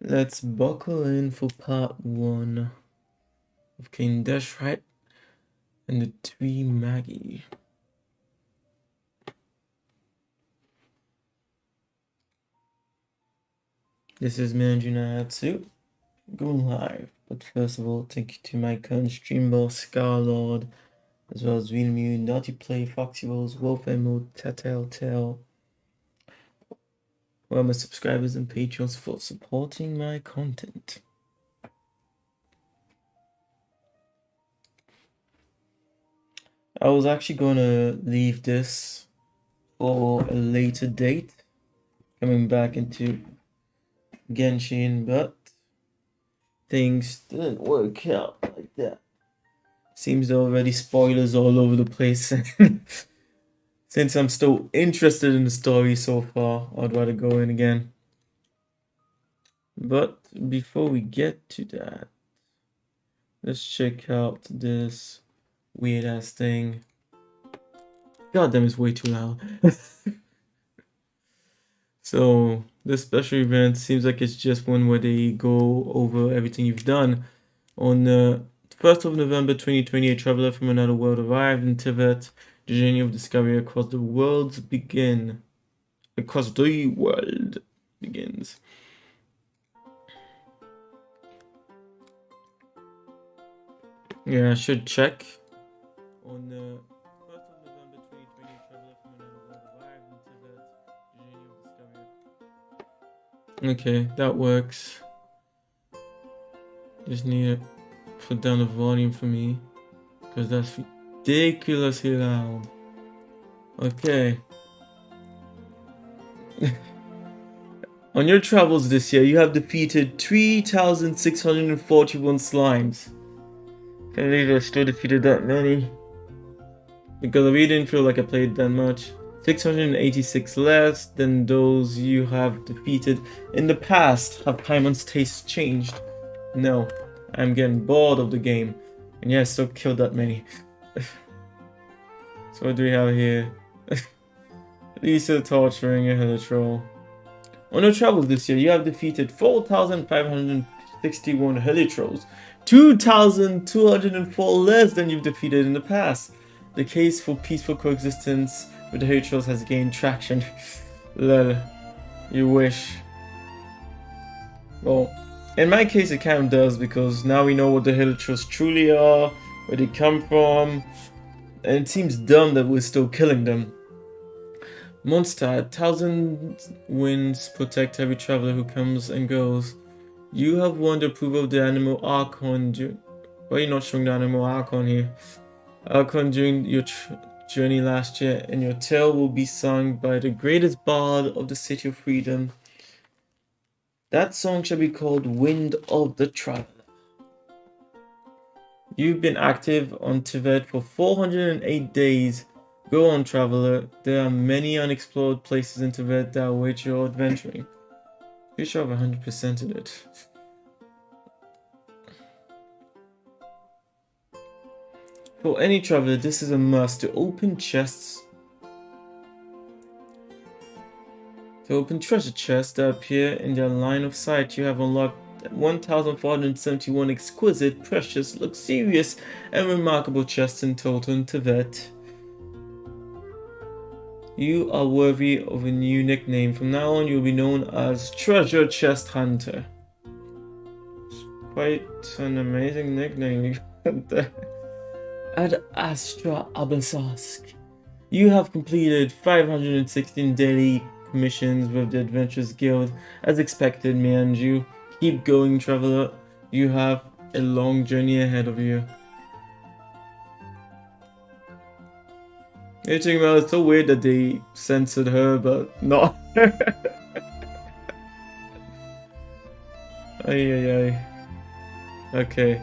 Let's buckle in for part 1 of King Deshret and the 3 Magi. This is Manjunatsu, going live. But first of all, thank you to my current stream boss, Scarlxrd, as well as Realmew, Naughty Play, Foxy Rolls, Wolf Emo, Telltale, who are my subscribers and patrons for supporting my content. I was actually gonna leave this for a later date, coming back into Genshin, but things didn't work out like that. Seems there are already spoilers all over the place. Since I'm still interested in the story so far, I'd rather go in again. But before we get to that, let's check out this weird ass thing. God damn, it's way too loud. So this special event seems like it's just one where they go over everything you've done. On the 1st of November 2020, a traveler from another world arrived in Tibet. The journey of discovery across the world begins. Yeah, I should check. On the 1st of November 2020, a traveler from another world arrived in Tibet. The journey of discovery. Okay, that works. Just need to put down the volume for me, because that's ridiculously loud. Okay. On your travels this year, you have defeated 3,641 slimes. Can't believe I still defeated that many. Because I really didn't feel like I played that much. 686 less than those you have defeated in the past. Have Paimon's taste changed? No. I'm getting bored of the game. And yeah, I still killed that many. So what do we have here? Lisa torturing a Helitroll. On your travels this year, you have defeated 4,561 Helitrolls, 2,204 less than you've defeated in the past. The case for peaceful coexistence with the Helitrolls has gained traction. Lol. You wish. Well, in my case it kind of does, because now we know what the Helitrolls truly are, where they come from, and it seems dumb that we're still killing them. Mondstadt, 1,000 winds protect every traveler who comes and goes. You have won the approval of the Animal Archon. Why are you not showing the Animal Archon here? Archon during your journey last year, and your tale will be sung by the greatest bard of the City of Freedom. That song shall be called Wind of the Traveler. You've been active on Tibet for 408 days. Go on, traveler. There are many unexplored places in Tibet that await your adventuring. Pretty sure I've 100%ed it. For any traveler, this is a must. To open chests. To open treasure chests that appear in their line of sight, you have unlocked 1,471 exquisite, precious, luxurious, and remarkable chests in total in Tibet. You are worthy of a new nickname. From now on, you'll be known as Treasure Chest Hunter. It's quite an amazing nickname you got there. Ad Astra Abasask. You have completed 516 daily missions with the Adventurers Guild. As expected, Mianju. Keep going, traveler. You have a long journey ahead of you. You're talking about, it's so weird that they censored her, but not. Ay. Okay.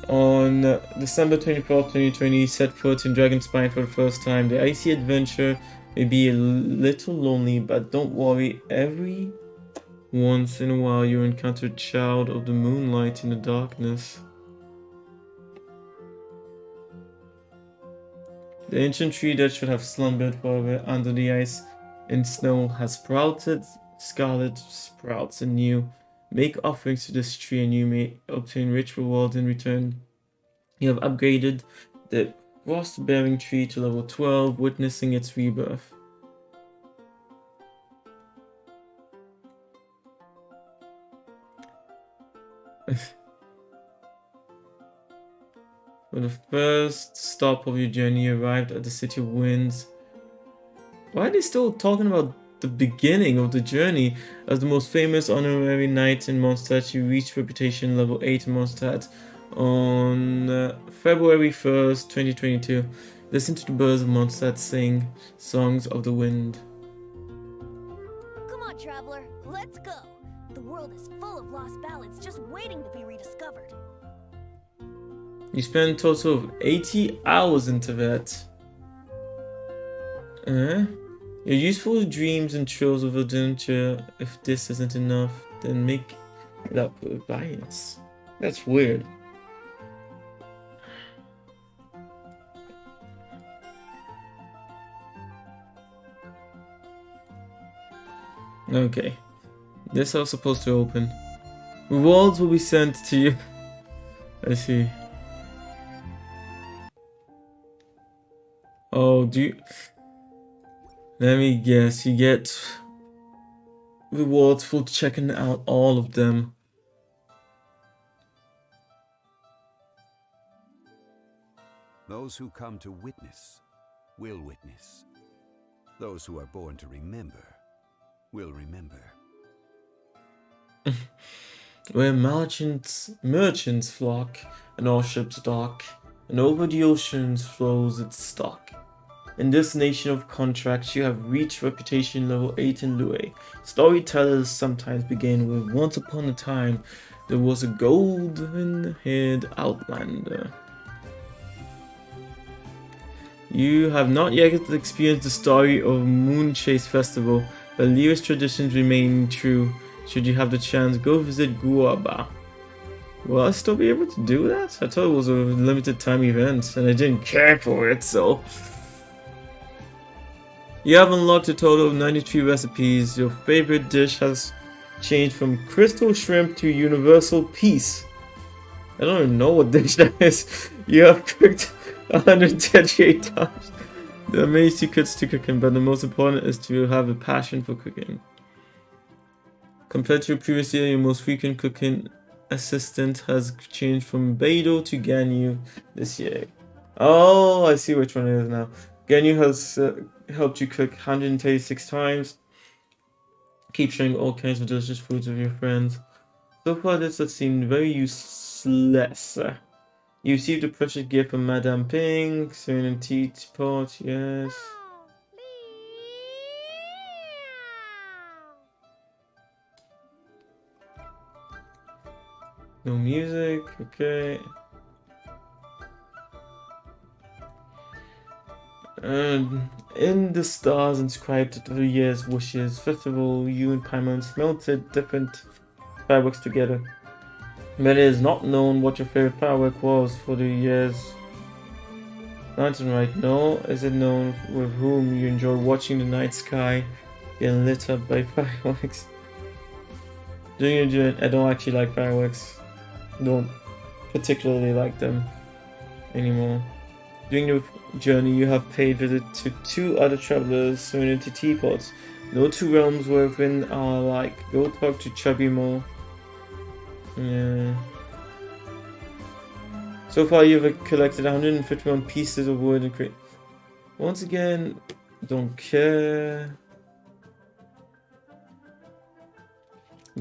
On December 24th, 2020, set foot in Dragonspine for the first time. The icy adventure may be a little lonely, but don't worry. Every once in a while, you encounter a child of the moonlight in the darkness. The ancient tree that should have slumbered forever under the ice and snow has sprouted scarlet sprouts anew. Make offerings to this tree and you may obtain rich rewards in return. You have upgraded the frost-bearing tree to level 12, witnessing its rebirth. For the first stop of your journey, you arrived at the City of Winds. Why are they still talking about the beginning of the journey? As the most famous honorary knight in Mondstadt, you reached reputation level 8 in Mondstadt on February 1st, 2022. Listen to the birds of Mondstadt sing songs of the wind. Come on, traveler, let's go. The world is full of lost ballads just waiting to be rediscovered. You spent a total of 80 hours into that. Your useful dreams and trills of adventure. If this isn't enough, then make it up with bias. That's weird. Okay. This is supposed to open. Rewards will be sent to you. I see. Oh, do you... Let me guess, you get rewards for checking out all of them. Those who come to witness will witness. Those who are born to remember will remember. Where merchants flock, and all ships dock, and over the oceans flows its stock. In this nation of contracts, you have reached reputation level 8 in Lue. Storytellers sometimes begin with once upon a time, there was a golden-haired outlander. You have not yet experienced the story of Moonchase Festival, but Lyra's traditions remain true. Should you have the chance, go visit Guaba. Will I still be able to do that? I thought it was a limited time event, and I didn't care for it, so... You have unlocked a total of 93 recipes. Your favorite dish has changed from crystal shrimp to universal peace. I don't even know what dish that is. You have cooked 138 times. There are many secrets to cooking, but the most important is to have a passion for cooking. Compared to your previous year, your most frequent cooking assistant has changed from Beidou to Ganyu this year. Oh, I see which one it is now. Ganyu has helped you cook 136 times. Keep sharing all kinds of delicious foods with your friends. So far, this has seemed very useless. You received a precious gift from Madame Ping, Serenity Teapot, yes. No music, okay. In the stars inscribed to the year's wishes festival, you and Paimon smelted different fireworks together. But it is not known what your favorite firework was for the year's lantern right now. Is it known with whom you enjoy watching the night sky getting lit up by fireworks? During your journey, I don't actually like fireworks. Don't particularly like them anymore. During your journey, you have paid visit to 2 other travelers, Serenity Teapots. No 2 realms within are alike. Go talk to Chubby more. Yeah. So far, you have collected 151 pieces of wood and crate. Once again, don't care.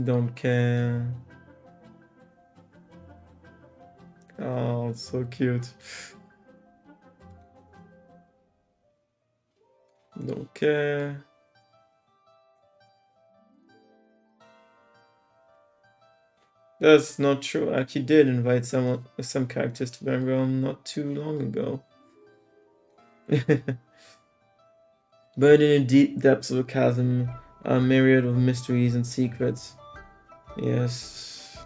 Don't care. Oh, so cute. Don't care. That's not true. I actually did invite some characters to my realm not too long ago. Buried in the deep depths of a chasm are a myriad of mysteries and secrets. Yes.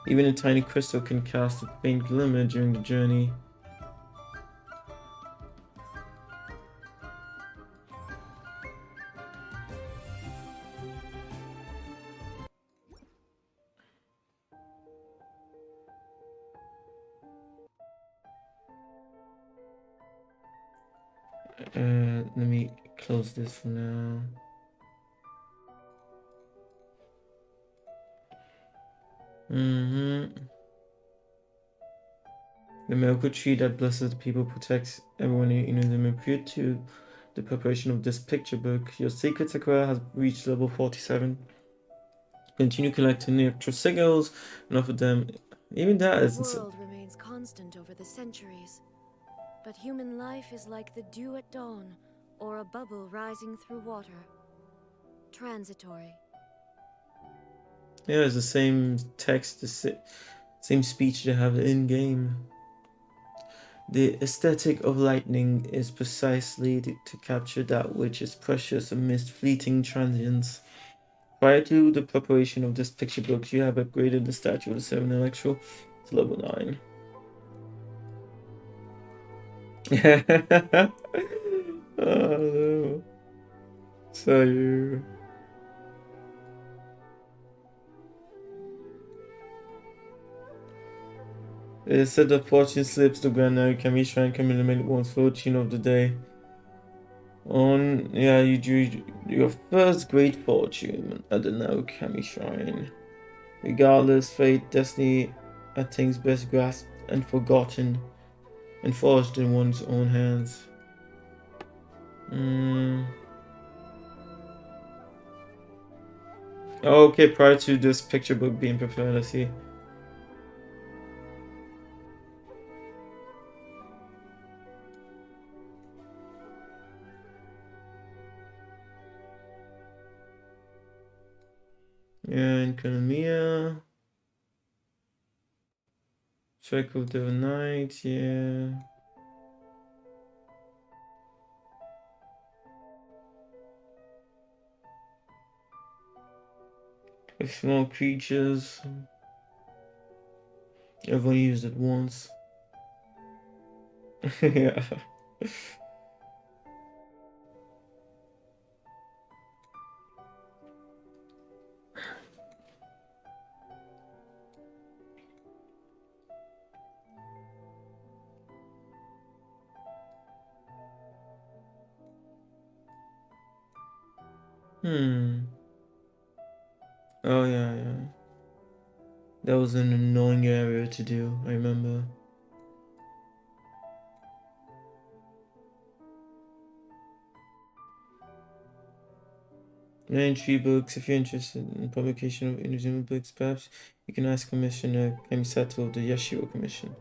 Even a tiny crystal can cast a faint glimmer during the journey. Let me close this for now. The miracle tree that blesses the people protects everyone in them. Appeared to the preparation of this picture book. Your secret Sakura has reached level 47. Continue collecting extra signals and offer them. Even that The isn't. world remains constant over the centuries, but human life is like the dew at dawn, or a bubble rising through water. Transitory. Yeah, it's the same text, the same speech they have in game. The aesthetic of lightning is precisely to capture that which is precious amidst fleeting transients. Prior to the preparation of this picture book, you have upgraded the statue of the 7 Electro to level 9. Oh no. So you. It said that fortune slips to Granary Kami Shrine can eliminate one's fortune of the day. You drew your first great fortune at the Narukami Shrine. Regardless, fate, destiny are things best grasped and forgotten, and forged in one's own hands. Okay, prior to this picture book being prepared, I see. Yeah, Economia. Strike of the Night, yeah. With small creatures. Everyone used it once. Yeah. Oh yeah. That was an annoying area to do, I remember. Entry books. If you're interested in publication of individual books, perhaps you can ask Commissioner Kamisato of the Yashiro Commission.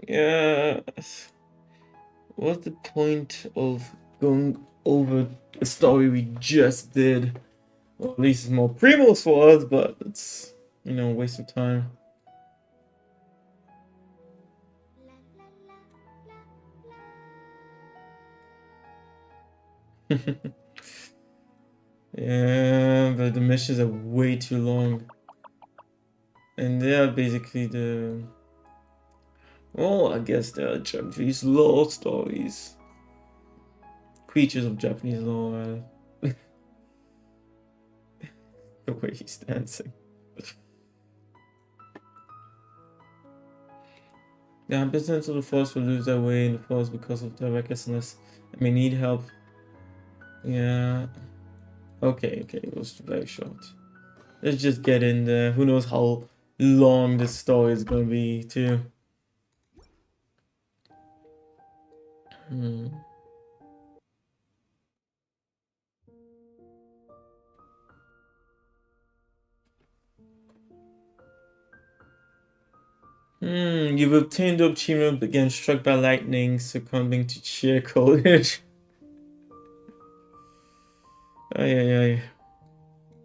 Yeah. What's the point of going over a story we just did? Well, at least it's more Primos for us, but it's, a waste of time. Yeah, but the missions are way too long. And they are basically I guess they are Japanese lore stories. Creatures of Japanese lore. The way he's dancing. The inhabitants of the forest will lose their way in the forest because of their recklessness and may need help. Yeah. Okay, it was very short. Let's just get in there. Who knows how long this story is gonna be, too. You've obtained the achievement again struck by lightning, succumbing to sheer coldness. Ay.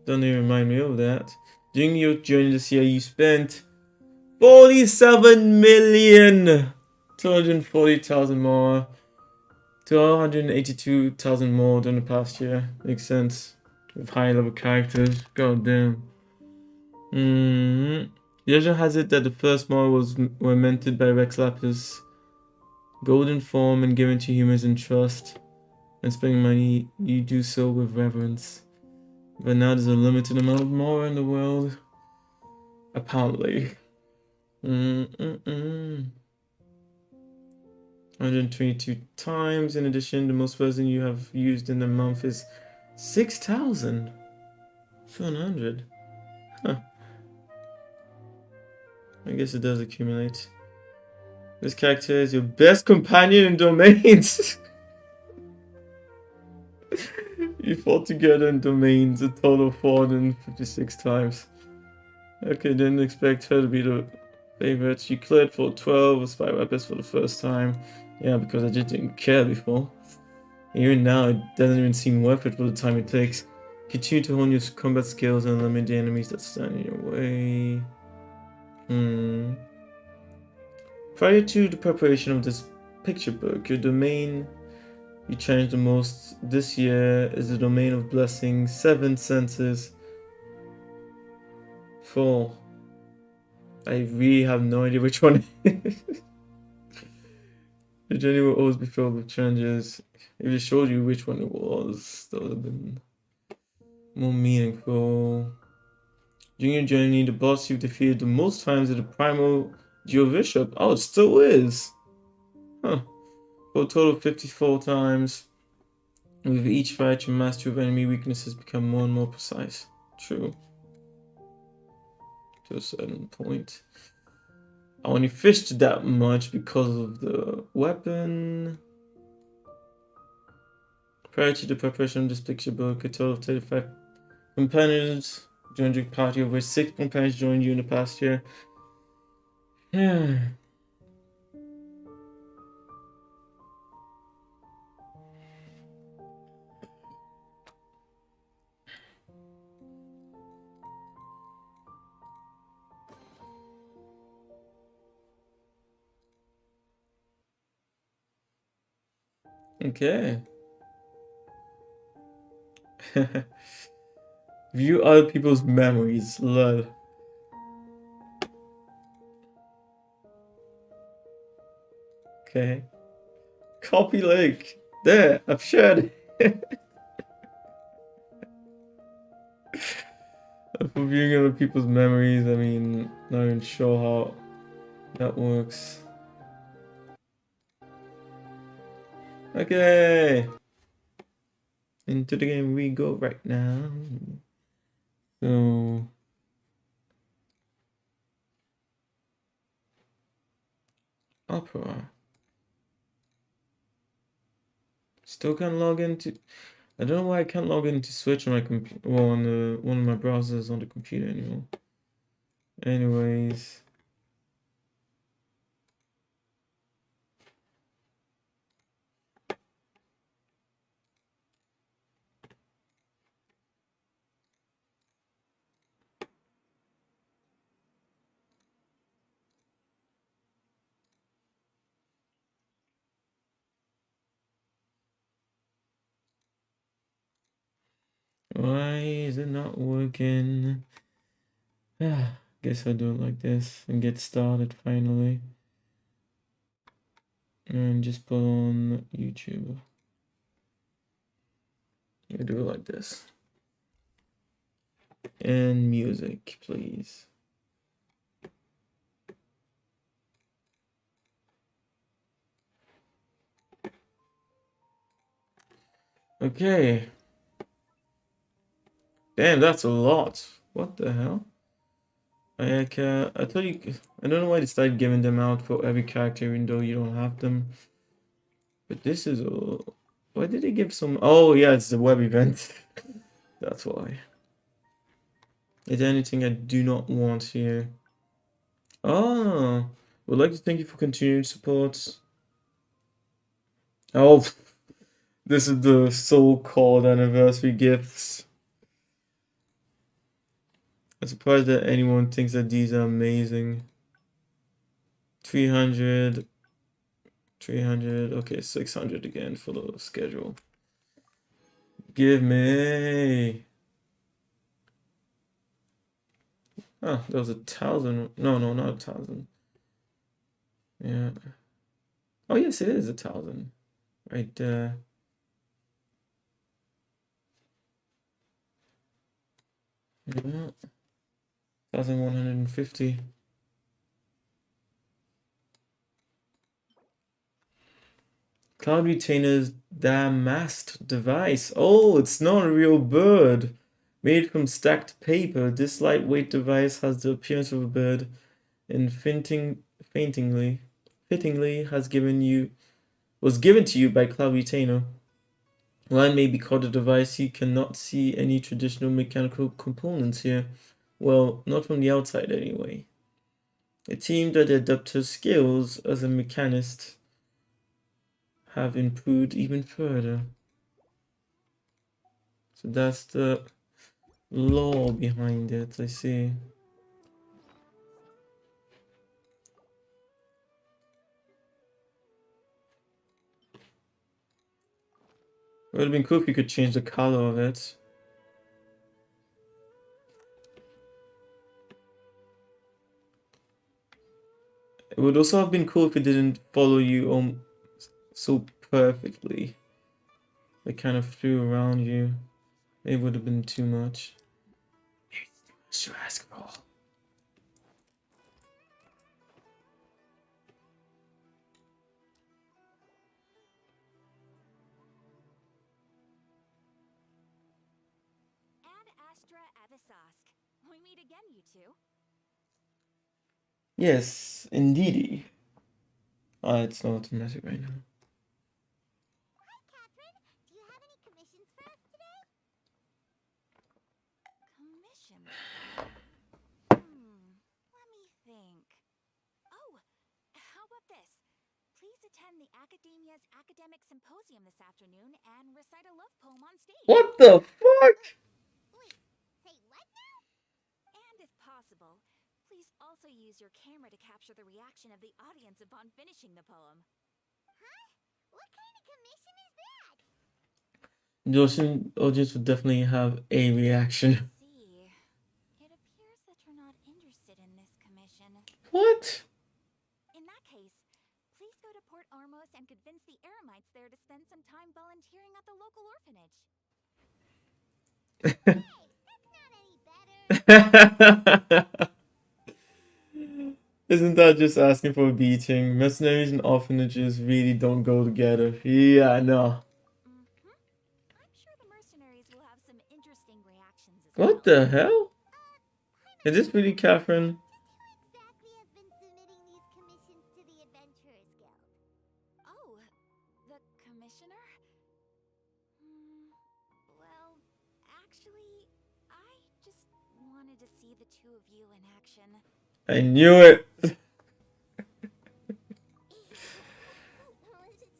Don't even remind me of that. During your journey this year, you spent 47,240,000 more. 282,000 more than the past year. Makes sense. With high level characters. God damn. Legend has it that the first model were minted by Rex Lapis. Golden form and given to humans in trust. When spending money, you do so with reverence. But now there's a limited amount of more in the world. Apparently. 122 times. In addition, the most resin you have used in a month is 6,700. Huh. I guess it does accumulate. This character is your best companion in domains. You fought together in domains a total of 456 times. Okay, didn't expect her to be the favorite. She cleared for 12 with 5 weapons for the first time. Yeah, because I just didn't care before. Even now, it doesn't even seem worth it for the time it takes. Continue to hone your combat skills and eliminate the enemies that stand in your way. Prior to the preparation of this picture book, your domain you changed the most this year is the domain of blessing. 7 senses. 4. I really have no idea which one it is. The journey will always be filled with challenges. If it showed you which one it was, that would have been more meaningful. During your journey, the boss you've defeated the most times is the primal Geobishop. Oh, it still is! Huh. For a total of 54 times. With each fight, your mastery of enemy weaknesses become more and more precise. True. To a certain point. I only fished that much because of the weapon. Prior to the preparation of this picture book, a total of 35 companions joined your party, of which 6 companions joined you in the past year. Okay. View other people's memories. Lol. Okay. Copy link. There, I've shared it. For viewing other people's memories, I mean, not even sure how that works. Okay. Into the game we go right now. So Opera. Still can't log into. I don't know why I can't log into Switch on my computer. Well, on one of my browsers on the computer anymore. Anyways. Why is it not working? Guess I'll do it like this and get started finally. And just put on YouTube. I do it like this. And music, please. Okay. Damn, that's a lot. What the hell? I thought you. I don't know why they started giving them out for every character, even though you don't have them. But this is a. Why did they give some? Oh yeah, it's the web event. That's why. Is there anything I do not want here? Oh, would like to thank you for continued support. Oh, this is the so-called anniversary gifts. I'm surprised that anyone thinks that these are amazing. 300, 300, okay, 600 again for the schedule. Give me. Oh, there was 1,000. No, not 1,000. Yeah. Oh yes, it is 1,000. Right there. Yeah. 1,150. Cloud Retainer's damasked device. Oh, it's not a real bird. Made from stacked paper, this lightweight device has the appearance of a bird and fittingly was given to you by Cloud Retainer. While it may be called a device, you cannot see any traditional mechanical components here. Well, not from the outside anyway. It seemed that the adapter's skills as a mechanist have improved even further. So that's the lore behind it, I see. It would have been cool if you could change the color of it. It would also have been cool if it didn't follow you so perfectly. It kind of flew around you. It would have been too much. It's too much to ask for. Ad Astra Abyssosque. We meet again, you two. Yes, indeedy. It's not automatic right now. Hi, Catherine. Do you have any commissions for us today? Commissions? Let me think. Oh, how about this? Please attend the Academia's Academic Symposium this afternoon and recite a love poem on stage. What the fuck? Wait, say what now? And if possible, please also use your camera to capture the reaction of the audience upon finishing the poem. Huh? What kind of commission is that? The audience would definitely have a reaction. See, it appears that you're not interested in this commission. What? In that case, please go to Port Ormos and convince the Eremites there to spend some time volunteering at the local orphanage. Hey, that's not any better. Isn't that just asking for a beating? Mercenaries and orphanages really don't go together. Yeah, I know. I'm sure the mercenaries will have some interesting reactions as well. What the hell? Is this really Catherine? Just who exactly has been submitting these commissions to the Adventurers Guild? Oh, the commissioner? Well, actually, I just wanted to see the two of you in action. I knew it. Was it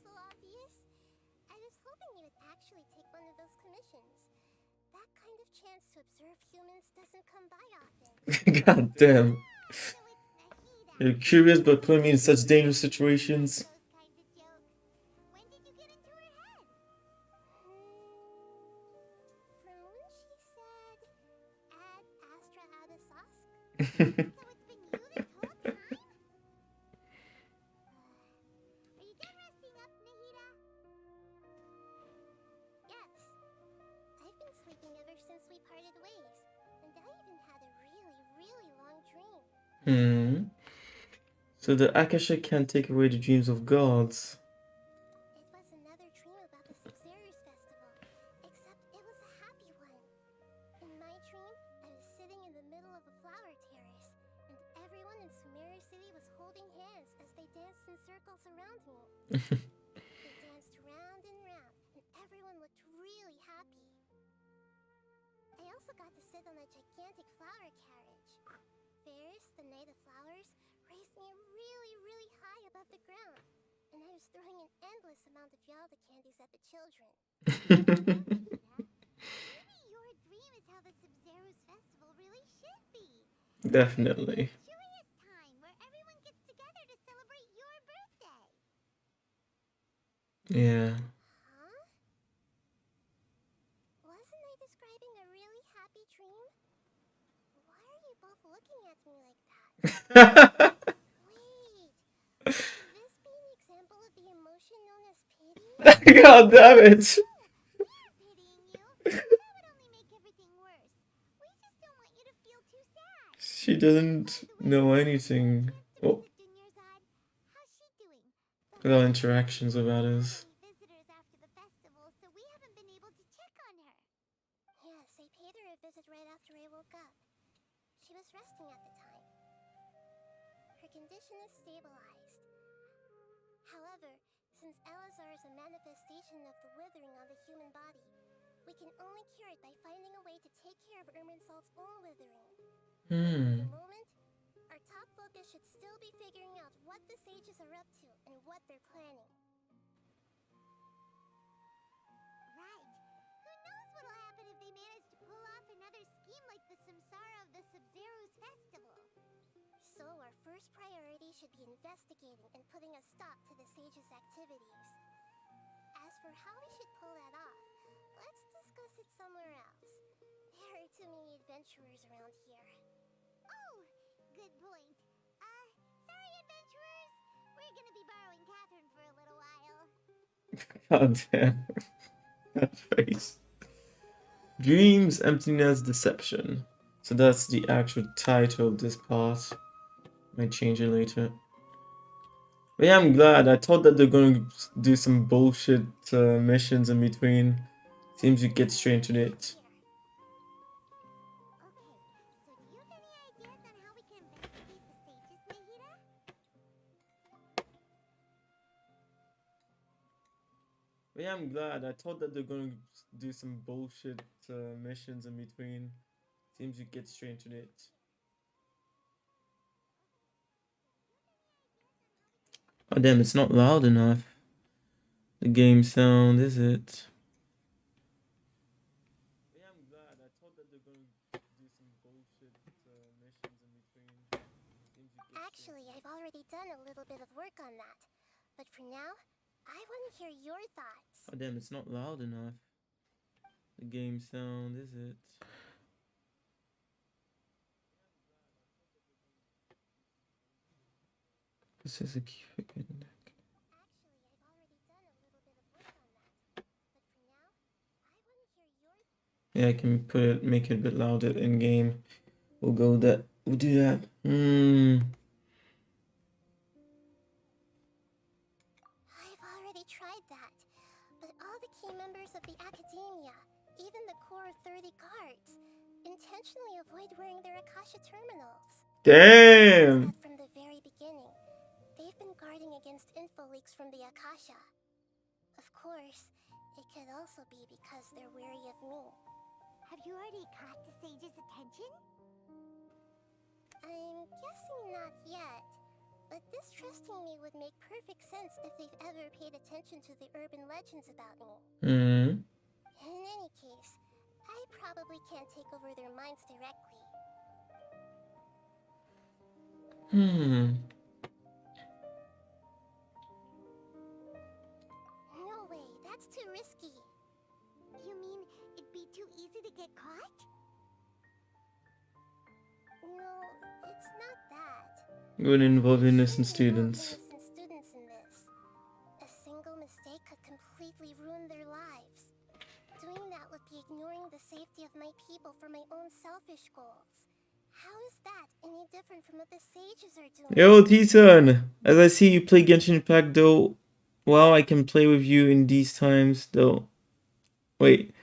so obvious? I was hoping you would actually take one of those commissions. That kind of chance to observe humans doesn't come by often. God damn. So it's Nahida. You're curious but putting me in such dangerous situations. Those kinds of jokes. When did you get into her head? From when she said, Ad Astra Abyssosque? So it's been you this whole time? Are you done resting up, Nahida? Yes. I've been sleeping ever since we parted ways, and I even had a really long dream. So the Akasha can't take away the dreams of gods. It was another dream about the Scarlxrd festival, except it was a happy one. In my dream, I was sitting in the middle of a flower terrace, and everyone in Sumeru City was holding hands as they danced in circles around me. They danced round and round, and everyone looked really happy. I also got to sit on a gigantic flower carriage. Ferris, the Knight of Flowers, raised me really high above the ground, and I was throwing an endless amount of Yalda candies at the children. Maybe your dream is how the Sub-Zero's festival really should be. Definitely. A joyous time where everyone gets together to celebrate your birthday. Yeah. Huh? Wasn't I describing a really happy dream? Why are you both looking at me like that? Wait, could this be an example of the God damn it! We aren't pitying you. That would only make everything worse. We just don't want you to feel too sad. She doesn't know anything. Oh, Mr. Dunyarzad, how's she doing? about interactions with others. Any visitors after the festival, so we haven't been able to check on her. Yes, I paid her a visit right after I woke up. She was resting at the time. Her condition is stabilized. However, since Elazar is a manifestation of the withering on the human body, we can only cure it by finding a way to take care of Irminsul's own withering. At the moment, our top focus should still be figuring out what the sages are up to and what they're planning. Right. Who knows what'll happen if they manage to pull off another scheme like the Samsara of the Sub-Zero's festival. So our first priority should be investigating and putting a stop to the sages' activities. As for how we should pull that off, let's discuss it somewhere else. There are too many adventurers around here. Oh, good point. Sorry, adventurers. We're gonna be borrowing Catherine for a little while. God damn. That face. Dreams, emptiness, deception. So that's the actual title of this part. Might change it later. But yeah, I'm glad. I thought that they're going to do some bullshit missions in between. Seems you get straight into it. Okay, so do you have any ideas on how we can investigate the sages, Nahida? But yeah, I'm glad. I thought that they're going to do some bullshit missions in between. Seems you get straight into it. Oh damn, it's not loud enough. The game sound, is it? Yeah, I'm glad. I thought that they're going to do some bullshit missions in between. Actually, I've already done a little bit of work on that. But for now, I want to hear your thoughts. Oh damn, it's not loud enough. The game sound, is it? This is a key figure. Actually, I've already done a little bit of work on that. But for now, I want to hear your Yeah, I can put it, make it a bit louder in game. We'll go that. We'll do that. I've already tried that. But all the key members of the Academia, even the core of 30 guards, intentionally avoid wearing their Akasha terminals. Damn. From the very beginning, they've been guarding against info leaks from the Akasha. Of course, it could also be because they're wary of me. Have you already caught the sage's attention? I'm guessing not yet, but distrusting me would make perfect sense if they've ever paid attention to the urban legends about me. In any case, I probably can't take over their minds directly. No way, that's too risky. You mean it'd be too easy to get caught? No, it's not that. Going to involve innocent students. Innocent students in this. A single mistake could completely ruin their lives. Doing that would be ignoring the safety of my people for my own selfish goals. How is that any different from what the sages are doing? Yo, T-Sun! As I see you play Genshin Impact, though, wow, I can play with you in these times, though. Wait.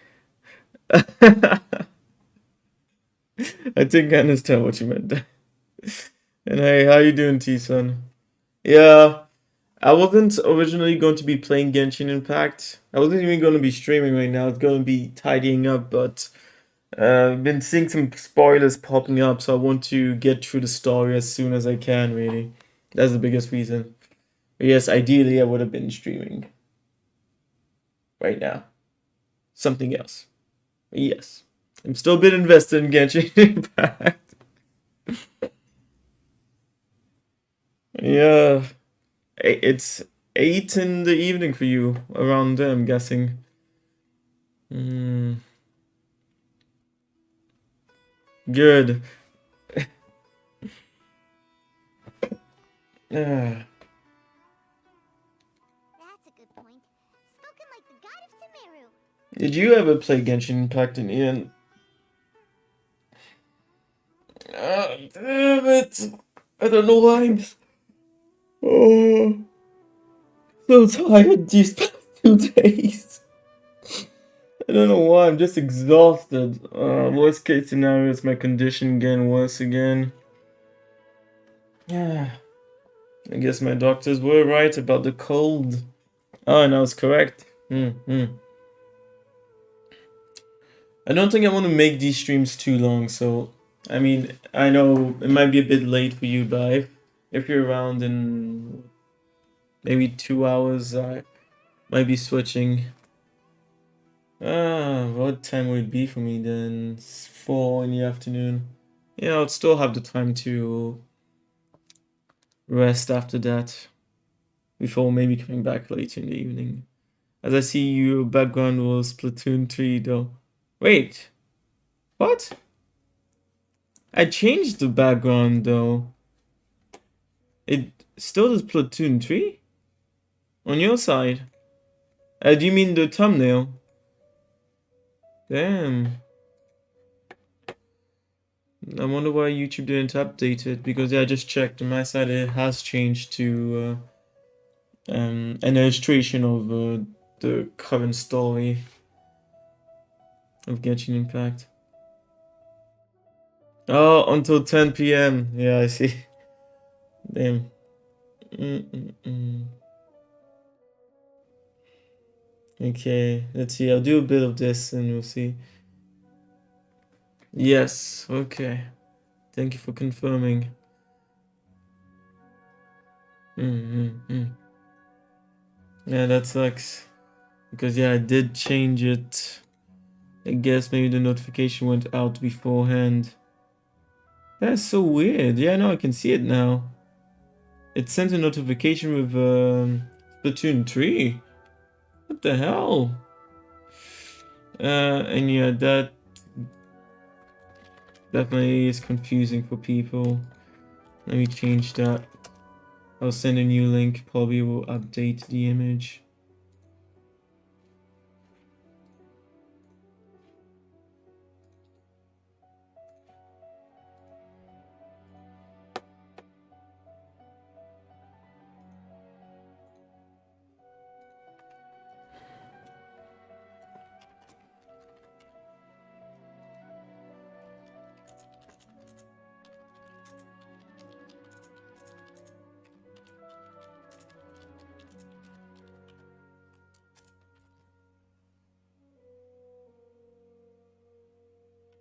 I think I understand what you meant. And hey, how you doing, T-Sun? Yeah, I wasn't originally going to be playing Genshin Impact. I wasn't even going to be streaming right now. It's going to be tidying up, but I've been seeing some spoilers popping up, so I want to get through the story as soon as I can, really. That's the biggest reason. But yes, ideally I would have been streaming right now. Something else. But yes, I'm still a bit invested in Genshin Impact. Yeah, it's 8 in the evening for you, around there, I'm guessing. Good. That's a good point. Did you ever play Genshin Impact in the end? Ah, damn it! I don't know why I'm oh, so tired these past 2 days. I don't know why, I'm just exhausted. Worst case scenario is my condition getting worse again. Yeah, I guess my doctors were right about the cold. Oh, and I was correct. I don't think I want to make these streams too long, so I mean, I know it might be a bit late for you, but if you're around in maybe 2 hours, I might be switching. What time would it be for me then? It's 4 in the afternoon. Yeah, I'll still have the time to rest after that, before maybe coming back later in the evening. As I see your background was Splatoon 3 though. Wait, what? I changed the background though. It still is Splatoon 3? On your side? Do you mean the thumbnail? Damn. I wonder why YouTube didn't update it, because yeah, I just checked on my side it has changed to an illustration of the current story of Genshin Impact. Oh, until 10 p.m. Yeah, I see. Damn. Okay, let's see. I'll do a bit of this and we'll see. Yes, okay. Thank you for confirming. Yeah, that sucks. Because yeah, I did change it. I guess maybe the notification went out beforehand. That's so weird. Yeah, no, I can see it now. It sent a notification with Splatoon 3. What the hell? And yeah, that definitely is confusing for people. Let me change that. I'll send a new link. Probably will update the image.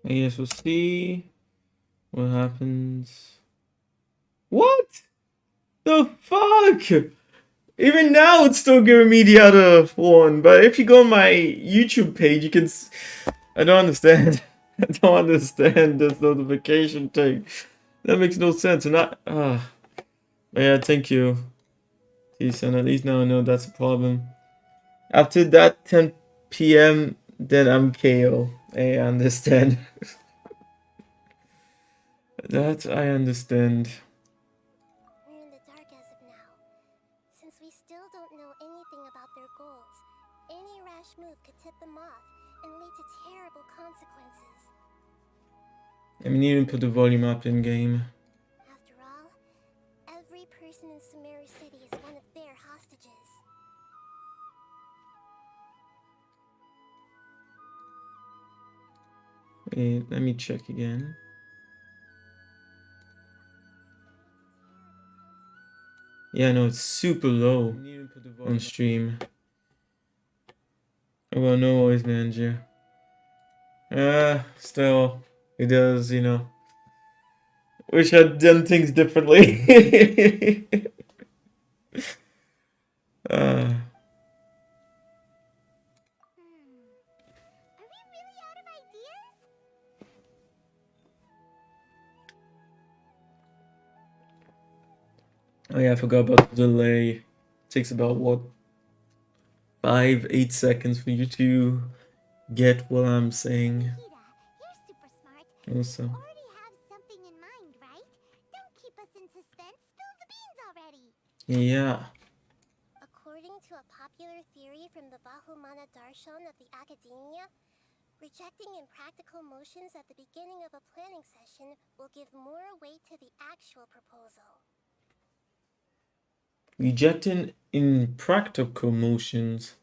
I guess we'll see what happens. What the fuck? Even now, it's still giving me the other one. But if you go on my YouTube page, you can. I don't understand. I don't understand this notification thing. That makes no sense. And yeah, thank you, T-Sun. At least now I know that's a problem. After that 10 p.m., then I'm KO. I understand. That I understand. We're in the dark as of now. Since we still don't know anything about their goals, any rash move could tip them off and lead to terrible consequences. I mean, you didn't put the volume up in game. After all, every person in Sumeru City is one of their hostages. Wait, let me check again. Yeah, no, it's super low on stream. Oh, well, no voice manager. Still, it does, you know. Wish I'd done things differently. Are we really out of ideas? Oh yeah, I forgot about the delay. It takes about what, 5-8 seconds for you to get what I'm saying. Nikita, you're super smart. Also, You already have something in mind, right? Don't keep us in suspense. Spill the beans already. yeah. According to a popular theory from the Bahumana Darshan of the Academia? Rejecting impractical motions at the beginning of a planning session will give more weight to the actual proposal. Rejecting impractical motions.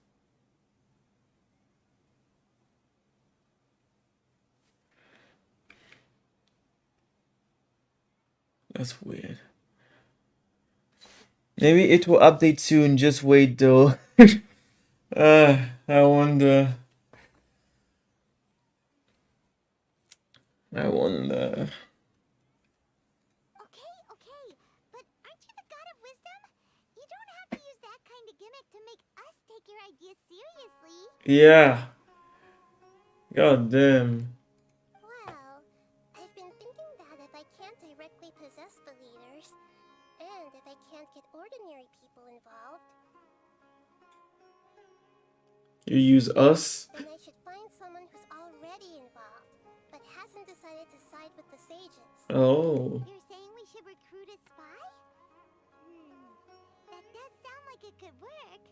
That's weird. Maybe it will update soon. Just wait though. I wonder. I wonder. Okay, but aren't you the god of wisdom? You don't have to use that kind of gimmick to make us take your ideas seriously. Yeah. God damn. Well, I've been thinking that if I can't directly possess the leaders, and if I can't get ordinary people involved, You use us? then I should find someone who's already involved, but hasn't decided to side with the sages. Oh. You're saying we should recruit a spy? That does sound like it could work.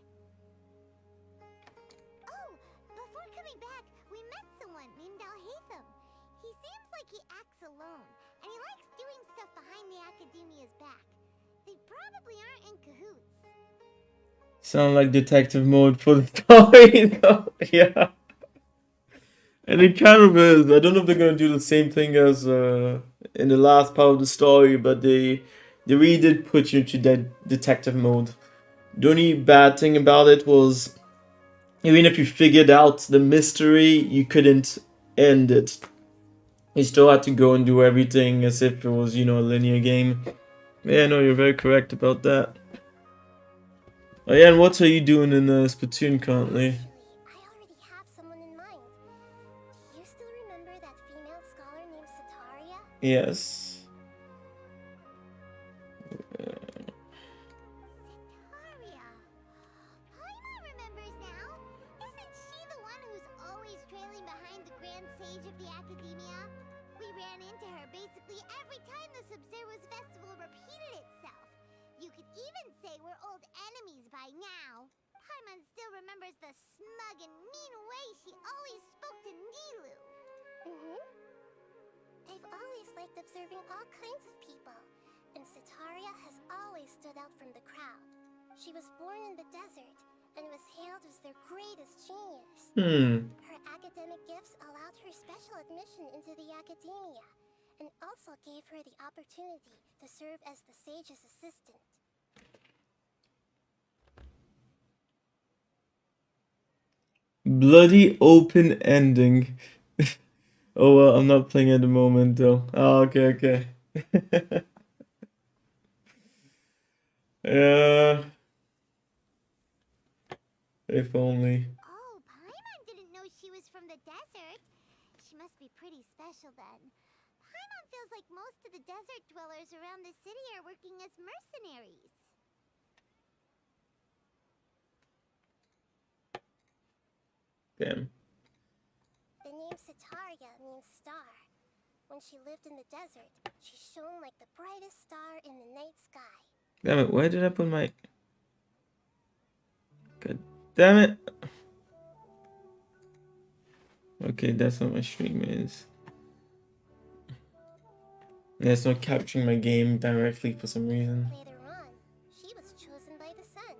Oh, before coming back, we met someone named Alhaitham. He seems like he acts alone, and he likes doing stuff behind the Academia's back. They probably aren't in cahoots. Sound like detective mode for the story though. Yeah. And it kind of is. I don't know if they're gonna do the same thing as in the last part of the story, but they really did put you into that detective mode. The only bad thing about it was even if you figured out the mystery, you couldn't end it. You still had to go and do everything as if it was, a linear game. Yeah, no, you're very correct about that. Oh yeah, and what are you doing in Splatoon currently? Actually, I already have someone in mind. Do you still remember that female scholar named Sataria? Yes. Sataria. Paimon remembers now. Isn't she the one who's always trailing behind the Grand Sage of the Academia? We ran into her basically every time the Sub-Zero's festival repeated itself. You could even say we're old enemies by now. Paimon still remembers the smug and mean way she always spoke to Nilu. I've always liked observing all kinds of people, and Sataria has always stood out from the crowd. She was born in the desert and was hailed as their greatest genius. Her academic gifts allowed her special admission into the Academia, and also gave her the opportunity to serve as the sage's assistant. Bloody open ending. Oh well, I'm not playing at the moment though. Oh, okay. Yeah. If only. Oh, Paimon didn't know she was from the desert. She must be pretty special then. Paimon feels like most of the desert dwellers around the city are working as mercenaries. Damn. The name Sataria means star. When she lived in the desert, she shone like the brightest star in the night sky. Damn it, where did I put my... God damn it. Okay, that's what my stream is. Yeah, it's not capturing my game directly for some reason. Later on, she was chosen by the sun.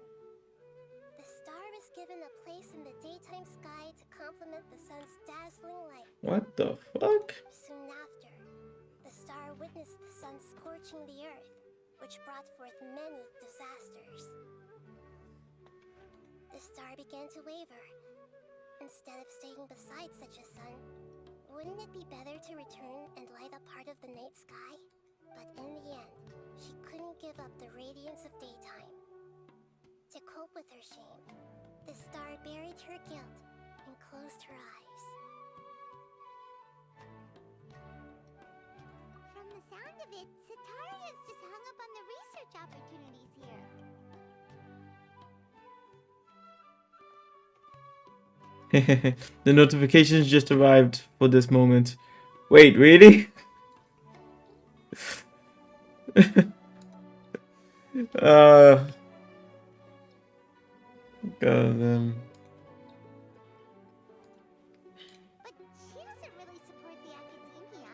The star was given a place in the daytime sky to complement the sun's dazzling light. What the fuck? Soon after, the star witnessed the sun scorching the earth, which brought forth many disasters. The star began to waver. Instead of staying beside such a sun, wouldn't it be better to return and light up part of the night sky? But in the end, she couldn't give up the radiance of daytime. To cope with her shame, the star buried her guilt and closed her eyes. From the sound of it, Sataria's just hung up on the research opportunities here. The notifications just arrived for this moment. Wait, really? God. But she doesn't really support the academia.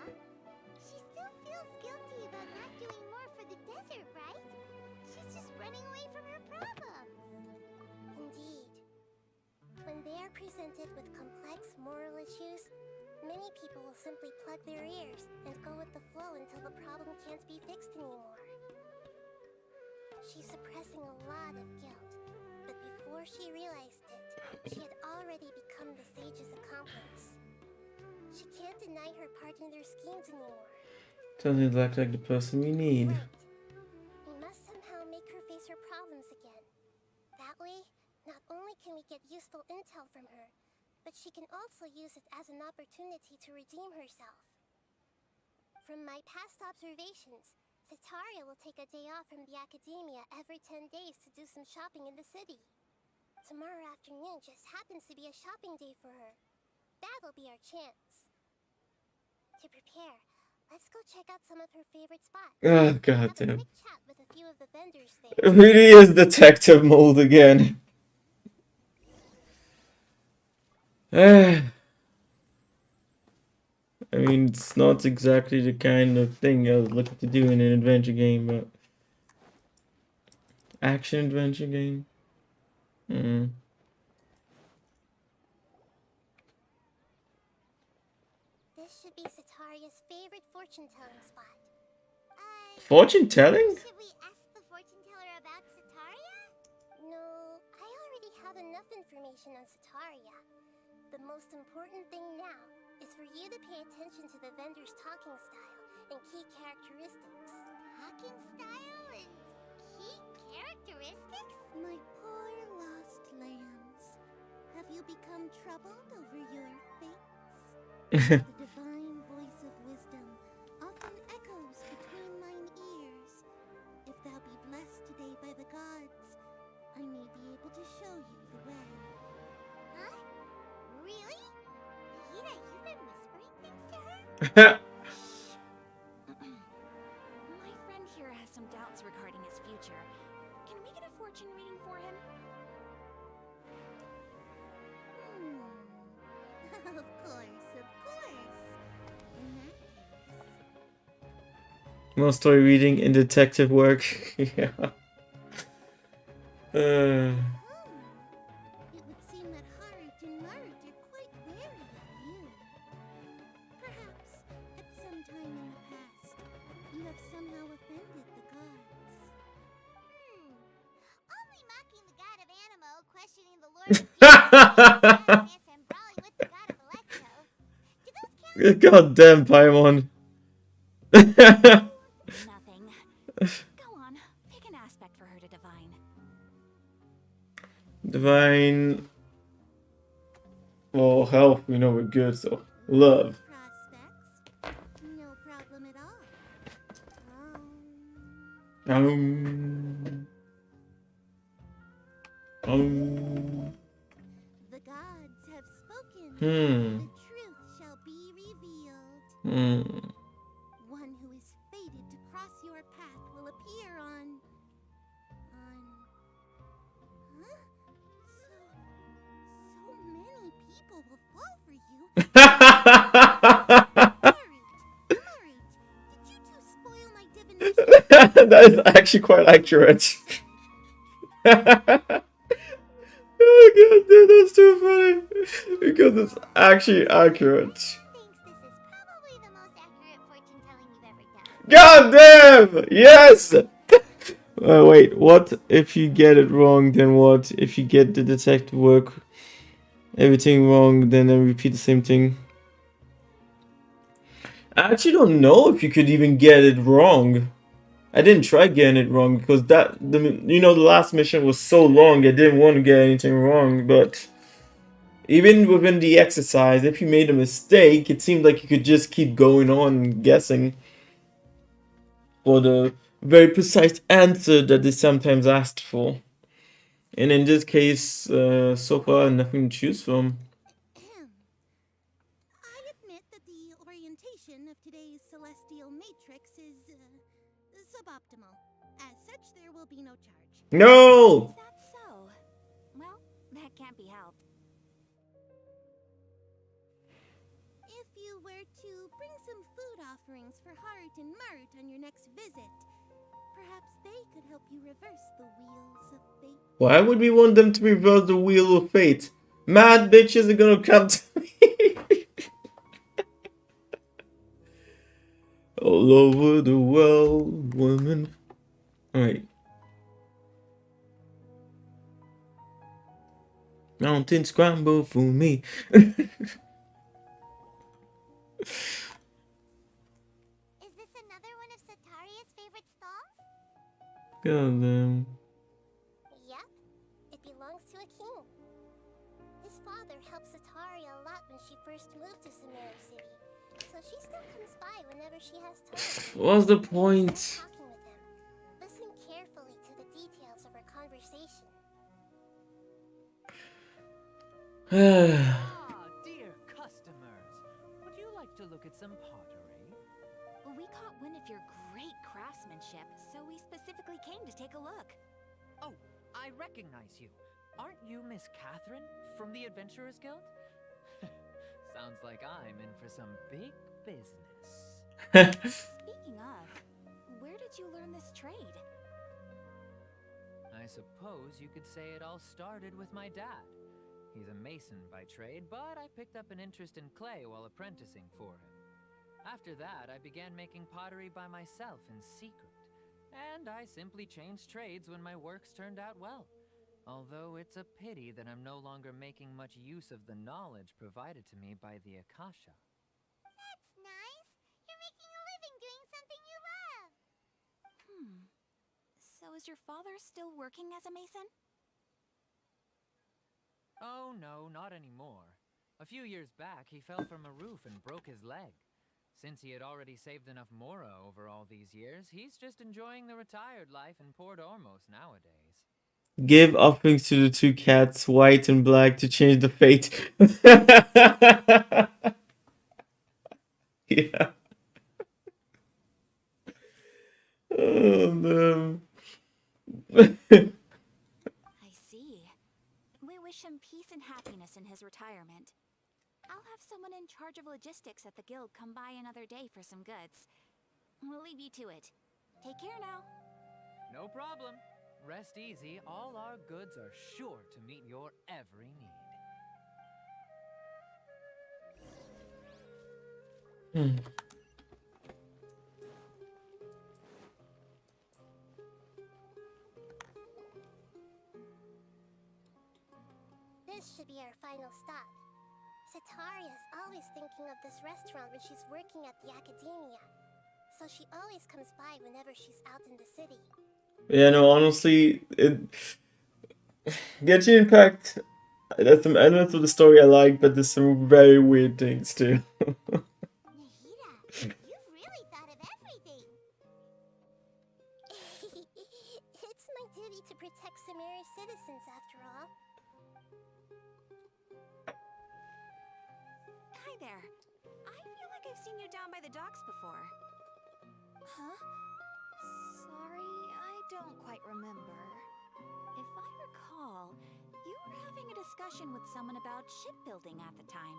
She still feels guilty about not doing more for the desert, right? She's just running away from her problems. Indeed. When they are presented with complex moral issues, many people will simply plug their ears and go with the flow until the problem can't be fixed anymore. She's suppressing a lot of guilt, but before she realized it, she had already become the sage's accomplice. She can't deny her part in their schemes anymore. Doesn't look like the person we need. Right. We must somehow make her face her problems again. That way, not only can we get useful intel from her, but she can also use it as an opportunity to redeem herself. From my past observations, Centaria will take a day off from the academia every 10 days to do some shopping in the city. Tomorrow afternoon just happens to be a shopping day for her. That'll be our chance. To prepare, let's go check out some of her favorite spots. Oh, Have a goddamn. quick chat with a few of the vendors It there. really is detective mode again. I mean, it's not exactly the kind of thing I was looking to do in an adventure game, but action adventure game. This should be Sataria's favorite fortune-telling spot. Fortune telling? Should we ask the fortune teller about Sataria? No, I already have enough information on Sataria. The most important thing now is for you to pay attention to the vendor's talking style and key characteristics. Talking style and key characteristics? My poor lost lambs. Have you become troubled over your fates? The divine voice of wisdom often echoes between mine ears. If thou be blessed today by the gods, I may be able to show you the way. Huh? Really? Hina, you've been whispering things to her? My friend here has some doubts regarding his future. Can we get a fortune reading for him? Of course, of course. In that case... More story reading in detective work. Yeah. It would seem that Harut and Marut are quite wary of you. Perhaps, at some time in the past, you have somehow offended the gods. Only mocking the god of Animo, questioning the lord of Darkness, and brawling with the god of Electro. Do those count? Goddamn Paimon. Nothing. Go on, pick an aspect for her to divine. Divine. Well, health, we know we're good, so love. Prospects? No problem at all. The gods have spoken. The truth shall be revealed. One who is fated to cross your path will appear on... Huh? So many people will fall for you. Marut, did you two spoil my divination? That is actually quite accurate. Oh god, dude, that's too funny. Because it's actually accurate. Thinks this is probably the most accurate fortune telling you've ever done. God damn! Yes! Wait, what if you get it wrong, then what? If you get the detective work, everything wrong, then repeat the same thing? I actually don't know if you could even get it wrong. I didn't try getting it wrong because the last mission was so long I didn't want to get anything wrong, but even within the exercise, if you made a mistake, it seemed like you could just keep going on guessing for the very precise answer that they sometimes asked for. And in this case, so far, nothing to choose from. I admit that the orientation of today's celestial matrix is suboptimal. As such, there will be no charge. No! Is that so? Well, offerings for Harut and Marut on your next visit. Perhaps they could help you reverse the wheels of fate. Why would we want them to reverse the wheel of fate? Mad bitches are gonna come to me. All over the world, women. Alright. Mountains scramble for me. Is this another one of Sataria's favorite stalls? God damn. Yep. It belongs to a king. His father helped Sataria a lot when she first moved to Sumeru City. So she still comes by whenever she has time. What's the point? Talking with him. Listen carefully to the details of our conversation. Dear customers, would you like to look at some pottery? We caught wind of your great craftsmanship, so we specifically came to take a look. Oh, I recognize you. Aren't you Miss Catherine from the Adventurers Guild? Sounds like I'm in for some big business. Speaking of, where did you learn this trade? I suppose you could say it all started with my dad. He's a mason by trade, but I picked up an interest in clay while apprenticing for him. After that, I began making pottery by myself in secret, and I simply changed trades when my works turned out well. Although it's a pity that I'm no longer making much use of the knowledge provided to me by the Akasha. That's nice. You're making a living doing something you love. So is your father still working as a mason? Oh no, not anymore. A few years back, he fell from a roof and broke his leg. Since he had already saved enough mora over all these years, he's just enjoying the retired life in Port Ormos nowadays. Give offerings to the two cats, white and black, to change the fate. Yeah. Oh no. I see. We wish him peace and happiness in his retirement. I'll have someone in charge of logistics at the guild come by another day for some goods. We'll leave you to it. Take care now. No problem. Rest easy, all our goods are sure to meet your every need. This should be our final stop. Sataria's always thinking of this restaurant when she's working at the academia. So she always comes by whenever she's out in the city. Yeah, no, honestly, Genshin Impact, there's some elements of the story I like, but there's some very weird things too. Nahida, you've really thought of everything. It's my duty to protect Sumeru's citizens, after all. Hi there. I feel like I've seen you down by the docks before. Huh? Sorry, I don't quite remember. If I recall, you were having a discussion with someone about shipbuilding at the time.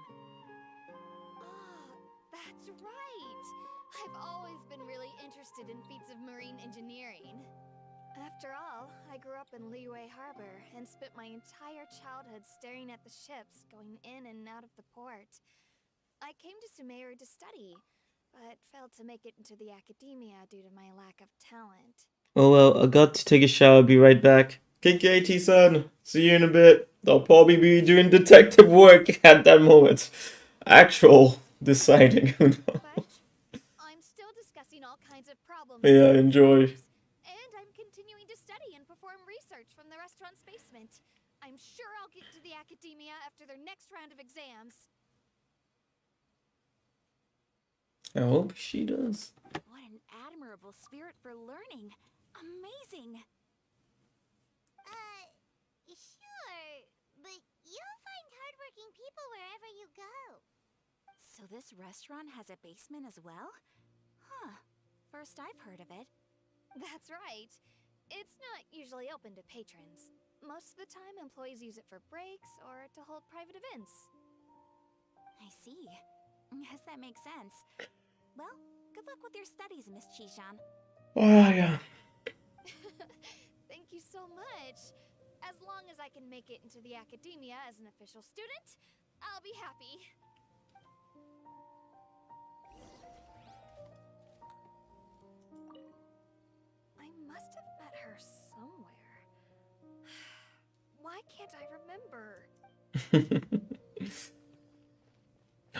Ah, that's right! I've always been really interested in feats of marine engineering. After all, I grew up in Liyue Harbor and spent my entire childhood staring at the ships going in and out of the port. I came to Sumeru to study, but failed to make it into the academia due to my lack of talent. Oh well, I got to take a shower, be right back. KKT-san, see you in a bit. I'll probably be doing detective work at that moment. Actual deciding, who knows. But I'm still discussing all kinds of problems. Yeah, enjoy. And I'm continuing to study and perform research from the restaurant's basement. I'm sure I'll get to the academia after their next round of exams. I hope she does. What an admirable spirit for learning. Amazing. Sure, but you'll find hardworking people wherever you go. So this restaurant has a basement as well? Huh. First I've heard of it. That's right. It's not usually open to patrons. Most of the time, employees use it for breaks or to hold private events. I see. Guess that makes sense. Well, Good luck with your studies, Miss Chishan. Oh, yeah. Thank you so much. As long as I can make it into the academia as an official student, I'll be happy. I must have met her somewhere. Why can't I remember?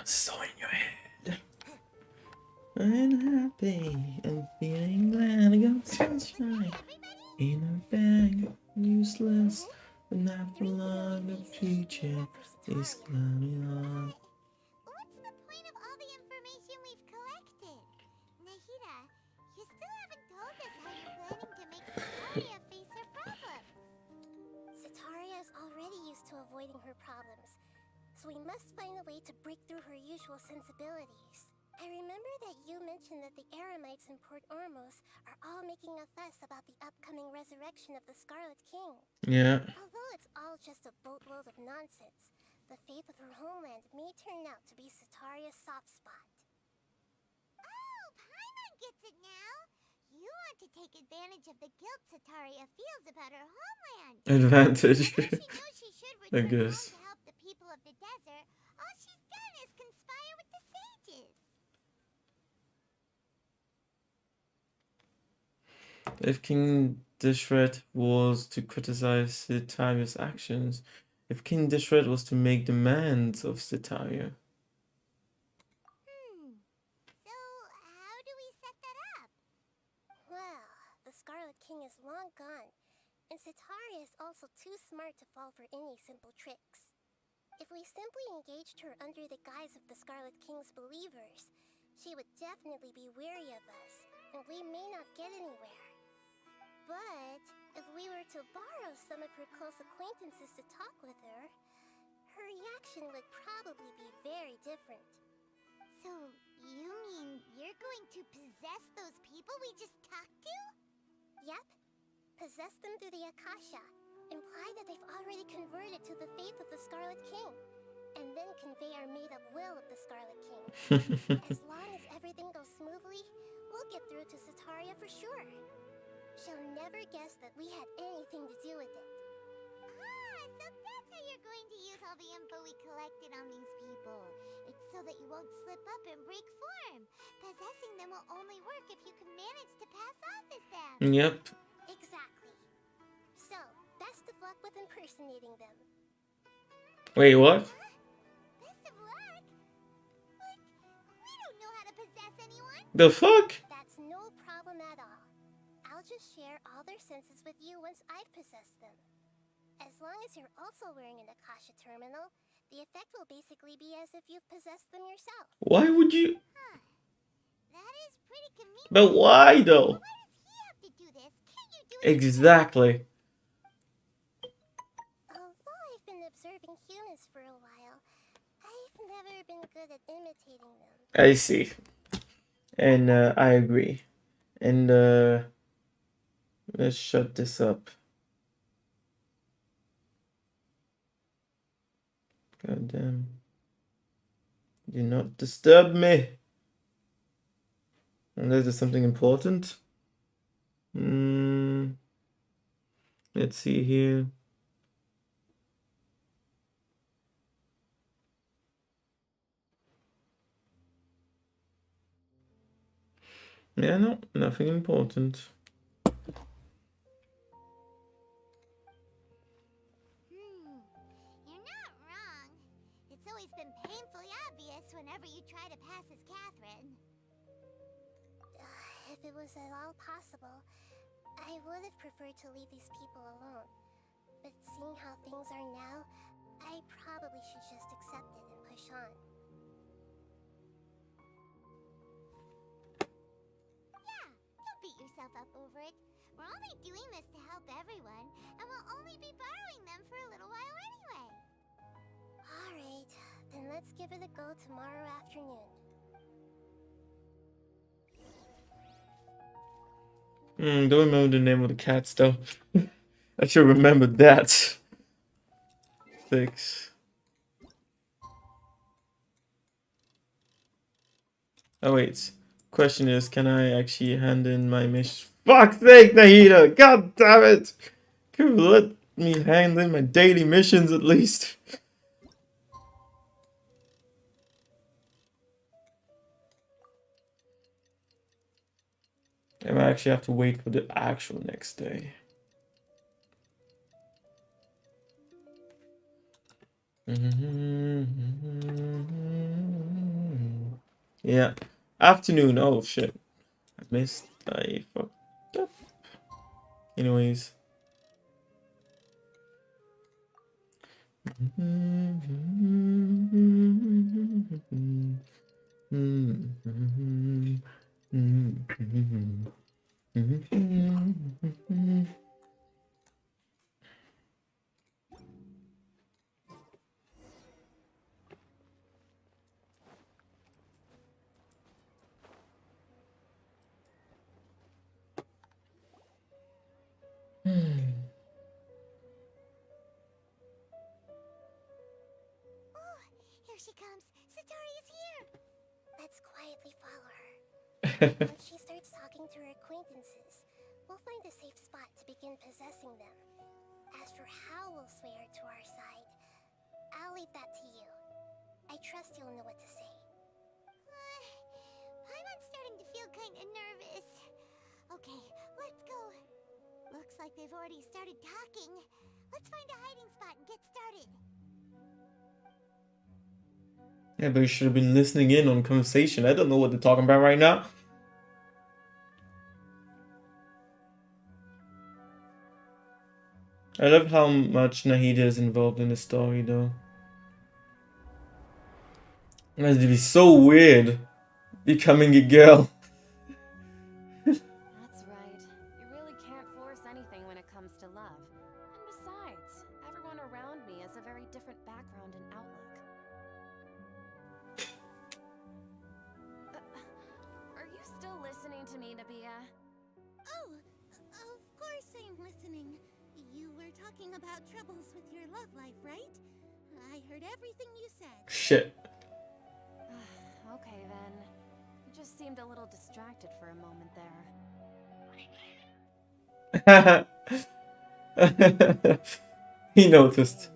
So in your head. I'm happy and feeling glad I got sunshine in a bag. Useless, but not for long. The future is coming on. What's the point of all the information we've collected? Nahida, you still haven't told us how you're planning to make Sataria face her problems. Sataria is already used to avoiding her problems, so we must find a way to break through her usual sensibilities. I remember that you mentioned that the Eremites in Port Ormos are all making a fuss about the upcoming resurrection of the Scarlet King. Yeah. Although it's all just a boatload of nonsense, the faith of her homeland may turn out to be Sataria's soft spot. Oh, Paimon gets it now! You want to take advantage of the guilt Sataria feels about her homeland. Advantage. Although she knows she should I return guess. home to help the people of the desert, all she's done is conspire with the sages. If King Deshret was to criticize Sataria's actions, if King Deshret was to make demands of Sataria, So, how do we set that up? Well, the Scarlet King is long gone, and Sataria is also too smart to fall for any simple tricks. If we simply engaged her under the guise of the Scarlet King's believers, she would definitely be weary of us, and we may not get anywhere. But if we were to borrow some of her close acquaintances to talk with her, her reaction would probably be very different. So, you mean you're going to possess those people we just talked to? Yep. Possess them through the Akasha. Imply that they've already converted to the faith of the Scarlet King. And then convey our made-up will of the Scarlet King. As long as everything goes smoothly, we'll get through to Sataria for sure. She'll never guess that we had anything to do with it. Ah, so that's how you're going to use all the info we collected on these people. It's so that you won't slip up and break form. Possessing them will only work if you can manage to pass off as them. yep. Exactly. So, best of luck with impersonating them. Wait, what? Best of luck? What? We don't know how to possess anyone. The fuck? That's no problem at all. I'll just share all their senses with you once I've possessed them. As long as you're also wearing an Akasha terminal, the effect will basically be as if you've possessed them yourself. Why would you? Huh. That is pretty convenient. But why though? Why does he have to do this? Can't you do it? Exactly. Although I've been observing humans for a while, I've never been good at imitating them. I see. And I agree. And let's shut this up. God damn. Do not disturb me. Unless there's something important. Let's see here. Yeah, no, nothing important. You're not wrong. It's always been painfully obvious whenever you try to pass as Catherine. If it was at all possible, I would have preferred to leave these people alone. But seeing how things are now, I probably should just accept it and push on. Yeah, don't beat yourself up over it. We're only doing this to help everyone, and we'll only be borrowing them for a little while anyway. Alright, then let's give it a go tomorrow afternoon. Don't remember the name of the cats though. I should remember that. 6. Oh wait. question is, can I actually hand in my mission? Fuck's sake, Nahida! God damn it! Could you let me hand in my daily missions at least? I might actually have to wait for the actual next day. Yeah. Afternoon. Oh shit. I missed. I fucked up. Anyways. Oh, here she comes. Satori is here. Let's quietly follow her. Once she starts talking to her acquaintances, we'll find a safe spot to begin possessing them. As for how we'll sway her to our side, I'll leave that to you. I trust you'll know what to say. I'm starting to feel kinda nervous. Okay, let's go. Looks like they've already started talking. Let's find a hiding spot and get started. Yeah, but you should have been listening in on conversation. I don't know what they're talking about right now. I love how much Nahida is involved in the story, though. It must be so weird becoming a girl. That's right. You really can't force anything when it comes to love. And besides, everyone around me has a very different background and outlook. Are you still listening to me, Nabia? Oh, of course I'm listening. You were talking about troubles with your love life, right? I heard everything you said. Shit. Okay then. You just seemed a little distracted for a moment there. He noticed.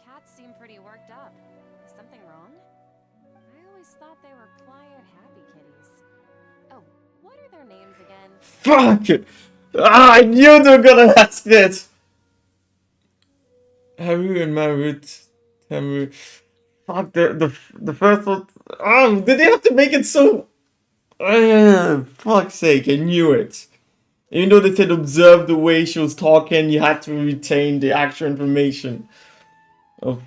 Cats seem pretty worked up. Is something wrong? I always thought they were quiet, happy kitties. Oh, what are their names again? Fuck! Ah, I knew they were gonna ask this! Haru and Marut. Haru. Fuck, the first one. Oh, did they have to make it so. Fuck's sake, I knew it. Even though they said observe the way she was talking, you had to retain the actual information. Oh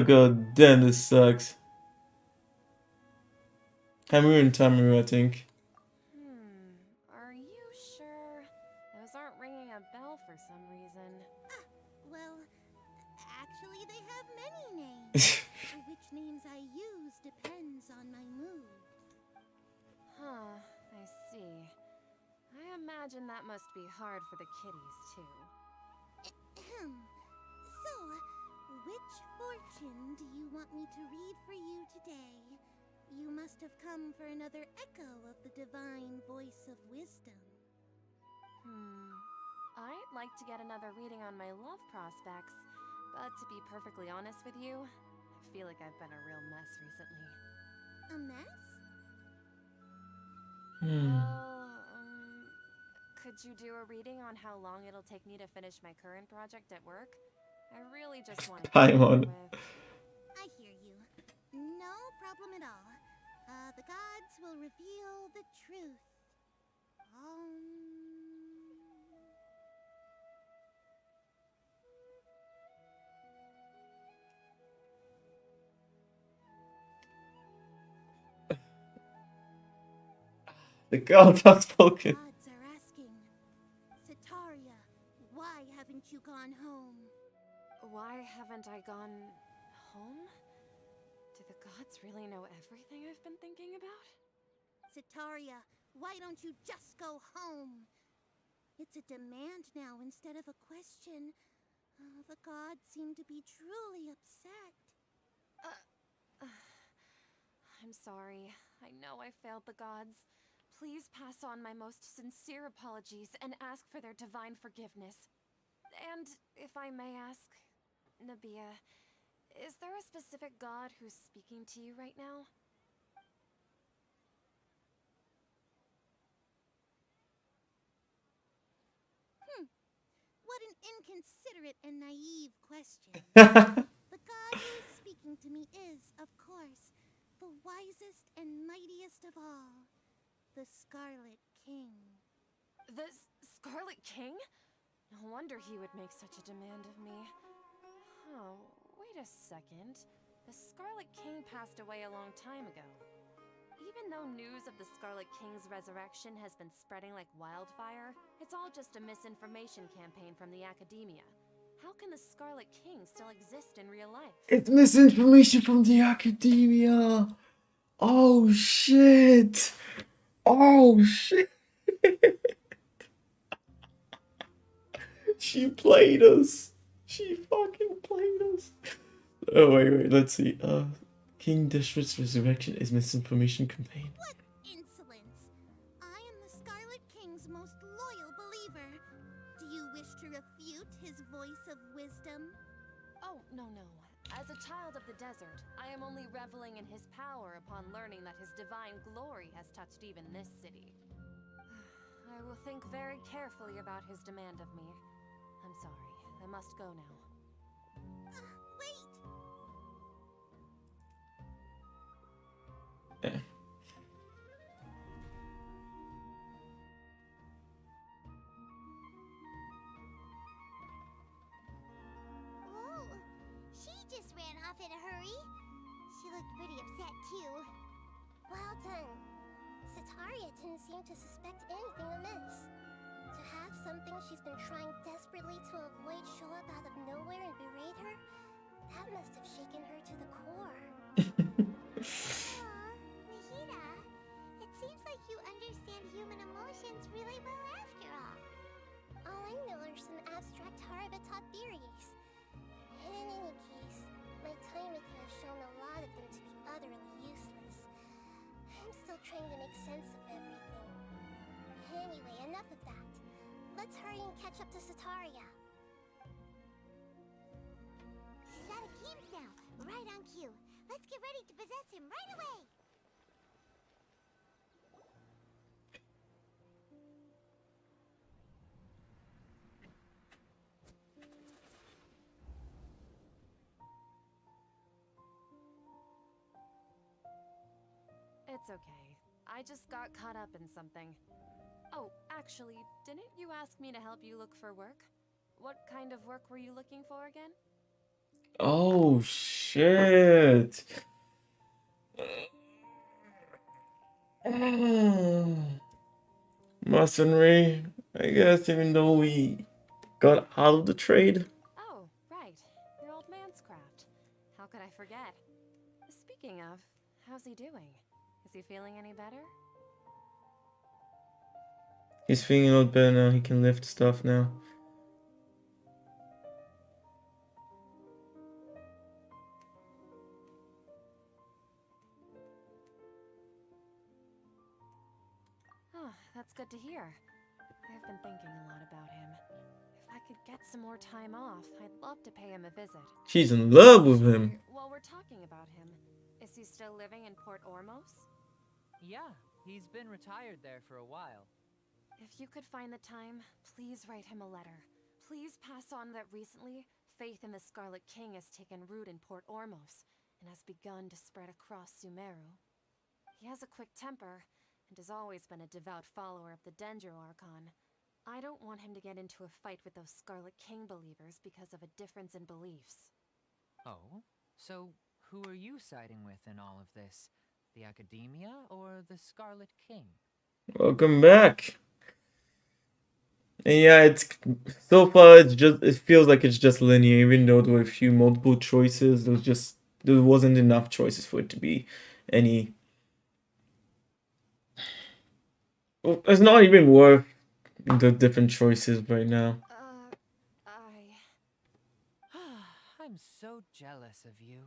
god damn, this sucks. Hamu and Tamaru, I think. Are you sure? Those aren't ringing a bell for some reason. Well, actually they have many names. Which names I use depends on my mood. Huh, I see. I imagine that must be hard for the kitties, too. So, which fortune do you want me to read for you today? You must have come for another echo of the divine voice of wisdom. I'd like to get another reading on my love prospects, but to be perfectly honest with you, I feel like I've been a real mess recently. A mess? Could you do a reading on how long it'll take me to finish my current project at work? I really just want to Paimon. I hear you. No problem at all. The gods will reveal the truth. The gods have spoken. Gods are asking, Sataria, why haven't you gone home? Why haven't I gone home? Do the gods really know everything I've been thinking about? Sataria, why don't you just go home? It's a demand now instead of a question. The gods seem to be truly upset. I'm sorry. I know I failed the gods. Please pass on my most sincere apologies and ask for their divine forgiveness. And if I may ask, Nabia, is there a specific god who's speaking to you right now? What an inconsiderate and naive question. Hmm. The god who is speaking to me is, of course, the wisest and mightiest of all, the Scarlet King. The Scarlet King? No wonder he would make such a demand of me. Oh, wait a second. The Scarlet King passed away a long time ago. Even though news of the Scarlet King's resurrection has been spreading like wildfire, it's all just a misinformation campaign from the academia. How can the Scarlet King still exist in real life? It's misinformation from the academia. Oh shit. Oh shit. She played us. She fucking played us. Oh wait, let's see. King Deshret's resurrection is misinformation campaign. What insolence! I am the Scarlet King's most loyal believer. Do you wish to refute his voice of wisdom? Oh, no. As a child of the desert, I am only reveling in his power upon learning that his divine glory has touched even this city. I will think very carefully about his demand of me. I'm sorry. I must go now. Wait! Eh. Whoa! She just ran off in a hurry. She looked pretty upset, too. Well done. Sataria didn't seem to suspect anything amiss. To have something she's been trying desperately to avoid show up out of nowhere and berate her, that must have shaken her to the core. Aw, Nahida, it seems like you understand human emotions really well after all. All I know are some abstract Harabatot theories. In any case, my time with you has shown a lot of them to be utterly useless. I'm still trying to make sense of everything. Anyway, enough of that. Let's hurry and catch up to Sataria. He's out of Keems now, right on cue. Let's get ready to possess him right away! It's okay. I just got caught up in something. Oh, actually, didn't you ask me to help you look for work? What kind of work were you looking for again? Oh shit. Masonry. I guess even though we got out of the trade. Oh, right. Your old man's craft. How could I forget? Speaking of, how's he doing? Is he feeling any better? He's feeling a lot better now. He can lift stuff now. Oh, that's good to hear. I've been thinking a lot about him. If I could get some more time off, I'd love to pay him a visit. She's in love with him. While we're talking about him, is he still living in Port Ormos? Yeah, he's been retired there for a while. If you could find the time, please write him a letter. Please pass on that recently, faith in the Scarlet King has taken root in Port Ormos and has begun to spread across Sumeru. He has a quick temper and has always been a devout follower of the Dendro Archon. I don't want him to get into a fight with those Scarlet King believers because of a difference in beliefs. Oh? So, who are you siding with in all of this? The Academia or the Scarlet King? Welcome back. And yeah, it's so far it feels like it's just linear, even though there were a few multiple choices. There wasn't enough choices for it to be any. Well, it's not even worth the different choices right now. I'm so jealous of you.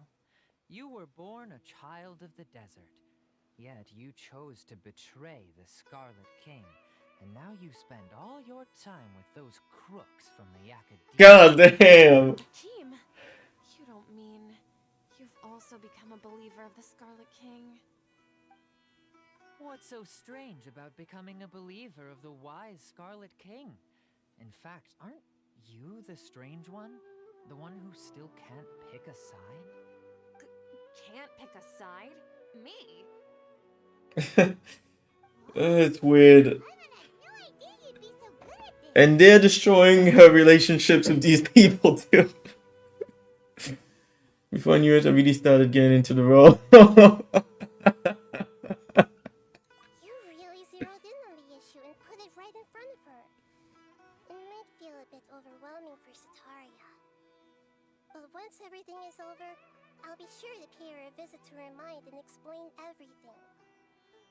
You were born a child of the desert, yet you chose to betray the Scarlet King, and now you spend all your time with those crooks from the Academia. God damn. Hakeem, you don't mean you've also become a believer of the Scarlet King? What's so strange about becoming a believer of the wise Scarlet King? In fact, aren't you the strange one? The one who still can't pick a side? Can't pick a side? Me? It's weird. I had no idea you'd be so good at this. And they're destroying her relationships with these people too. Before I knew it, I really started getting into the role. You really zeroed in on the issue and put it right in front of her. It might feel a bit overwhelming for Sataria. But once everything is over, I'll be sure to pay her a visit to her mind and explain everything.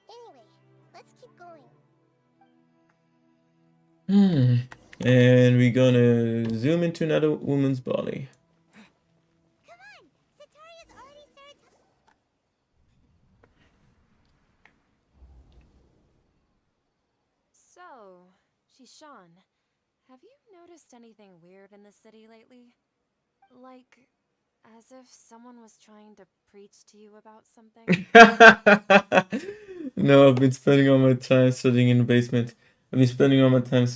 Anyway, let's keep going. And we're gonna zoom into another woman's body. Come on! Sataria's already started. So, Shishan, have you noticed anything weird in the city lately? Like, as if someone was trying to preach to you about something? No, I've been spending all my time studying in the basement. I've been spending all my time.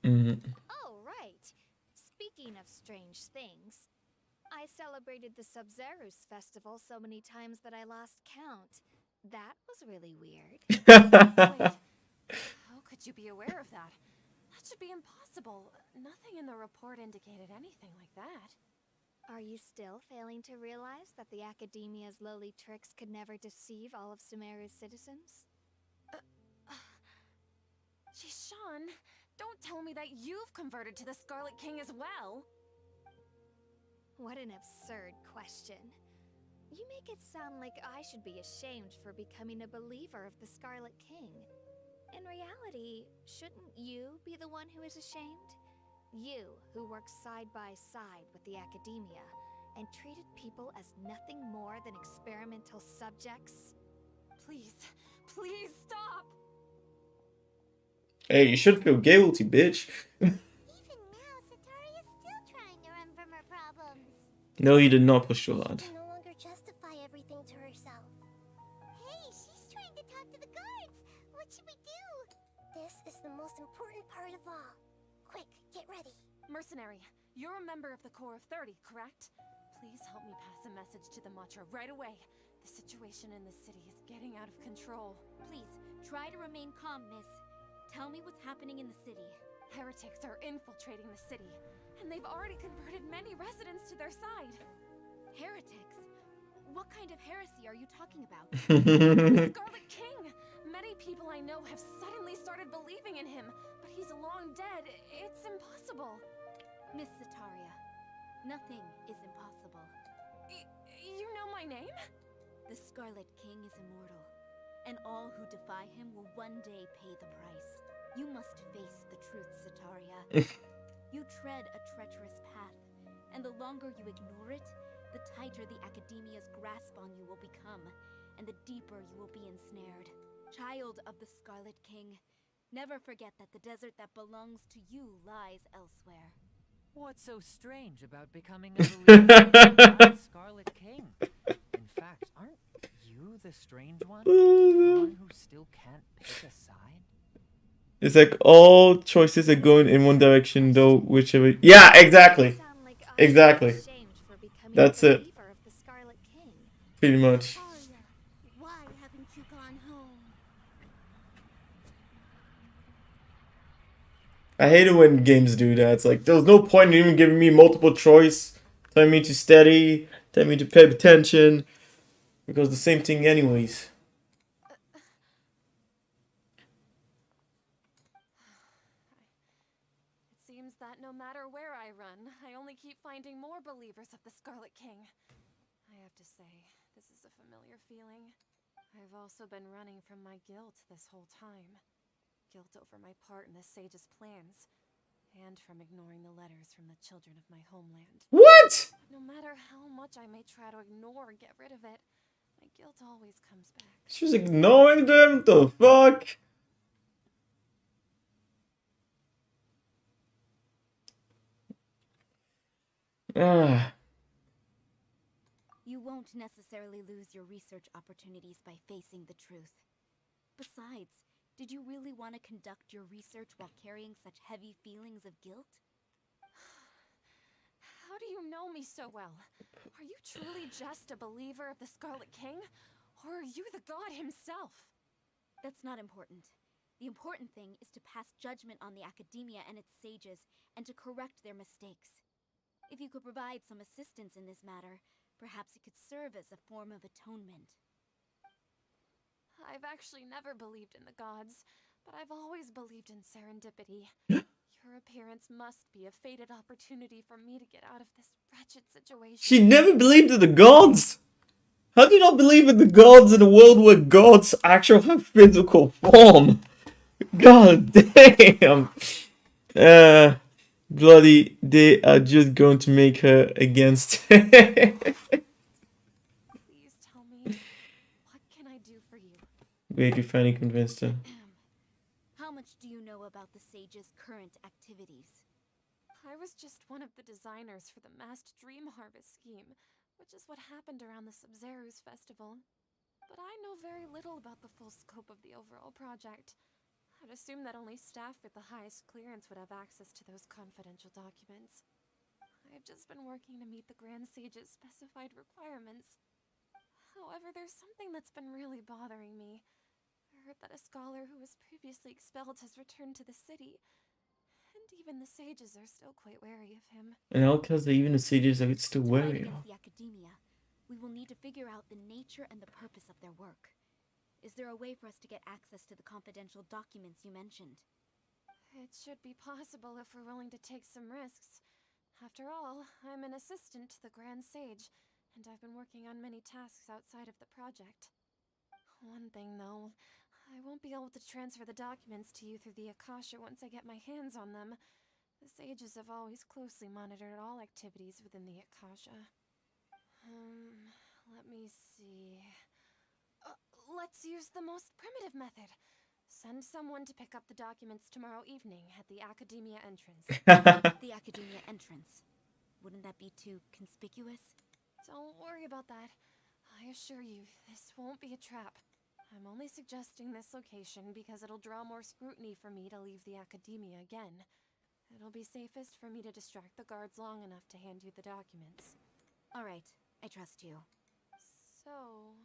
Oh, right. Speaking of strange things, I celebrated the Sub-Zerus festival so many times that I lost count. That was really weird. Wait, how could you be aware of that? That should be impossible. Nothing in the report indicated anything like that. Are you still failing to realize that the Academia's lowly tricks could never deceive all of Sumeru's citizens? Shishan, don't tell me that you've converted to the Scarlet King as well. What an absurd question. You make it sound like I should be ashamed for becoming a believer of the Scarlet King. In reality, shouldn't you be the one who is ashamed? You, who worked side by side with the Academia and treated people as nothing more than experimental subjects? Please, please stop! Hey, you should feel guilty, bitch. Even now, Sataria's still trying to run from her problems. No, you did not push too hard. She can no longer justify everything to herself. Hey, she's trying to talk to the guards. What should we do? This is the most important part of all. Quick, get ready. Mercenary, you're a member of the Corps of 30, correct? Please help me pass a message to the Matcha right away. The situation in the city is getting out of control. Please, try to remain calm, miss. Tell me what's happening in the city. Heretics are infiltrating the city, and they've already converted many residents to their side. Heretics? What kind of heresy are you talking about? Scarlet King! Many people I know have suddenly started believing in him, but he's long dead. It's impossible. Miss Sataria, nothing is impossible. You know my name? The Scarlet King is immortal, and all who defy him will one day pay the price. You must face the truth, Sataria. You tread a treacherous path, and the longer you ignore it, the tighter the Academia's grasp on you will become, and the deeper you will be ensnared. Child of the Scarlet King, never forget that the desert that belongs to you lies elsewhere. What's so strange about becoming a believer of the wise Scarlet King? In fact, aren't you the strange one? The one who still can't pick a side? It's like all choices are going in one direction, though whichever. Yeah, exactly. Sound like I should be Exactly. ashamed for becoming That's a it. believer of the Scarlet King. Pretty much. Talia, why haven't you gone home? I hate it when games do that. It's like, there's no point in even giving me multiple choice, telling me to study, telling me to pay attention, because the same thing anyways. It seems that no matter where I run, I only keep finding more believers of the Scarlet King. I have to say, this is a familiar feeling. I've also been running from my guilt this whole time. Guilt over my part in the sage's plans, and from ignoring the letters from the children of my homeland. What? No matter matter how much I may try to ignore or get rid of it, my guilt always comes back. She was ignoring them? The fuck? Ah. You won't necessarily lose your research opportunities by facing the truth. Besides, did you really want to conduct your research while carrying such heavy feelings of guilt? How do you know me so well? Are you truly just a believer of the Scarlet King? Or are you the god himself? That's not important. The important thing is to pass judgment on the academia and its sages, and to correct their mistakes. If you could provide some assistance in this matter, perhaps it could serve as a form of atonement. I've actually never believed in the gods, but I've always believed in serendipity. Your appearance must be a fated opportunity for me to get out of this wretched situation. She never believed in the gods! How do you not believe in the gods in a world where gods actually have physical form? God damn! Bloody, they are just going to make her against. Please tell me, what can I do for you? Wait, you finally convinced her. How much do you know about the sages' current activities? I was just one of the designers for the masked dream harvest scheme, which is what happened around the Sub-Zero's festival. But I know very little about the full scope of the overall project. I'd assume that only staff with the highest clearance would have access to those confidential documents. I've just been working to meet the Grand Sage's specified requirements. However, there's something that's been really bothering me. I heard that a scholar who was previously expelled has returned to the city, and even the sages are still quite wary of him. And how because even the sages are still To fight wary against of. the academia, we will need to figure out the nature and the purpose of their work. Is there a way for us to get access to the confidential documents you mentioned? It should be possible if we're willing to take some risks. After all, I'm an assistant to the Grand Sage, and I've been working on many tasks outside of the project. One thing, though, I won't be able to transfer the documents to you through the Akasha once I get my hands on them. The sages have always closely monitored all activities within the Akasha. Let me see... let's use the most primitive method. Send someone to pick up the documents tomorrow evening at the Academia entrance. The Academia entrance. Wouldn't that be too conspicuous? Don't worry about that. I assure you, this won't be a trap. I'm only suggesting this location because it'll draw more scrutiny for me to leave the Academia again. It'll be safest for me to distract the guards long enough to hand you the documents. Alright, I trust you. So,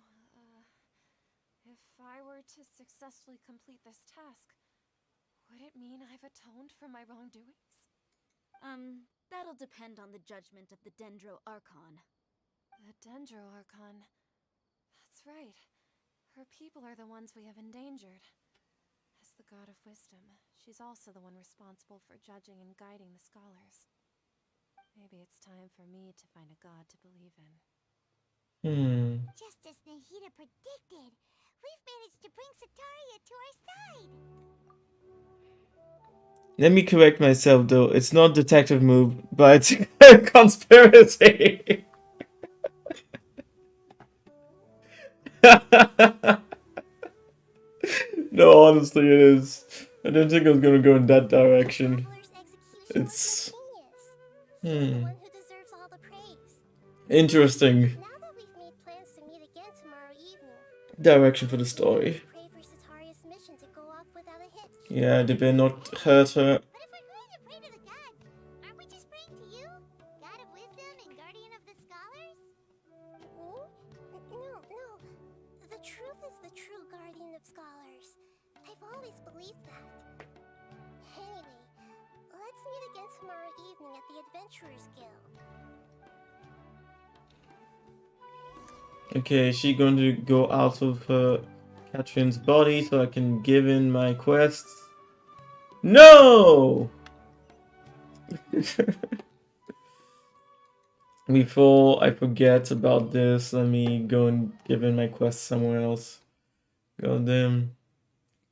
if I were to successfully complete this task, would it mean I've atoned for my wrongdoings? That'll depend on the judgment of the Dendro Archon. The Dendro Archon. That's right. Her people are the ones we have endangered. As the god of wisdom, she's also the one responsible for judging and guiding the scholars. Maybe it's time for me to find a god to believe in. Just as Nahida predicted, we've managed to bring Sataria to our side. Let me correct myself though. It's not detective move, but it's conspiracy. No, honestly, it is. I didn't think I was gonna go in that direction. It's The one who deserves all the praise. interesting Now that we've made plans to meet again tomorrow evening, direction for the story. pray for Sataria's mission to go off without a hitch. Yeah, they better not hurt her. But if we're going to pray to the gods, aren't we just praying to you? God of wisdom and guardian of the scholars? No. The truth is the true guardian of scholars. I've always believed that. Anyway, let's meet again tomorrow evening at the Adventurers Guild. Okay, is she going to go out of her Catherine's body so I can give in my quests? No! Before I forget about this, let me go and give in my quest somewhere else. God damn.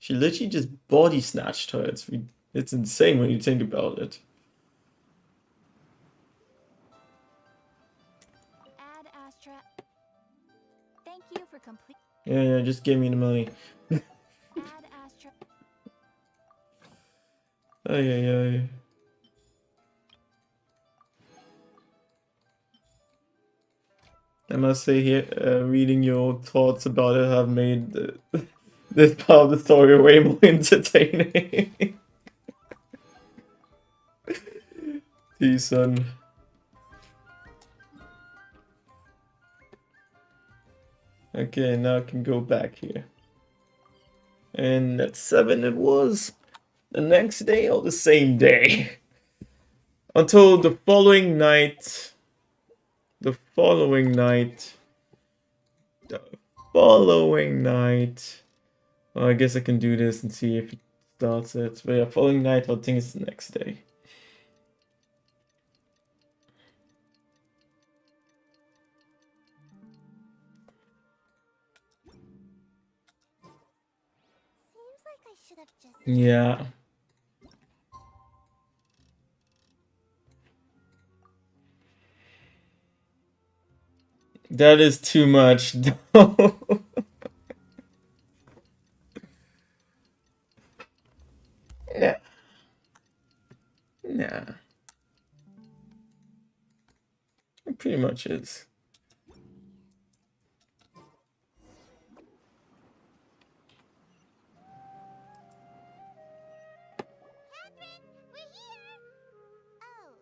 She literally just body snatched her. It's insane when you think about it. Astra. Thank you for complete. Yeah, just give me the money. Add Astra. Ay. I must say here, reading your thoughts about it have made this part of the story way more entertaining. Peace, son. Okay, now I can go back here. And at 7 it was. The next day or the same day? Until the following night. The following night. Well, I guess I can do this and see if it starts it. But yeah, following night, I think it's the next day. Seems like I should have just. Yeah. That is too much. Nah. It pretty much is. Catherine, we're here! Oh,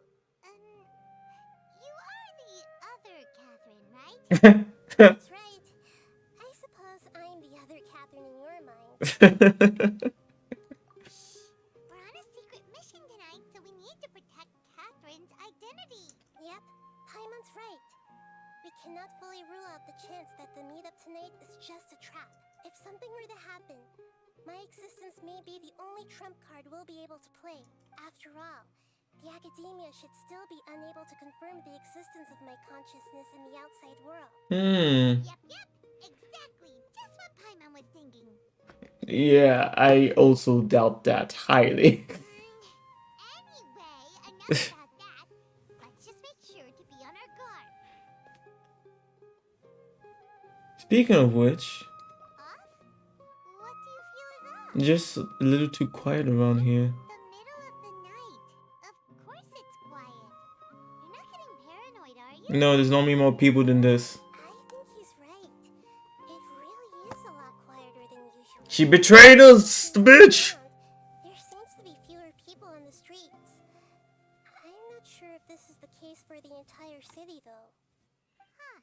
you are the other Catherine, right? That's right. I suppose I'm the other Catherine in your mind. We're on a secret mission tonight, so we need to protect Catherine's identity. Yep, Paimon's right. We cannot fully rule out the chance that the meetup tonight is just a trap. If something were to happen, my existence may be the only trump card we'll be able to play. After all, the academia should still be unable to confirm the existence of my consciousness in the outside world. Yep, exactly. Just what Paimon was thinking. Yeah, I also doubt that highly. Anyway, enough about that. Let's just make sure to be on our guard. Speaking of which, Off? What do you feel is off? just a little too quiet around here. The middle of the night. Of course it's quiet. You're not getting paranoid, are you? No, there's normally more people than this. I think he's right. It really is a lot quieter than usual. She betrayed us, the bitch! There seems to be fewer people on the streets. I'm not sure if this is the case for the entire city, though. Huh.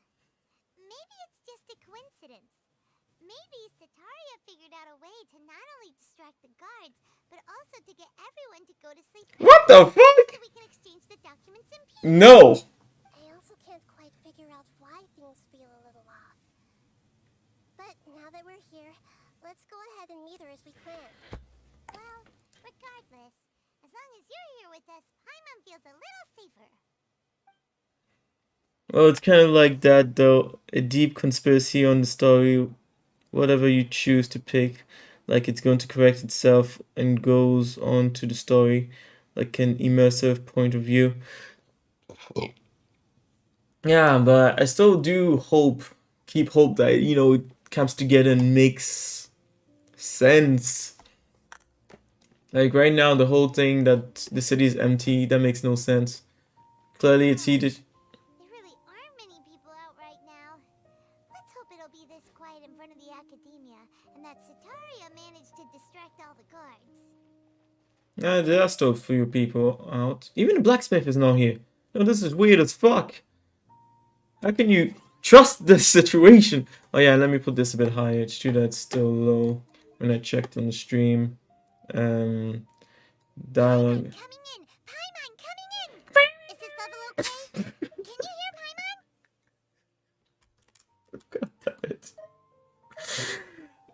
Maybe it's just a coincidence. Maybe Sataria figured out a way to not only distract the guards, but also to get everyone to go to sleep. What the fuck? So we can exchange the documents in peace. No! I also can't quite figure out why things feel a little off. But now that we're here, let's go ahead and meet her as we planned. Well, regardless, as long as you're here with us, Paimon feels a little safer. Well, it's kind of like that though. A deep conspiracy on the story, whatever you choose to pick, like it's going to correct itself and goes on to the story, like an immersive point of view. Yeah, but I still do keep hope that, it comes together and makes sense. Like right now, the whole thing that the city is empty, that makes no sense. Clearly, it's either. There really aren't many people out right now. Let's hope it'll be this quiet in front of the academia, and that Sataria managed to distract all the guards. There are still a few people out. Even the blacksmith is not here. No, this is weird as fuck. How can you trust this situation? Oh yeah, let me put this a bit higher. It's true that it's still low when I checked on the stream. Dialogue. Coming in! Paimon, coming in! Is this level okay? Can you hear Paimon? God damn it.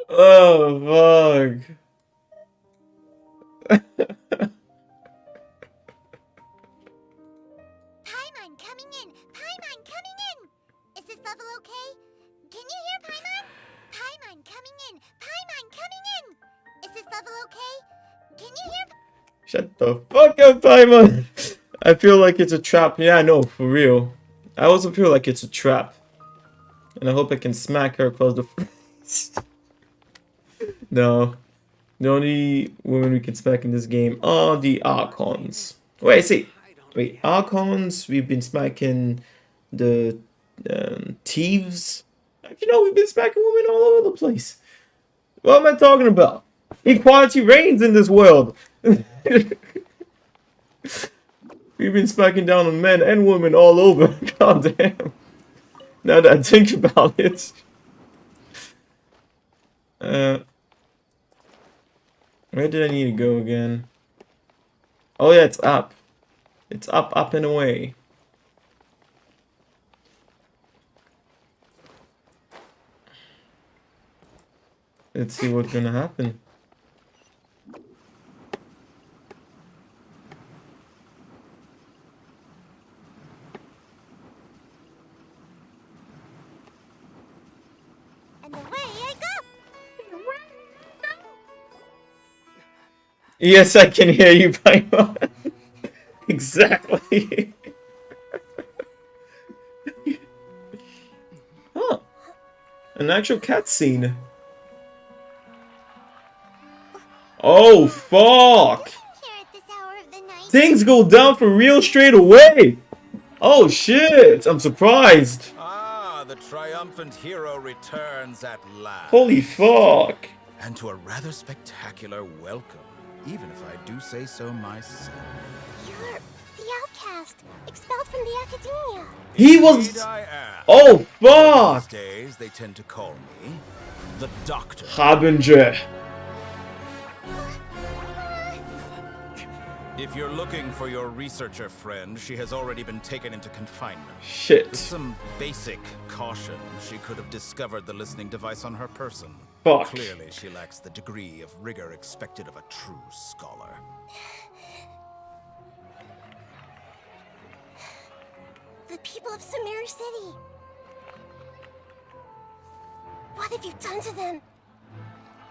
Oh fuck. Paimon, coming in! Paimon, coming in! Is this level okay? Can you hear Paimon? Paimon, coming in! Paimon, coming in! Is this level okay? Can you hear? Shut the fuck up, Paimon. I feel like it's a trap. Yeah, no, for real. I also feel like it's a trap. And I hope I can smack her across the face. No. The only women we can smack in this game are the Archons. Wait, see. Wait, Archons, we've been smacking the thieves. Actually, no, we've been smacking women all over the place. What am I talking about? Equality reigns in this world. We've been smacking down on men and women all over. God damn. Now that I think about it. Where did I need to go again? Oh yeah, it's up. It's up, up and away. Let's see what's gonna happen. And away I go! Yes, I can hear you, Paimon. Exactly. Huh. An actual cutscene. Oh, fuck! Here at this hour of the night. Things go down for real straight away! Oh, shit! I'm surprised. Ah, the triumphant hero returns at last. Holy fuck. And to a rather spectacular welcome, even if I do say so myself. You're the outcast, expelled from the academia. He was... Indeed I am. Oh, These fuck! days, they tend to call me the Doctor. Harbinger. If you're looking for your researcher friend, she has already been taken into confinement. With Shit. some basic caution, she could have discovered the listening device on her person. Fuck. Clearly, she lacks the degree of rigor expected of a true scholar. The people of Sumeru City. What have you done to them?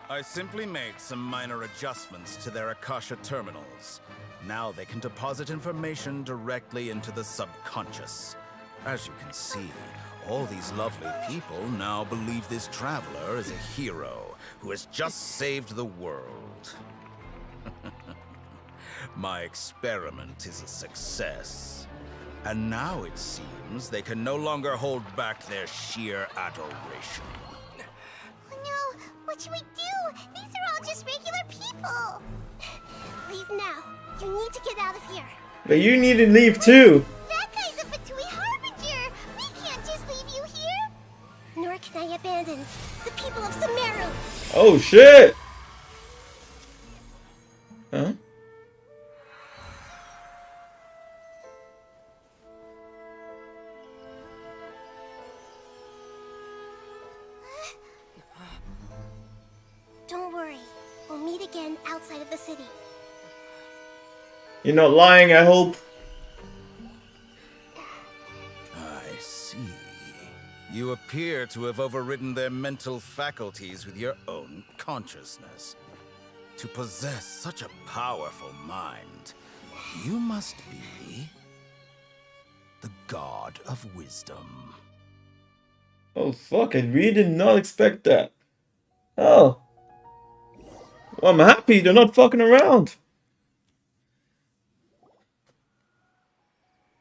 I simply made some minor adjustments to their Akasha terminals. Now they can deposit information directly into the subconscious. As you can see, all these lovely people now believe this traveler is a hero who has just saved the world. My experiment is a success. And now it seems they can no longer hold back their sheer adoration. Oh no, what should we do? These are all just regular people. Leave now. You need to get out of here. But you need to leave too. That guy's a Fatui Harbinger. We can't just leave you here. Nor can I abandon the people of Sumeru. Oh, shit. Huh? Don't worry. We'll meet again outside of the city. You're not lying, I hope. I see. You appear to have overridden their mental faculties with your own consciousness. To possess such a powerful mind, you must be the god of wisdom. Oh, fuck, I really did not expect that. Oh. Well, I'm happy they're not fucking around.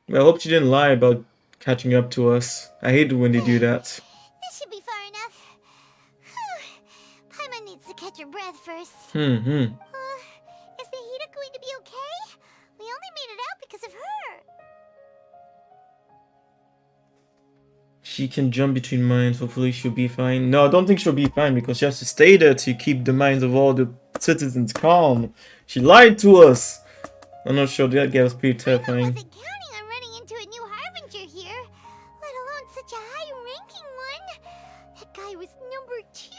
Well, I hope she didn't lie about catching up to us. I hate it when they do that. This should be far enough. Paimon needs to catch her breath first. Is the Hida going to be okay? We only made it out because of her. She can jump between minds. Hopefully she'll be fine. No, I don't think she'll be fine because she has to stay there to keep the minds of all the citizens calm. She lied to us. I'm not sure. That guy was pretty I terrifying. wasn't counting on running into a new Harbinger here, let alone such a high-ranking one. That guy was number 2.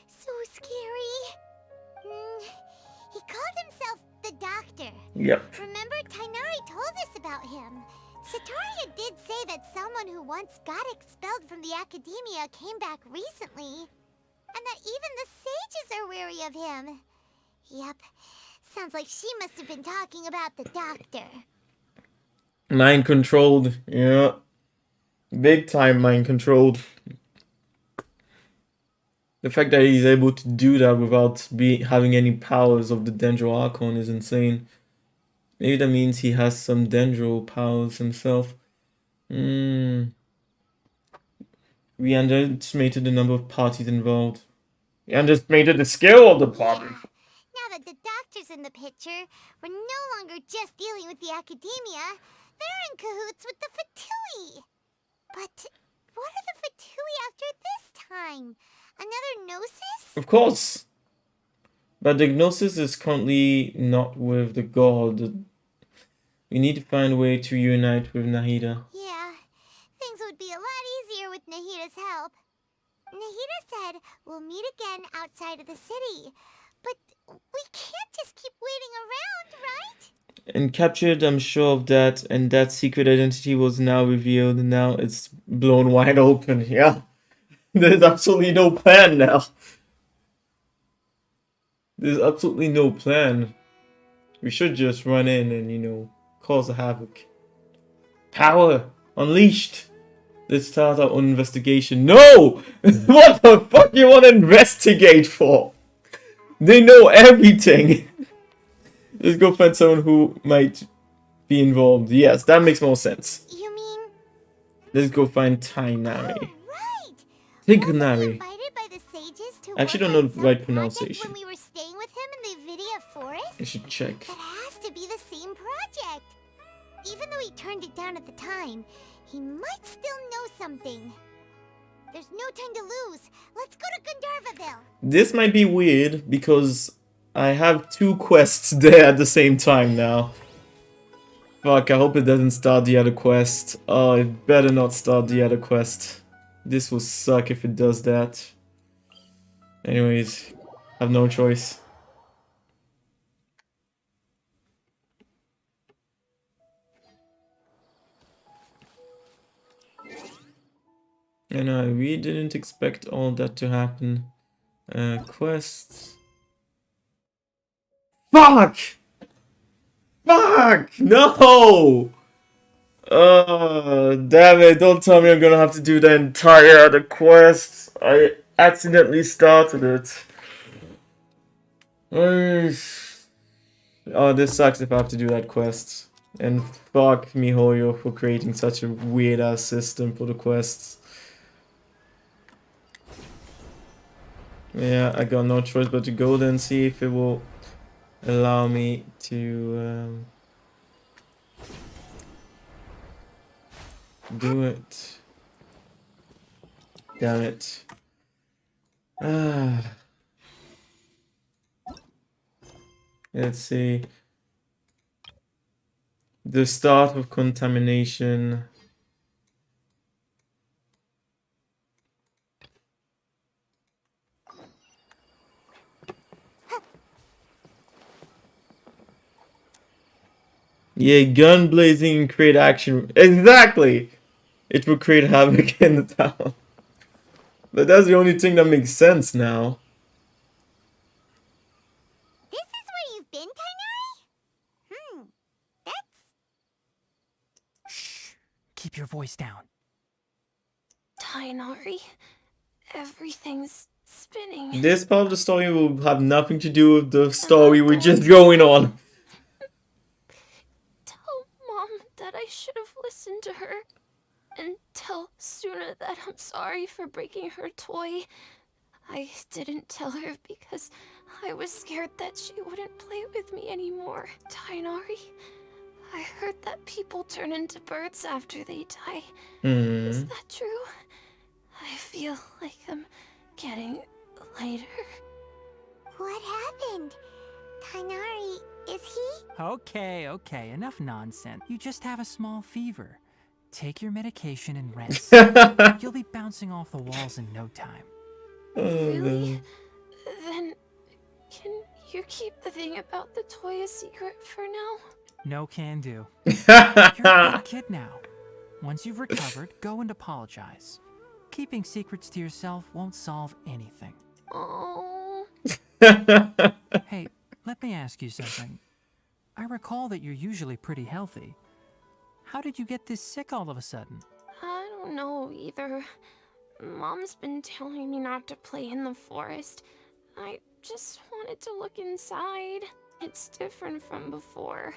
So scary. He called himself the Doctor. Yep. Remember, Tainari told us about him. Sataria did say that someone who once got expelled from the academia came back recently. And that even the sages are wary of him. Yep. Sounds like she must have been talking about the Doctor. Mind controlled. Yeah. Big time mind controlled. The fact that he's able to do that without having any powers of the Dendro Archon is insane. Maybe that means he has some Dendro powers himself. We underestimated the number of parties involved. We underestimated the skill of the party. Now that the doctor's in the picture, we're no longer just dealing with the academia. They're in cahoots with the Fatui. But what are the Fatui after this time? Another Gnosis? Of course. But the Gnosis is currently not with the god. We need to find a way to unite with Nahida. Yeah, things would be a lot easier with Nahida's help. Nahida said we'll meet again outside of the city. But we can't just keep waiting around, right? And captured, I'm sure of that, and that secret identity was now revealed. Now it's blown wide open. Yeah. There's absolutely no plan now. There's absolutely no plan. We should just run in and, you know, cause a havoc. Power unleashed. Let's start our own investigation. No! What the fuck you want to investigate for? They know everything. Let's go find someone who might be involved. Yes, that makes more sense. You mean? Let's go find Tainari. Right. Tignari. Invited by the sages to I actually work don't know on the some right project pronunciation. When we were staying with him in the Vidia forest? I should check. That has to be the same project. Even though he turned it down at the time, he might still know something. There's no time to lose. Let's go to Gandharvaville. This might be weird because I have 2 quests there at the same time now. Fuck, I hope it doesn't start the other quest. Oh, it better not start the other quest. This will suck if it does that. Anyways, I have no choice. And I really didn't expect all that to happen. Quests. Fuck! Fuck! No! Damn it, don't tell me I'm gonna have to do the entire other quest. I accidentally started it. Oh, this sucks if I have to do that quest. And fuck MiHoYo for creating such a weird ass system for the quests. Yeah, I got no choice but to go there and see if it will allow me to do it. Damn it. Let's see. The start of contamination. Yeah, gun blazing and create action. Exactly! It will create havoc in the town. But that's the only thing that makes sense now. This is where you've been, Tainari? That's... Shh. Keep your voice down. Tainari, everything's spinning. This part of the story will have nothing to do with the story we're just going on. Tell Mom that I should have listened to her. And tell Suna that I'm sorry for breaking her toy. I didn't tell her because I was scared that she wouldn't play with me anymore. Tainari, I heard that people turn into birds after they die. Is that true? I feel like I'm getting lighter. What happened? Tainari, is he? Okay, enough nonsense. You just have a small fever. Take your medication and rest. You'll be bouncing off the walls in no time. Really? Then, can you keep the thing about the toy a secret for now? No can do. You're a big kid now. Once you've recovered, go and apologize. Keeping secrets to yourself won't solve anything. Oh. Hey, let me ask you something. I recall that you're usually pretty healthy. How did you get this sick all of a sudden? I don't know either. Mom's been telling me not to play in the forest. I just wanted to look inside. It's different from before.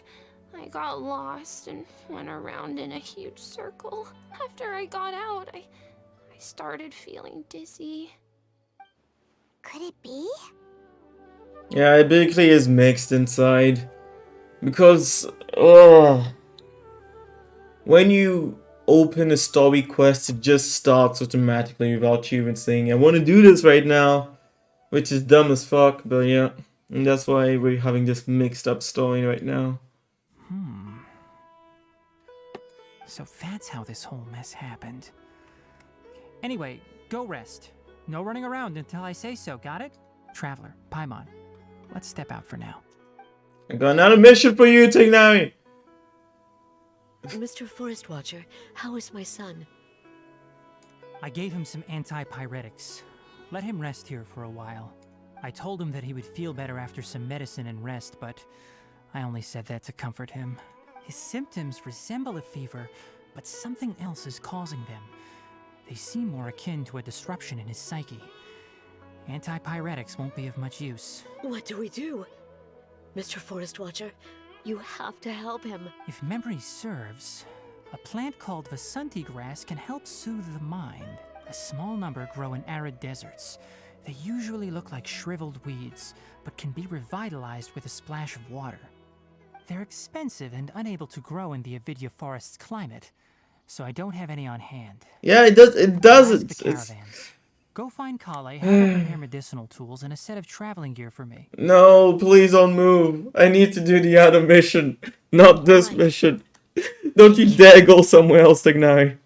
I got lost and went around in a huge circle. After I got out, I started feeling dizzy. Could it be? Yeah, it basically is mixed inside. Because, when you open a story quest, it just starts automatically without you even saying, I want to do this right now. Which is dumb as fuck, but yeah. And that's why we're having this mixed up story right now. So that's how this whole mess happened. Anyway, go rest. No running around until I say so, got it? Traveler, Paimon, let's step out for now. I got another mission for you, Tignari! Mr. Forest Watcher, how is my son? I gave him some antipyretics. Let him rest here for a while. I told him that he would feel better after some medicine and rest, but I only said that to comfort him. His symptoms resemble a fever, but something else is causing them. They seem more akin to a disruption in his psyche. Antipyretics won't be of much use. What do we do? Mr. Forest Watcher, you have to help him. If memory serves, a plant called Vasanti grass can help soothe the mind. A small number grow in arid deserts. They usually look like shriveled weeds, but can be revitalized with a splash of water. They're expensive and unable to grow in the Avidya forest's climate, so I don't have any on hand. Yeah, it does. It doesn't. The caravans. Go find Kale, have her prepare medicinal tools and a set of traveling gear for me. No, please don't move. I need to do the other mission, not this mission. Don't you dare go somewhere else, Tignari.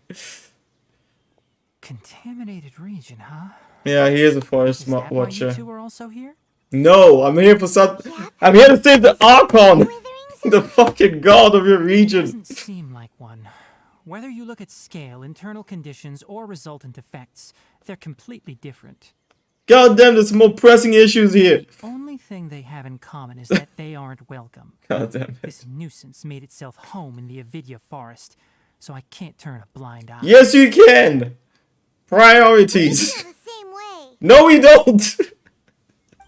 Contaminated region, huh? Yeah, he is a forest Is that why watcher. you two are also here? No, I'm here for something. I'm here to save the Archon, the fucking god of your region. Doesn't seem like one. Whether you look at scale, internal conditions, or resultant effects, they're completely different. God damn, there's more pressing issues here. The only thing they have in common is that they aren't welcome. God damn it. This nuisance made itself home in the Avidya forest, so I can't turn a blind eye. Yes, you can. Priorities. Feel the same way. No, we don't.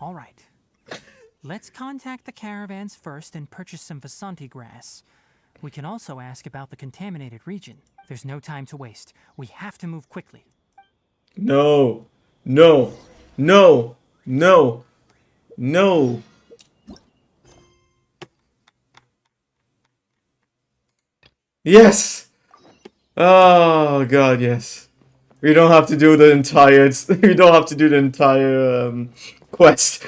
All right. Let's contact the caravans first and purchase some Vasanti grass. We can also ask about the contaminated region. There's no time to waste. We have to move quickly. No. No. No. No. No. Yes. Oh god, yes. We don't have to do the entire. We don't have to do the entire quest.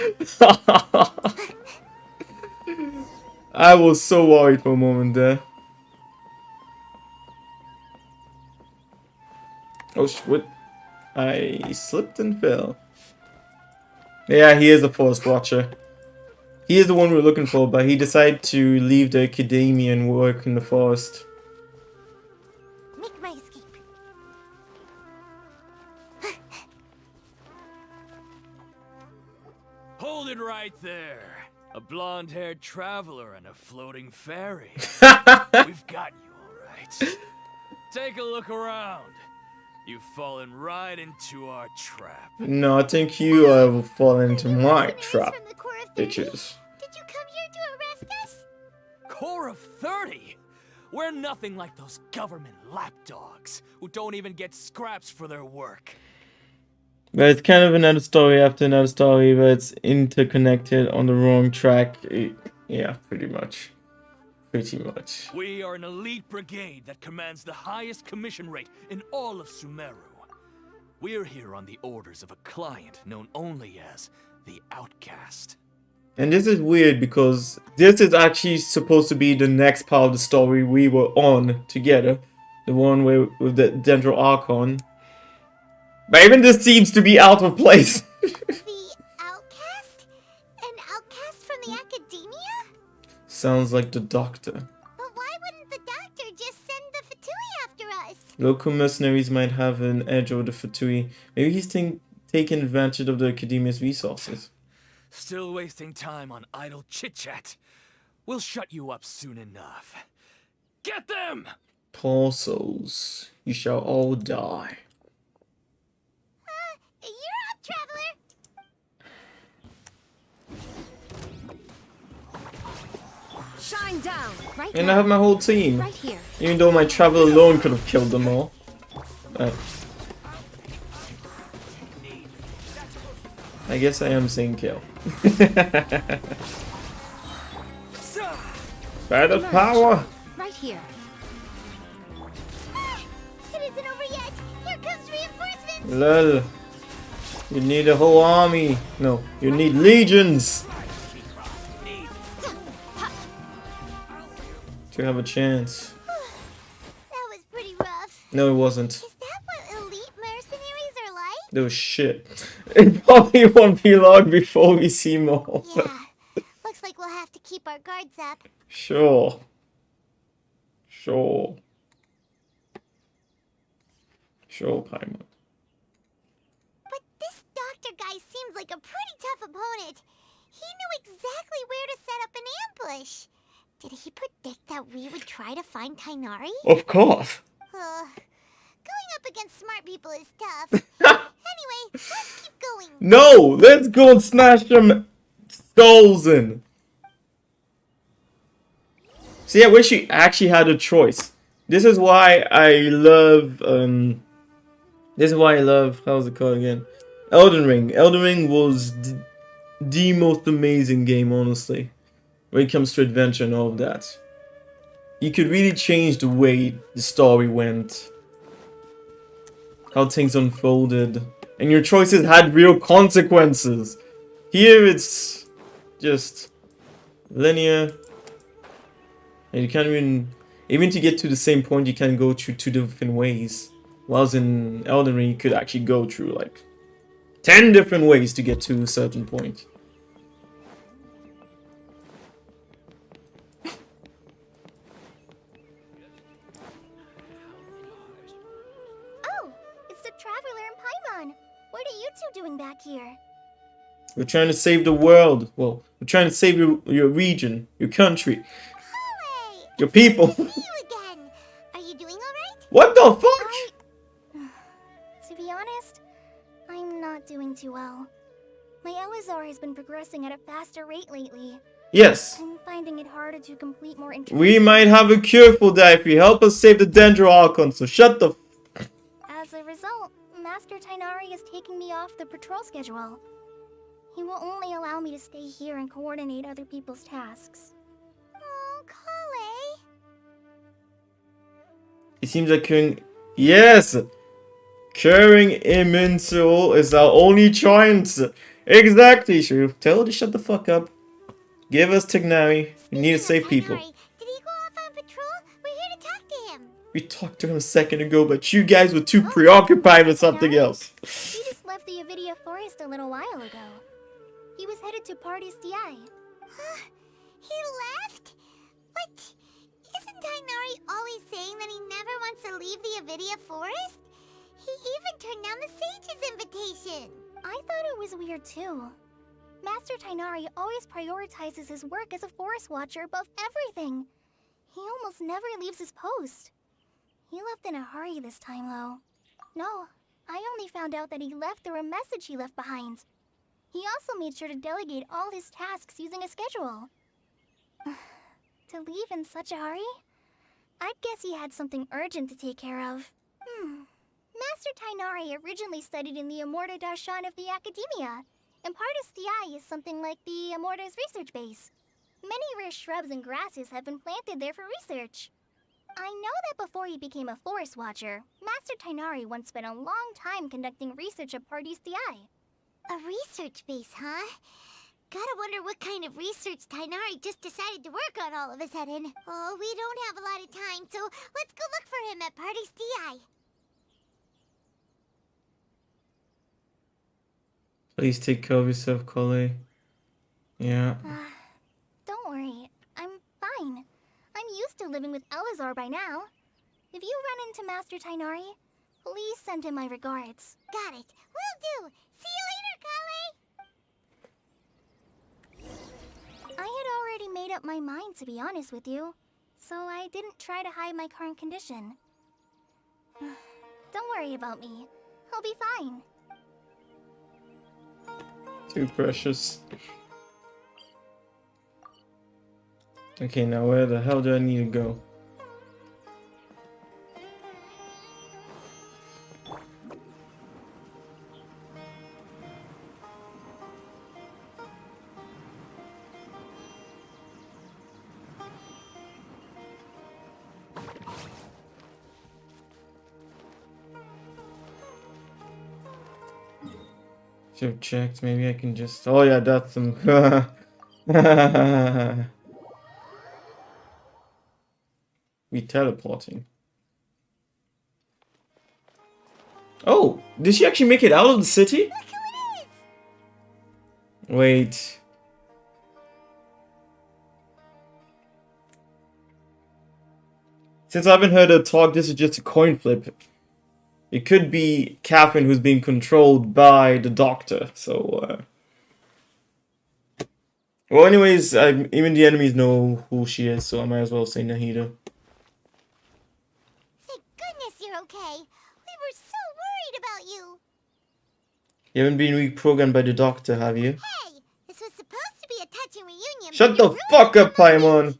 I was so worried for a moment there. Oh what? I slipped and fell. Yeah, he is a forest watcher. He is the one we're looking for, but he decided to leave the academia and work in the forest. Make my escape. Hold it right there. A blonde-haired traveler and a floating fairy. We've got you, all right. Take a look around. You've fallen right into our trap. No, I think you have fallen into my trap, bitches. Did you come here to arrest us? Core of 30? We're nothing like those government lapdogs who don't even get scraps for their work. But it's kind of another story after another story, but it's interconnected on the wrong track. Yeah, pretty much. Pretty much. We are an elite brigade that commands the highest commission rate in all of Sumeru. We're here on the orders of a client known only as the Outcast. And this is weird because this is actually supposed to be the next part of the story we were on together. The one where with the Dendro Archon. But even this seems to be out of place. The outcast? An outcast from the academia? Sounds like the doctor. But why wouldn't the doctor just send the Fatui after us? Local mercenaries might have an edge over the Fatui. Maybe he's taking advantage of the academia's resources. Still wasting time on idle chit-chat. We'll shut you up soon enough. Get them! Poor souls, you shall all die. You're up, traveler. Shine down. Right And now. I have my whole team. Right here. Even though my travel alone could have killed them all. I guess I am saying kill. Battle power! Right here. It isn't over yet. Here comes reinforcements. Lol. You need a whole army. No, you need legions to have a chance. That was pretty rough. No, it wasn't. Is that what elite mercenaries are like? That was shit. It probably won't be long before we see more. Yeah. Looks like we'll have to keep our guards up. Sure. Sure. Sure, Paimon. But this doctor guy seems like a pretty tough opponent. He knew exactly where to set up an ambush. Did he predict that we would try to find Tighnari? Of course. Going up against smart people is tough. Anyway, let's keep going. No, let's go and smash them skulls in. See, I wish you actually had a choice. This is why I love, how's it called again? Elden Ring. Elden Ring was the most amazing game, honestly. When it comes to adventure and all of that. You could really change the way the story went. How things unfolded. And your choices had real consequences. Here it's just linear. And you can't even to get to the same point, you can go through 2 different ways. Whilst in Elden Ring, you could actually go through like 10 different ways to get to a certain point. Oh, it's the Traveler and Paimon. What are you two doing back here? We're trying to save the world. Well, we're trying to save your region, your country, your people. See you again. Are you doing alright? What the fuck? To be honest, I'm not doing too well. My Elazar has been progressing at a faster rate lately. Yes. I'm finding it harder to complete more We might have a cure for that if you help us save the Dendro Archon, so shut the f. As a result, Master Tighnari is taking me off the patrol schedule. He will only allow me to stay here and coordinate other people's tasks. Oh, Kale. It seems like curing. Yes! Curing Immensal is our only chance. Exactly, Shrew. Tell her to shut the fuck up. Give us Tighnari. We need to save people. Did he go off on patrol? We're here to talk to him. We talked to him a second ago, but you guys were too preoccupied with something else. He just left the Avidia Forest a little while ago. He was headed to Party's DI. He left? But isn't Tighnari always saying that he never wants to leave the Avidia Forest? He even turned down the Sage's invitation. I thought it was weird too. Master Tighnari always prioritizes his work as a forest watcher above everything. He almost never leaves his post. He left in a hurry this time, though. No, I only found out that he left through a message he left behind. He also made sure to delegate all his tasks using a schedule. To leave in such a hurry? I'd guess he had something urgent to take care of. Master Tighnari originally studied in the Amorta Darshan of the Academia, and Partis Thai is something like the Amorta's research base. Many rare shrubs and grasses have been planted there for research. I know that before he became a forest watcher, Master Tighnari once spent a long time conducting research at Partis Thai. A research base, huh? Gotta wonder what kind of research Tighnari just decided to work on all of a sudden. Oh, we don't have a lot of time, so let's go look for him at Partis Thai. Please take care of yourself, Kale. Yeah. Don't worry, I'm fine. I'm used to living with Elazar by now. If you run into Master Tighnari, please send him my regards. Got it. Will do. See you later, Kale. I had already made up my mind, to be honest with you. so I didn't try to hide my current condition. Don't worry about me. I'll be fine. Too precious. Okay, now where the hell do I need to go? Should have checked. Maybe I can just. Oh yeah, that's some. We teleporting. Oh, did she actually make it out of the city? Look who it is! Wait. Since I haven't heard her talk, this is just a coin flip. It could be Catherine who's being controlled by the doctor, so, Well, anyways, even the enemies know who she is, so I might as well say Nahida. Thank goodness you're okay. We were so worried about you. You haven't been reprogrammed by the doctor, have you? Hey, this was supposed to be a touching reunion. Shut the fuck up, Paimon!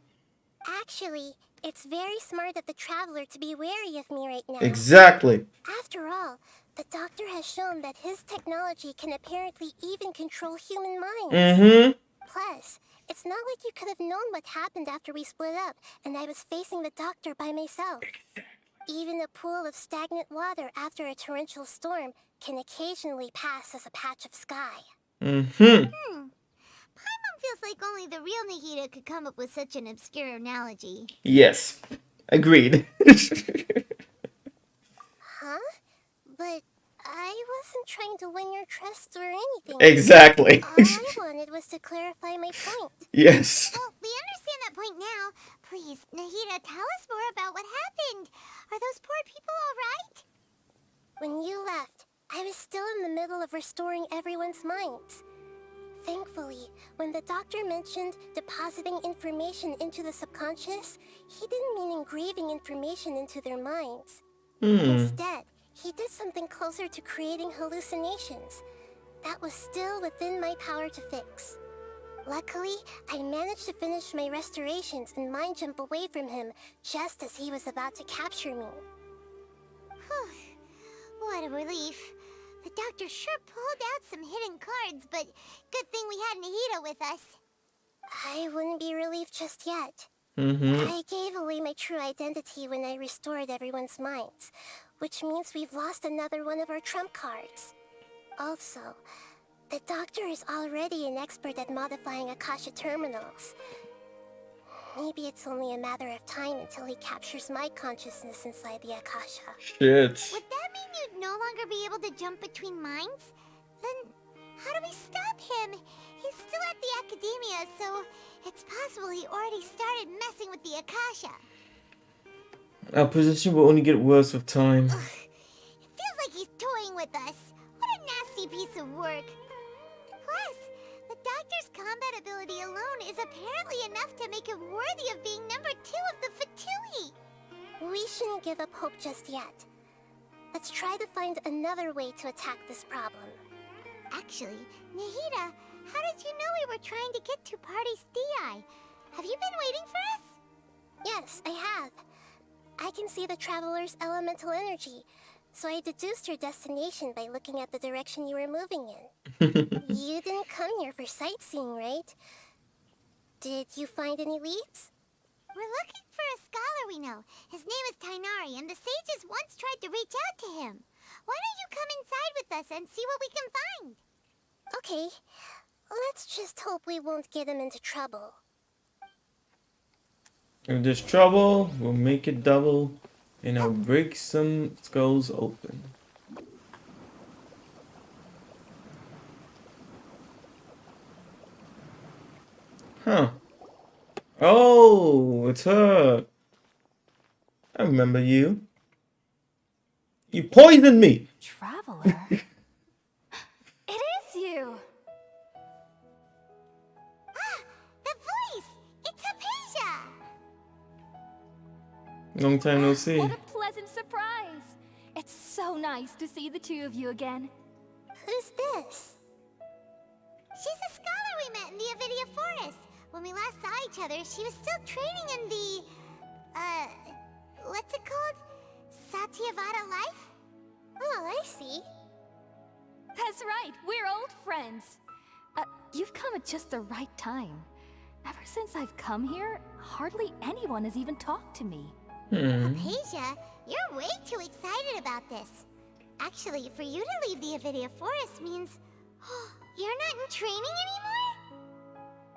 Actually, it's very smart of the Traveler to be wary of me right now. Exactly. After all, the Doctor has shown that his technology can apparently even control human minds. Mm-hmm. Plus, it's not like you could have known what happened after we split up and I was facing the Doctor by myself. Even a pool of stagnant water after a torrential storm can occasionally pass as a patch of sky. Mm-hmm. Paimon feels like only the real Nahida could come up with such an obscure analogy. Yes. Agreed. Huh? But I wasn't trying to win your trust or anything. Exactly. All I wanted was to clarify my point. Yes. Well, we understand that point now. Please, Nahida, tell us more about what happened. Are those poor people all right? When you left, I was still in the middle of restoring everyone's minds. Thankfully, when the doctor mentioned depositing information into the subconscious, he didn't mean engraving information into their minds. Instead, he did something closer to creating hallucinations. That was still within my power to fix. Luckily, I managed to finish my restorations and mind jump away from him just as he was about to capture me. Whew. What a relief. The doctor sure pulled out some hidden cards, but good thing we had Nahida with us. I wouldn't be relieved just yet. I gave away my true identity when I restored everyone's minds, which means we've lost another one of our trump cards. Also, the doctor is already an expert at modifying Akasha terminals. Maybe it's only a matter of time until he captures my consciousness inside the Akasha. Shit. Would that mean you'd no longer be able to jump between minds? Then how do we stop him? He's still at the academia, so it's possible he already started messing with the Akasha. Our position will only get worse with time. Ugh. It feels like he's toying with us. What a nasty piece of work. Plus, the doctor's combat ability alone is apparently enough to make him worthy of being number 2 of the Fatui. We shouldn't give up hope just yet. Let's try to find another way to attack this problem. Actually, Nahida, how did you know we were trying to get to Party's DI? Have you been waiting for us? Yes, I have. I can see the Traveler's elemental energy, so I deduced your destination by looking at the direction you were moving in. You didn't come here for sightseeing, right? Did you find any leads? We're looking for a scholar we know. His name is Tainari, and the sages once tried to reach out to him. Why don't you come inside with us and see what we can find? Okay. Let's just hope we won't get him into trouble. If there's trouble, we'll make it double, and I'll break some skulls open. Huh. Oh, it's her. I remember you. You poisoned me! Traveler? It is you! Ah! The voice! It's Hypatia! Long time no see. What a pleasant surprise! It's so nice to see the two of you again. Who's this? She's a scholar we met in the Avidia Forest. When we last saw each other, she was still training in the... what's it called? Satyavada life? Oh, I see. That's right, we're old friends. You've come at just the right time. Ever since I've come here, hardly anyone has even talked to me. Hypatia, you're way too excited about this. Actually, for you to leave the Avidia Forest means... you're not in training anymore?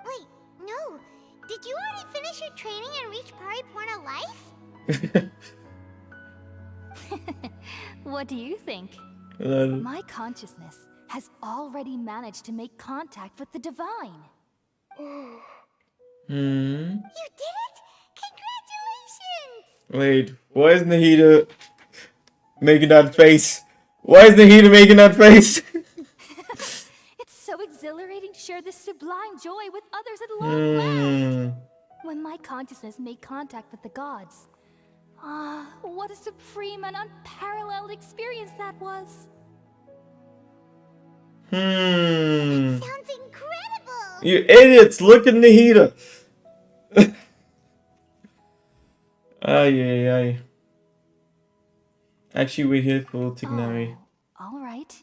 Wait, no. Did you already finish your training and reach Paripurna life? What do you think? My consciousness has already managed to make contact with the divine. You did it! Congratulations! Wait, why is Nahida making that face? Why is Nahida making that face? It's so exhilarating to share this sublime joy with others at long last. When my consciousness made contact with the gods. What a supreme and unparalleled experience that was. Sounds incredible! You idiots! Look at Nahida! Ay. Actually, we're here for Tignari. All right.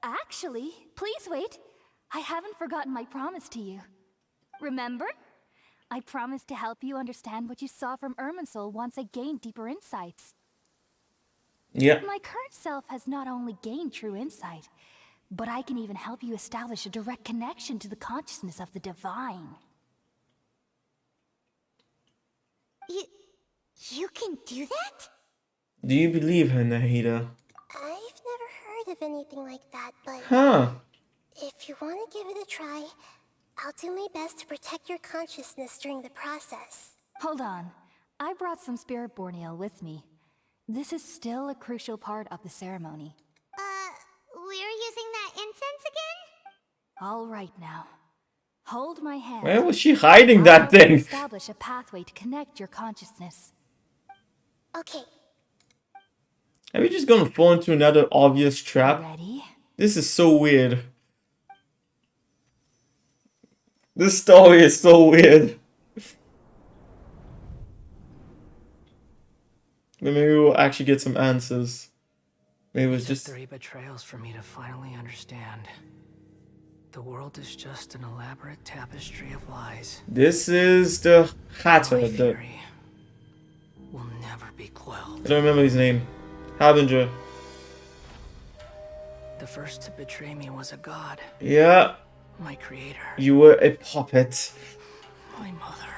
Actually, please wait. I haven't forgotten my promise to you. Remember? I promised to help you understand what you saw from Irminsul once I gained deeper insights. Yeah. My current self has not only gained true insight, but I can even help you establish a direct connection to the consciousness of the divine. You can do that? Do you believe her, Nahida? I've never heard of anything like that, but... If you want to give it a try, I'll do my best to protect your consciousness during the process. Hold on. I brought some spirit borneal with me. This is still a crucial part of the ceremony. We're using that incense again? All right now. Hold my hand. Where was she hiding that thing? Establish a pathway to connect your consciousness. Okay. Are we just gonna fall into another obvious trap? Ready? This is so weird. This story is so weird. But maybe we'll actually get some answers. Maybe it was just 3 betrayals for me to finally understand. The world is just an elaborate tapestry of lies. This is the Hatter. My fury will never be quelled. I don't remember his name. Harbinger. The first to betray me was a god. Yeah. My creator. You were a puppet. My mother.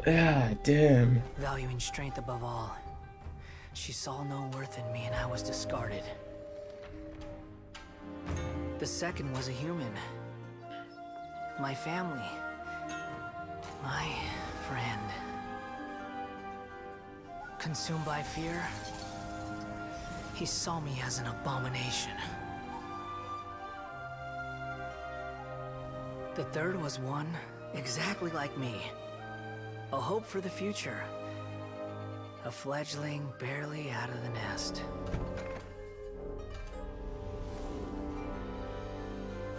Yeah, damn. Valuing strength above all. She saw no worth in me and I was discarded. The second was a human. My family. My friend. Consumed by fear, he saw me as an abomination. The third was one exactly like me. A hope for the future. A fledgling barely out of the nest.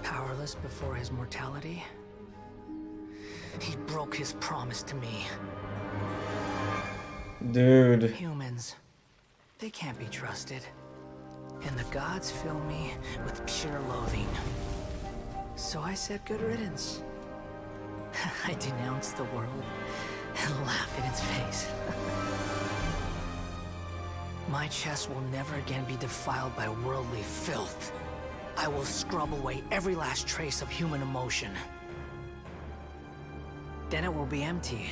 Powerless before his mortality, he broke his promise to me. Dude. Humans, they can't be trusted. And the gods fill me with pure loathing. So I said good riddance. I denounced the world and laugh in its face. My chest will never again be defiled by worldly filth. I will scrub away every last trace of human emotion. Then it will be empty,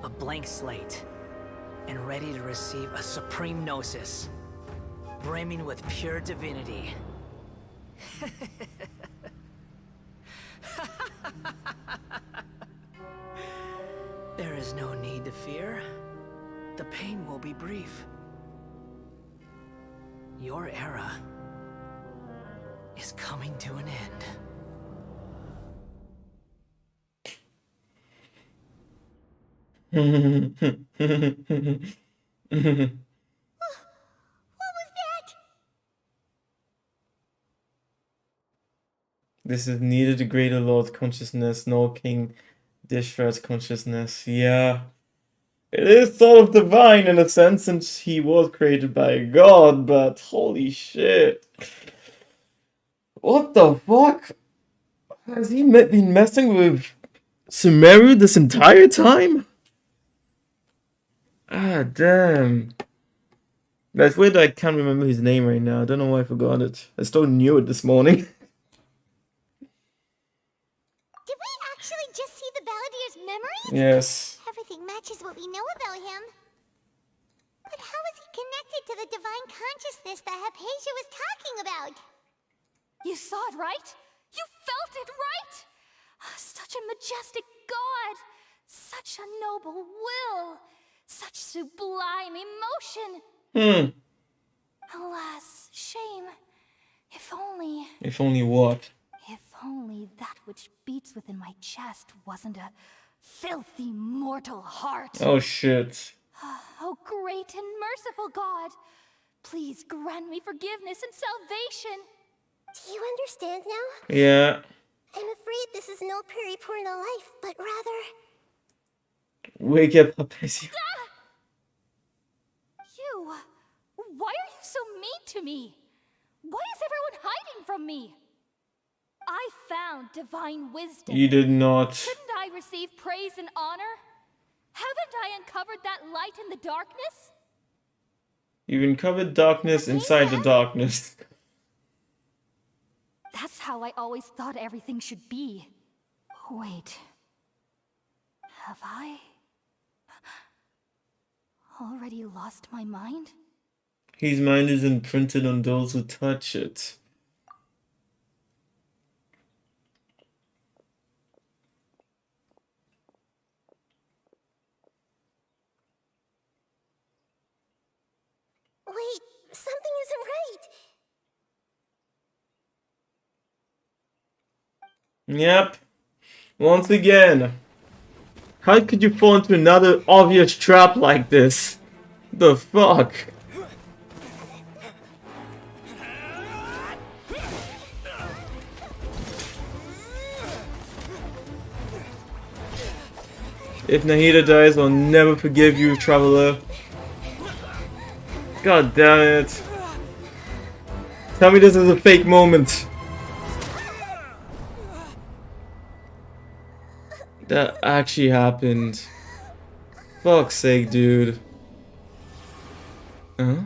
a blank slate, and ready to receive a supreme gnosis, brimming with pure divinity. There is no need to fear. The pain will be brief. Your era is coming to an end. What was that? This is neither the Greater Lord's consciousness nor King Deshret's consciousness. Yeah. It is sort of divine in a sense since he was created by a god, but holy shit. What the fuck? Has he been messing with Sumeru this entire time? Ah, damn. That's weird that I can't remember his name right now. I don't know why I forgot it. I still knew it this morning. Did we actually just see the Balladier's memories? Yes. Everything matches what we know about him. But how is he connected to the divine consciousness that Hypatia was talking about? You saw it, right? You felt it, right? Such a majestic god! Such a noble will! Such sublime emotion! Alas, shame. If only... If only what? If only that which beats within my chest wasn't a filthy mortal heart. Oh shit. Oh, great and merciful God! Please grant me forgiveness and salvation! Do you understand now? Yeah. I'm afraid this is no periporno life, but rather... Wake up, Hypatia. You! Why are you so mean to me? Why is everyone hiding from me? I found divine wisdom. You did not. Shouldn't I receive praise and honor? Haven't I uncovered that light in the darkness? You uncovered darkness inside the darkness. That's how I always thought everything should be. Wait. Have I already lost my mind? His mind is imprinted on those who touch it. Wait, something isn't right. Yep. Once again. How could you fall into another obvious trap like this? The fuck? If Nahida dies, I'll never forgive you, Traveler. God damn it. Tell me this is a fake moment. That actually happened. Fuck's sake, dude. Huh?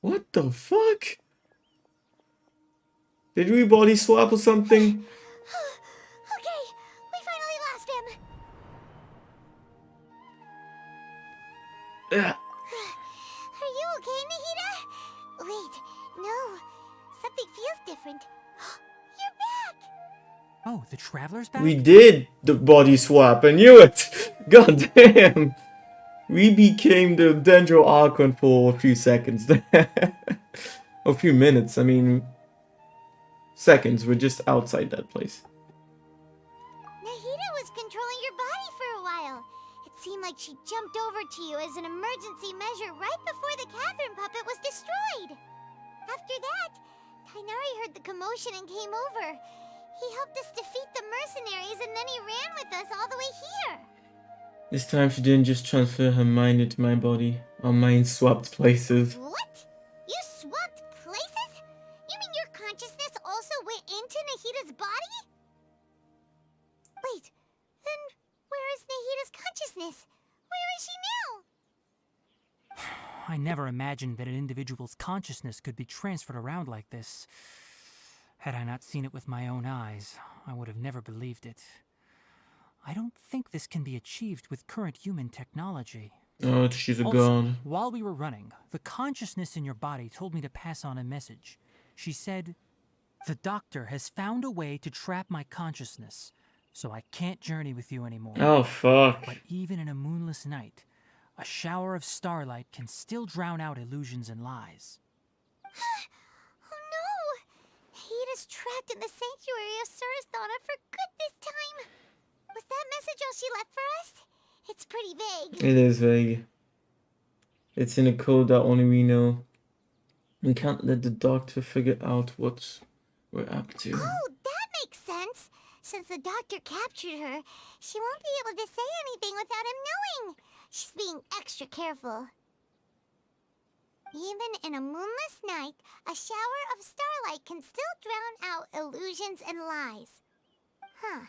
What the fuck? Did we body swap or something? Okay, we finally lost him. Ugh. Are you okay, Nahida? Wait, no. Something feels different. You're back! Oh, the Traveler's back? We did the body swap, I knew it! God damn! We became the Dendro Archon for a few seconds there. A few minutes, I mean... Seconds, we're just outside that place. Nahida was controlling your body for a while. It seemed like she jumped over to you as an emergency measure right before the Catherine puppet was destroyed. After that, Tainari heard the commotion and came over. He helped us defeat the mercenaries and then he ran with us all the way here. This time she didn't just transfer her mind into my body. Our minds swapped places. What? You swapped places? You mean your consciousness also went into Nahida's body? Wait, then where is consciousness. Where is she now? I never imagined that an individual's consciousness could be transferred around like this. Had I not seen it with my own eyes, I would have never believed it. I don't think this can be achieved with current human technology. Oh, she's a Also, god. while we were running, the consciousness in your body told me to pass on a message. She said, "The doctor has found a way to trap my consciousness, so I can't journey with you anymore." Oh, fuck. But even in a moonless night, a shower of starlight can still drown out illusions and lies. Oh no! Nahida's trapped in the sanctuary of Suristhana for good this time. Was that message all she left for us? It's pretty vague. It is vague. It's in a code that only we know. We can't let the doctor figure out what we're up to. Oh, that makes sense. Since the doctor captured her, she won't be able to say anything without him knowing. She's being extra careful. Even in a moonless night, a shower of starlight can still drown out illusions and lies. Huh.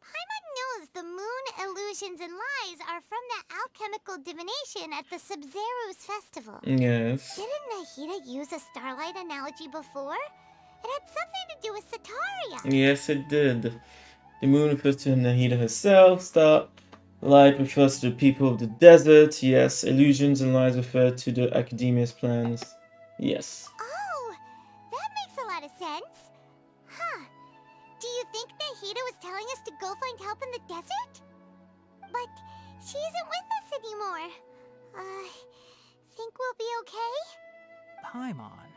Paimon knows the moon illusions and lies are from the alchemical divination at the Sub-Zero's festival. Yes. Didn't Nahida use a starlight analogy before? It had something to do with Sataria. Yes, it did. The moon refers to Nahida herself. Starlight refers to the people of the desert. Yes. Illusions and lies refer to the academia's plans. Yes. Oh, that makes a lot of sense. Huh. Do you think Nahida was telling us to go find help in the desert? But she isn't with us anymore. Think we'll be okay? Paimon,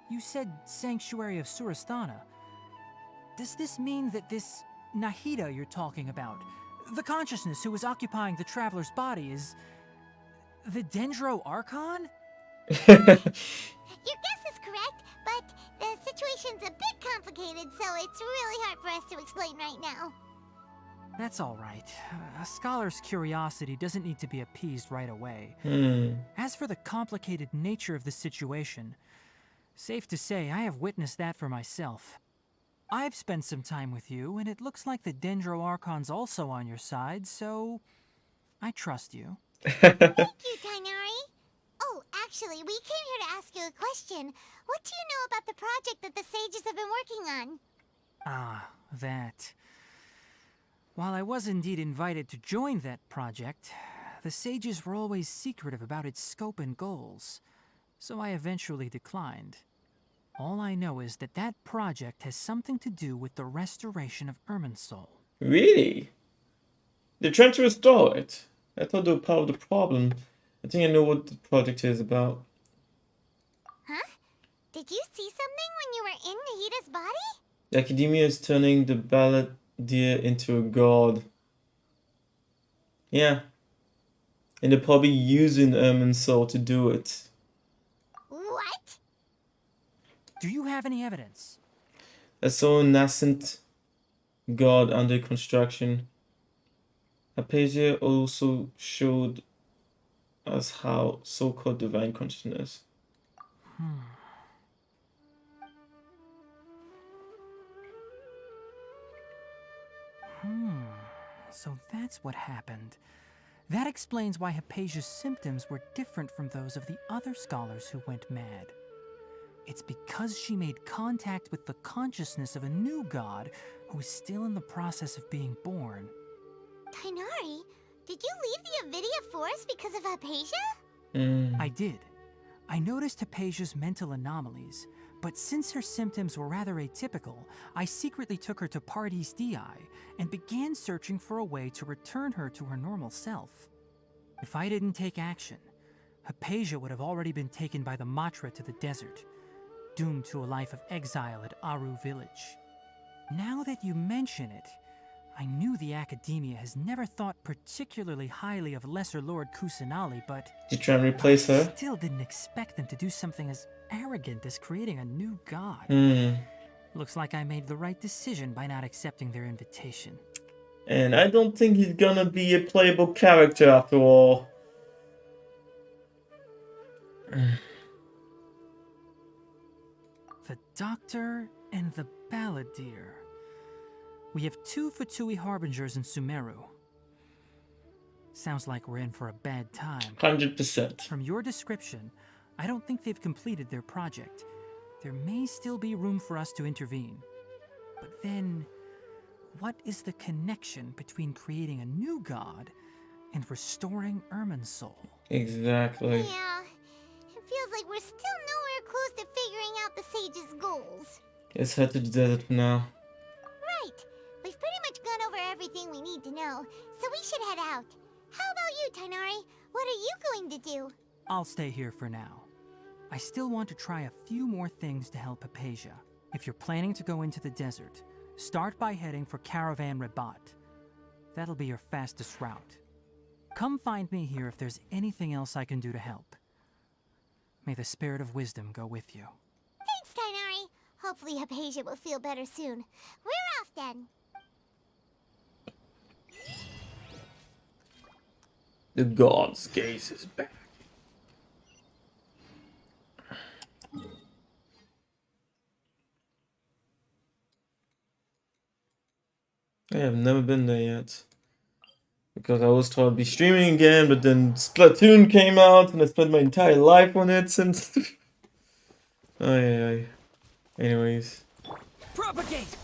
you said Sanctuary of Suristhana. Does this mean that this Nahida you're talking about, the consciousness who was occupying the traveler's body, is the Dendro Archon? Your guess is correct, but the situation's a bit complicated, so it's really hard for us to explain right now. That's all right. A scholar's curiosity doesn't need to be appeased right away. As for the complicated nature of the situation, safe to say I have witnessed that for myself. I've spent some time with you, and it looks like the Dendro Archon's also on your side, so I trust you. Thank you, Tainari. Oh, actually, we came here to ask you a question. What do you know about the project that the sages have been working on? Ah, that. While I was indeed invited to join that project, the sages were always secretive about its scope and goals, so I eventually declined. All I know is that that project has something to do with the restoration of Irminsul. Really? They're trying to restore it? I thought they were part of the problem. I think I know what the project is about. Huh? Did you see something when you were in Nahida's body? The academia is turning the balladeer into a god. Yeah. And they're probably using Irminsul to do it. What? Do you have any evidence? I saw a nascent god under construction. Apasia also showed us how so-called divine consciousness. So that's what happened. That explains why Hypatia's symptoms were different from those of the other scholars who went mad. It's because she made contact with the consciousness of a new god who is still in the process of being born. Tainari, did you leave the Avidia Forest because of Hypatia? I did. I noticed Hypatia's mental anomalies, but since her symptoms were rather atypical, I secretly took her to Pardis Dii and began searching for a way to return her to her normal self. If I didn't take action, Hypatia would have already been taken by the Matra to the desert, doomed to a life of exile at Aru village. Now that you mention it, I knew the Academia has never thought particularly highly of Lesser Lord Kusanali, but You try and replace I her? still didn't expect them to do something as arrogant as creating a new god. Looks like I made the right decision by not accepting their invitation. And I don't think he's gonna be a playable character after all. The Doctor and the Balladeer. We have 2 Fatui Harbingers in Sumeru. Sounds like we're in for a bad time. 100%. From your description, I don't think they've completed their project. There may still be room for us to intervene. But then, what is the connection between creating a new god and restoring Irminsul? Exactly. Yeah, it feels like we're still nowhere close to figuring out the sage's goals. Let's head to the desert now. Right. We've pretty much gone over everything we need to know, so we should head out. How about you, Tighnari? What are you going to do? I'll stay here for now. I still want to try a few more things to help Hypatia. If you're planning to go into the desert, start by heading for Caravan Rabat. That'll be your fastest route. Come find me here if there's anything else I can do to help. May the spirit of wisdom go with you. Thanks, Tighnari. Hopefully Hypatia will feel better soon. We're off then. The god's gaze is back. I have never been there yet. Because I was told I'd be streaming again, but then Splatoon came out and I spent my entire life on it since. Ay. Anyways. Propagate!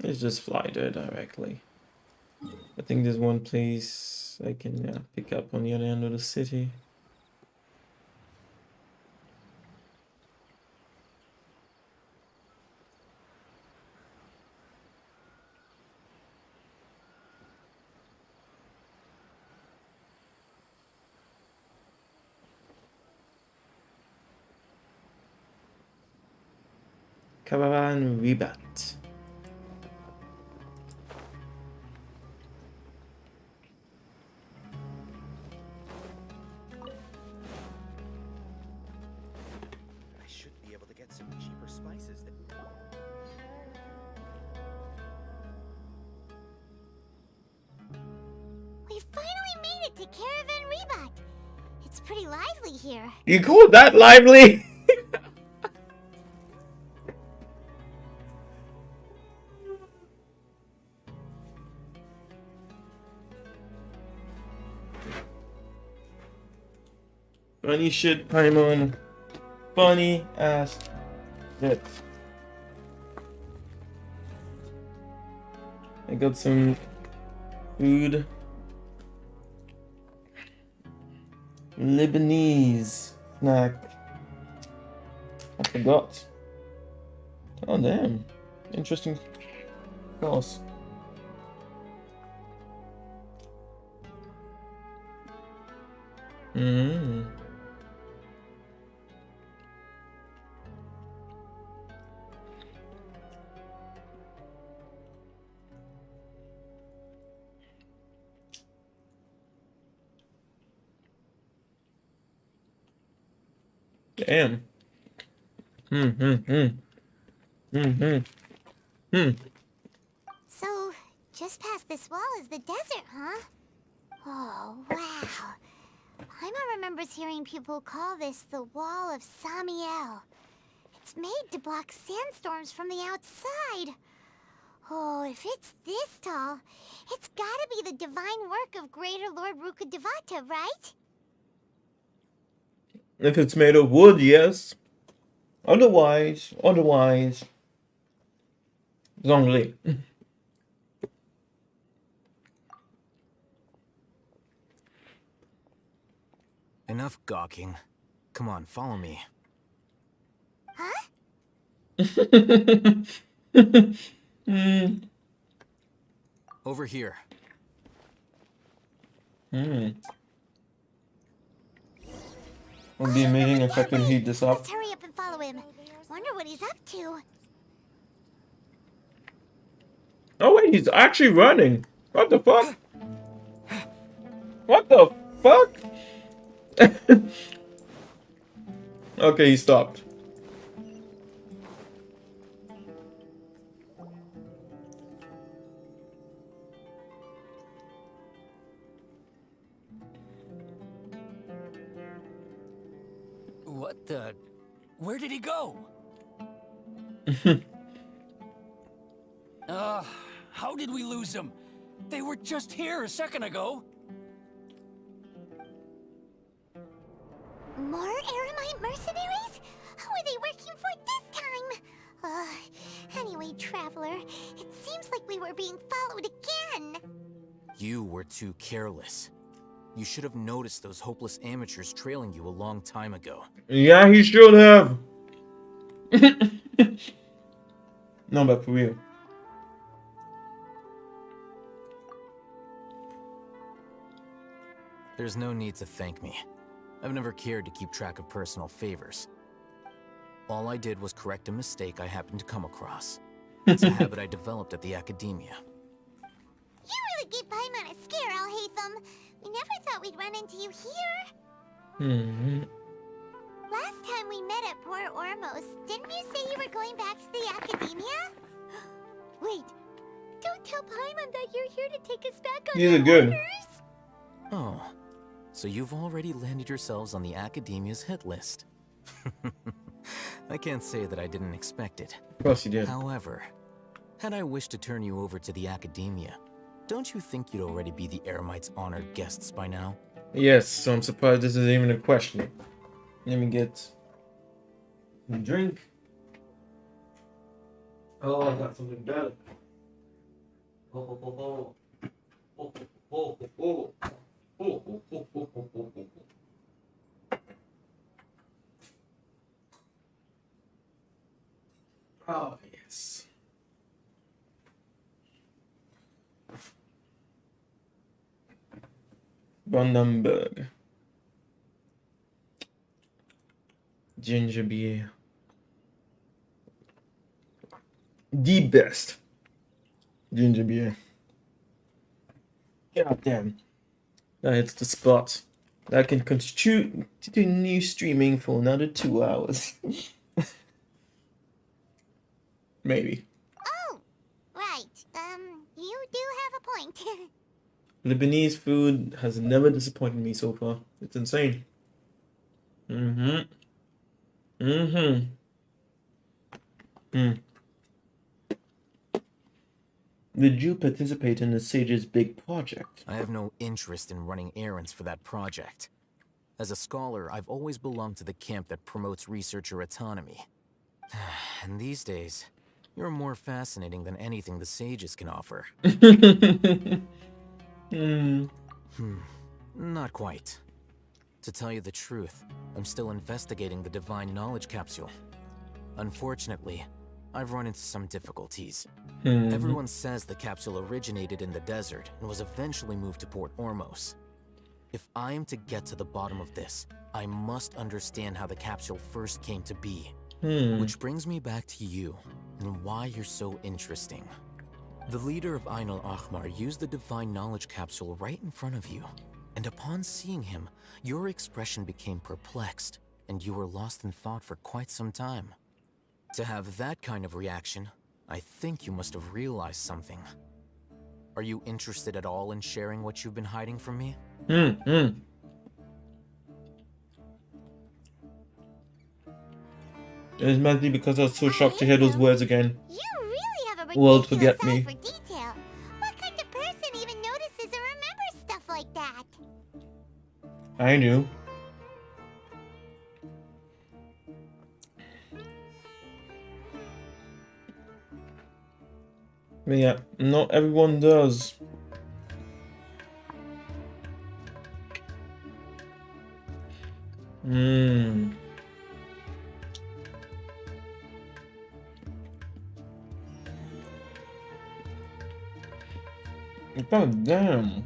Let's just fly there directly. I think there's one place I can pick up on the other end of the city. Caravan Rabat. I should be able to get some cheaper spices that... We finally made it to Caravan Rabat. It's pretty lively here. You call that lively? Funny shit, Paimon. Funny ass shit. I got some food. Lebanese snack. I forgot. Oh damn. Interesting sauce. Mmm. Damn. So, just past this wall is the desert, huh? Oh, wow. Paimon remembers hearing people call this the Wall of Samiel. It's made to block sandstorms from the outside. Oh, if it's this tall, it's gotta be the divine work of Greater Lord Rukkhadevata, right? If it's made of wood, yes. Otherwise, Zhongli. Enough gawking. Come on, follow me. Huh? Over here. Would be amazing if I could heat this up. Let's hurry up and follow him. Wonder what he's up to. Oh wait, he's actually running. What the fuck? What the fuck? Okay, he stopped. What the... Where did he go? How did we lose them? They were just here a second ago. More Eremite mercenaries? Who are they working for this time? Anyway, Traveler, it seems like we were being followed again. You were too careless. You should have noticed those hopeless amateurs trailing you a long time ago. Yeah, he should have. No, but for real. There's no need to thank me. I've never cared to keep track of personal favors. All I did was correct a mistake I happened to come across. It's a habit I developed at the academia. You really gave Paimon a scare, Alhaitham. We never thought we'd run into you here. Last time we met at Port Ormos, didn't you say you were going back to the academia? Wait, don't tell Paimon that you're here to take us back on These are our good. orders? Oh, so you've already landed yourselves on the academia's hit list. I can't say that I didn't expect it. Of course you did. However, had I wished to turn you over to the academia, don't you think you'd already be the Eremites' honored guests by now? Yes, so I'm surprised this isn't even a question. Let me get a drink. Oh, I got something better. Oh. Oh, yes. Brandenburg. Ginger beer. The best ginger beer. God damn. That hits the spot. That can continue streaming for another 2 hours. Maybe. Oh, right. You do have a point. Lebanese food has never disappointed me so far. It's insane. Did you participate in the Sage's big project? I have no interest in running errands for that project. As a scholar, I've always belonged to the camp that promotes researcher autonomy. And these days, you're more fascinating than anything the Sages can offer. Not quite. To tell you the truth, I'm still investigating the Divine Knowledge Capsule. Unfortunately, I've run into some difficulties. Everyone says the capsule originated in the desert and was eventually moved to Port Ormos. If I am to get to the bottom of this, I must understand how the capsule first came to be. Which brings me back to you, and why you're so interesting. The leader of Ain al-Ahmar used the Divine Knowledge Capsule right in front of you, and upon seeing him, your expression became perplexed, and you were lost in thought for quite some time. To have that kind of reaction, I think you must have realized something. Are you interested at all in sharing what you've been hiding from me? It must be because I was so shocked to hear those words again. You really have a World ridiculous forget me. eye for detail. What kind of person even notices or remembers stuff like that? I do. But yeah, not everyone does. God damn.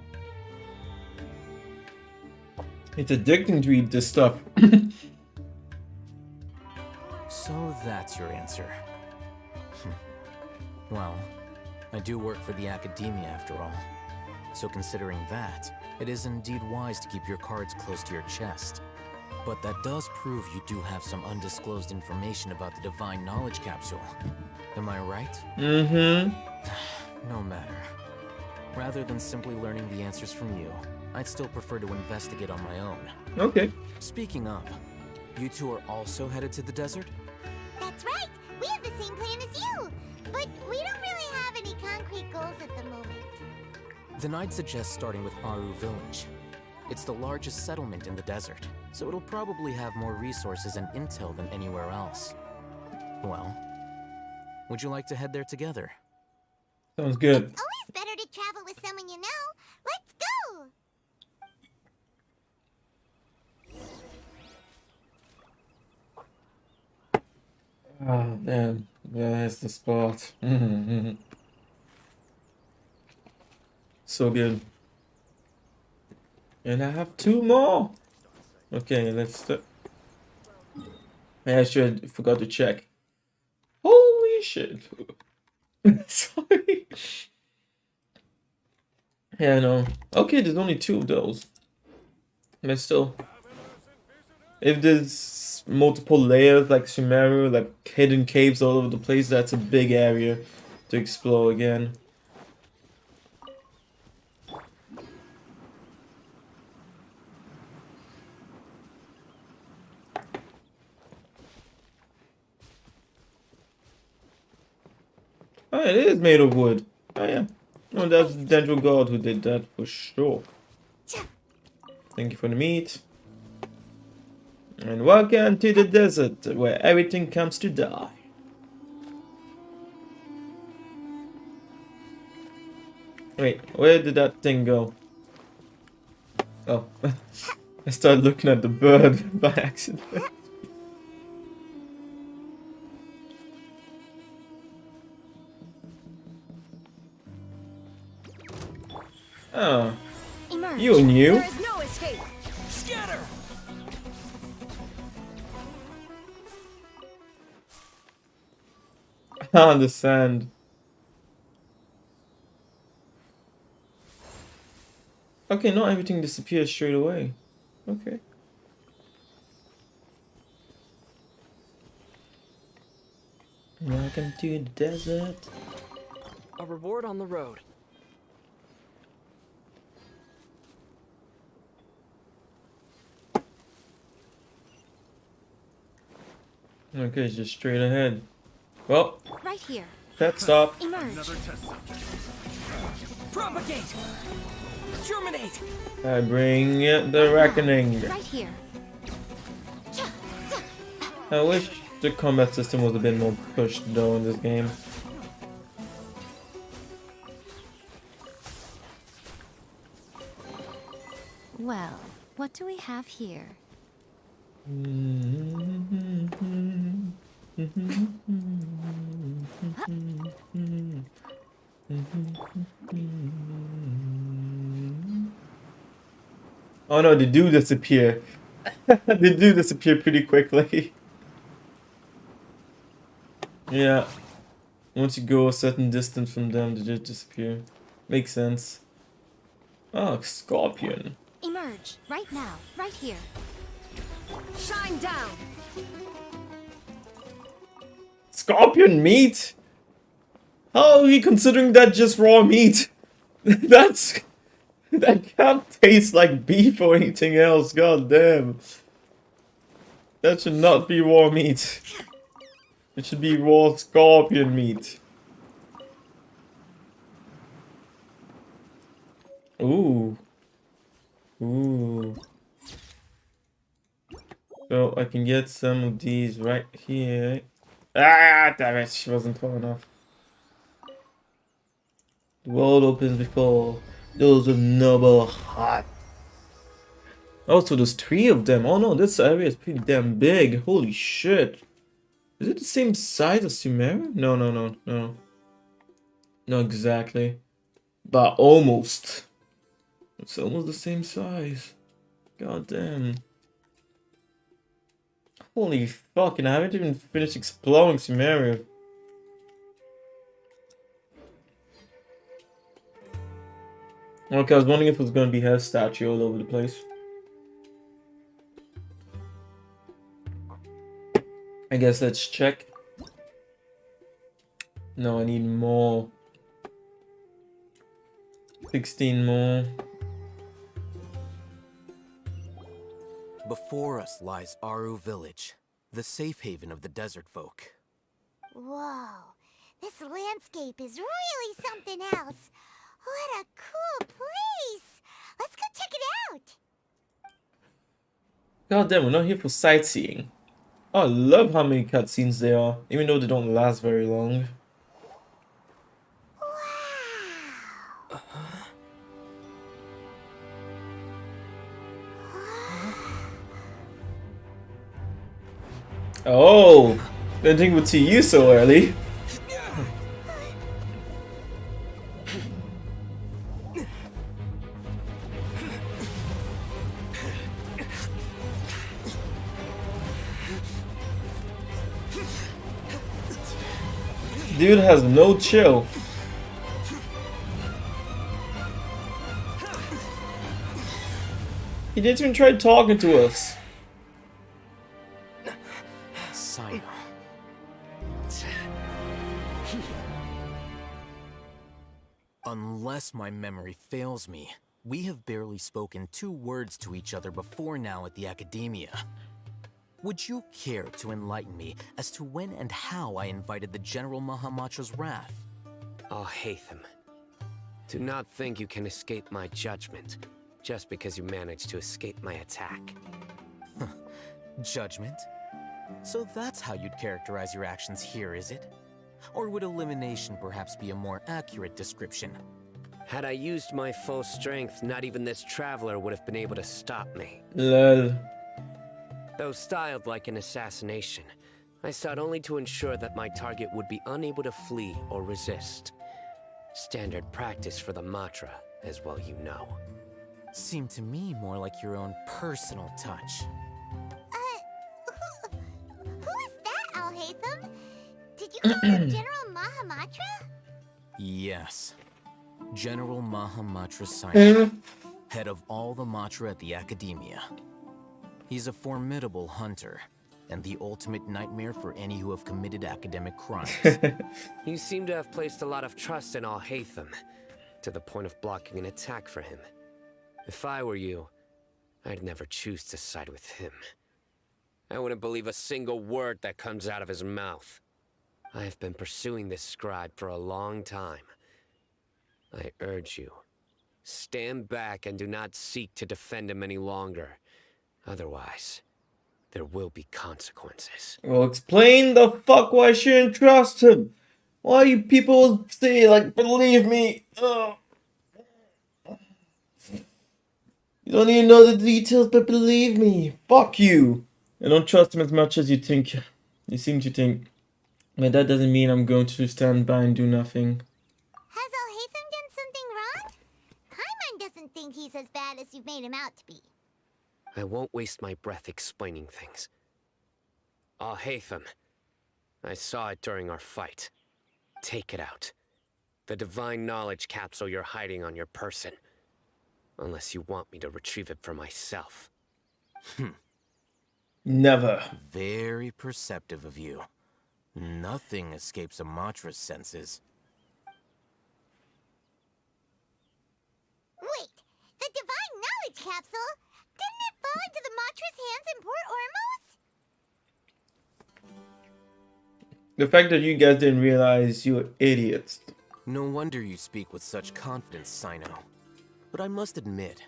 It's addicting to eat this stuff. So that's your answer. Well, I do work for the academia after all. So considering that, it is indeed wise to keep your cards close to your chest. But that does prove you do have some undisclosed information about the Divine Knowledge Capsule. Am I right? No matter. Rather than simply learning the answers from you, I'd still prefer to investigate on my own. Okay. Speaking of, You two are also headed to the desert? That's right! We have the same plan as you! But we don't really have any concrete goals at the moment. Then I'd suggest starting with Aru Village. It's the largest settlement in the desert, so it'll probably have more resources and intel than anywhere else. Well, would you like to head there together? Sounds good. It's always better to travel with someone you know. Let's go! Oh, damn. There's the spot. So good. And I have 2 more. Okay, let's... I actually forgot to check. Holy shit. Sorry. Yeah, no. Okay, there's only 2 of those. But still. If there's multiple layers like Sumeru, like hidden caves all over the place, that's a big area to explore again. Oh, it is made of wood. Oh, yeah. No, that's the Dendro God who did that for sure. Thank you for the meat. And welcome to the desert, where everything comes to die. Wait, where did that thing go? Oh, I started looking at the bird by accident. Oh, Emerge. you knew? There is no escape. Scatter! I understand. Okay, not everything disappears straight away. Okay. Welcome to the desert. A reward on the road. Okay, it's just straight ahead. Well, Right here. that stop. Emerge. Propagate! Germinate! I bring the reckoning. Right here. I wish the combat system was a bit more pushed though in this game. Well, what do we have here? Oh no, they do disappear. They do disappear pretty quickly. Yeah. Once you go a certain distance from them, they just disappear. Makes sense. Oh, scorpion. Emerge. Right now. Right here. Shine down. Scorpion meat? How are we considering that just raw meat? That can't taste like beef or anything else, god damn. That should not be raw meat. It should be raw scorpion meat. Ooh. Ooh. So I can get some of these right here. Ah, damn it, she wasn't tall enough. The world opens before those with noble heart. Oh, so there's 3 of them. Oh no, this area is pretty damn big. Holy shit. Is it the same size as Sumeru? No. Not exactly. But almost. It's almost the same size. God damn. Holy fucking, I haven't even finished exploring Sumeru. Okay, I was wondering if it was going to be her statue all over the place. I guess let's check. No, I need more. 16 more. Before us lies Aru Village, the safe haven of the desert folk. Whoa, this landscape is really something else. What a cool place! Let's go check it out! God damn, we're not here for sightseeing. Oh, I love how many cutscenes there are, even though they don't last very long. Oh, didn't think we'd see you so early. Dude has no chill. He didn't even try talking to us. Sino. Unless my memory fails me, we have barely spoken 2 words to each other before now at the Academia. Would you care to enlighten me as to when and how I invited the General Mahamatra's wrath? Oh, Hatham. Do not think you can escape my judgment, just because you managed to escape my attack. Judgment? So that's how you'd characterize your actions here, is it? Or would elimination perhaps be a more accurate description? Had I used my full strength, not even this traveler would have been able to stop me. Lol. Though styled like an assassination, I sought only to ensure that my target would be unable to flee or resist. Standard practice for the Matra, as well you know. Seemed to me more like your own personal touch. Who is that, Alhaitham? Did you call him General Mahamatra? Yes. General Mahamatra Sino, head of all the Matra at the Academia. He's a formidable hunter, and the ultimate nightmare for any who have committed academic crimes. You seem to have placed a lot of trust in Alhaitham, to the point of blocking an attack for him. If I were you, I'd never choose to side with him. I wouldn't believe a single word that comes out of his mouth. I have been pursuing this scribe for a long time. I urge you, stand back and do not seek to defend him any longer. Otherwise, there will be consequences. Well, explain the fuck why I shouldn't trust him. Why you people say, like, believe me? Ugh. You don't even know the details, but believe me. Fuck you. I don't trust him as much as you think. You seem to think. But that doesn't mean I'm going to stand by and do nothing. Has Alhaitham done something wrong? Paimon doesn't think he's as bad as you've made him out to be. I won't waste my breath explaining things. Alhaitham, I saw it during our fight. Take it out. The divine knowledge capsule you're hiding on your person. Unless you want me to retrieve it for myself. Never. Very perceptive of you. Nothing escapes a Matra's senses. Wait, the divine knowledge capsule? Didn't it fall into the Matra's hands in Port Ormos? The fact that you guys didn't realize you're idiots. No wonder you speak with such confidence, Sino. But I must admit,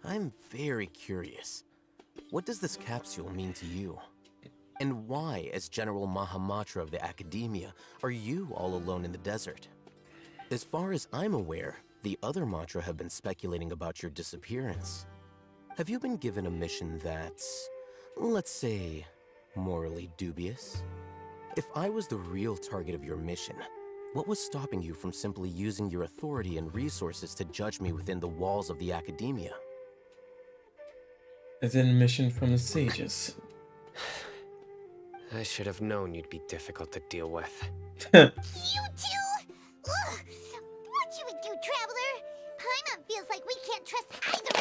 I'm very curious. What does this capsule mean to you? And why, as General Mahamatra of the Academia, are you all alone in the desert? As far as I'm aware, the other Matra have been speculating about your disappearance. Have you been given a mission that's, let's say, morally dubious? If I was the real target of your mission, what was stopping you from simply using your authority and resources to judge me within the walls of the Academia? As in a mission from the sages. I should have known you'd be difficult to deal with. You two? Ugh. What should we do, Traveler? Paimon feels like we can't trust either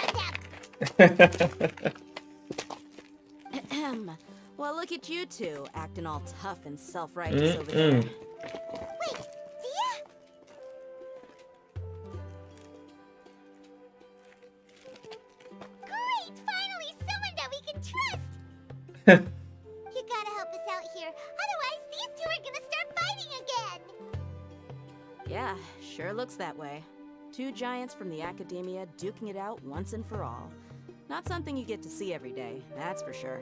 of them. Well, look at you two, acting all tough and self-righteous over there. Wait, Dia? Great! Finally, someone that we can trust! You gotta help us out here, otherwise these two are gonna start fighting again! Yeah, sure looks that way. Two giants from the academia duking it out once and for all. Not something you get to see every day, that's for sure.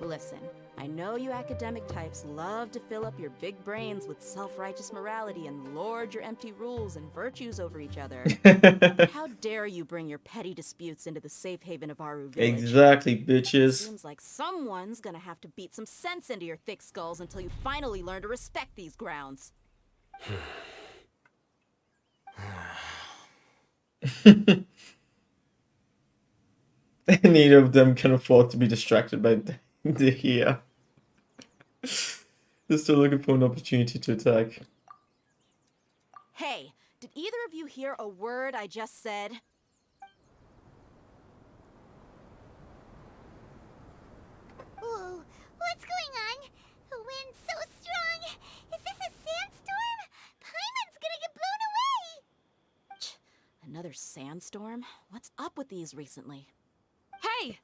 Listen, I know you academic types love to fill up your big brains with self-righteous morality and lord your empty rules and virtues over each other. But how dare you bring your petty disputes into the safe haven of Aru Village? Exactly, bitches. Seems like someone's gonna have to beat some sense into your thick skulls until you finally learn to respect these grounds. Neither of them can afford to be distracted by the here. They're still looking for an opportunity to attack. Hey, did either of you hear a word I just said? Whoa, what's going on? The wind's so strong! Is this a sandstorm? Paimon's gonna get blown away! Another sandstorm? What's up with these recently? Hey!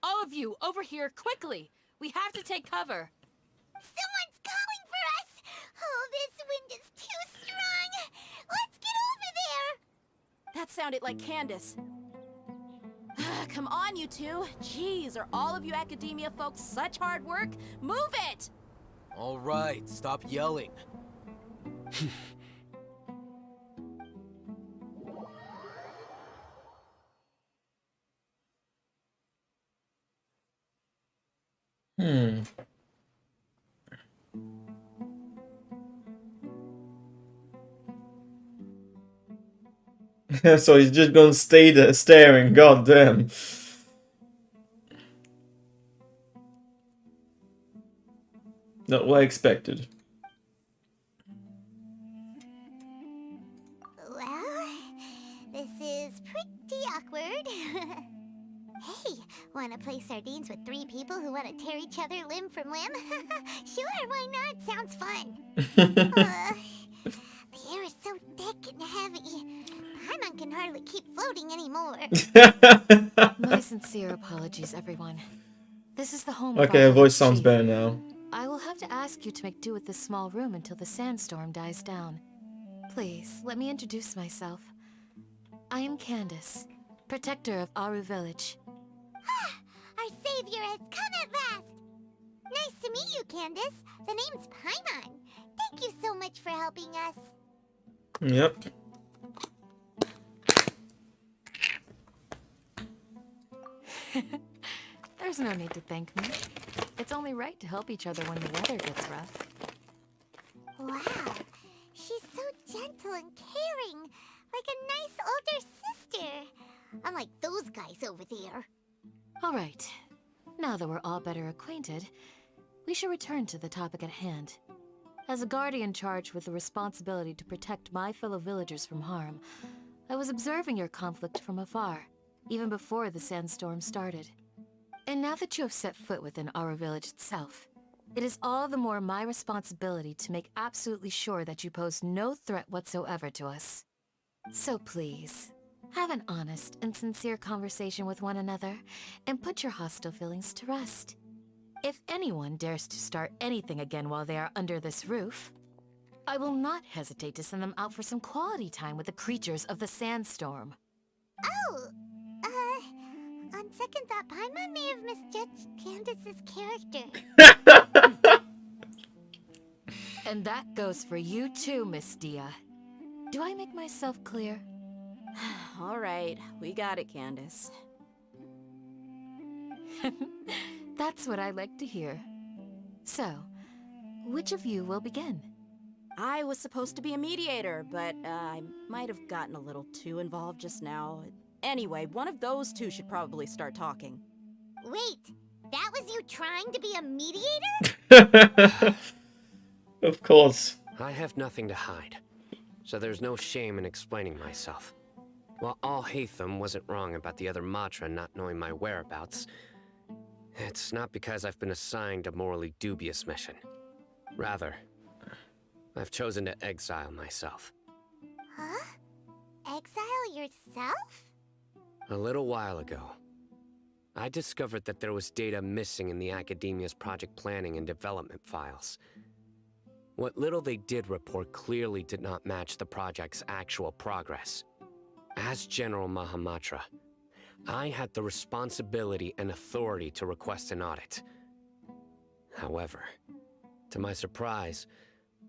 All of you, over here, quickly! We have to take cover! Someone's calling for us! Oh, this wind is too strong! Let's get over there! That sounded like Candace. Come on, you two. Jeez, are all of you academia folks such hard work? Move it! All right, stop yelling. So he's just gonna stay there staring, god damn. Not what I expected. Well, this is pretty awkward. Hey, wanna play sardines with three people who wanna tear each other limb from limb? Sure, why not? Sounds fun. The air is so thick and heavy. Paimon can hardly keep floating anymore. My sincere apologies, everyone. This is the home Okay, her voice sounds better now. I will have to ask you to make do with this small room until the sandstorm dies down. Please, let me introduce myself. I am Candace, protector of Aru Village. Our savior has come at last! Nice to meet you, Candace. The name's Paimon. Thank you so much for helping us. Yep. There's no need to thank me. It's only right to help each other when the weather gets rough. Wow, she's so gentle and caring, like a nice older sister. Unlike those guys over there. All right. Now that we're all better acquainted, we should return to the topic at hand. As a guardian charged with the responsibility to protect my fellow villagers from harm, I was observing your conflict from afar, even before the sandstorm started. And now that you have set foot within our village itself, it is all the more my responsibility to make absolutely sure that you pose no threat whatsoever to us. So please, have an honest and sincere conversation with one another, and put your hostile feelings to rest. If anyone dares to start anything again while they are under this roof, I will not hesitate to send them out for some quality time with the creatures of the sandstorm. Oh, on second thought, Paimon may have misjudged Candace's character. And that goes for you too, Miss Dia. Do I make myself clear? All right, we got it, Candace. That's what I like to hear. So, which of you will begin? I was supposed to be a mediator, but I might have gotten a little too involved just now. Anyway, one of those two should probably start talking. Wait, that was you trying to be a mediator? Of course. I have nothing to hide, so there's no shame in explaining myself. While Alhaitham wasn't wrong about the other Matra not knowing my whereabouts, it's not because I've been assigned a morally dubious mission. Rather, I've chosen to exile myself. Huh? Exile yourself? A little while ago, I discovered that there was data missing in the Academia's project planning and development files. What little they did report clearly did not match the project's actual progress. As General Mahamatra, I had the responsibility and authority to request an audit. However, to my surprise,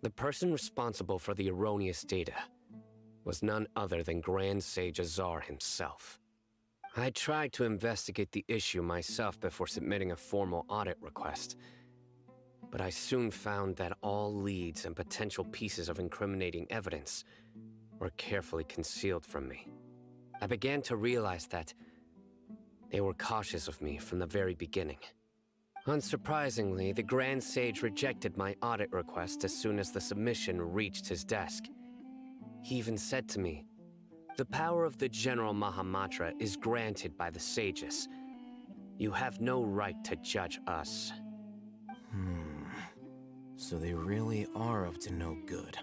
the person responsible for the erroneous data was none other than Grand Sage Azar himself. I tried to investigate the issue myself before submitting a formal audit request, but I soon found that all leads and potential pieces of incriminating evidence were carefully concealed from me. I began to realize that they were cautious of me from the very beginning. Unsurprisingly, the Grand Sage rejected my audit request as soon as the submission reached his desk. He even said to me, "The power of the General Mahamatra is granted by the sages. You have no right to judge us." So they really are up to no good.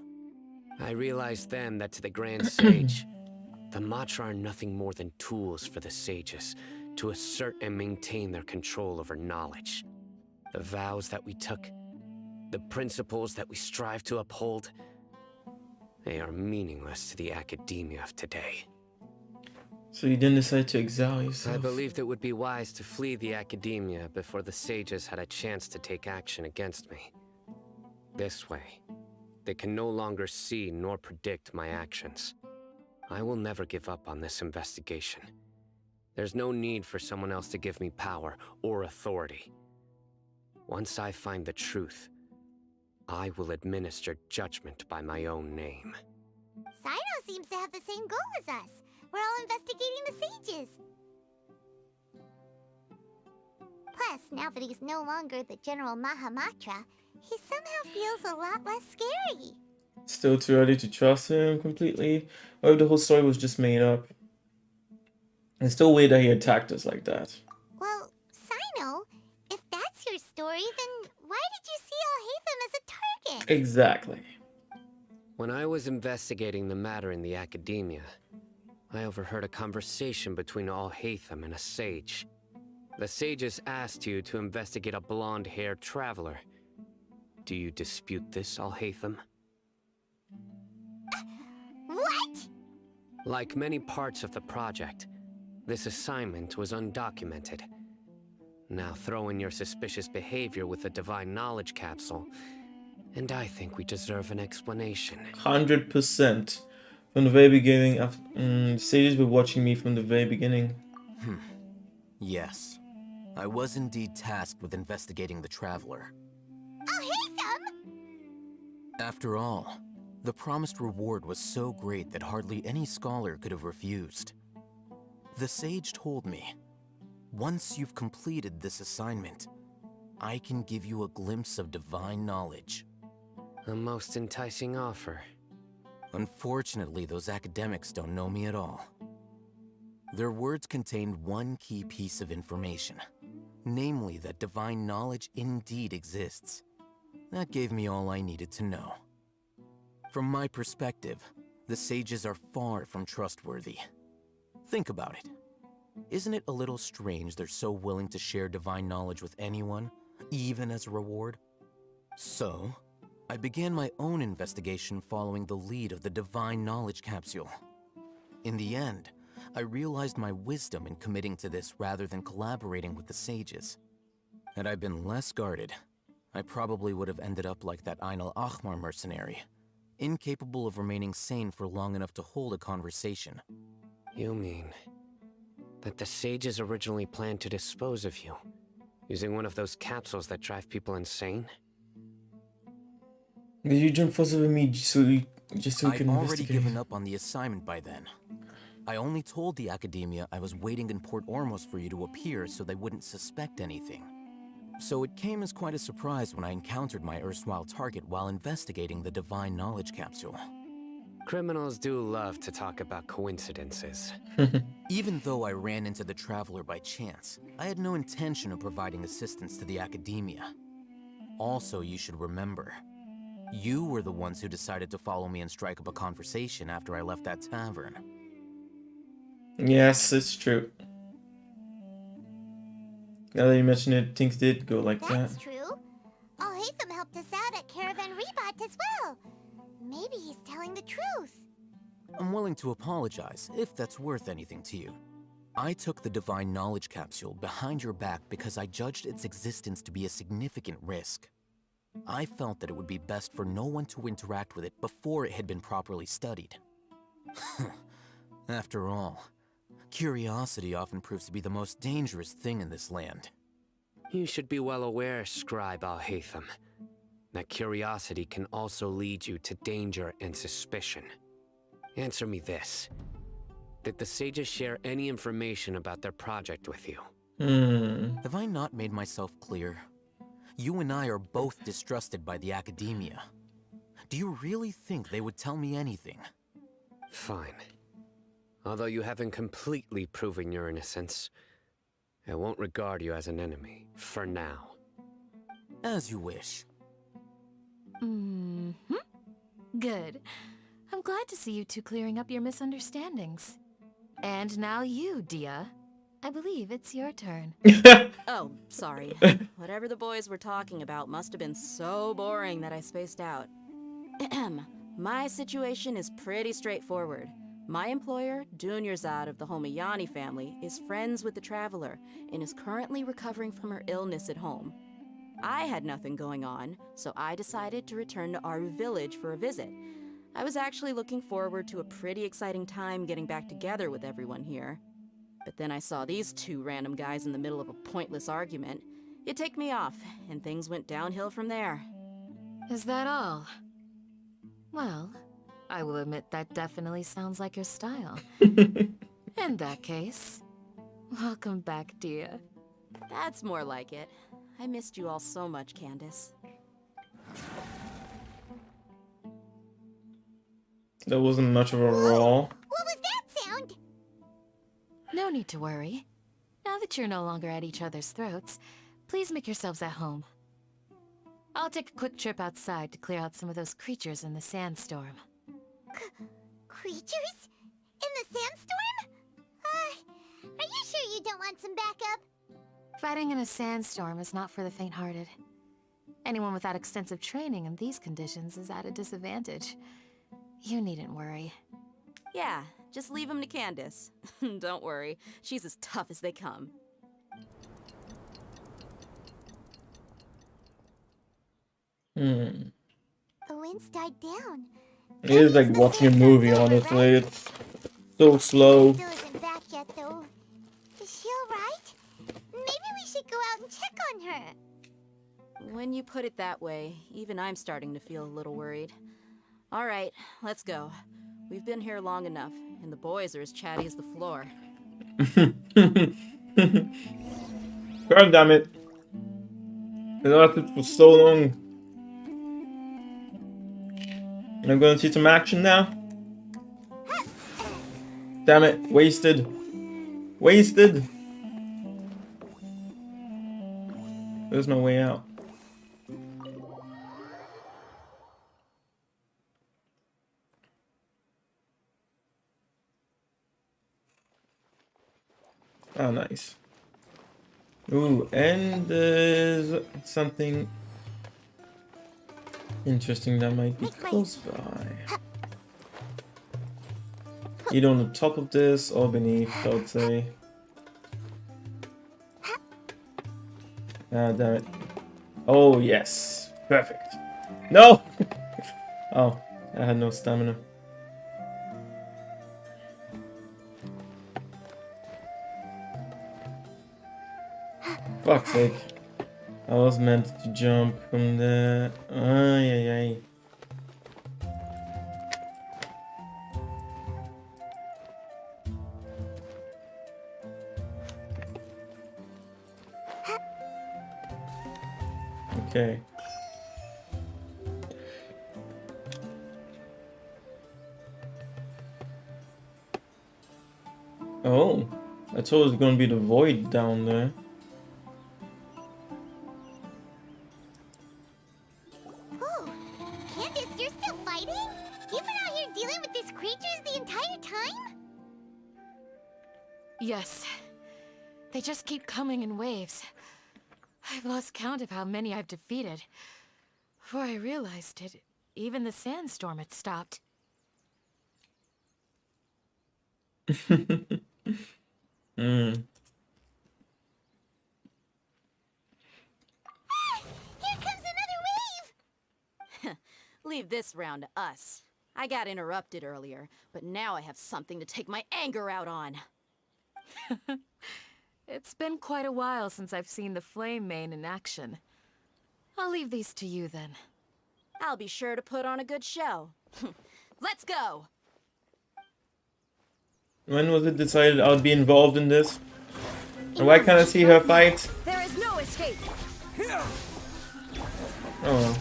I realized then that to the Grand Sage, the Matra are nothing more than tools for the sages to assert and maintain their control over knowledge. The vows that we took, the principles that we strive to uphold, they are meaningless to the academia of today. So you didn't decide to exile yourself? I believed it would be wise to flee the academia before the sages had a chance to take action against me. This way, they can no longer see nor predict my actions. I will never give up on this investigation. There's no need for someone else to give me power or authority. Once I find the truth, I will administer judgment by my own name. Sino seems to have the same goal as us. We're all investigating the sages. Plus, now that he's no longer the General Mahamatra, he somehow feels a lot less scary. Still too early to trust him completely? Or if the whole story was just made up? It's still weird that he attacked us like that. Well, Sino, if that's your story, then why did you see Alhaitham as a target? Exactly. When I was investigating the matter in the academia, I overheard a conversation between Alhaitham and a sage. The sages asked you to investigate a blonde-haired traveler. Do you dispute this, Alhaitham? What? Like many parts of the project, this assignment was undocumented. Now throw in your suspicious behavior with the Divine Knowledge Capsule, and I think we deserve an explanation. 100%. From the very beginning, sages were watching me from the very beginning. Yes. I was indeed tasked with investigating the Traveler. Alhaitham! After all, the promised reward was so great that hardly any scholar could have refused. The sage told me, once you've completed this assignment, I can give you a glimpse of divine knowledge. A most enticing offer. Unfortunately, those academics don't know me at all. Their words contained one key piece of information, namely that divine knowledge indeed exists. That gave me all I needed to know. From my perspective, the sages are far from trustworthy. Think about it. Isn't it a little strange they're so willing to share divine knowledge with anyone, even as a reward? So, I began my own investigation following the lead of the Divine Knowledge Capsule. In the end, I realized my wisdom in committing to this rather than collaborating with the sages. Had I been less guarded, I probably would have ended up like that Ain al-Ahmar mercenary, incapable of remaining sane for long enough to hold a conversation. You mean that the sages originally planned to dispose of you, using one of those capsules that drive people insane? Did you join forces with me just so you can investigate? I'd already given up on the assignment by then. I only told the academia I was waiting in Port Ormos for you to appear so they wouldn't suspect anything. So it came as quite a surprise when I encountered my erstwhile target while investigating the Divine Knowledge Capsule. Criminals do love to talk about coincidences. Even though I ran into the Traveler by chance, I had no intention of providing assistance to the academia. Also, you should remember, you were the ones who decided to follow me and strike up a conversation after I left that tavern. Yes, it's true. Now that you mention it, things did go like that. That's true. Alhaitham helped us out at Caravan Rebot as well. Maybe he's telling the truth. I'm willing to apologize, if that's worth anything to you. I took the Divine Knowledge Capsule behind your back because I judged its existence to be a significant risk. I felt that it would be best for no one to interact with it before it had been properly studied. After all, curiosity often proves to be the most dangerous thing in this land. You should be well aware, Scribe Alhaitham, that curiosity can also lead you to danger and suspicion. Answer me this. Did the sages share any information about their project with you? Have I not made myself clear? You and I are both distrusted by the academia. Do you really think they would tell me anything? Fine. Although you haven't completely proven your innocence, I won't regard you as an enemy, for now. As you wish. Good. I'm glad to see you two clearing up your misunderstandings. And now you, Dia. I believe it's your turn. Oh, sorry. Whatever the boys were talking about must have been so boring that I spaced out. My situation is pretty straightforward. My employer, Dunyarzad of the Homayani family, is friends with the Traveler and is currently recovering from her illness at home. I had nothing going on, so I decided to return to Aru village for a visit. I was actually looking forward to a pretty exciting time getting back together with everyone here. But then I saw these two random guys in the middle of a pointless argument. It ticked me off, and things went downhill from there. Is that all? Well, I will admit that definitely sounds like your style. In that case, welcome back, Dia. That's more like it. I missed you all so much, Candace. That wasn't much of a roll. What was that sound? No need to worry. Now that you're no longer at each other's throats, please make yourselves at home. I'll take a quick trip outside to clear out some of those creatures in the sandstorm. Creatures? In the sandstorm? Are you sure you don't want some backup? Fighting in a sandstorm is not for the faint-hearted. Anyone without extensive training in these conditions is at a disadvantage. You needn't worry. Yeah, just leave him to Candace. Don't worry, she's as tough as they come. The winds died down. It is like watching a movie, honestly. It's so slow. Still isn't back yet, though. Is she alright? Maybe we should go out and check on her. When you put it that way, even I'm starting to feel a little worried. Alright, let's go. We've been here long enough, and the boys are as chatty as the floor. God damn it. It lasted for so long. I'm gonna see some action now. Damn it, wasted. Wasted. There's no way out. Oh, nice. Ooh, and there's something interesting that might be close by. Either on the top of this or beneath, I would say. Ah, damn it. Oh, yes. Perfect. No! Oh, I had no stamina. Fuck's sake. I was meant to jump from there. Ay, ay, ay. Okay. Oh, I thought it was gonna be the void down there. Oh, Candace, you're still fighting? You've been out here dealing with these creatures the entire time? Yes. They just keep coming in waves. I've lost count of how many I've defeated. Before I realized it, even the sandstorm had stopped. Hmm. Here comes another wave! Leave this round to us. I got interrupted earlier, but now I have something to take my anger out on. It's been quite a while since I've seen the Flame Main in action. I'll leave these to you then. I'll be sure to put on a good show. Let's go! When was it decided I'll be involved in this? And why can't I see her fight? There is no escape. Oh.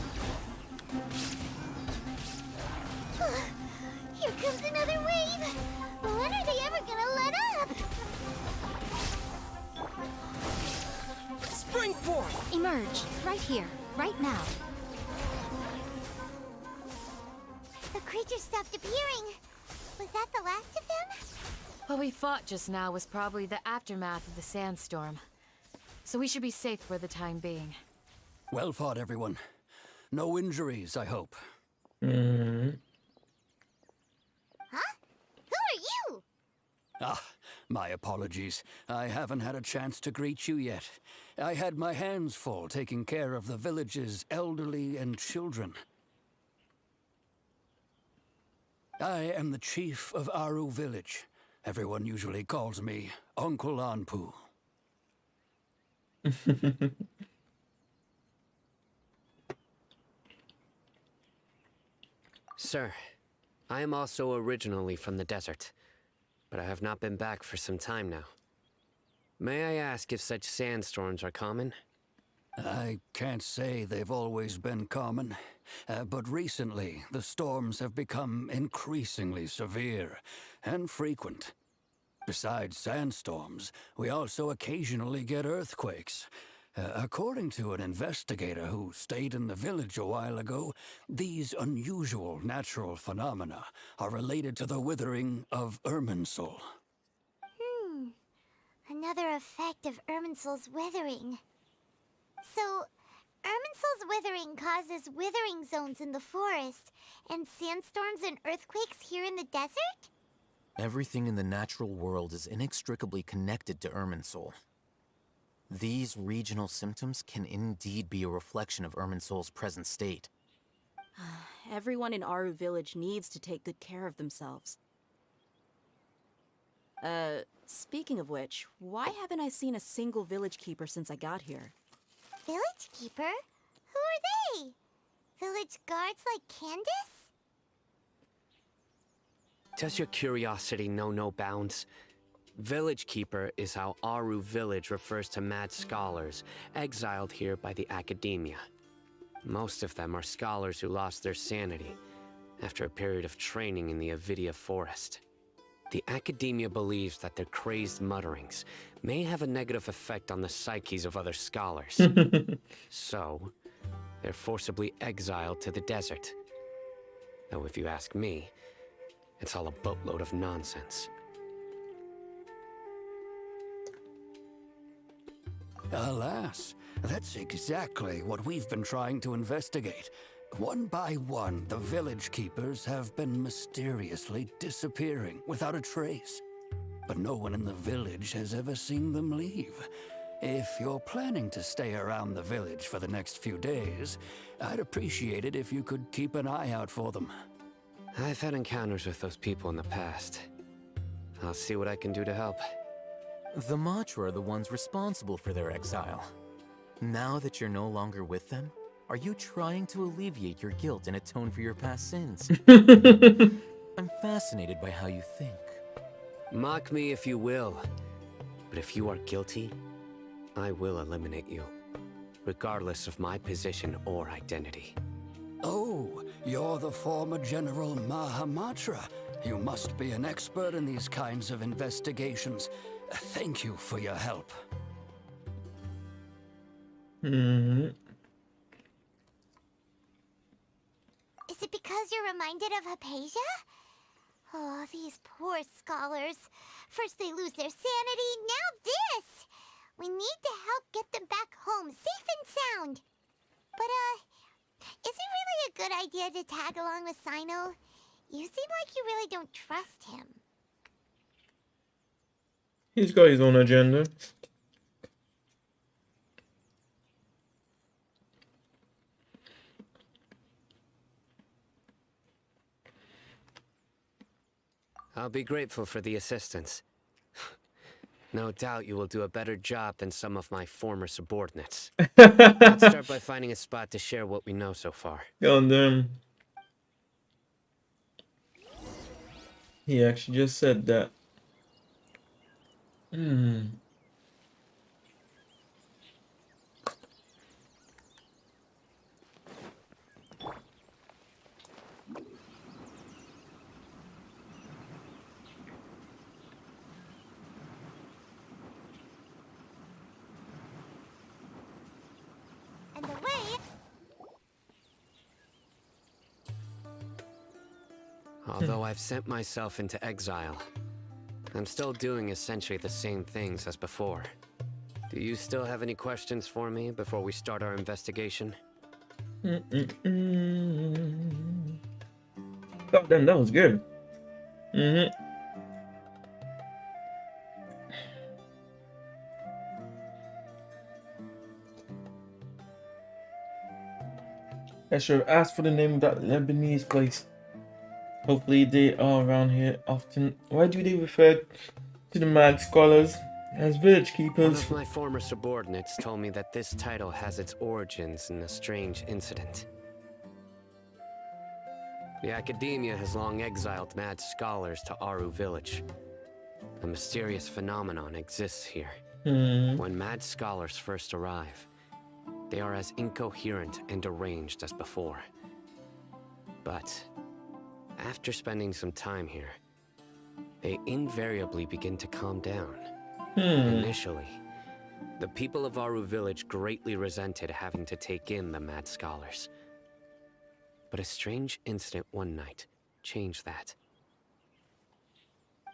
Here comes another wave! When are they ever gonna let up? Spring forth! Emerge, right here, right now. The creature stopped appearing. Was that the last of them? What we fought just now was probably the aftermath of the sandstorm. So we should be safe for the time being. Well fought, everyone. No injuries, I hope. Hmm. Huh? Who are you? Ah, my apologies. I haven't had a chance to greet you yet. I had my hands full taking care of the village's elderly and children. I am the chief of Aru village. Everyone usually calls me Uncle Anpu. Sir, I am also originally from the desert, but I have not been back for some time now. May I ask if such sandstorms are common? I can't say they've always been common, but recently the storms have become increasingly severe and frequent. Besides sandstorms, we also occasionally get earthquakes. According to an investigator who stayed in the village a while ago, these unusual natural phenomena are related to the withering of Irminsul. Another effect of Irminsul's withering. So, Irminsul's withering causes withering zones in the forest, and sandstorms and earthquakes here in the desert? Everything in the natural world is inextricably connected to Irminsul. These regional symptoms can indeed be a reflection of Irminsul's present state. Everyone in Aru village needs to take good care of themselves. Speaking of which, why haven't I seen a single village keeper since I got here? Village keeper? Who are they? Village guards like Candace? Does your curiosity know no bounds? Village Keeper is how Aru Village refers to mad scholars exiled here by the academia. Most of them are scholars who lost their sanity after a period of training in the Avidia forest. The academia believes that their crazed mutterings may have a negative effect on the psyches of other scholars. So, they're forcibly exiled to the desert. Though if you ask me, it's all a boatload of nonsense. Alas, that's exactly what we've been trying to investigate. One by one, the village keepers have been mysteriously disappearing without a trace. But no one in the village has ever seen them leave. If you're planning to stay around the village for the next few days, I'd appreciate it if you could keep an eye out for them. I've had encounters with those people in the past. I'll see what I can do to help. The Magi are the ones responsible for their exile. Now that you're no longer with them, are you trying to alleviate your guilt and atone for your past sins? I'm fascinated by how you think. Mock me if you will, but if you are guilty, I will eliminate you, regardless of my position or identity. Oh, you're the former General Mahamatra. You must be an expert in these kinds of investigations. Thank you for your help. Is it because you're reminded of Hypatia? Oh, these poor scholars. First they lose their sanity, now this! We need to help get them back home, safe and sound. But, is it really a good idea to tag along with Sino? You seem like you really don't trust him. He's got his own agenda. I'll be grateful for the assistance. No doubt you will do a better job than some of my former subordinates. Let's start by finding a spot to share what we know so far. Go on then. He actually just said that. And the way... Although I've sent myself into exile, I'm still doing essentially the same things as before. Do you still have any questions for me before we start our investigation? God damn, that was good. I should have asked for the name of that Lebanese place. Hopefully they are around here often. Why do they refer to the Magi scholars as village keepers? One of my former subordinates told me that this title has its origins in a strange incident. The academia has long exiled mad scholars to Aru village. A mysterious phenomenon exists here. When mad scholars first arrive, they are as incoherent and deranged as before. But after spending some time here, they invariably begin to calm down. Initially, the people of Aru village greatly resented having to take in the mad scholars. But a strange incident one night changed that.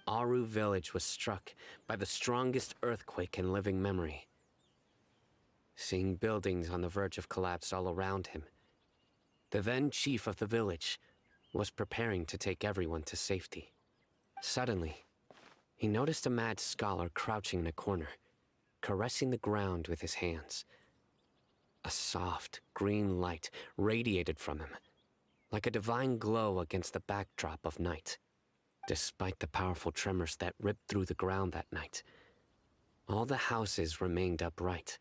Aru village was struck by the strongest earthquake in living memory. Seeing buildings on the verge of collapse all around him, the then chief of the village was preparing to take everyone to safety. Suddenly, he noticed a mad scholar crouching in a corner, caressing the ground with his hands. A soft, green light radiated from him, like a divine glow against the backdrop of night. Despite the powerful tremors that ripped through the ground that night, all the houses remained upright,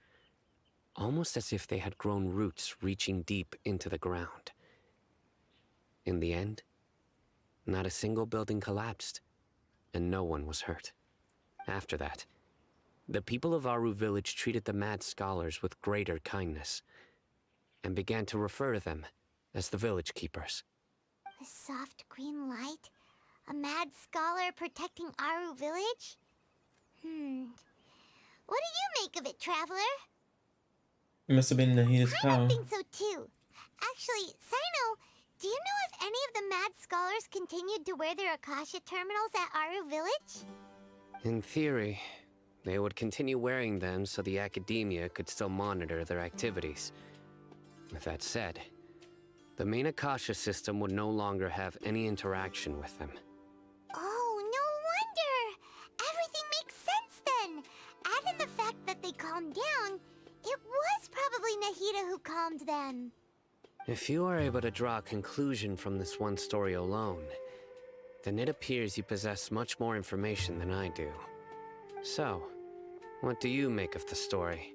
almost as if they had grown roots reaching deep into the ground. In the end, not a single building collapsed, and no one was hurt. After that, the people of Aru village treated the mad scholars with greater kindness, and began to refer to them as the village keepers. A soft green light? A mad scholar protecting Aru village? What do you make of it, Traveler? It must have been Nahida's power. I think so too. Actually, Sino, do you know if any of the mad scholars continued to wear their Akasha terminals at Aru village? In theory, they would continue wearing them so the academia could still monitor their activities. With that said, the main Akasha system would no longer have any interaction with them. Oh, no wonder! Everything makes sense then! Add in the fact that they calmed down, it was probably Nahida who calmed them. If you are able to draw a conclusion from this one story alone, then it appears you possess much more information than I do. So, what do you make of the story?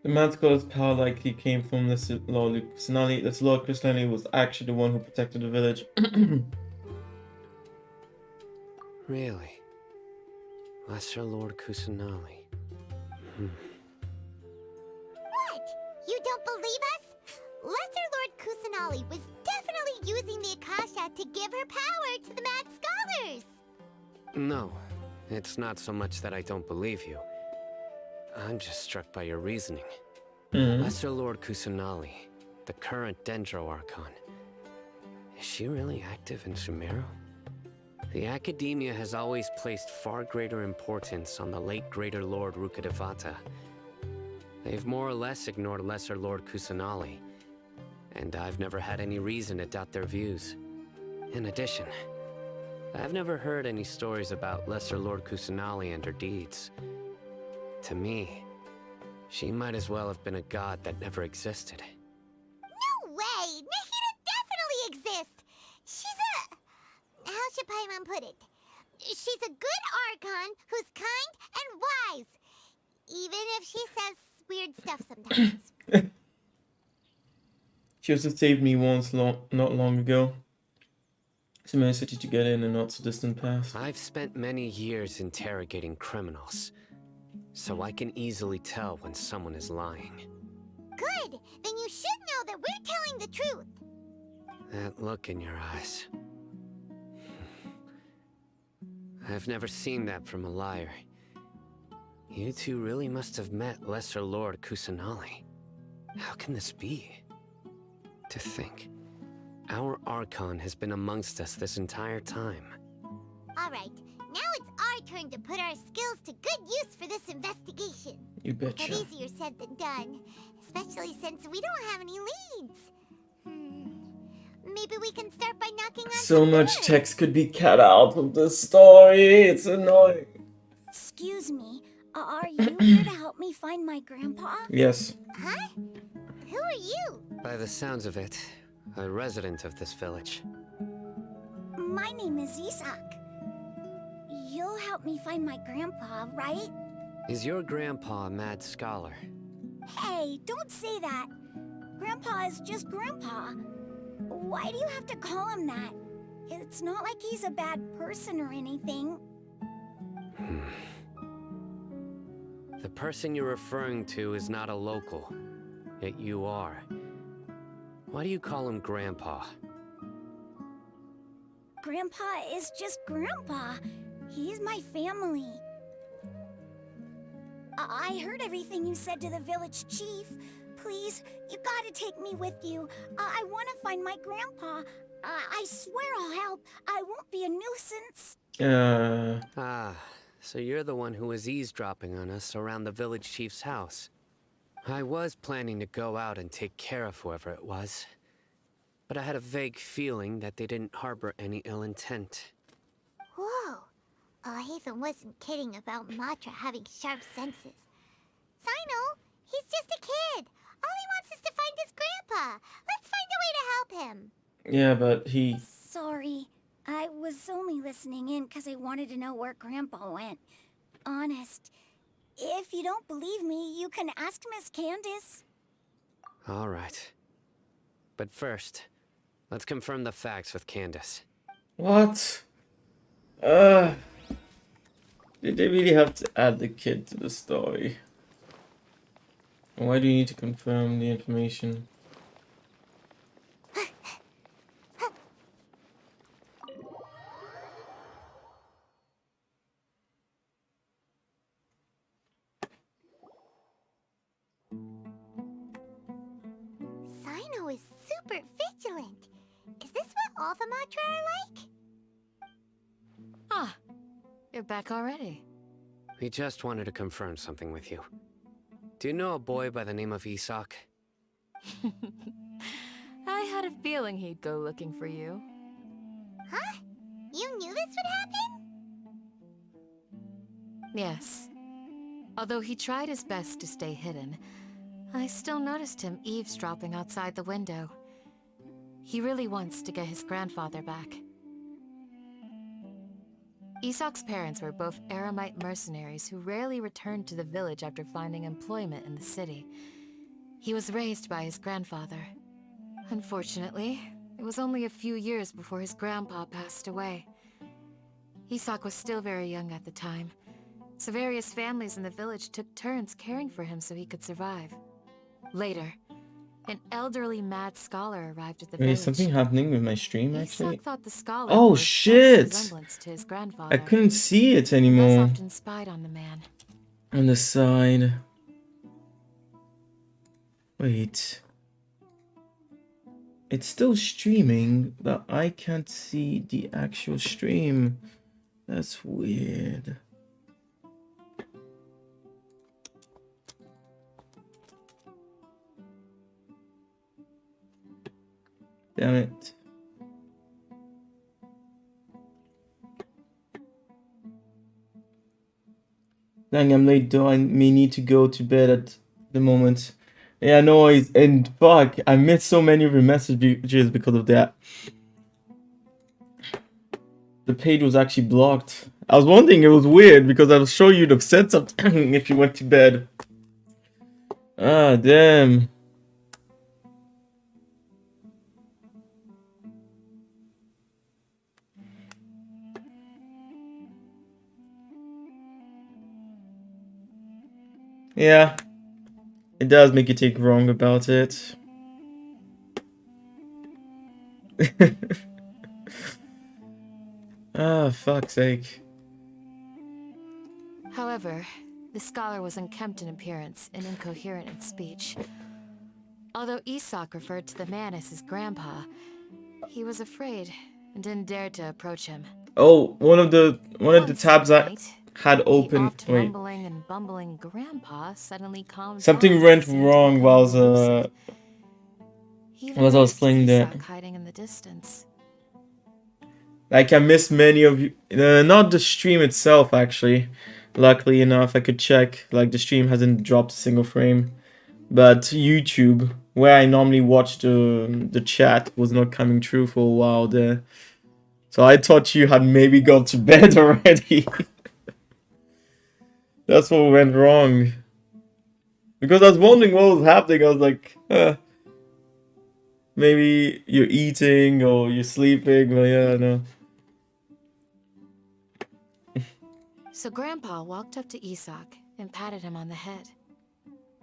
The mad scholar's power likely came from this Lord Kusanali. This Lord Kusanali was actually the one who protected the village. Really? Lesser Lord Kusanali. What? You don't believe us? Lesser Lord Kusanali was definitely using the Akasha to give her power to the mad scholars! No, it's not so much that I don't believe you. I'm just struck by your reasoning. Lesser Lord Kusanali, the current Dendro Archon. Is she really active in Sumeru? The Academia has always placed far greater importance on the late Greater Lord Rukkhadevata. They've more or less ignored Lesser Lord Kusanali, and I've never had any reason to doubt their views. In addition, I've never heard any stories about Lesser Lord Kusanali and her deeds. To me, she might as well have been a god that never existed. No way! Nahida definitely exists! She's a... how should Paimon put it? She's a good Archon who's kind and wise. Even if she says weird stuff sometimes. She also saved me once not long ago. It's a message to get in a not so distant past. I've spent many years interrogating criminals, so I can easily tell when someone is lying. Good! Then you should know that we're telling the truth. That look in your eyes. I've never seen that from a liar. You two really must have met Lesser Lord Kusanali. How can this be? To think, our Archon has been amongst us this entire time. Alright, now it's our turn to put our skills to good use for this investigation. You betcha. But easier said than done, especially since we don't have any leads. Maybe we can start by knocking on So some much doors. text could be cut out of this story. It's annoying. Excuse me, are you here to help me find my grandpa? Yes. Huh? Who are you? By the sounds of it, a resident of this village. My name is Isak. You'll help me find my grandpa, right? Is your grandpa a mad scholar? Hey, don't say that. Grandpa is just Grandpa. Why do you have to call him that? It's not like he's a bad person or anything. The person you're referring to is not a local, yet you are. Why do you call him Grandpa? Grandpa is just Grandpa. He's my family. I heard everything you said to the village chief. Please, you gotta take me with you. I want to find my grandpa. I swear I'll help. I won't be a nuisance. Ah, so you're the one who was eavesdropping on us around the village chief's house. I was planning to go out and take care of whoever it was, but I had a vague feeling that they didn't harbor any ill intent. Whoa. Hatham wasn't kidding about Matra having sharp senses. Sino, he's just a kid. All he wants is to find his grandpa. Let's find a way to help him. Yeah, but he... Sorry. I was only listening in because I wanted to know where Grandpa went. Honest. If you don't believe me, you can ask Miss Candace. All right. But first, let's confirm the facts with Candace. What? Did they really have to add the kid to the story? Why do you need to confirm the information? Sino is super vigilant. Is this what all the Matra are like? Ah, you're back already. We just wanted to confirm something with you. Do you know a boy by the name of Isak? I had a feeling he'd go looking for you. Huh? You knew this would happen? Yes. Although he tried his best to stay hidden, I still noticed him eavesdropping outside the window. He really wants to get his grandfather back. Isak's parents were both Aramite mercenaries who rarely returned to the village after finding employment in the city. He was raised by his grandfather. Unfortunately, it was only a few years before his grandpa passed away. Isak was still very young at the time, so various families in the village took turns caring for him so he could survive. Later, an elderly mad scholar arrived at the Wait, village. is something happening with my stream actually? Isak thought the scholar Oh bore some shit! resemblance to his grandfather. I couldn't see it Thus anymore. often spied on the man. On the side. Wait. It's still streaming, but I can't see the actual stream. That's weird. Damn it. Dang, I'm late though. I may need to go to bed at the moment. Yeah, no, and fuck, I missed so many of your messages because of that. The page was actually blocked. I was wondering, it was weird because I was sure you'd have said something if you went to bed. Ah, damn. Yeah, it does make you take wrong about it. Ah, fuck's sake. However, the scholar was unkempt in appearance and incoherent in speech. Although Isak referred to the man as his grandpa, he was afraid and didn't dare to approach him. Oh, one of the tabs I had open. The Wait. mumbling and bumbling grandpa suddenly calmed Something down went and seemed to wrong become while more lucid. He even I was noticed playing that. Isak hiding in the distance. Like I missed many of you. Not the stream itself, actually. Luckily enough, I could check. Like the stream hasn't dropped a single frame, but YouTube, where I normally watch the chat, was not coming through for a while there. So I thought you had maybe gone to bed already. That's what went wrong. Because I was wondering what was happening. I was like, maybe you're eating or you're sleeping. But yeah, no. So Grandpa walked up to Isak and patted him on the head.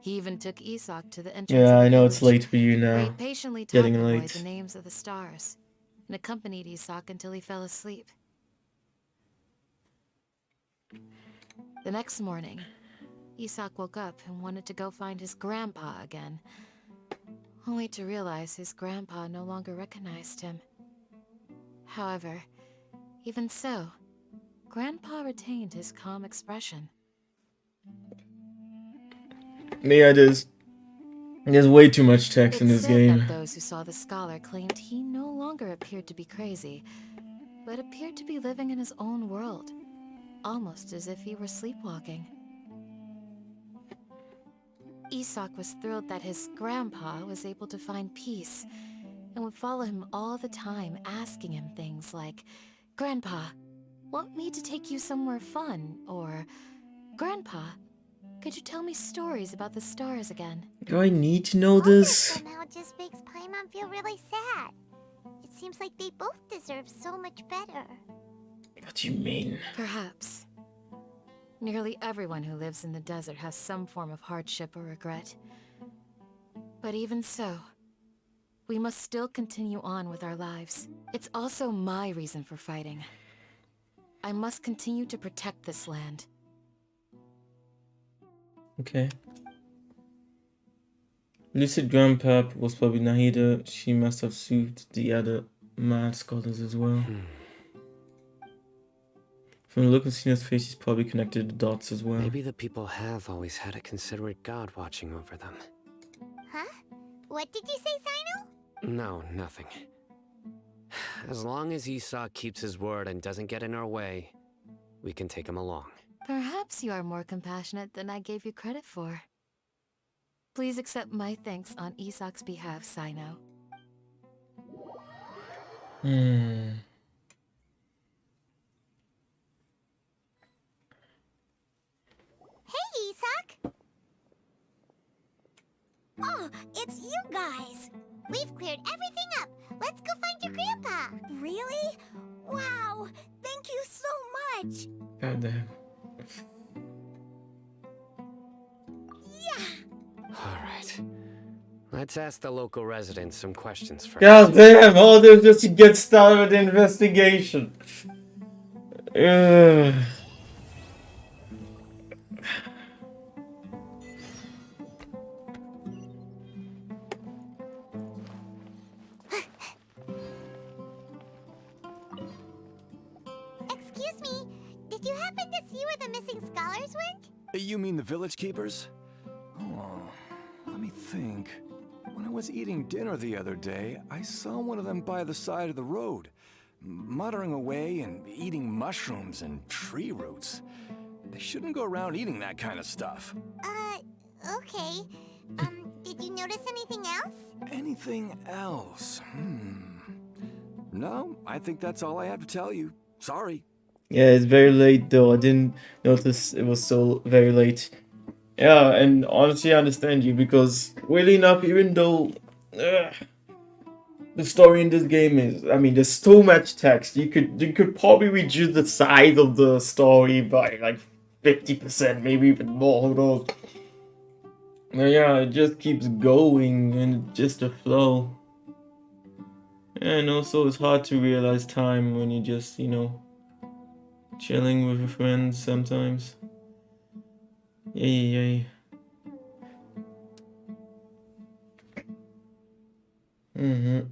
He even took Isak to the entrance Yeah, of the I know it's village, late for you where he now. patiently taught Getting the boy late. the names of the stars and accompanied Isak until he fell asleep. The next morning, Isak woke up and wanted to go find his grandpa again, only to realize his grandpa no longer recognized him. However, even so, Grandpa retained his calm expression. Yeah, there's way too much text in It's this said game. that those who saw the scholar claimed he no longer appeared to be crazy, but appeared to be living in his own world, almost as if he were sleepwalking. Isak was thrilled that his grandpa was able to find peace and would follow him all the time, asking him things like, "Grandpa, want me to take you somewhere fun?" Or, "Grandpa, could you tell me stories about the stars again?" Do I need to know this? Somehow just makes Paimon feel really sad. It seems like they both deserve so much better. What do you mean? Perhaps. Nearly everyone who lives in the desert has some form of hardship or regret. But even so, we must still continue on with our lives. It's also my reason for fighting. I must continue to protect this land. Okay. Lucid Grandpa was probably Nahida. She must have soothed the other mad scholars as well. From the look on Sina's face, he's probably connected the dots as well. Maybe the people have always had a considerate god watching over them. Huh? What did you say, Sino? No, nothing. As long as Isak keeps his word and doesn't get in our way, we can take him along. Perhaps you are more compassionate than I gave you credit for. Please accept my thanks on Isak's behalf, Sino. Hey, Isak! Oh, it's you guys! We've cleared everything up. Let's go find your grandpa. Really? Wow! Thank you so much! God damn. Alright. Let's ask the local residents some questions first. God damn! All this just to get started with the investigation. Ugh. check to see where the missing scholars went? You mean the village keepers? Oh, let me think. When I was eating dinner the other day, I saw one of them by the side of the road, muttering away and eating mushrooms and tree roots. They shouldn't go around eating that kind of stuff. Okay. Did you notice anything else? Anything else? No, I think that's all I have to tell you. Sorry. Yeah, it's very late though. I didn't notice it was so very late. Yeah, and honestly, I understand you because, weirdly enough, even though the story in this game is, I mean, there's so much text. You could probably reduce the size of the story by like 50%, maybe even more. Who knows? But yeah, it just keeps going and just a flow. And also, it's hard to realize time when you just, chilling with your friends sometimes. Yay. And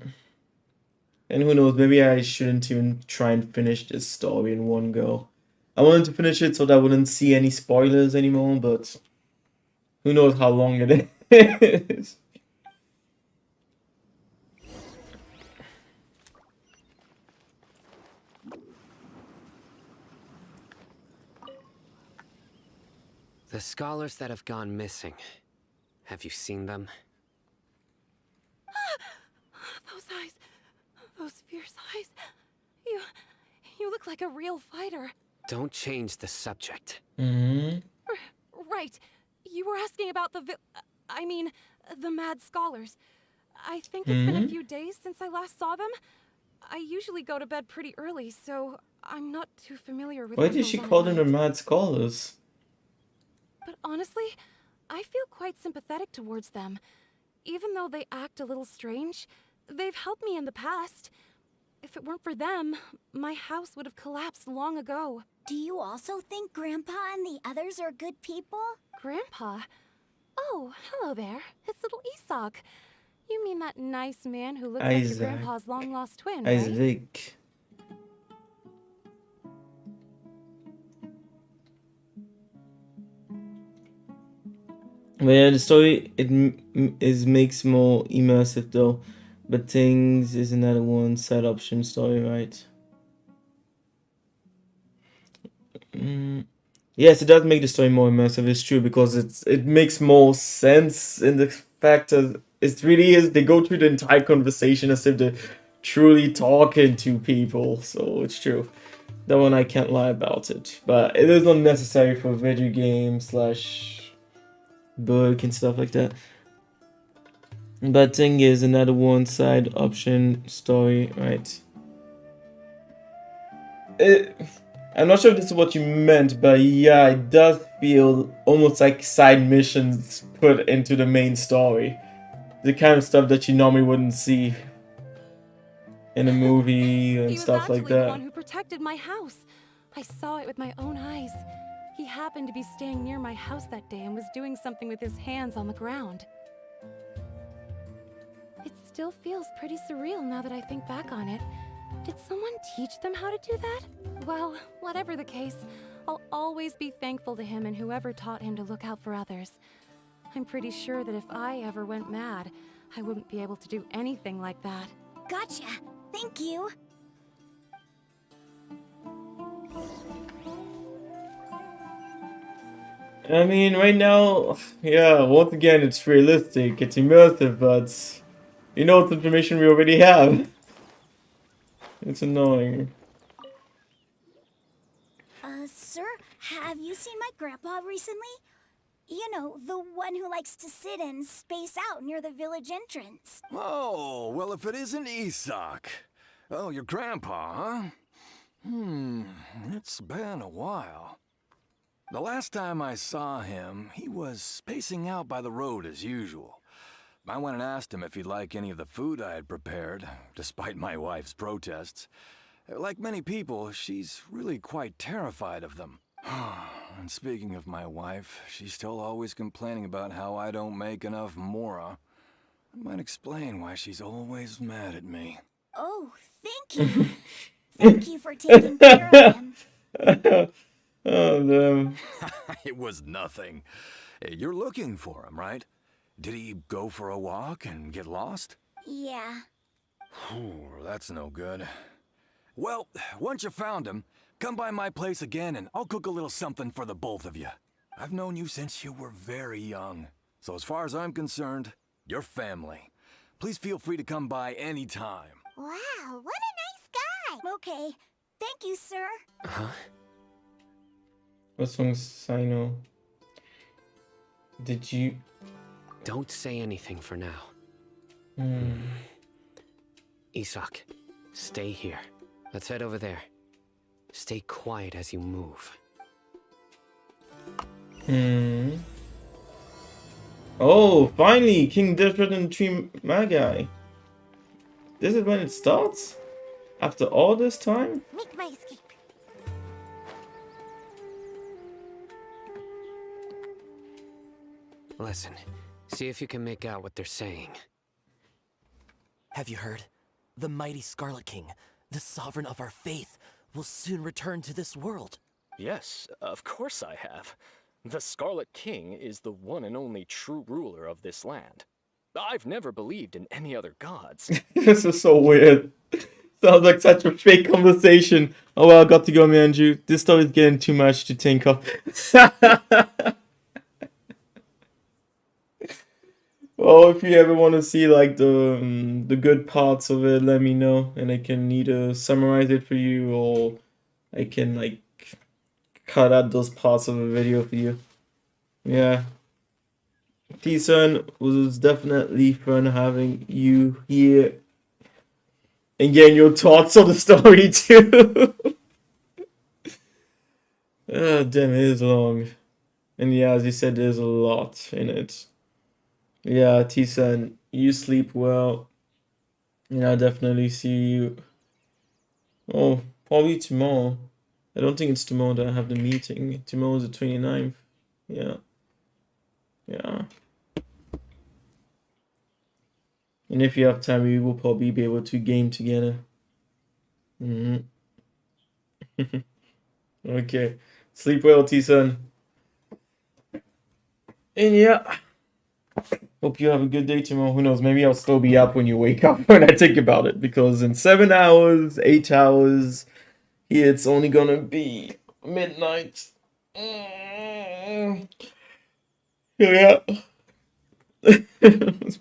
who knows, maybe I shouldn't even try and finish this story in one go. I wanted to finish it so that I wouldn't see any spoilers anymore, but who knows how long it is. The scholars that have gone missing. Have you seen them? Those eyes. Those fierce eyes. You look like a real fighter. Don't change the subject. Right. You were asking about the mad scholars. I think it's been a few days since I last saw them. I usually go to bed pretty early, so I'm not too familiar with Why did she call them the mad scholars? But honestly, I feel quite sympathetic towards them. Even though they act a little strange, they've helped me in the past. If it weren't for them, my house would have collapsed long ago. Do you also think Grandpa and the others are good people? Grandpa? Oh, hello there. It's little Isak. You mean that nice man who looks like your grandpa's long-lost twin, right? Isaac. But yeah, the story makes more immersive though, but things is another one side option story, right? Yes, it does make the story more immersive. It's true because it makes more sense in the fact that it really is. They go through the entire conversation as if they're truly talking to people. So it's true. That one I can't lie about it, but it is not necessary for video games / book and stuff like that. But thing is another one side option story, right? I'm not sure if this is what you meant, but yeah, it does feel almost like side missions put into the main story. The kind of stuff that you normally wouldn't see in a movie and stuff like that. He was actually the one who protected my house. I saw it with my own eyes. He happened to be staying near my house that day and was doing something with his hands on the ground. It still feels pretty surreal now that I think back on it. Did someone teach them how to do that? Well, whatever the case, I'll always be thankful to him and whoever taught him to look out for others. I'm pretty sure that if I ever went mad, I wouldn't be able to do anything like that. Gotcha. Thank you. I mean, right now, yeah, once again, it's realistic, it's immersive, but it's information we already have. It's annoying. Sir, have you seen my grandpa recently? You know, the one who likes to sit and space out near the village entrance. Oh, well, if it isn't Isak. Oh, your grandpa, huh? It's been a while. The last time I saw him, he was spacing out by the road as usual. I went and asked him if he'd like any of the food I had prepared, despite my wife's protests. Like many people, she's really quite terrified of them. And speaking of my wife, she's still always complaining about how I don't make enough mora. That might explain why she's always mad at me. Oh, thank you. Thank you for taking care of him. Oh, damn. It was nothing. You're looking for him, right? Did he go for a walk and get lost? Yeah. Whew, that's no good. Well, once you found him, come by my place again and I'll cook a little something for the both of you. I've known you since you were very young. So as far as I'm concerned, you're family. Please feel free to come by anytime. Wow, what a nice guy. Okay. Thank you, sir. Huh? What's wrong, Sino? Did you... Don't say anything for now. Isak, stay here. Let's head over there. Stay quiet as you move. Oh, finally! King Deshret and Tree Magi. This is when it starts? After all this time? Make my escape. Listen, see if you can make out what they're saying. Have you heard? The mighty Scarlet King, the sovereign of our faith, will soon return to this world. Yes, of course I have. The Scarlet King is the one and only true ruler of this land. I've never believed in any other gods. This is so weird. Sounds like such a fake conversation. Oh well, I got to go, Andrew. This story is getting too much to think of. Well, if you ever want to see like the good parts of it, let me know, and I can either summarize it for you or I can like cut out those parts of the video for you. Yeah. T-Sun, was definitely fun having you here and getting your thoughts on the story too. Oh, damn, it is long. And yeah, as you said, there's a lot in it. Yeah, T-Sun, you sleep well. And I'll definitely see you. Oh, probably tomorrow. I don't think it's tomorrow that I have the meeting. Tomorrow's the 29th. Yeah. Yeah. And if you have time, we will probably be able to game together. Okay. Sleep well, T-Sun. And yeah. Hope you have a good day tomorrow. Who knows? Maybe I'll still be up when you wake up when I think about it. Because in 7 hours, 8 hours, here it's only gonna be midnight. Yeah.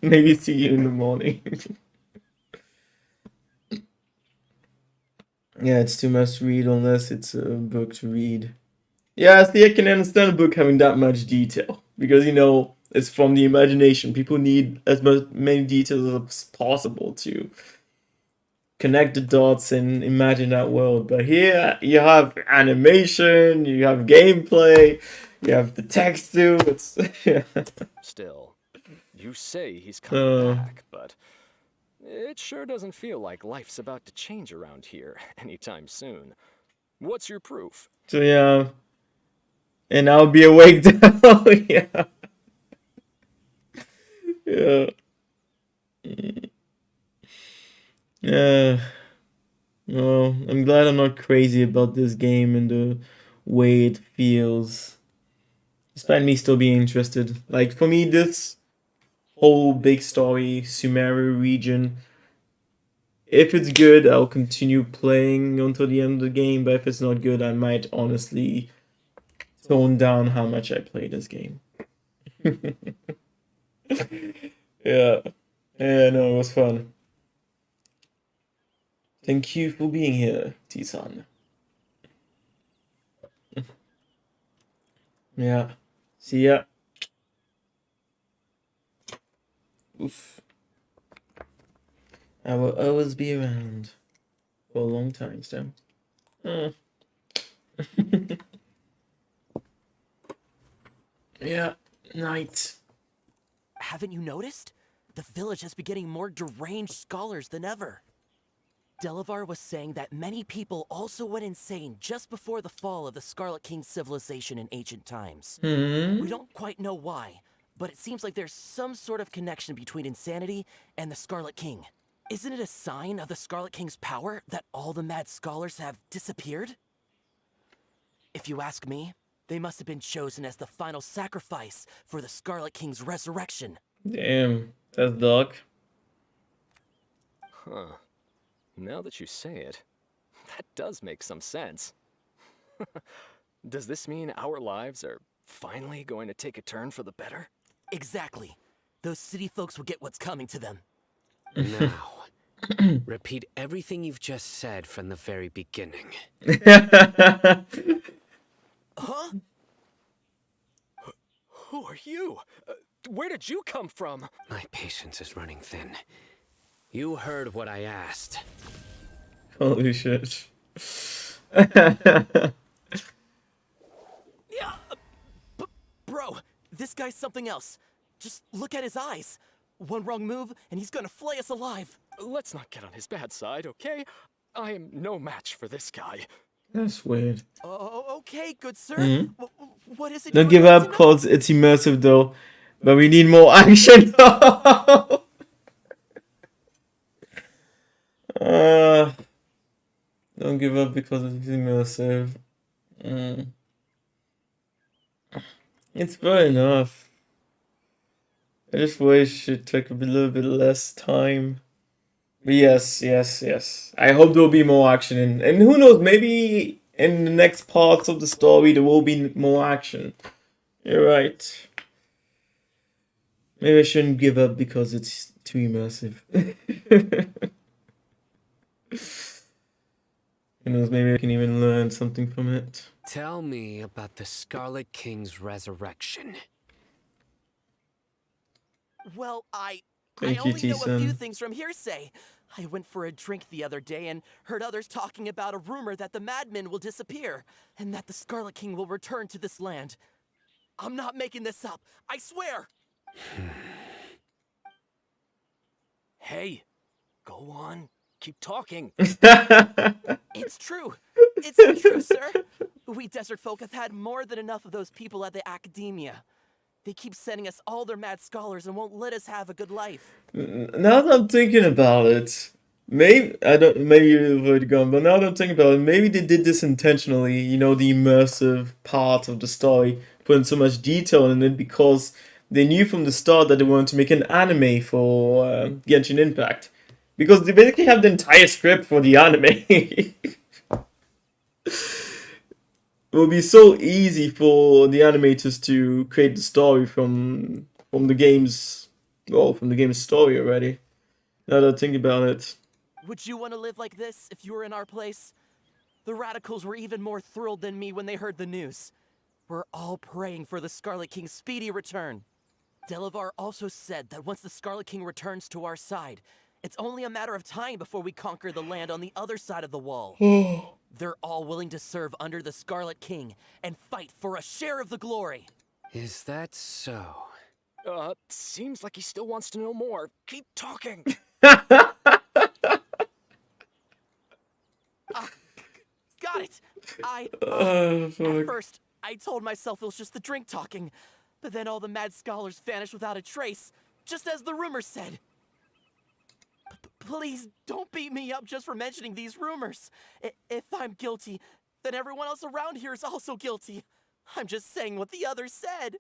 Maybe see you in the morning. Yeah, it's too much to read unless it's a book to read. Yeah, see, I can understand a book having that much detail. Because, you know, it's from the imagination. People need as many details as possible to connect the dots and imagine that world. But here, you have animation, you have gameplay, you have the text too. It's yeah. Still, you say he's coming back, but it sure doesn't feel like life's about to change around here anytime soon. What's your proof? So yeah, and I'll be awake now. Yeah. Yeah. Yeah. Well, I'm glad I'm not crazy about this game and the way it feels. Despite me still being interested. Like, for me, this whole big story, Sumeru region, if it's good, I'll continue playing until the end of the game, but if it's not good, I might honestly tone down how much I play this game. Yeah. Yeah, no, it was fun. Thank you for being here, T-San. Yeah. See ya. Oof. I will always be around for a long time, so. Yeah, night. Haven't you noticed? The village has been getting more deranged scholars than ever. Delavar was saying that many people also went insane just before the fall of the Scarlet King civilization in ancient times. We don't quite know why, but it seems like there's some sort of connection between insanity and the Scarlet King. Isn't it a sign of the Scarlet King's power that all the mad scholars have disappeared? If you ask me, they must have been chosen as the final sacrifice for the Scarlet King's resurrection. Damn, that's dark. Huh. Now that you say it, that does make some sense. Does this mean our lives are finally going to take a turn for the better? Exactly. Those city folks will get what's coming to them. Now, repeat everything you've just said from the very beginning. Huh? Who are you? Where did you come from? My patience is running thin. You heard what I asked. Holy shit. Yeah, bro, this guy's something else. Just look at his eyes. One wrong move, and he's gonna flay us alive. Let's not get on his bad side, okay? I am no match for this guy. That's weird. Oh, okay, good sir. Mhm. What is it? Don't you give would like up, to know? cause it's immersive though. But we need more action. Don't give up because it's immersive. It's fair enough. I just wish it took a little bit less time. But yes. I hope there will be more action and who knows, maybe in the next parts of the story there will be more action. You're right. Maybe I shouldn't give up because it's too immersive. Who knows, maybe I can even learn something from it. Tell me about the Scarlet King's resurrection. Well, I Thank you, only know a few T-Sun. things from hearsay. I went for a drink the other day and heard others talking about a rumor that the madmen will disappear and that the Scarlet King will return to this land. I'm not making this up. I swear. Hey, go on. Keep talking. It's true. It's true, sir. We desert folk have had more than enough of those people at the academia. They keep sending us all their mad scholars and won't let us have a good life. Now that I'm thinking about it, maybe you've already gone, but now that I'm thinking about it, maybe they did this intentionally, you know, the immersive part of the story, putting so much detail in it because they knew from the start that they wanted to make an anime for Genshin Impact. Because they basically have the entire script for the anime. It will be so easy for the animators to create the story from the game's story already. Now that I think about it. Would you want to live like this if you were in our place? The radicals were even more thrilled than me when they heard the news. We're all praying for the Scarlet King's speedy return. Delavar also said that once the Scarlet King returns to our side, it's only a matter of time before we conquer the land on the other side of the wall. They're all willing to serve under the Scarlet King and fight for a share of the glory. Is that so? Seems like he still wants to know more. Keep talking. Got it. At first, I told myself it was just the drink talking, but then all the mad scholars vanished without a trace, just as the rumors said. Please don't beat me up just for mentioning these rumors. If I'm guilty, then everyone else around here is also guilty. I'm just saying what the others said.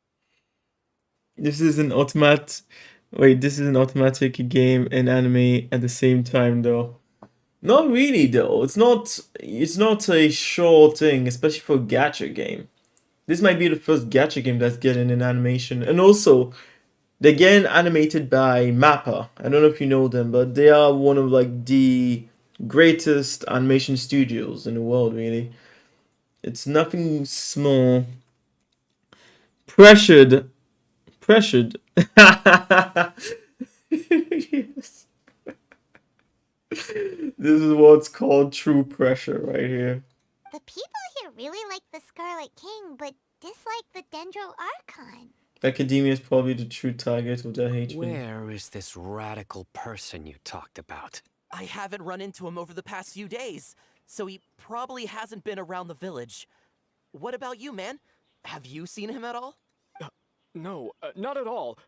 This is an automatic game and anime at the same time though. Not really though. It's not a short thing, especially for a gacha game. This might be the first gacha game that's getting an animation. And also, they're getting animated by Mappa. I don't know if you know them, but they are one of like the greatest animation studios in the world, really. It's nothing small. Pressured. Yes. This is what's called true pressure right here. The people here really like the Scarlet King, but dislike the Dendro Archon. Academia is probably the true target of their hatred. Where is this radical person you talked about? I haven't run into him over the past few days, so he probably hasn't been around the village. What about you, man? Have you seen him at all? No, not at all.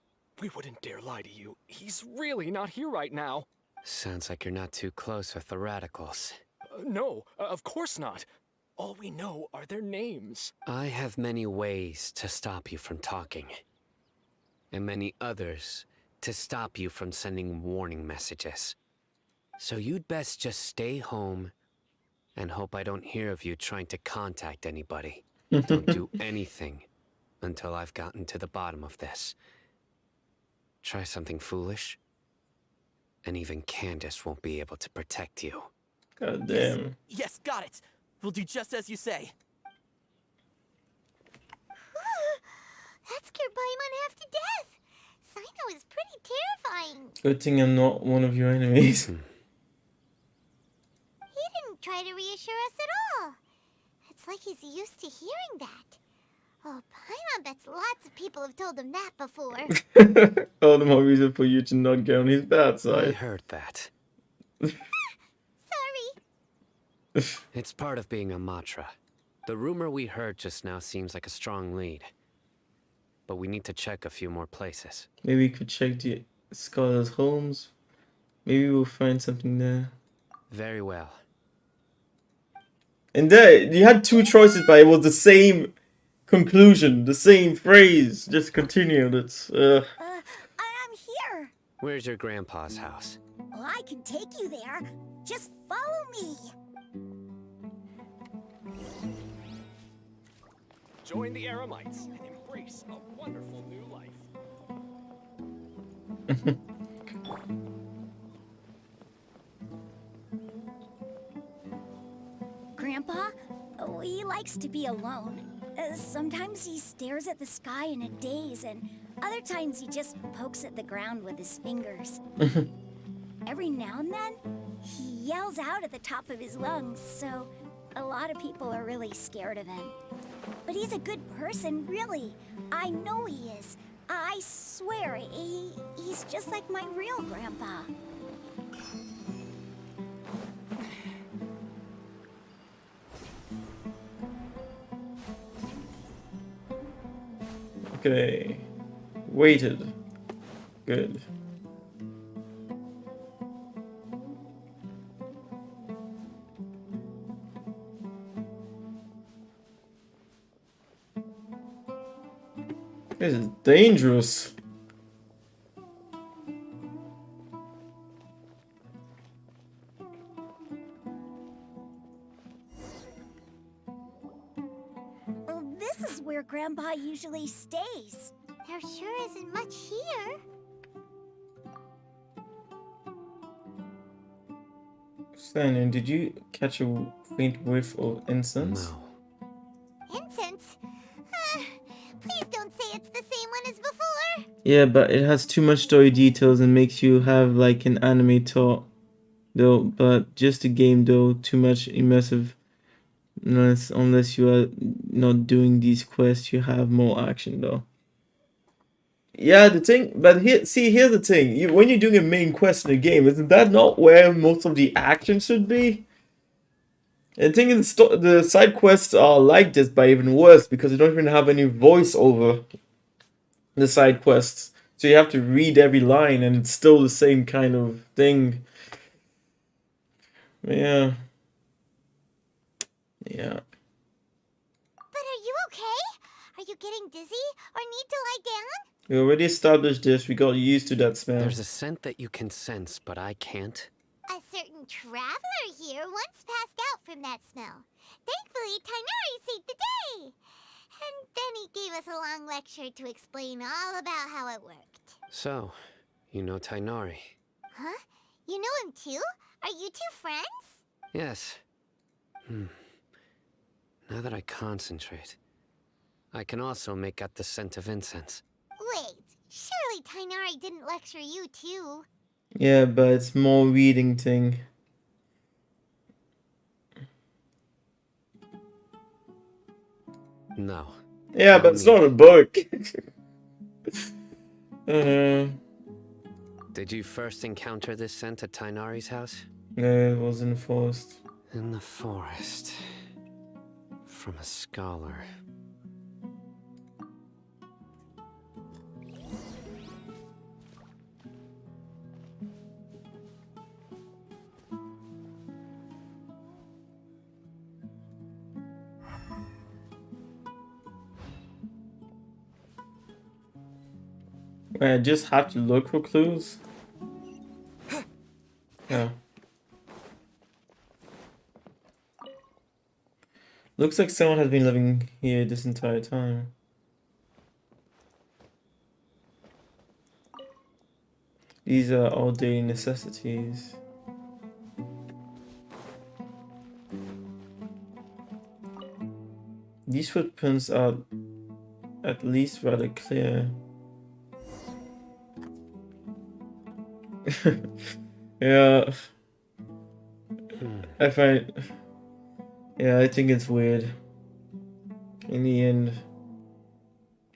We wouldn't dare lie to you. He's really not here right now. Sounds like you're not too close with the radicals. No, of course not. All we know are their names. I have many ways to stop you from talking. And many others to stop you from sending warning messages. So you'd best just stay home and hope I don't hear of you trying to contact anybody. Don't do anything until I've gotten to the bottom of this. Try something foolish, and even Candace won't be able to protect you. God damn. Yes, got it. We'll do just as you say. That scared Paimon half to death. Sino is pretty terrifying. Good thing I'm not one of your enemies. He didn't try to reassure us at all. It's like he's used to hearing that. Oh, Paimon bets lots of people have told him that before. All the more reason for you to not get on his bad I side. heard that. Sorry. It's part of being a Matra. The rumor we heard just now seems like a strong lead. But we need to check a few more places. Maybe we could check the scholars' homes. Maybe we'll find something there. Very well. And there, you had two choices, but it was the same conclusion, the same phrase. Just continued. It's I'm here. Where's your grandpa's house? Well, I can take you there. Just follow me. Join the Eremites and embrace a wonderful new life. Grandpa, he likes to be alone. Sometimes he stares at the sky in a daze, and other times he just pokes at the ground with his fingers. Every now and then, he yells out at the top of his lungs, so a lot of people are really scared of him. But he's a good person, really. I know he is. I swear, he's just like my real grandpa. okay. Waited. Good. This is dangerous. Well, this is where Grandpa usually stays. There sure isn't much here. Shannon, did you catch a faint whiff of incense? No. Incense? Please don't say it's the same one as before. Yeah, but it has too much story details and makes you have like an anime thought. Though, but just a game though, too much immersive. Unless you are not doing these quests, you have more action though. Yeah, the thing, but here's the thing. When you're doing a main quest in a game, isn't that not where most of the action should be? And the thing is, the side quests are like this, but even worse, because you don't even have any voice over the side quests. So you have to read every line, and it's still the same kind of thing. Yeah. Yeah. But are you okay? Are you getting dizzy or need to lie down? We already established this. We got used to that smell. There's a scent that you can sense, but I can't. A certain traveler here once passed out from that smell. Thankfully, Tighnari saved the day. And then he gave us a long lecture to explain all about how it worked. So, you know Tighnari? Huh? You know him too? Are you two friends? Yes. Now that I concentrate, I can also make out the scent of incense. Wait, surely Tighnari didn't lecture you too. Yeah, but it's more reading thing. No. Yeah, but it's not a book. Did you first encounter this scent at Tighnari's house? No, it was in the forest. In the forest. From a scholar. Wait, I just have to look for clues? Yeah. Looks like someone has been living here this entire time. These are all daily necessities. These footprints are at least rather clear. Yeah. I think it's weird. In the end.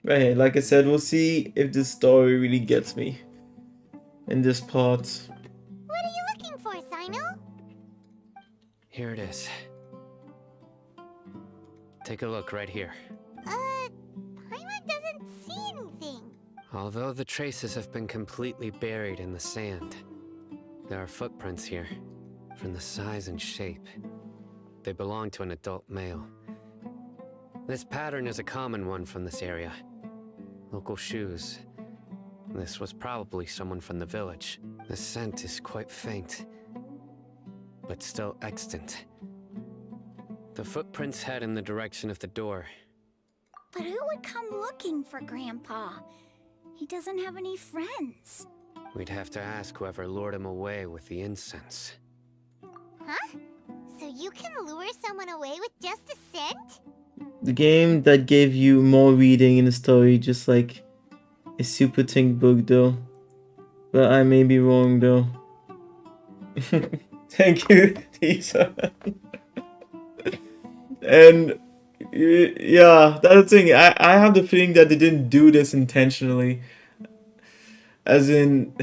But hey, like I said, we'll see if this story really gets me. In this part. What are you looking for, Sino? Here it is. Take a look right here. Paimon doesn't see anything. Although the traces have been completely buried in the sand, there are footprints here, from the size and shape. They belong to an adult male. This pattern is a common one from this area. Local shoes. This was probably someone from the village. The scent is quite faint, but still extant. The footprints head in the direction of the door. But who would come looking for Grandpa? He doesn't have any friends. We'd have to ask whoever lured him away with the incense. Huh? So you can lure someone away with just a scent? The game that gave you more reading in the story, just like a super think book though. But I may be wrong though. Thank you, Tisa. And yeah, that's the thing. I have the feeling that they didn't do this intentionally. As in,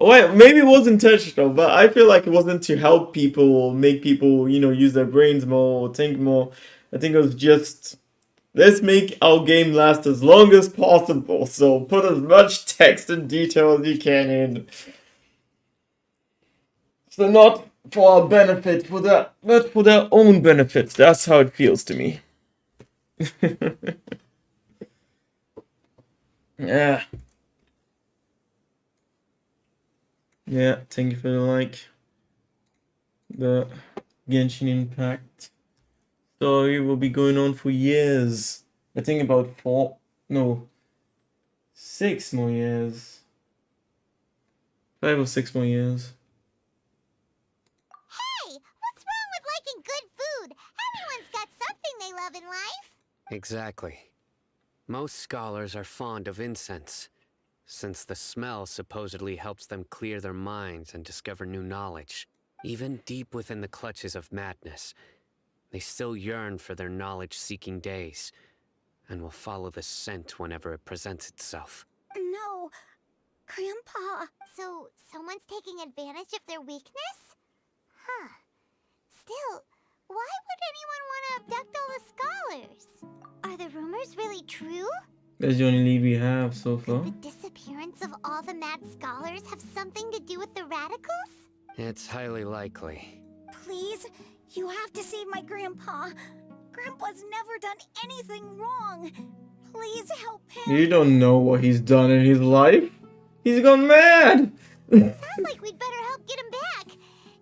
well, maybe it was intentional, but I feel like it wasn't to help people or make people, you know, use their brains more or think more. I think it was just, let's make our game last as long as possible. So put as much text and detail as you can in. So not for our benefit, but for their own benefits. That's how it feels to me. Yeah. Yeah, thank you for the like. The Genshin Impact story will be going on for years. I think about 6 more years. 5 or 6 more years. Hey, what's wrong with liking good food? Everyone's got something they love in life. Exactly. Most scholars are fond of incense, since the smell supposedly helps them clear their minds and discover new knowledge. Even deep within the clutches of madness, they still yearn for their knowledge-seeking days, and will follow the scent whenever it presents itself. No, Grandpa. So, someone's taking advantage of their weakness? Huh. Still, why would anyone want to abduct all the scholars? Are the rumors really true? That's the only lead we have so far. Could the disappearance of all the mad scholars have something to do with the radicals? It's highly likely. Please, you have to save my Grandpa. Grandpa's never done anything wrong. Please help him. You don't know what he's done in his life. He's gone mad. Sounds like we'd better help get him back.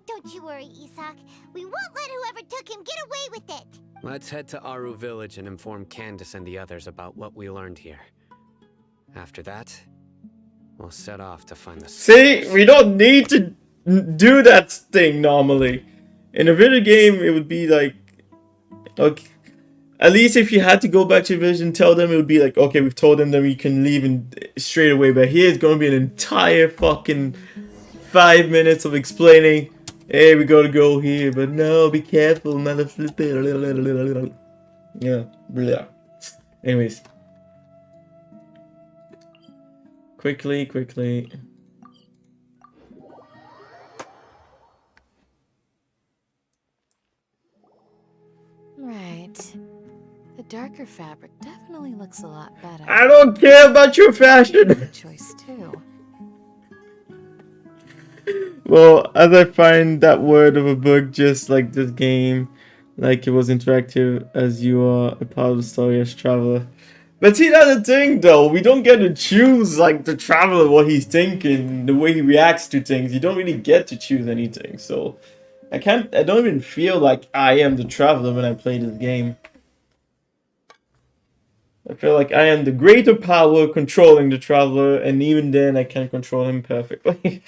Don't you worry, Isak. We won't let whoever took him get away with it. Let's head to Aru Village and inform Candace and the others about what we learned here. After that, we'll set off to find the... See, we don't need to do that thing normally. In a video game, it would be like, okay, at least if you had to go back to your village and tell them, it would be like, okay, we've told them that we can leave straight away. But here it's going to be an entire fucking 5 minutes of explaining, hey, we gotta go here, but no, be careful, motherfucker. Yeah, blah. Anyways. Quickly. Right. The darker fabric definitely looks a lot better. I don't care about your fashion. Good choice too. Well, as I find that word of a book, just like this game, like it was interactive as you are a part of the story as Traveler, But see, that's the thing, though. We don't get to choose, like, the traveler, what he's thinking, the way he reacts to things. You don't really get to choose anything. So, I don't even feel like I am the traveler when I play this game. I feel like I am the greater power controlling the traveler, and even then, I can't control him perfectly.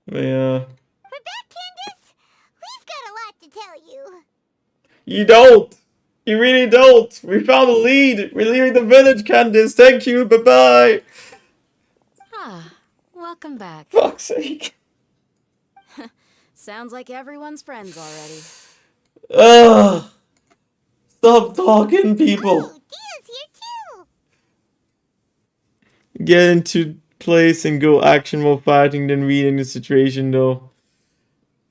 But yeah. We're back, Candace. We've got a lot to tell you. You don't! You really don't! We found a lead! We're leaving the village, Candace! Thank you! Bye-bye! Ah, welcome back. Fuck's sake. Sounds like everyone's friends already. Ugh! Stop talking, people! Oh, Dia's here too! Get into place and go action more fighting than reading the situation, though.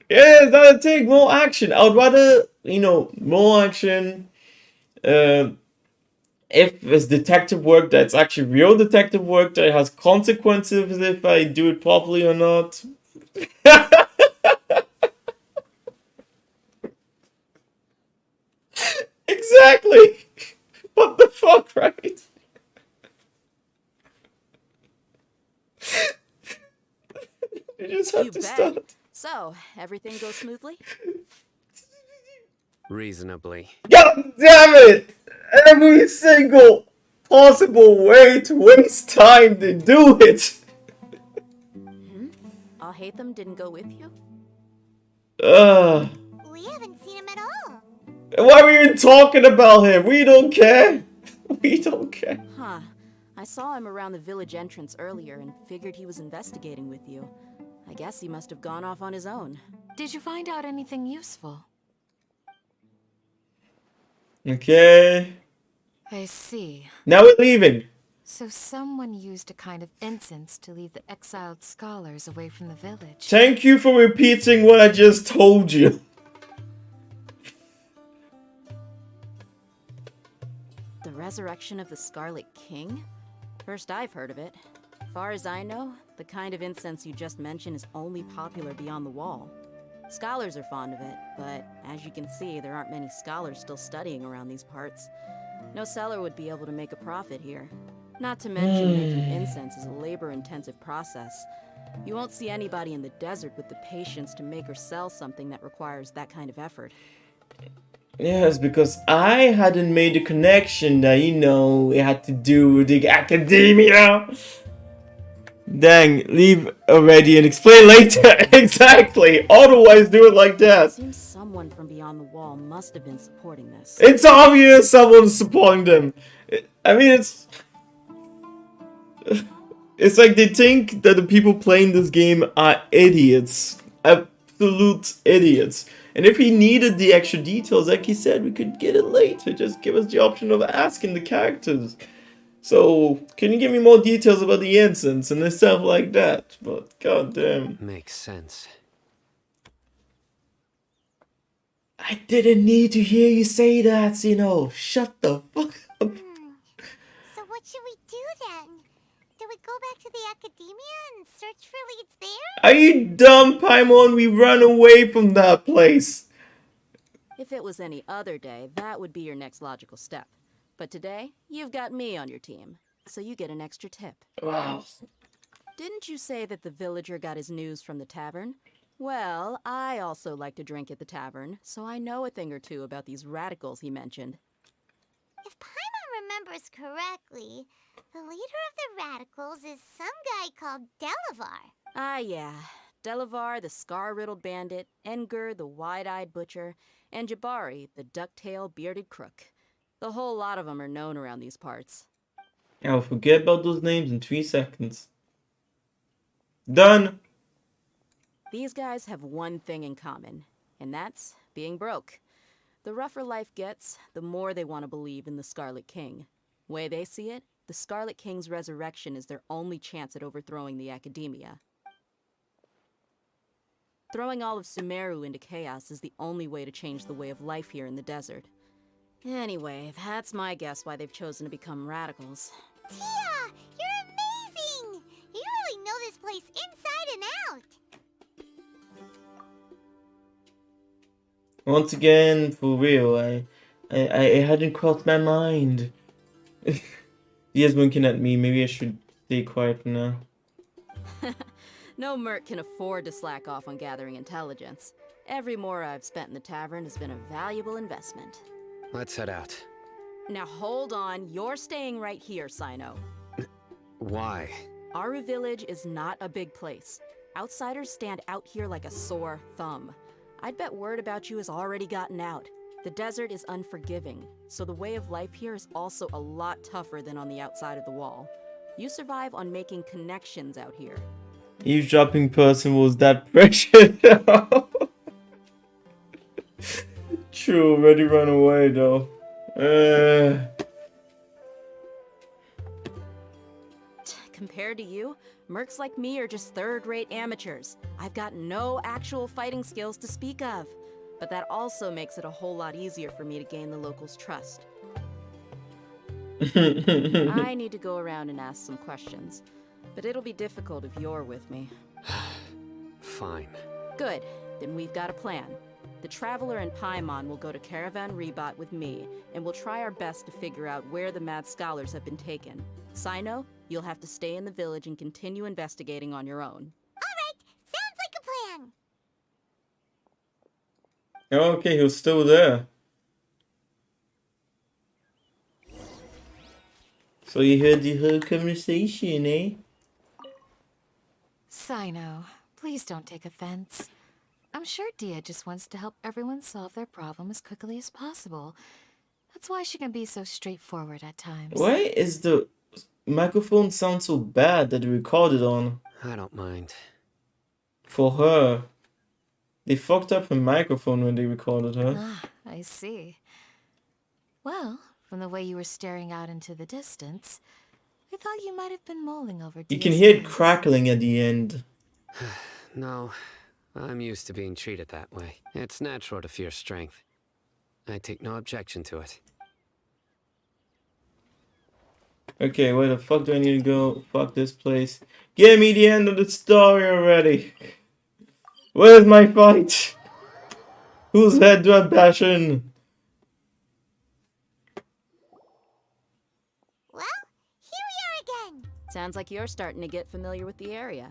Yeah, that's the thing, more action. I would rather, you know, more action. If it's detective work that's actually real detective work that has consequences if I do it properly or not. Exactly! What the fuck, right? You just have to start. So, everything goes smoothly? Reasonably. God damn it! Every single possible way to waste time to do it! I'll hate them didn't go with you? We haven't seen him at all. Why are we even talking about him? We don't care. We don't care. Huh. I saw him around the village entrance earlier and figured he was investigating with you. I guess he must have gone off on his own. Did you find out anything useful? Okay. I see. Now we're leaving. So someone used a kind of incense to lead the exiled scholars away from the village. Thank you for repeating what I just told you. The resurrection of the Scarlet King? First I've heard of it. Far as I know, the kind of incense you just mentioned is only popular beyond the wall. Scholars are fond of it, but as you can see, there aren't many scholars still studying around these parts. No seller would be able to make a profit here. Not to mention making incense is a labor-intensive process. You won't see anybody in the desert with the patience to make or sell something that requires that kind of effort. Yes, because I hadn't made the connection that, you know, it had to do with the academia. Dang, leave already and explain later. Exactly. Otherwise, do it like that. It seems someone from beyond the wall must have been supporting this. It's obvious someone's supporting them. I mean, it's like they think that the people playing this game are idiots. Absolute idiots. And if he needed the extra details, like he said, we could get it later. Just give us the option of asking the characters. So, can you give me more details about the incense and stuff like that? But, goddamn. Makes sense. I didn't need to hear you say that, you know. Shut the fuck up. So what should we do then? Do we go back to the academia and search for leads there? Are you dumb, Paimon? We run away from that place. If it was any other day, that would be your next logical step. But today, you've got me on your team, so you get an extra tip. Wow. Didn't you say that the villager got his news from the tavern? Well, I also like to drink at the tavern, so I know a thing or two about these radicals he mentioned. If Paimon remembers correctly, the leader of the radicals is some guy called Delavar. Ah, yeah. Delavar, the scar-riddled bandit, Engur, the wide-eyed butcher, and Jabari, the duck-tailed bearded crook. The whole lot of them are known around these parts. I'll forget about those names in 3 seconds. Done! These guys have one thing in common, and that's being broke. The rougher life gets, the more they want to believe in the Scarlet King. Way they see it, the Scarlet King's resurrection is their only chance at overthrowing the academia. Throwing all of Sumeru into chaos is the only way to change the way of life here in the desert. Anyway, that's my guess why they've chosen to become radicals. Tia! You're amazing! You really know this place inside and out! Once again, for real, I hadn't crossed my mind. He is winking at me. Maybe I should stay quiet for now. No merc can afford to slack off on gathering intelligence. Every mora I've spent in the tavern has been a valuable investment. Let's head out. Now hold on, you're staying right here, Sino. Why? Aru Village is not a big place. Outsiders stand out here like a sore thumb. I'd bet word about you has already gotten out. The desert is unforgiving, so the way of life here is also a lot tougher than on the outside of the wall. You survive on making connections out here. Eavesdropping person was that precious. True, already run away though. Compared to you, mercs like me are just third-rate amateurs. I've got no actual fighting skills to speak of. But that also makes it a whole lot easier for me to gain the locals' trust. I need to go around and ask some questions, but it'll be difficult if you're with me. Fine. Good, then we've got a plan. The Traveler and Paimon will go to Caravan Rebot with me, and we'll try our best to figure out where the mad scholars have been taken. Sino, you'll have to stay in the village and continue investigating on your own. Alright, sounds like a plan. Okay, he was still there. So you heard the whole conversation, eh? Sino, please don't take offense. I'm sure Dia just wants to help everyone solve their problem as quickly as possible. That's why she can be so straightforward at times. Why is the microphone sound so bad that they recorded on? I don't mind. For her. They fucked up her microphone when they recorded her. Ah, I see. Well, from the way you were staring out into the distance, I thought you might have been mulling over You Dia's can hear it plans. crackling at the end. No, I'm used to being treated that way. It's natural to fear strength. I take no objection to it. Okay, where the fuck do I need to go? Fuck this place. Give me the end of the story already. Where's my fight? Whose head do I bash in? Well, here we are again. Sounds like you're starting to get familiar with the area.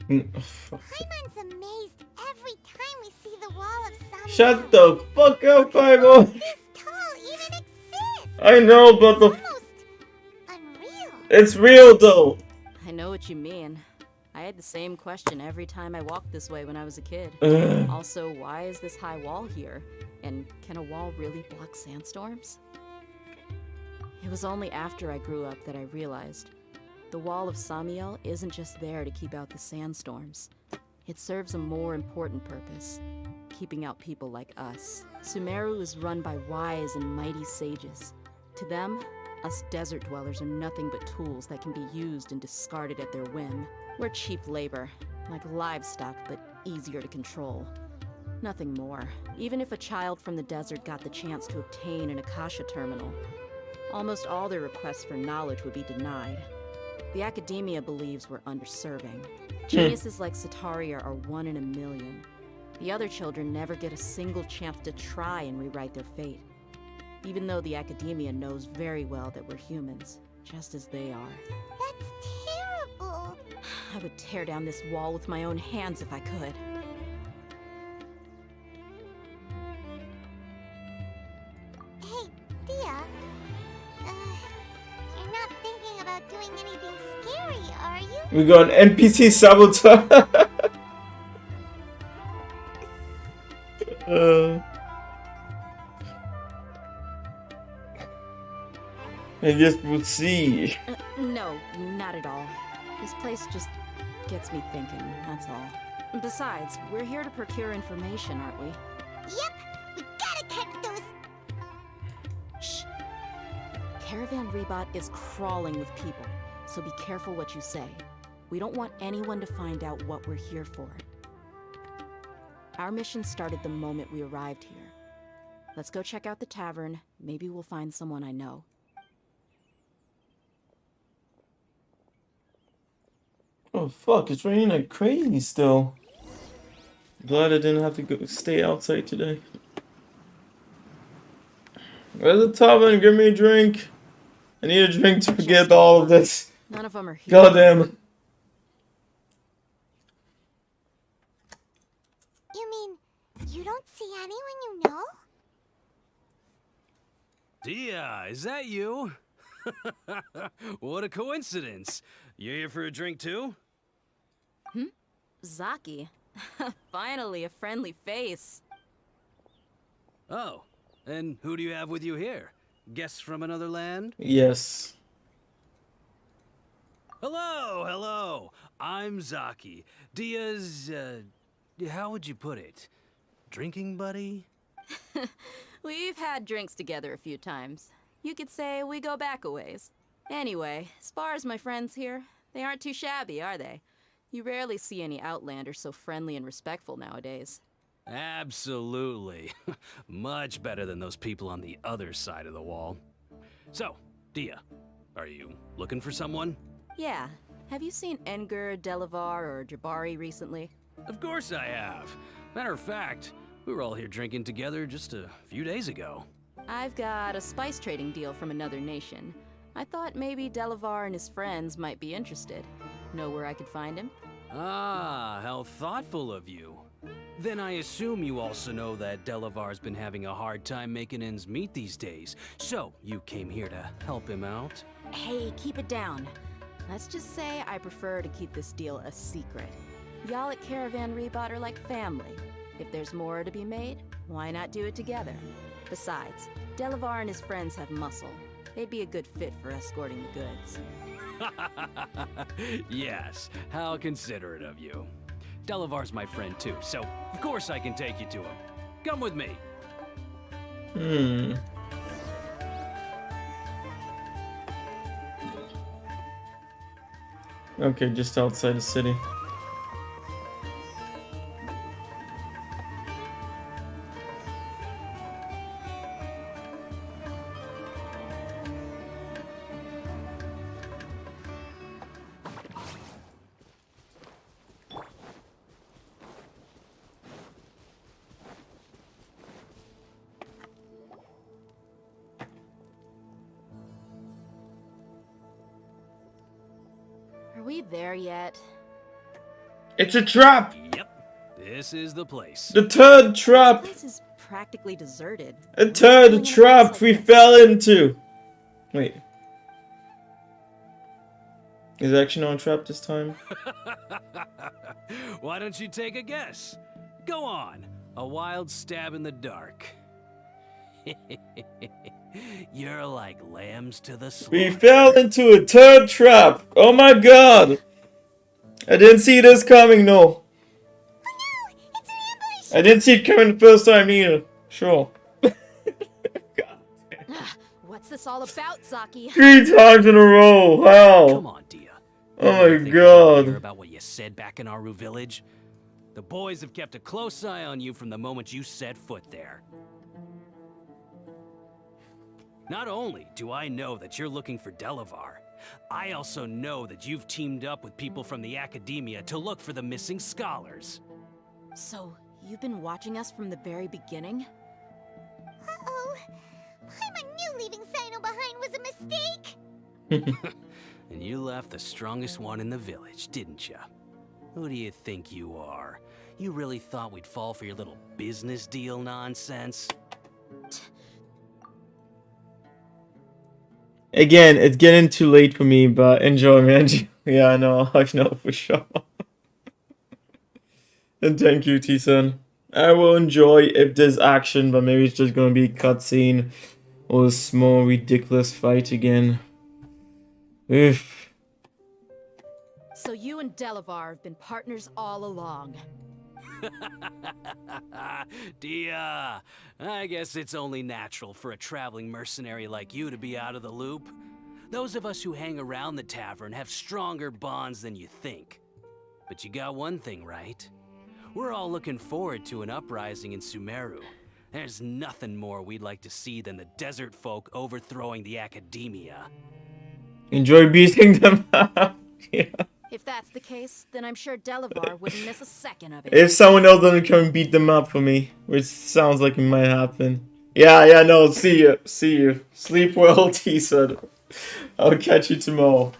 Paimon's amazed every time we see the wall of Samuel. Shut the fuck up, Paimon! This tall even exists. I know, but the... Unreal. It's real though! I know what you mean. I had the same question every time I walked this way when I was a kid. Also, why is this high wall here? And can a wall really block sandstorms? It was only after I grew up that I realized the wall of Samiel isn't just there to keep out the sandstorms. It serves a more important purpose, keeping out people like us. Sumeru is run by wise and mighty sages. To them, us desert dwellers are nothing but tools that can be used and discarded at their whim. We're cheap labor, like livestock, but easier to control. Nothing more. Even if a child from the desert got the chance to obtain an Akasha terminal, almost all their requests for knowledge would be denied. The academia believes we're underserving. Geniuses like Sataria are 1 in a million. The other children never get a single chance to try and rewrite their fate. Even though the academia knows very well that we're humans, just as they are. That's terrible. I would tear down this wall with my own hands if I could. Hey, Dia. You're not thinking about doing anything scary, are you? We got an NPC saboteur. I guess we'll see. No, not at all. This place just gets me thinking, that's all. Besides, we're here to procure information, aren't we? Yep, we gotta catch those. Shh. Caravan Rebot is crawling with people, so be careful what you say. We don't want anyone to find out what we're here for. Our mission started the moment we arrived here. Let's go check out the tavern. Maybe we'll find someone I know. Oh fuck, it's raining like crazy still. Glad I didn't have to stay outside today. Where's the tavern? Give me a drink. I need a drink to forget all of this. None of them are here. Goddamn. You mean you don't see anyone you know? Dia, is that you? What a coincidence. You here for a drink too? Zaki. Finally, a friendly face. Oh, and who do you have with you here? Guests from another land? Yes. Hello, hello. I'm Zaki. Dia's, how would you put it? Drinking buddy? We've had drinks together a few times. You could say we go back a ways. Anyway, as far as my friends here, they aren't too shabby, are they? You rarely see any Outlanders so friendly and respectful nowadays. Absolutely. Much better than those people on the other side of the wall. So, Dia, are you looking for someone? Yeah. Have you seen Edgar, Delavar, or Jabari recently? Of course I have. Matter of fact, we were all here drinking together just a few days ago. I've got a spice trading deal from another nation. I thought maybe Delavar and his friends might be interested. Know where I could find him? Ah, how thoughtful of you. Then I assume you also know that Delavar's been having a hard time making ends meet these days. So, you came here to help him out? Hey, keep it down. Let's just say I prefer to keep this deal a secret. Y'all at Caravan Rebot are like family. If there's more to be made, why not do it together? Besides, Delavar and his friends have muscle. They'd be a good fit for escorting the goods. Yes, how considerate of you. Delavar's my friend too, so of course I can take you to him. Come with me. Okay, just outside the city. Are we there yet? It's a trap! Yep, this is the place. The third trap! This place is practically deserted. A third trap we fell into! Wait. Is it actually not a trap this time? Why don't you take a guess? Go on, a wild stab in the dark. You're like lambs to the slaughter. We fell into a third trap! Oh my god! I didn't see this coming, no. I didn't see it coming the first time either. Sure. What's this all about, Zaki? 3 times in a row! Wow! Come on, Dia. Oh my Think we don't hear god. about what you said back in Aru village? The boys have kept a close eye on you from the moment you set foot there. Not only do I know that you're looking for Delavar, I also know that you've teamed up with people from the academia to look for the missing scholars. So, you've been watching us from the very beginning? Uh-oh. Paimon knew leaving Sino behind was a mistake! And you left the strongest one in the village, didn't ya? Who do you think you are? You really thought we'd fall for your little business deal nonsense? Again, it's getting too late for me, but enjoy, man. Yeah, I know for sure. And thank you, T-Sun. I will enjoy if there's action, but maybe it's just gonna be a cutscene or a small ridiculous fight again. Oof. So you and Delavar have been partners all along. Dia, I guess it's only natural for a traveling mercenary like you to be out of the loop. Those of us who hang around the tavern have stronger bonds than you think. But you got one thing right. We're all looking forward to an uprising in Sumeru. There's nothing more we'd like to see than the desert folk overthrowing the academia. Enjoy beating them up. Yeah. If that's the case, then I'm sure Delavar wouldn't miss a second of it. If someone else doesn't come and beat them up for me, which sounds like it might happen. Yeah, no, see you. Sleep well, T said. I'll catch you tomorrow.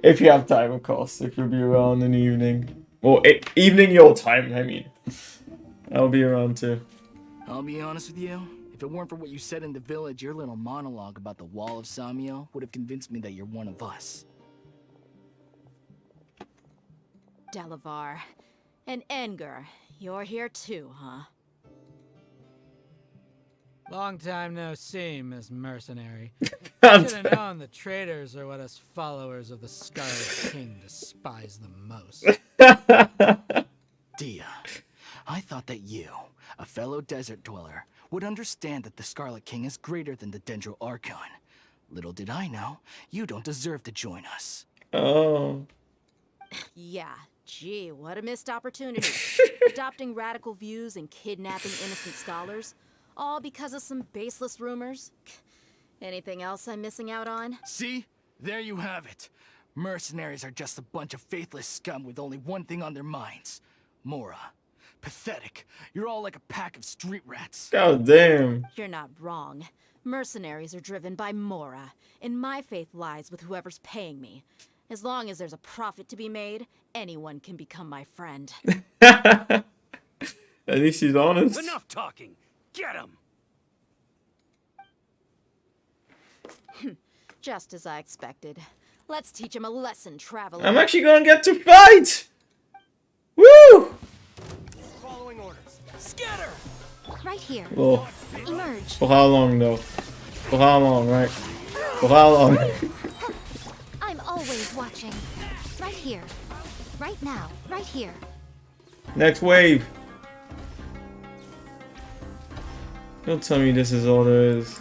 If you have time, of course. If you'll be around in the evening. Or evening your time, I mean. I'll be around too. I'll be honest with you. If it weren't for what you said in the village, your little monologue about the Wall of Samiel would have convinced me that you're one of us. Delavar. And Edgar, you're here too, huh? Long time no see, Miss Mercenary. I should have known the traitors are what us followers of the Scarlet King despise the most. Dia, I thought that you, a fellow desert dweller, would understand that the Scarlet King is greater than the Dendro Archon. Little did I know, you don't deserve to join us. Oh. Yeah, gee, what a missed opportunity. Adopting radical views and kidnapping innocent scholars, all because of some baseless rumors. Anything else I'm missing out on? See? There you have it. Mercenaries are just a bunch of faithless scum with only one thing on their minds. Mora. Pathetic. You're all like a pack of street rats. God damn. You're not wrong. Mercenaries are driven by Mora, and my faith lies with whoever's paying me. As long as there's a profit to be made, anyone can become my friend. At least he's honest. Enough talking. Get him. Just as I expected. Let's teach him a lesson, traveler. I'm actually gonna get to fight! Woo! Following orders. Scatter! Right here. Oh. Emerge. For how long, though? For how long, right? For how long? I'm always watching. Right here. Right now. Right here. Next wave. Don't tell me this is all there is.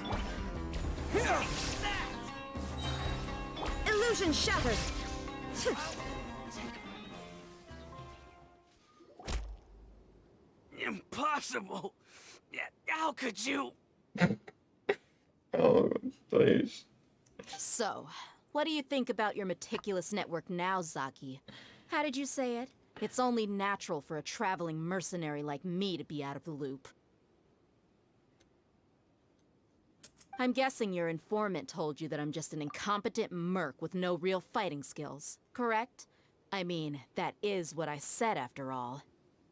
Illusion shattered. Impossible. How could you? Oh, please. So, what do you think about your meticulous network now, Zaki? How did you say it? It's only natural for a traveling mercenary like me to be out of the loop. I'm guessing your informant told you that I'm just an incompetent merc with no real fighting skills, correct? I mean, that is what I said after all.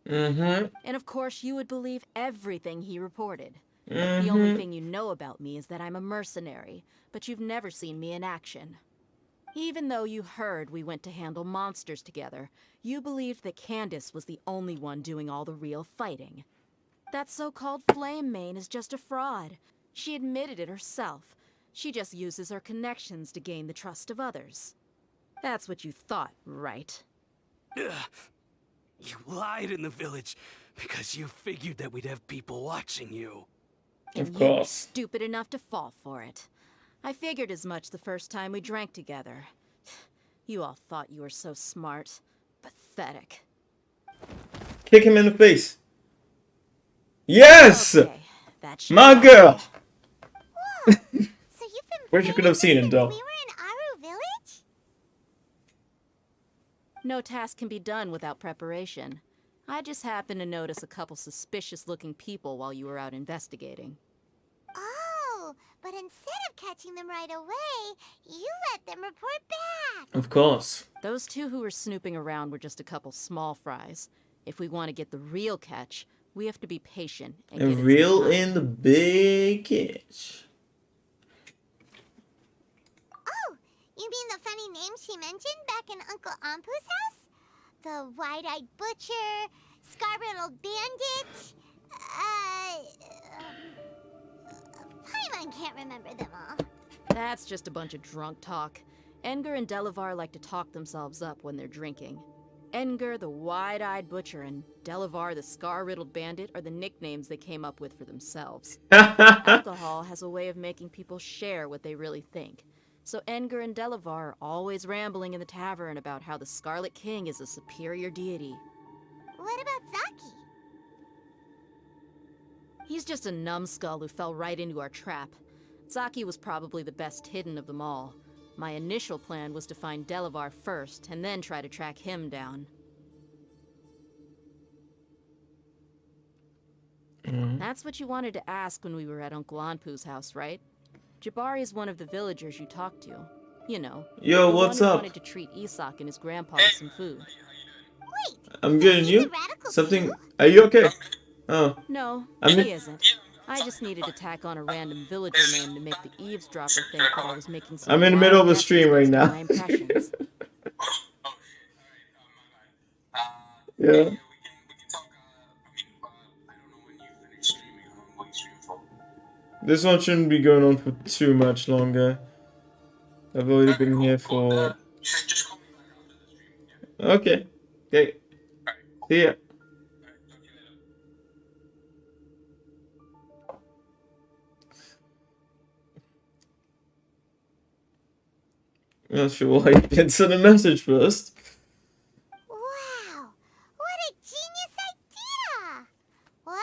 Mm-hmm. And of course you would believe everything he reported. Mm-hmm. The only thing you know about me is that I'm a mercenary, but you've never seen me in action. Even though you heard we went to handle monsters together, you believed that Candace was the only one doing all the real fighting. That so-called Flame Mane is just a fraud. She admitted it herself. She just uses her connections to gain the trust of others. That's what you thought, right? Ugh. You lied in the village because you figured that we'd have people watching you. And Of you were course. stupid enough to fall for it. I figured as much the first time we drank together. You all thought you were so smart. Pathetic. Kick him in the face. Yes! Okay, that's My your girl! So you've been Wish you could have seen it, though. we were in Aru Village? No task can be done without preparation. I just happened to notice a couple suspicious-looking people while you were out investigating. Oh, but instead of catching them right away, you let them report back. Of course. Those two who were snooping around were just a couple small fries. If we want to get the real catch, we have to be patient and A get it some reel time. in the big catch. Oh, you mean the funny name she mentioned back in Uncle Ampu's house? The wide-eyed butcher, scar-riddled bandit, Paimon can't remember them all. That's just a bunch of drunk talk. Edgar and Delavar like to talk themselves up when they're drinking. Edgar, the wide-eyed butcher, and Delavar, the scar-riddled bandit, are the nicknames they came up with for themselves. Alcohol has a way of making people share what they really think. So Edgar and Delavar are always rambling in the tavern about how the Scarlet King is a superior deity. What about Zaki? He's just a numbskull who fell right into our trap. Zaki was probably the best hidden of them all. My initial plan was to find Delavar first, and then try to track him down. That's what you wanted to ask when we were at Uncle Anpu's house, right? Jabari is one of the villagers you talked to. You know, Yo, the what's one who up? wanted to treat Isak and his grandpa to some food. I'm good, and you? Something? Are you okay? Oh. No, I mean, he isn't. I just needed to tack on a random villager name to make the eavesdropper think that I was making some I'm in the wild middle of a guesses stream right based on now. my impressions. Yeah. This one shouldn't be going on for too much longer. I've already been here for... Okay. Okay. See ya. Not sure why you didn't send a message first. Wow! What a genius idea! Well,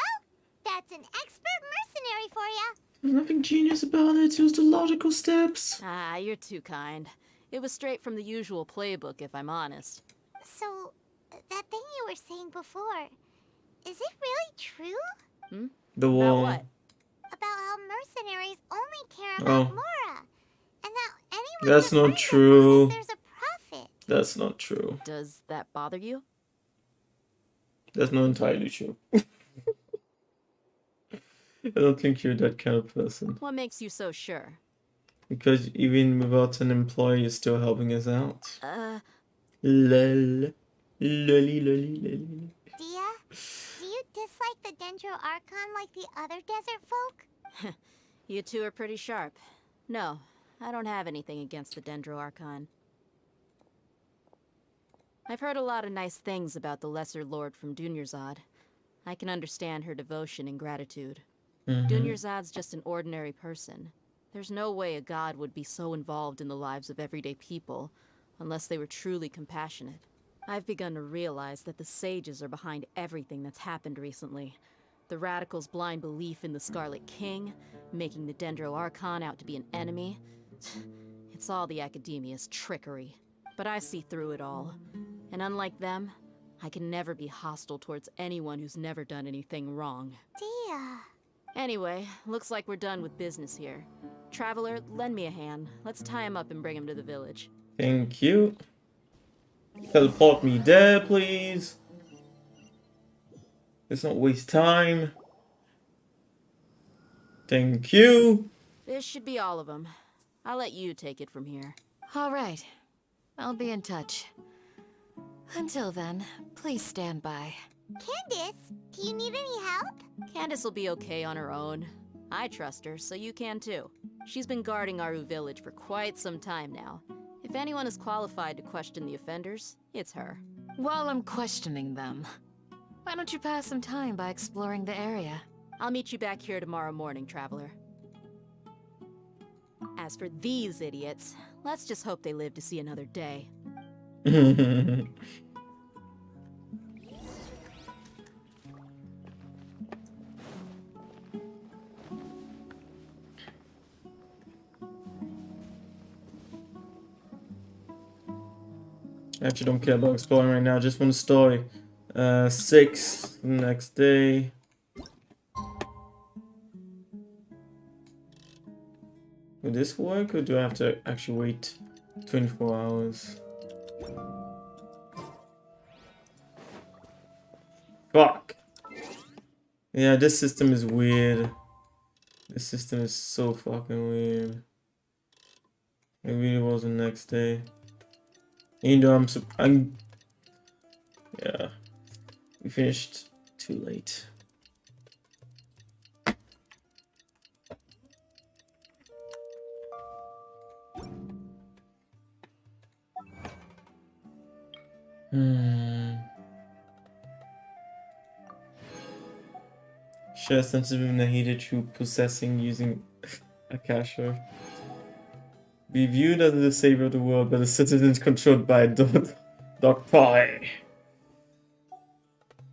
that's an expert mercenary for ya. There's nothing genius about it. It was the logical steps. Ah, you're too kind. It was straight from the usual playbook, if I'm honest. So, that thing you were saying before, is it really true? The wall. About what? About how mercenaries only care Oh. about Mora, and that anyone That's not true. That's not true. Does that bother you? That's not entirely true. I don't think you're that kind of person. What makes you so sure? Because even without an employee, you're still helping us out. Lol. Lolly, lolly, lolly. Dia, do you dislike the Dendro Archon like the other desert folk? You two are pretty sharp. No, I don't have anything against the Dendro Archon. I've heard a lot of nice things about the Lesser Lord from Dunyarzad. I can understand her devotion and gratitude. Dunyarzad's just an ordinary person. There's no way a god would be so involved in the lives of everyday people, unless they were truly compassionate. I've begun to realize that the sages are behind everything that's happened recently. The radicals' blind belief in the Scarlet King, making the Dendro Archon out to be an enemy. It's all the Academia's trickery. But I see through it all. And unlike them, I can never be hostile towards anyone who's never done anything wrong. Dia. Anyway, looks like we're done with business here. Traveler, lend me a hand. Let's tie him up and bring him to the village. Thank you. Teleport me there, please. Let's not waste time. Thank you. This should be all of them. I'll let you take it from here. All right. I'll be in touch. Until then, please stand by. Candace, do you need any help? Candace will be okay on her own. I trust her, so you can too. She's been guarding Aru village for quite some time now. If anyone is qualified to question the offenders, it's her. While I'm questioning them, why don't you pass some time by exploring the area? I'll meet you back here tomorrow morning, Traveler. As for these idiots, let's just hope they live to see another day. I actually don't care about exploring right now, just want the story. 6, next day. Will this work, or do I have to actually wait 24 hours? Fuck! Yeah, this system is weird. This system is so fucking weird. It really was the next day. Even though I'm yeah, we finished too late. Share sensitive in the heated through possessing using a cashier. Be viewed as the savior of the world, but the citizens controlled by a dog pie.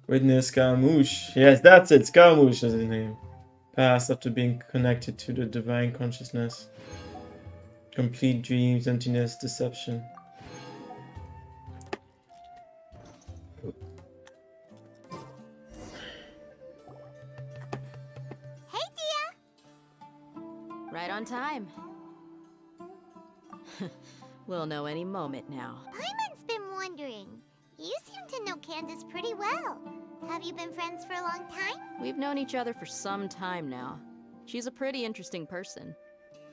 Witness Scarlxrd. Yes, that's it. Scarlxrd is his name. Passed after being connected to the divine consciousness. Complete dreams, emptiness, deception. on time. We'll know any moment now. Paimon's been wondering. You seem to know Candace pretty well. Have you been friends for a long time? We've known each other for some time now. She's a pretty interesting person.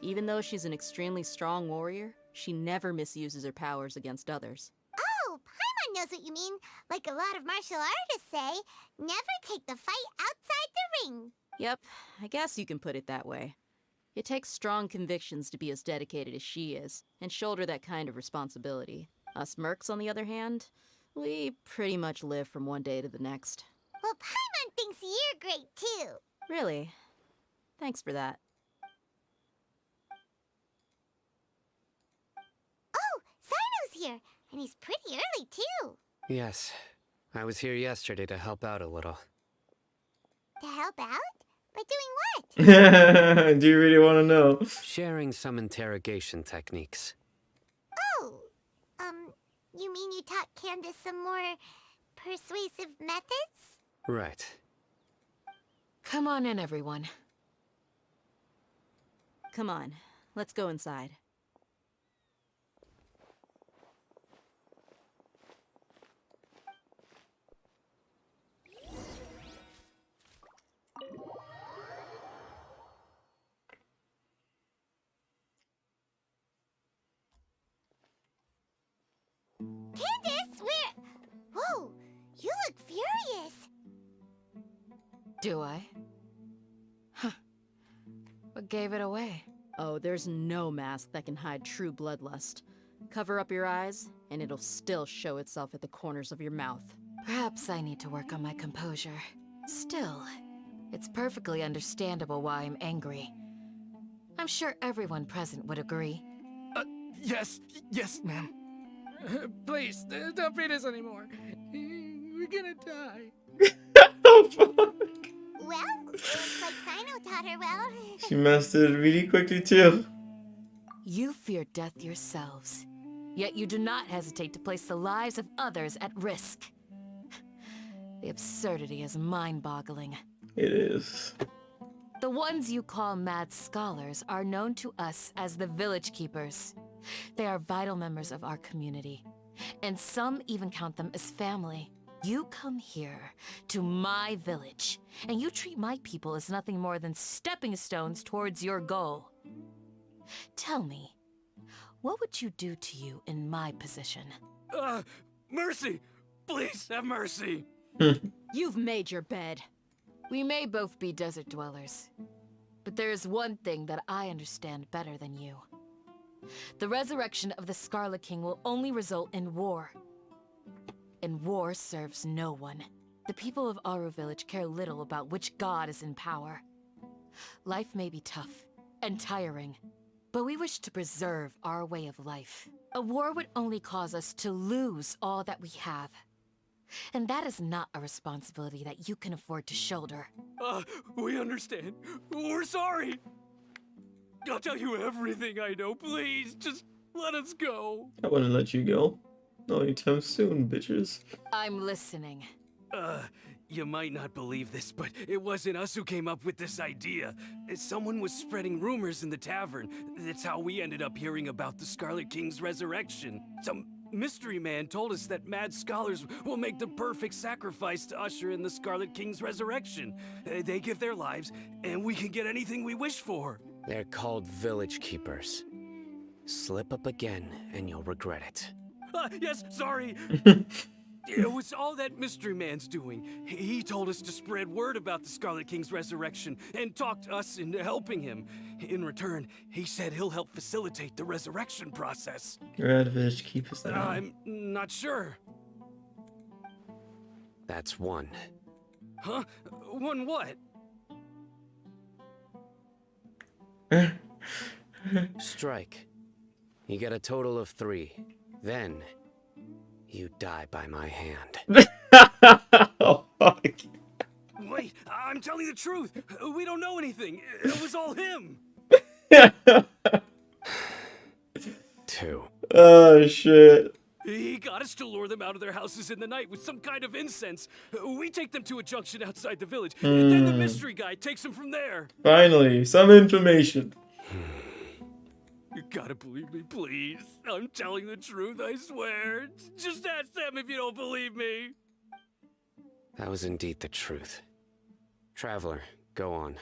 Even though she's an extremely strong warrior, she never misuses her powers against others. Oh, Paimon knows what you mean. Like a lot of martial artists say, never take the fight outside the ring. Yep, I guess you can put it that way. It takes strong convictions to be as dedicated as she is, and shoulder that kind of responsibility. Us mercs, on the other hand, we pretty much live from one day to the next. Well, Paimon thinks you're great too. Really? Thanks for that. Oh, Sino's here, and he's pretty early too. Yes, I was here yesterday to help out a little. To help out? By doing what? Do you really want to know? Sharing some interrogation techniques. Oh, you mean you taught Candace some more persuasive methods? Right. Come on in, everyone. Come on, let's go inside. Candace, where? Whoa, you look furious. Do I? Huh. What gave it away? Oh, there's no mask that can hide true bloodlust. Cover up your eyes, and it'll still show itself at the corners of your mouth. Perhaps I need to work on my composure. Still, it's perfectly understandable why I'm angry. I'm sure everyone present would agree. Yes, ma'am. Please, don't beat us anymore. We're gonna die. Well, looks like Sino taught her well. She mastered it really quickly too. You fear death yourselves, yet you do not hesitate to place the lives of others at risk. The absurdity is mind-boggling. It is. The ones you call mad scholars are known to us as the Village Keepers. They are vital members of our community, and some even count them as family. You come here, to my village, and you treat my people as nothing more than stepping stones towards your goal. Tell me, what would you do to you in my position? Mercy! Please have mercy! You've made your bed. We may both be desert dwellers, but there is one thing that I understand better than you. The resurrection of the Scarlet King will only result in war. And war serves no one. The people of Aru Village care little about which god is in power. Life may be tough and tiring, but we wish to preserve our way of life. A war would only cause us to lose all that we have. And that is not a responsibility that you can afford to shoulder. We understand. We're sorry. I'll tell you everything I know. Please, just let us go. I wouldn't let you go. Not anytime soon, bitches. I'm listening. You might not believe this, but it wasn't us who came up with this idea. Someone was spreading rumors in the tavern. That's how we ended up hearing about the Scarlet King's resurrection. Some mystery man told us that mad scholars will make the perfect sacrifice to usher in the Scarlet King's resurrection. They give their lives, and we can get anything we wish for. They're called Village Keepers. Slip up again, and you'll regret it. Yes, sorry. It was all that mystery man's doing. He told us to spread word about the Scarlet King's resurrection and talked us into helping him. In return, he said he'll help facilitate the resurrection process. You're at Village Keepers now. I'm not sure. That's one. Huh? One what? Strike. You get a total of 3. Then, you die by my hand. Oh, fuck. Wait, I'm telling the truth. We don't know anything. It was all him. 2. Oh, shit. He got us to lure them out of their houses in the night with some kind of incense. We take them to a junction outside the village. And then the mystery guy takes them from there. Finally, some information. You gotta believe me, please. I'm telling the truth, I swear. Just ask them if you don't believe me. That was indeed the truth. Traveler, go on.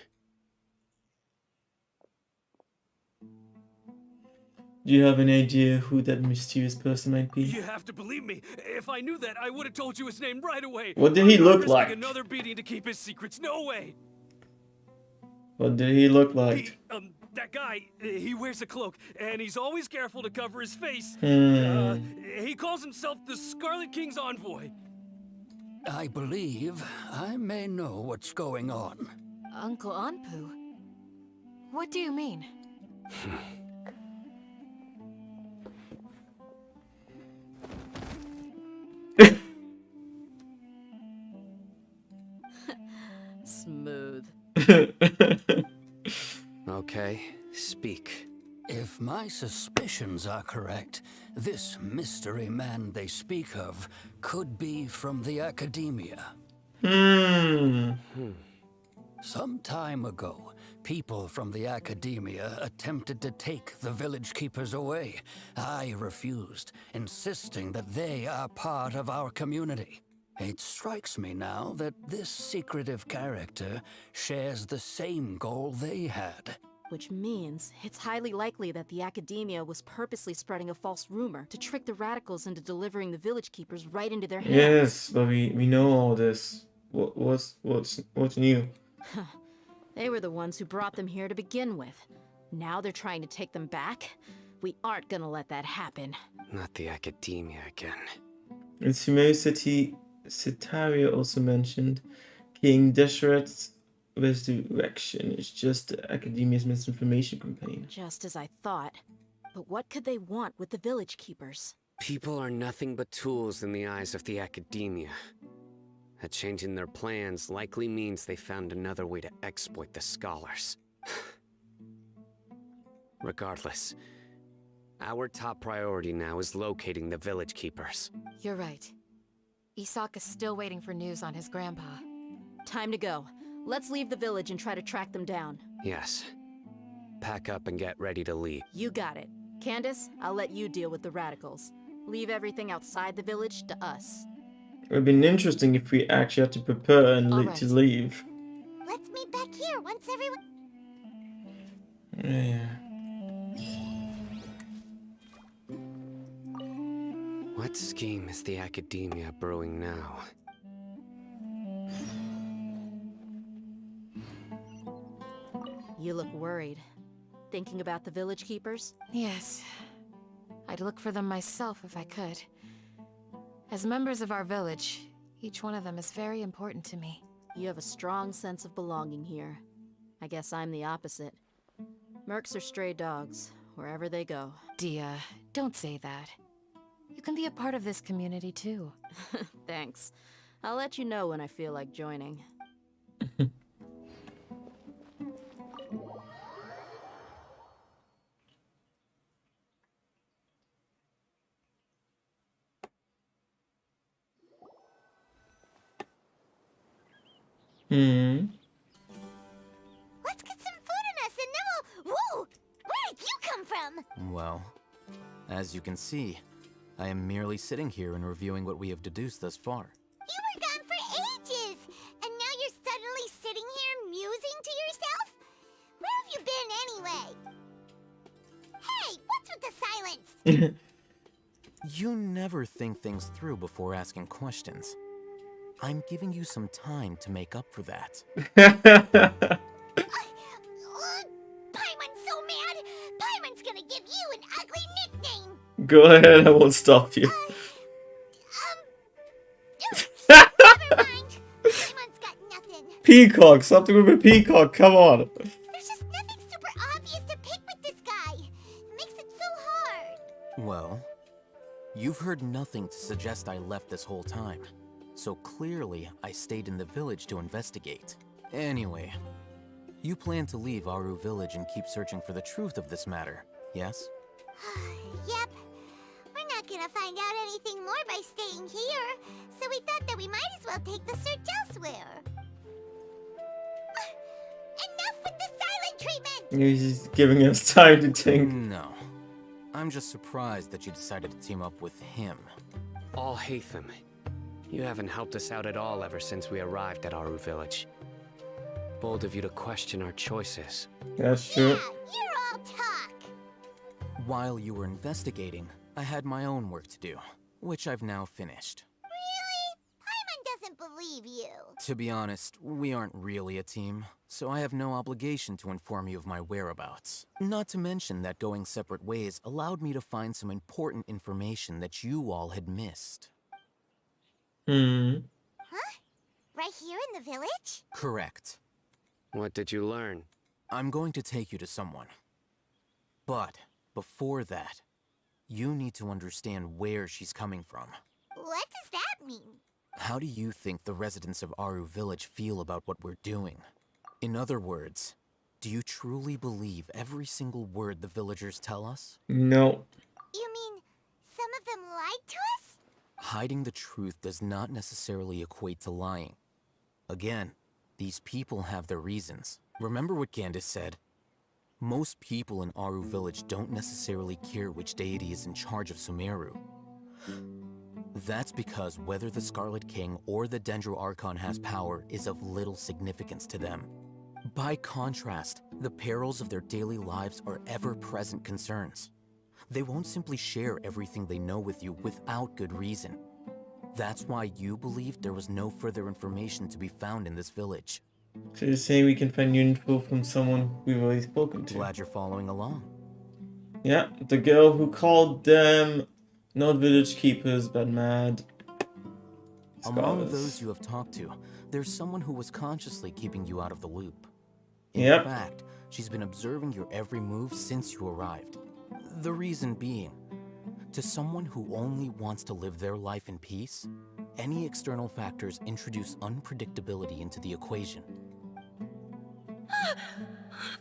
Do you have an idea who that mysterious person might be? You have to believe me. If I knew that, I would have told you his name right away. What did he I'm not look risking like? Another beating to keep his secrets. No way. What did he look like? That guy, he wears a cloak, and he's always careful to cover his face. He calls himself the Scarlet King's envoy. I believe I may know what's going on. Uncle Anpu? What do you mean? Smooth. Okay, speak. If my suspicions are correct, this mystery man they speak of could be from the academia. Some time ago, people from the academia attempted to take the village keepers away. I refused, insisting that they are part of our community. It strikes me now that this secretive character shares the same goal they had. Which means it's highly likely that the academia was purposely spreading a false rumor to trick the radicals into delivering the village keepers right into their hands. Yes, but we know all this. What's new? They were the ones who brought them here to begin with. Now they're trying to take them back? We aren't gonna let that happen. Not the academia again. In Sumeru City, Cetaria also mentioned King Deshret's resurrection is just the academia's misinformation campaign. Just as I thought. But what could they want with the village keepers? People are nothing but tools in the eyes of the academia. A change in their plans likely means they found another way to exploit the scholars. Regardless, our top priority now is locating the village keepers. You're right. Isak is still waiting for news on his grandpa. Time to go. Let's leave the village and try to track them down. Yes. Pack up and get ready to leave. You got it. Candace, I'll let you deal with the radicals. Leave everything outside the village to us. It would have been interesting if we actually had to prepare and to leave. Let's meet back here once everyone... Yeah. What scheme is the academia brewing now? You look worried. Thinking about the village keepers? Yes. I'd look for them myself if I could. As members of our village, each one of them is very important to me. You have a strong sense of belonging here. I guess I'm the opposite. Mercs are stray dogs, wherever they go. Dia, don't say that. You can be a part of this community too. Thanks. I'll let you know when I feel like joining. Let's get some food in us and then we'll... Whoa! Where did you come from? Well, as you can see, I am merely sitting here and reviewing what we have deduced thus far. You were gone for ages! And now you're suddenly sitting here musing to yourself? Where have you been anyway? Hey, what's with the silence? You never think things through before asking questions. I'm giving you some time to make up for that. Paimon's so mad! Paimon's gonna give you an ugly nickname! Go ahead, I won't stop you. Never mind. Paimon's got nothing. Peacock, something with a peacock, come on. There's just nothing super obvious to pick with this guy. It makes it so hard. Well, you've heard nothing to suggest I left this whole time. So clearly, I stayed in the village to investigate. Anyway, you plan to leave Aru village and keep searching for the truth of this matter, yes? Yep. We're not gonna find out anything more by staying here, so we thought that we might as well take the search elsewhere. Enough with the silent treatment! He's giving us time to think. No. I'm just surprised that you decided to team up with him. Alhaitham, you haven't helped us out at all ever since we arrived at Aru Village. Bold of you to question our choices. That's true. You're all talk. While you were investigating, I had my own work to do, which I've now finished. Really? Paimon doesn't believe you. To be honest, we aren't really a team, so I have no obligation to inform you of my whereabouts. Not to mention that going separate ways allowed me to find some important information that you all had missed. Huh? Right here in the village? Correct. What did you learn? I'm going to take you to someone. But before that, you need to understand where she's coming from. What does that mean? How do you think the residents of Aru Village feel about what we're doing? In other words, do you truly believe every single word the villagers tell us? No. You mean some of them lied to us? Hiding the truth does not necessarily equate to lying. Again, these people have their reasons. Remember what Gandis said? Most people in Aru Village don't necessarily care which deity is in charge of Sumeru. That's because whether the Scarlet King or the Dendro Archon has power is of little significance to them. By contrast, the perils of their daily lives are ever-present concerns. They won't simply share everything they know with you without good reason. That's why you believed there was no further information to be found in this village. So you're saying we can find new info from someone we've already spoken to? Glad you're following along. Yeah, the girl who called them not village keepers, but mad. Among Scholars. those you have talked to, there's someone who was consciously keeping you out of the loop. In Yep. fact, she's been observing your every move since you arrived. The reason being, to someone who only wants to live their life in peace, any external factors introduce unpredictability into the equation.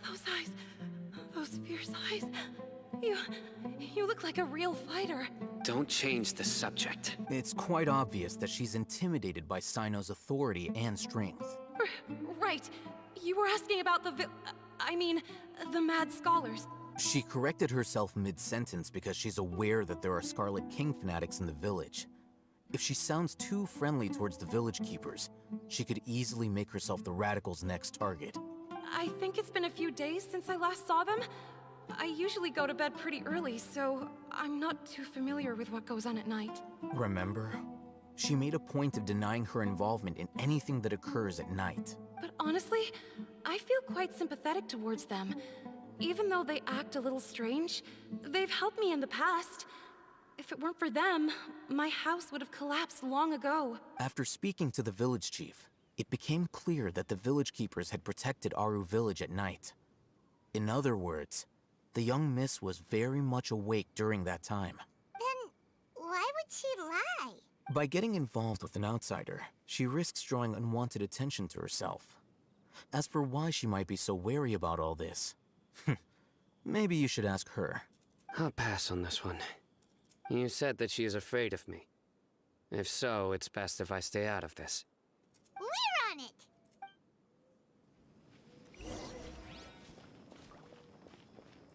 Those eyes. Those fierce eyes. You look like a real fighter. Don't change the subject. It's quite obvious that she's intimidated by Sino's authority and strength. Right. You were asking about the mad scholars. She corrected herself mid-sentence because she's aware that there are Scarlet King fanatics in the village. If she sounds too friendly towards the village keepers, she could easily make herself the Radicals' next target. I think it's been a few days since I last saw them. I usually go to bed pretty early, so I'm not too familiar with what goes on at night. Remember? She made a point of denying her involvement in anything that occurs at night. But honestly, I feel quite sympathetic towards them. Even though they act a little strange, they've helped me in the past. If it weren't for them, my house would have collapsed long ago. After speaking to the village chief, it became clear that the village keepers had protected Aru Village at night. In other words, the young miss was very much awake during that time. Then why would she lie? By getting involved with an outsider, she risks drawing unwanted attention to herself. As for why she might be so wary about all this, maybe you should ask her. I'll pass on this one. You said that she is afraid of me. If so, it's best if I stay out of this. We're on it!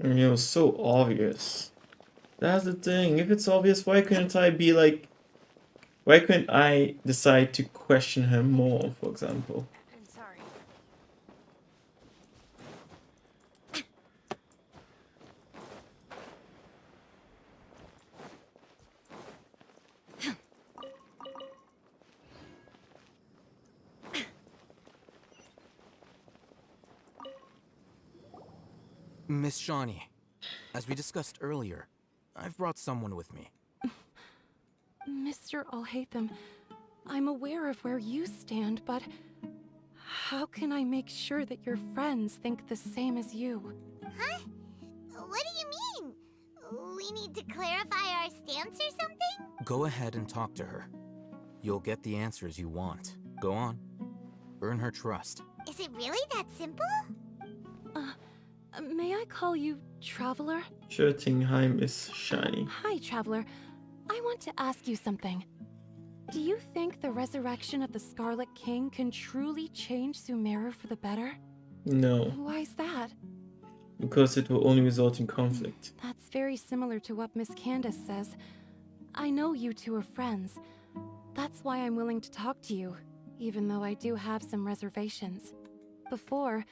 I mean, it was so obvious. That's the thing. If it's obvious, why couldn't I be like... Why couldn't I decide to question her more, for example? I'm sorry. Miss Shawnee, as we discussed earlier, I've brought someone with me. Mr. Alhaitham, I'm aware of where you stand, but how can I make sure that your friends think the same as you? Huh? What do you mean? We need to clarify our stance or something? Go ahead and talk to her. You'll get the answers you want. Go on. Earn her trust. Is it really that simple? May I call you Traveler? Sure thing, hi Miss Shiny. Hi, Traveler. I want to ask you something. Do you think the resurrection of the Scarlet King can truly change Sumeru for the better? No. Why is that? because it will only result in conflict. That's very similar to what Miss Candace says. I know you two are friends. That's why I'm willing to talk to you, even though I do have some reservations. Before,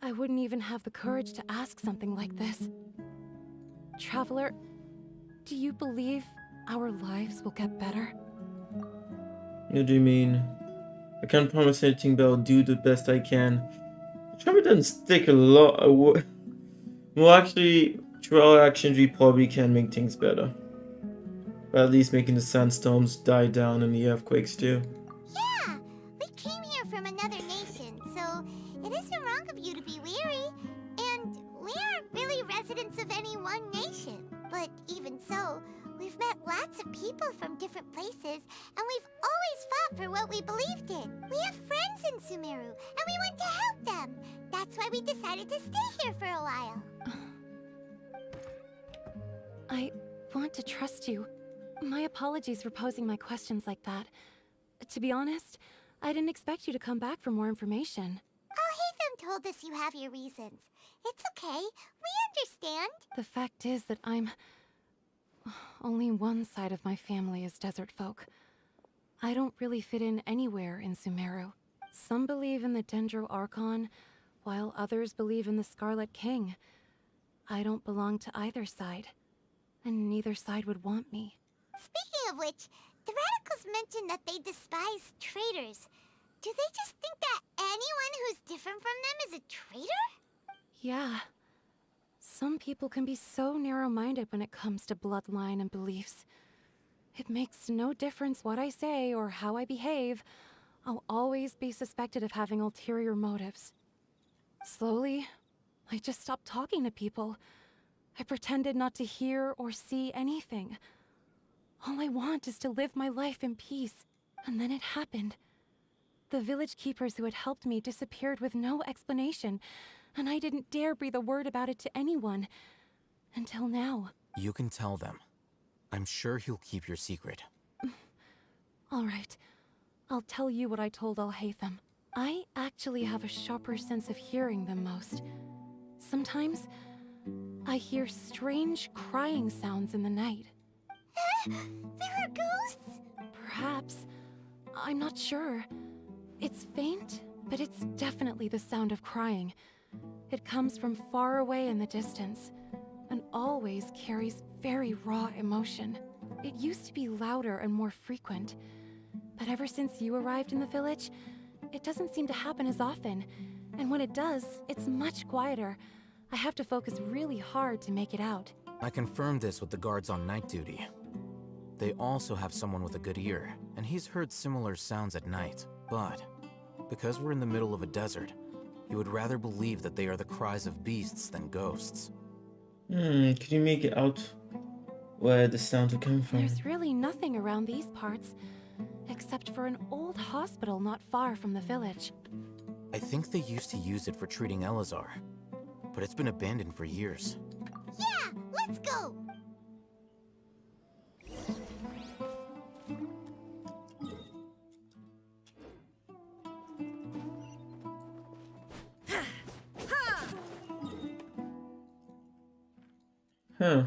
I wouldn't even have the courage to ask something like this. Traveler, do you believe our lives will get better? What do you mean? I can't promise anything, but I'll do the best I can. Travel doesn't stick a lot of work. Well, actually, trial action G probably can make things better. But at least making the sandstorms die down and the earthquakes too. Yeah, we came here from another nation, so it isn't wrong of you to be weary. And we aren't really residents of any one nation. But even so, we've met lots of people from different places, and we've always fought for what we believed in. We have friends in Sumeru, and we want to help them. That's why we decided to stay here for a while. I want to trust you. My apologies for posing my questions like that. To be honest, I didn't expect you to come back for more information. Alhaitham told us you have your reasons. It's okay. We understand. The fact is that only one side of my family is desert folk. I don't really fit in anywhere in Sumeru. Some believe in the Dendro Archon, while others believe in the Scarlet King. I don't belong to either side, and neither side would want me. Speaking of which, the radicals mentioned that they despise traitors. Do they just think that anyone who's different from them is a traitor? Yeah. Some people can be so narrow-minded when it comes to bloodline and beliefs. It makes no difference what I say or how I behave. I'll always be suspected of having ulterior motives. Slowly, I just stopped talking to people. I pretended not to hear or see anything. All I want is to live my life in peace. And then it happened. The village keepers who had helped me disappeared with no explanation, and I didn't dare breathe a word about it to anyone. Until now. You can tell them. I'm sure he'll keep your secret. All right. I'll tell you what I told Alhaitham. I actually have a sharper sense of hearing than most. Sometimes, I hear strange crying sounds in the night. There are ghosts? Perhaps. I'm not sure. It's faint, but it's definitely the sound of crying. It comes from far away in the distance, and always carries very raw emotion. It used to be louder and more frequent, but ever since you arrived in the village, it doesn't seem to happen as often, and when it does, it's much quieter. I have to focus really hard to make it out. I confirmed this with the guards on night duty. They also have someone with a good ear, and he's heard similar sounds at night. But, because we're in the middle of a desert, he would rather believe that they are the cries of beasts than ghosts. Could you make it out where the sound would come from? There's really nothing around these parts, except for an old hospital not far from the village. I think they used to use it for treating Elazar, but it's been abandoned for years. Yeah, let's go! Huh.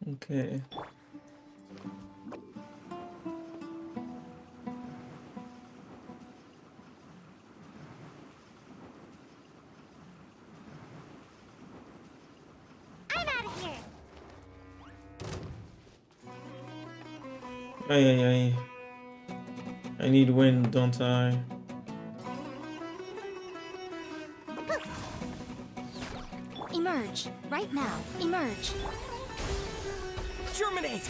Okay. I'm out of here! Ay. I need wind, don't I? Emerge. Right now. Emerge. Germinate!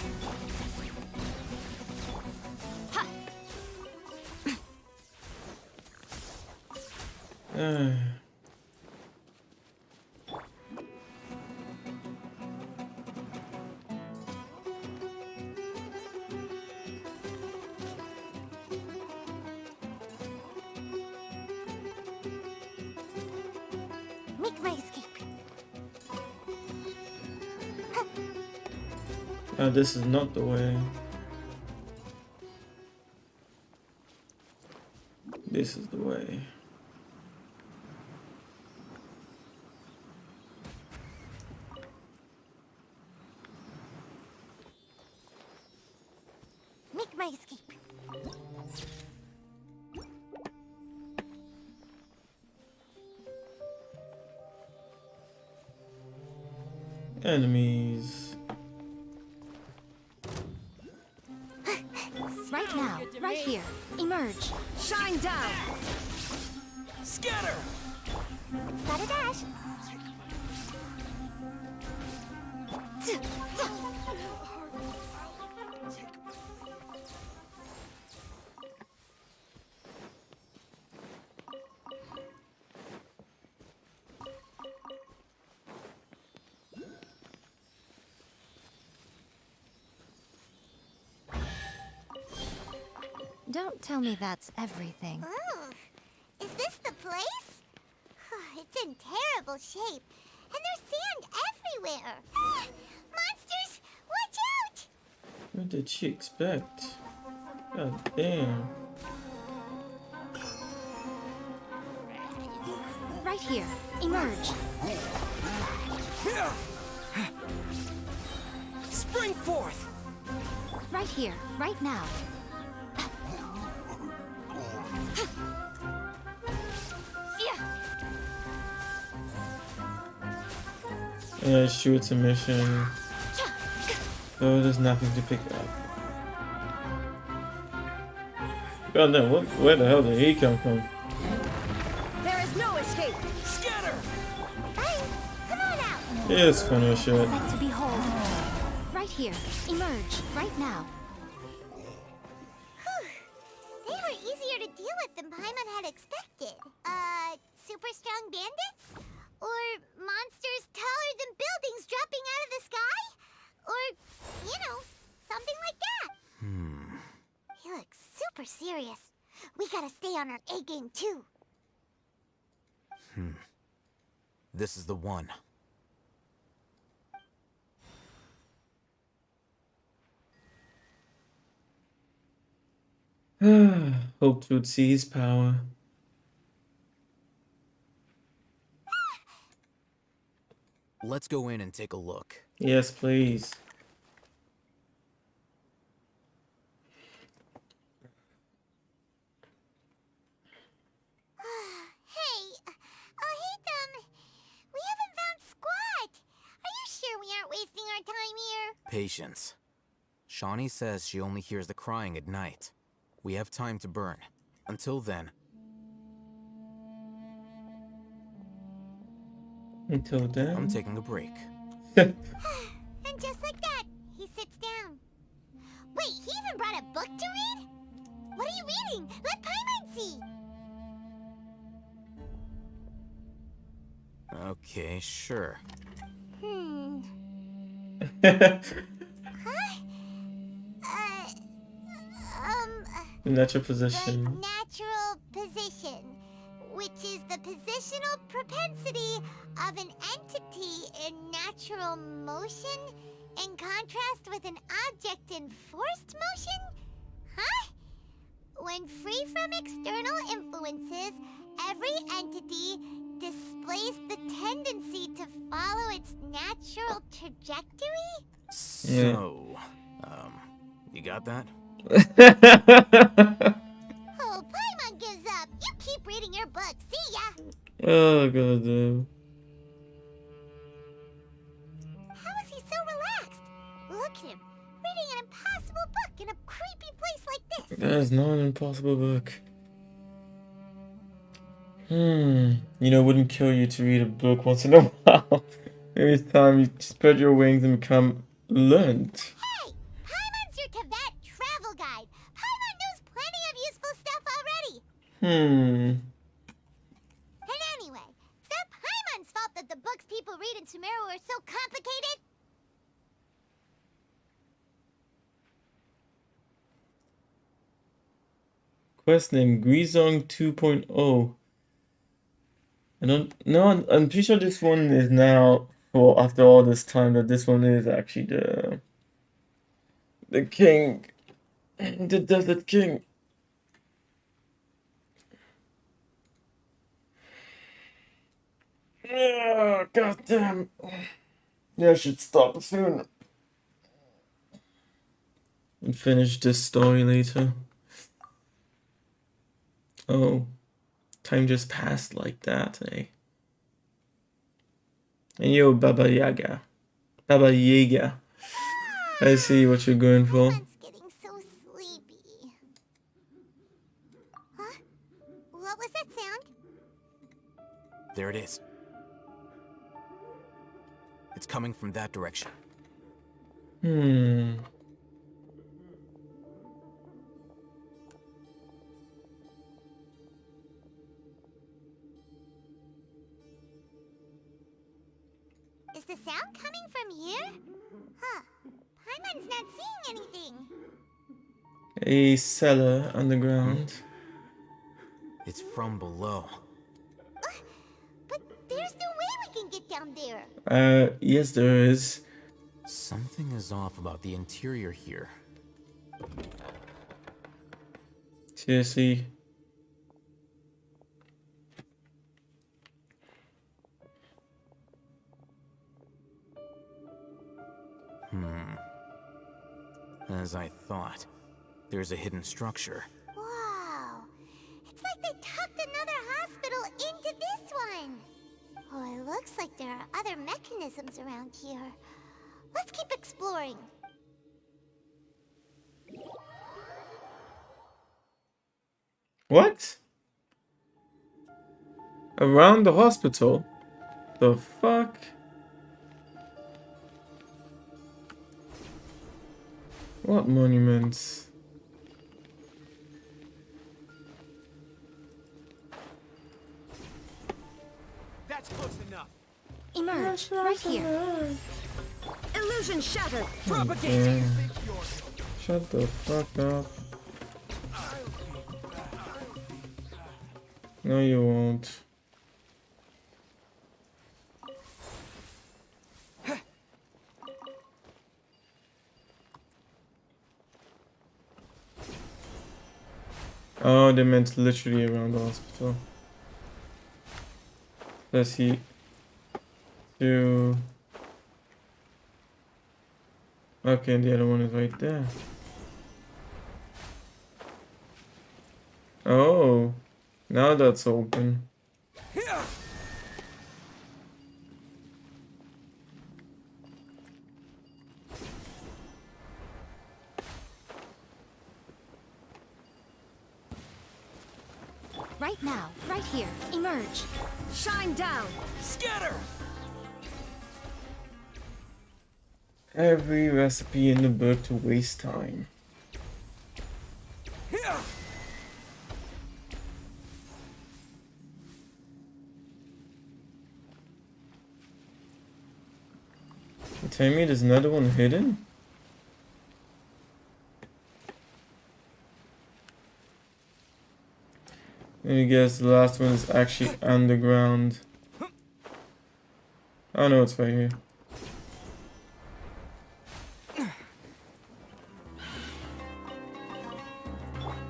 Make my escape. This is not the way. this is the way. Make my escape. Enemies. Right now, right here. Emerge. Shine down. Scatter! Got a dash. Don't tell me that's everything. Oh, is this the place? It's in terrible shape, and there's sand everywhere. Monsters, watch out! What did she expect? God damn. Right here. Emerge. Spring forth! Right here. Right now. Yeah, shoot, it's a mission. Oh, there's nothing to pick up. God damn, where the hell did he come from? There is no escape. Scatter! Hey, come on out! Yeah, it's funny as shit. Sight to behold. Right here. Emerge. Right now. They were easier to deal with than Paimon had expected. Super strong bandits? Or monsters taller than buildings dropping out of the sky? Or, you know, something like that. He looks super serious. We gotta stay on our A game too. This is the one. Hoped we'd see his power. Let's go in and take a look. Yes, please. Hey, we haven't found squat. Are you sure we aren't wasting our time here? Patience. Shawnee says she only hears the crying at night. We have time to burn. Until then. Until then? I'm taking a break. And just like that, he sits down. Wait, he even brought a book to read? What are you reading? Let Paimon see. Okay, sure. Natural position. The natural position, which is the positional propensity of an entity in natural motion in contrast with an object in forced motion? Huh? When free from external influences, every entity displays the tendency to follow its natural trajectory? So, you got that? Oh, Paimon gives up. You keep reading your book. See ya. Oh, god damn. How is he so relaxed? Look at him, reading an impossible book in a creepy place like this. That is not an impossible book. You know, it wouldn't kill you to read a book once in a while. Maybe it's time you spread your wings and become learned. Hey, Paimon's your Tibet travel guide. Paimon knows plenty of useful stuff already. And anyway, it's not Paimon's fault that the books people read in Sumeru are so complicated. Quest name Guizong 2.0. I don't know. I'm pretty sure this one is now, for after all this time, that this one is actually the king, the desert king. God damn. Yeah, I should stop soon and finish this story later. Oh, time just passed like that, eh? And yo, Baba Yaga. Baba Yaga. I see what you're going for. Getting so sleepy. Huh? What was that sound? There it is. It's coming from that direction. Is the sound coming from here? Huh. Paimon's not seeing anything. A cellar underground. It's from below. But there's no way we can get down there. Yes there is. Something is off about the interior here. Seriously. As I thought, there's a hidden structure. Wow. It's like they tucked another hospital into this one. Oh, it looks like there are other mechanisms around here. Let's keep exploring. What? Around the hospital? The fuck? What monuments? That's close enough. Emerge, right here. Illusion shattered. Okay. Shut the fuck up. No, you won't. Oh, they meant literally around the hospital. Let's see. Two. Okay, and the other one is right there. Oh, now that's open. Right now, right here. Emerge. Shine down. Scatter. Every recipe in the book to waste time. You tell me there's another one hidden? I guess the last one is actually underground. Oh no, it's right here.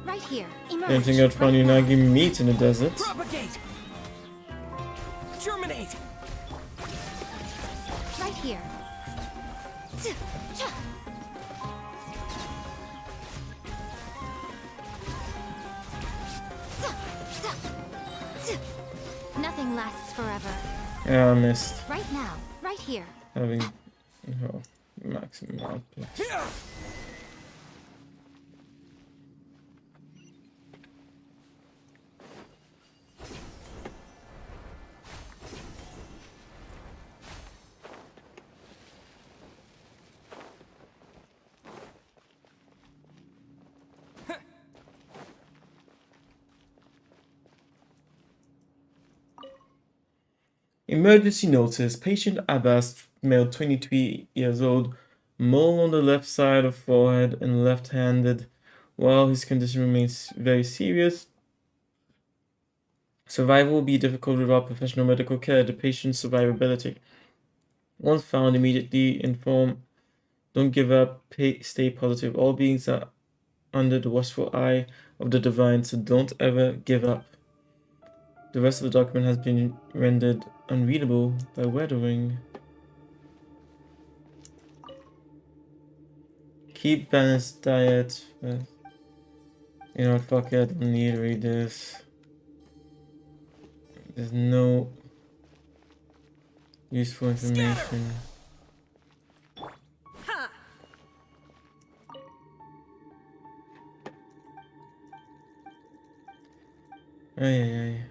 Right here. Emerge. Anything else funny? Now give me meat in the desert. Propagate. Germinate. Right here. Nothing lasts forever. Yeah, I missed. Right now, right here. Having maximum output. Emergency notice. Patient Abbas, male 23 years old, mole on the left side of forehead and left-handed. While his condition remains very serious, survival will be difficult without professional medical care. The patient's survivability. Once found, immediately inform. Don't give up. Stay positive. All beings are under the watchful eye of the divine, so don't ever give up. The rest of the document has been rendered unreadable by weathering. Keep balanced diet. You know what, fuck it, I don't need to read this. There's no useful information. Ay.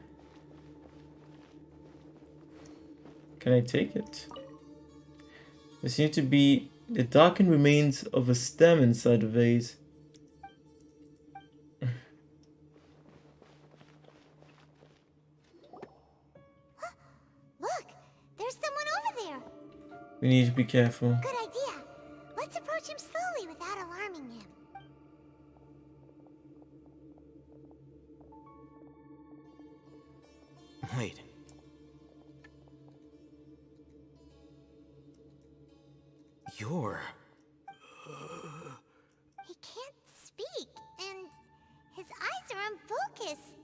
Can I take it? There seems to be the darkened remains of a stem inside the vase. Look, there's someone over there. We need to be careful. Good idea. Let's approach him slowly without alarming him. Wait. You're... He can't speak, and his eyes are unfocused.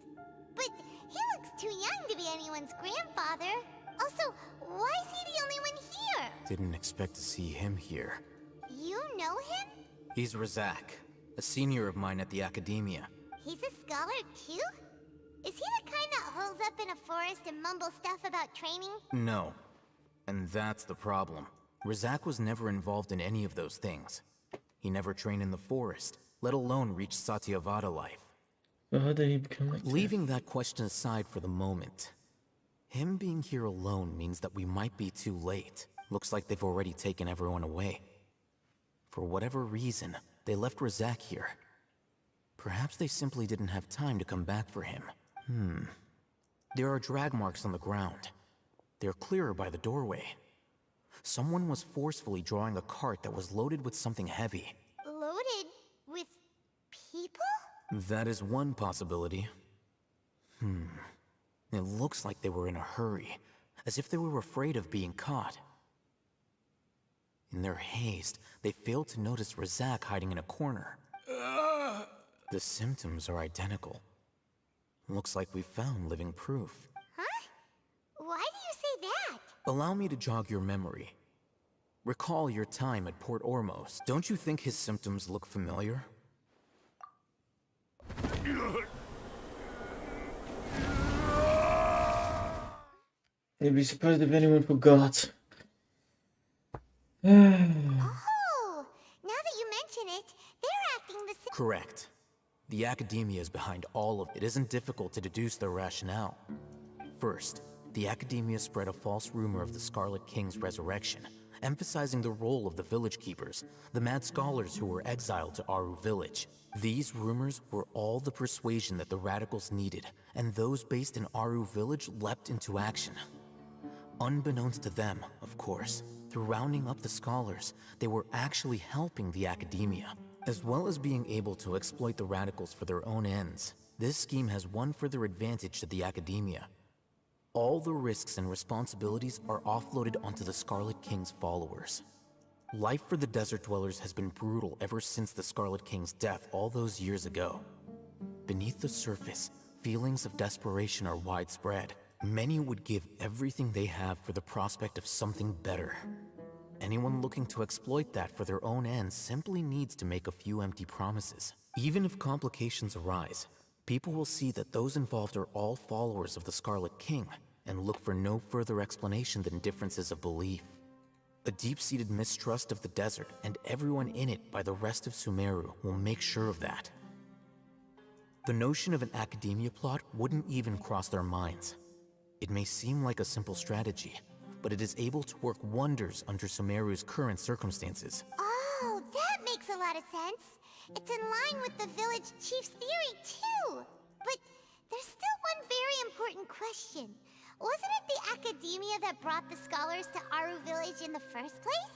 But he looks too young to be anyone's grandfather. Also, why is he the only one here? Didn't expect to see him here. You know him? He's Razak, a senior of mine at the academia. He's a scholar too? Is he the kind that holes up in a forest and mumbles stuff about training? No. And that's the problem. Razak was never involved in any of those things. He never trained in the forest, let alone reach Satyavada life. So how did he become like Leaving that question aside for the moment, him being here alone means that we might be too late. Looks like they've already taken everyone away. For whatever reason, they left Razak here. Perhaps they simply didn't have time to come back for him. There are drag marks on the ground. They're clearer by the doorway. Someone was forcefully drawing a cart that was loaded with something heavy. Loaded with people? That is one possibility. It looks like they were in a hurry, as if they were afraid of being caught. In their haste, they failed to notice Razak hiding in a corner. The symptoms are identical. Looks like we found living proof. Huh? Why do you say that? Allow me to jog your memory. Recall your time at Port Ormos. Don't you think his symptoms look familiar? I'd be surprised if anyone forgot. Oh, now that you mention it, they're acting the same. Correct. The academia is behind all of it. It isn't difficult to deduce their rationale. First, the academia spread a false rumor of the Scarlet King's resurrection, emphasizing the role of the village keepers, the mad scholars who were exiled to Aru village. These rumors were all the persuasion that the radicals needed, and those based in Aru village leapt into action. Unbeknownst to them, of course, through rounding up the scholars, they were actually helping the academia. As well as being able to exploit the radicals for their own ends, this scheme has one further advantage to the academia. All the risks and responsibilities are offloaded onto the Scarlet King's followers. Life for the desert dwellers has been brutal ever since the Scarlet King's death all those years ago. Beneath the surface, feelings of desperation are widespread. Many would give everything they have for the prospect of something better. Anyone looking to exploit that for their own ends simply needs to make a few empty promises. Even if complications arise, people will see that those involved are all followers of the Scarlet King and look for no further explanation than differences of belief. A deep-seated mistrust of the desert and everyone in it by the rest of Sumeru will make sure of that. The notion of an academia plot wouldn't even cross their minds. It may seem like a simple strategy, but it is able to work wonders under Sumeru's current circumstances. Oh, that makes a lot of sense. It's in line with the village chief's theory, too. But there's still one very important question. Wasn't it the academia that brought the scholars to Aru village in the first place?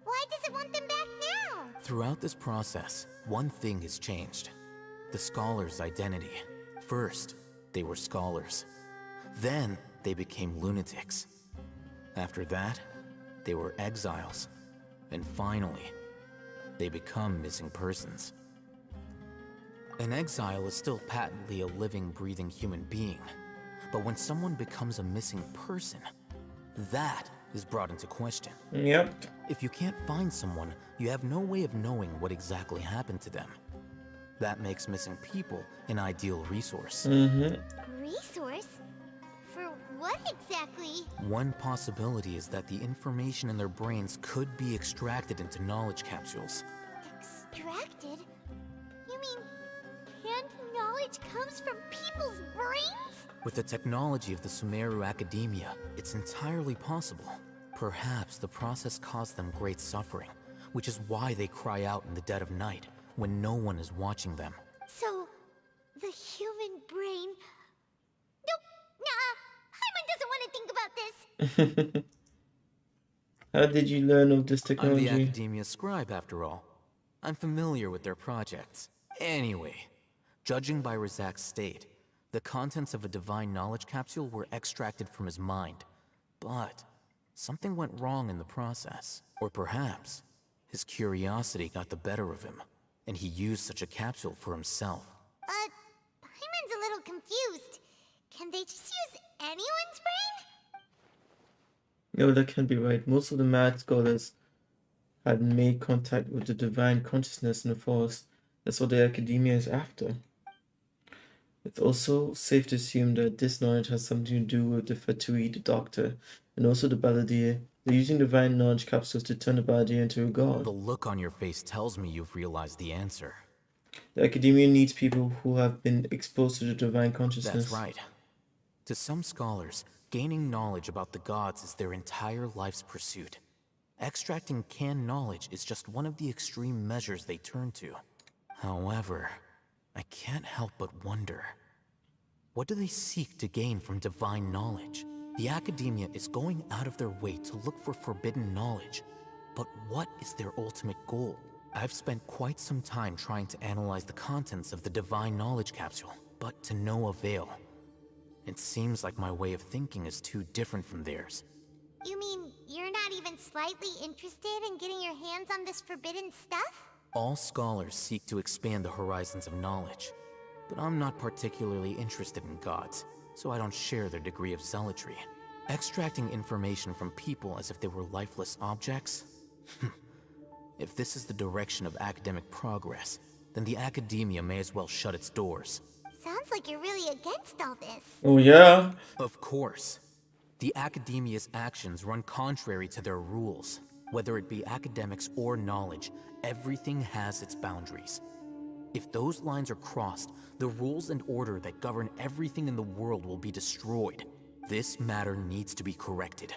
Why does it want them back now? Throughout this process, one thing has changed. The scholars' identity. First, they were scholars. Then, they became lunatics. After that, they were exiles. And finally, they become missing persons. An exile is still patently a living, breathing human being, But when someone becomes a missing person, that is brought into question. Yep. If you can't find someone, you have no way of knowing what exactly happened to them. That makes missing people an ideal resource. Resource? For what exactly? One possibility is that the information in their brains could be extracted into knowledge capsules. Extracted? You mean canned knowledge comes from people's brains? With the technology of the Sumeru Academia, it's entirely possible. Perhaps the process caused them great suffering, which is why they cry out in the dead of night, when no one is watching them. So, the human brain... Nope, nah, Paimon doesn't want to think about this. How did you learn of this I'm technology? the Academia scribe, after all. I'm familiar with their projects. Anyway, judging by Razak's state, the contents of a divine knowledge capsule were extracted from his mind. But something went wrong in the process. Or perhaps his curiosity got the better of him, and he used such a capsule for himself. Paimon's a little confused. Can they just use anyone's brain? No, that can't be right. Most of the mad scholars had made contact with the divine consciousness in the forest. That's what the Academia is after. It's also safe to assume that this knowledge has something to do with the Fatui, the Doctor, and also the Balladeer. They're using divine knowledge capsules to turn the Balladeer into a god. The look on your face tells me you've realized the answer. The Academia needs people who have been exposed to the divine consciousness. That's right. To some scholars, gaining knowledge about the gods is their entire life's pursuit. Extracting canned knowledge is just one of the extreme measures they turn to. However, I can't help but wonder, what do they seek to gain from divine knowledge? The Academia is going out of their way to look for forbidden knowledge, but what is their ultimate goal? I've spent quite some time trying to analyze the contents of the divine knowledge capsule, but to no avail. It seems like my way of thinking is too different from theirs. You mean you're not even slightly interested in getting your hands on this forbidden stuff? All scholars seek to expand the horizons of knowledge, but I'm not particularly interested in gods, so I don't share their degree of zealotry. Extracting information from people as if they were lifeless objects? If this is the direction of academic progress, then the Academia may as well shut its doors. Sounds like you're really against all this. Oh yeah? Of course. The Academia's actions run contrary to their rules. Whether it be academics or knowledge, everything has its boundaries. If those lines are crossed, the rules and order that govern everything in the world will be destroyed. This matter needs to be corrected,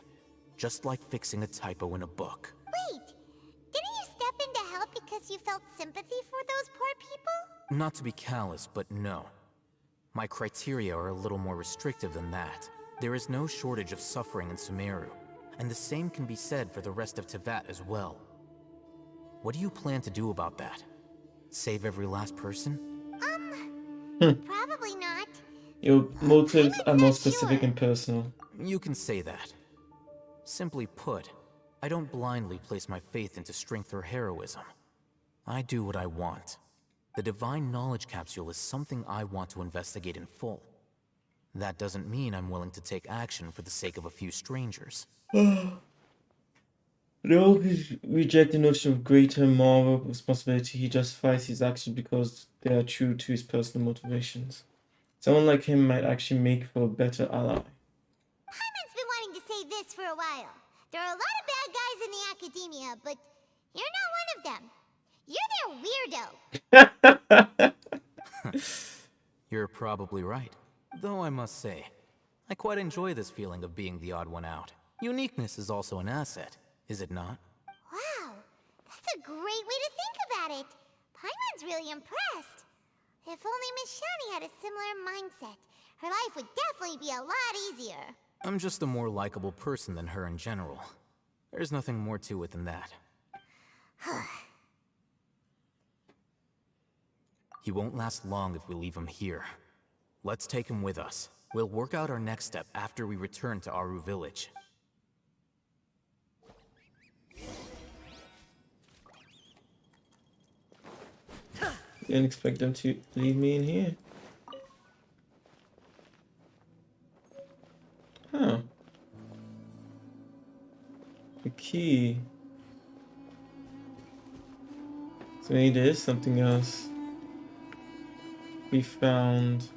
just like fixing a typo in a book. Wait, didn't you step in to help because you felt sympathy for those poor people? Not to be callous, but no. My criteria are a little more restrictive than that. There is no shortage of suffering in Sumeru, and the same can be said for the rest of Teyvat as well. What do you plan to do about that? Save every last person? Probably not. Your motives are more specific and personal. You can say that. Simply put, I don't blindly place my faith into strength or heroism. I do what I want. The divine knowledge capsule is something I want to investigate in full. That doesn't mean I'm willing to take action for the sake of a few strangers. They always reject the notion of greater moral responsibility. He justifies his actions because they are true to his personal motivations. Someone like him might actually make for a better ally. Paimon's been wanting to say this for a while. There are a lot of bad guys in the Academia, but you're not one of them. You're their weirdo. You're probably right. Though I must say, I quite enjoy this feeling of being the odd one out. Uniqueness is also an asset, is it not? Wow, that's a great way to think about it. Paimon's really impressed. If only Miss Shani had a similar mindset, her life would definitely be a lot easier. I'm just a more likable person than her in general. There's nothing more to it than that. He won't last long if we leave him here. Let's take him with us. We'll work out our next step after we return to Aru Village. Didn't expect them to leave me in here. The key. So maybe there is something else we found.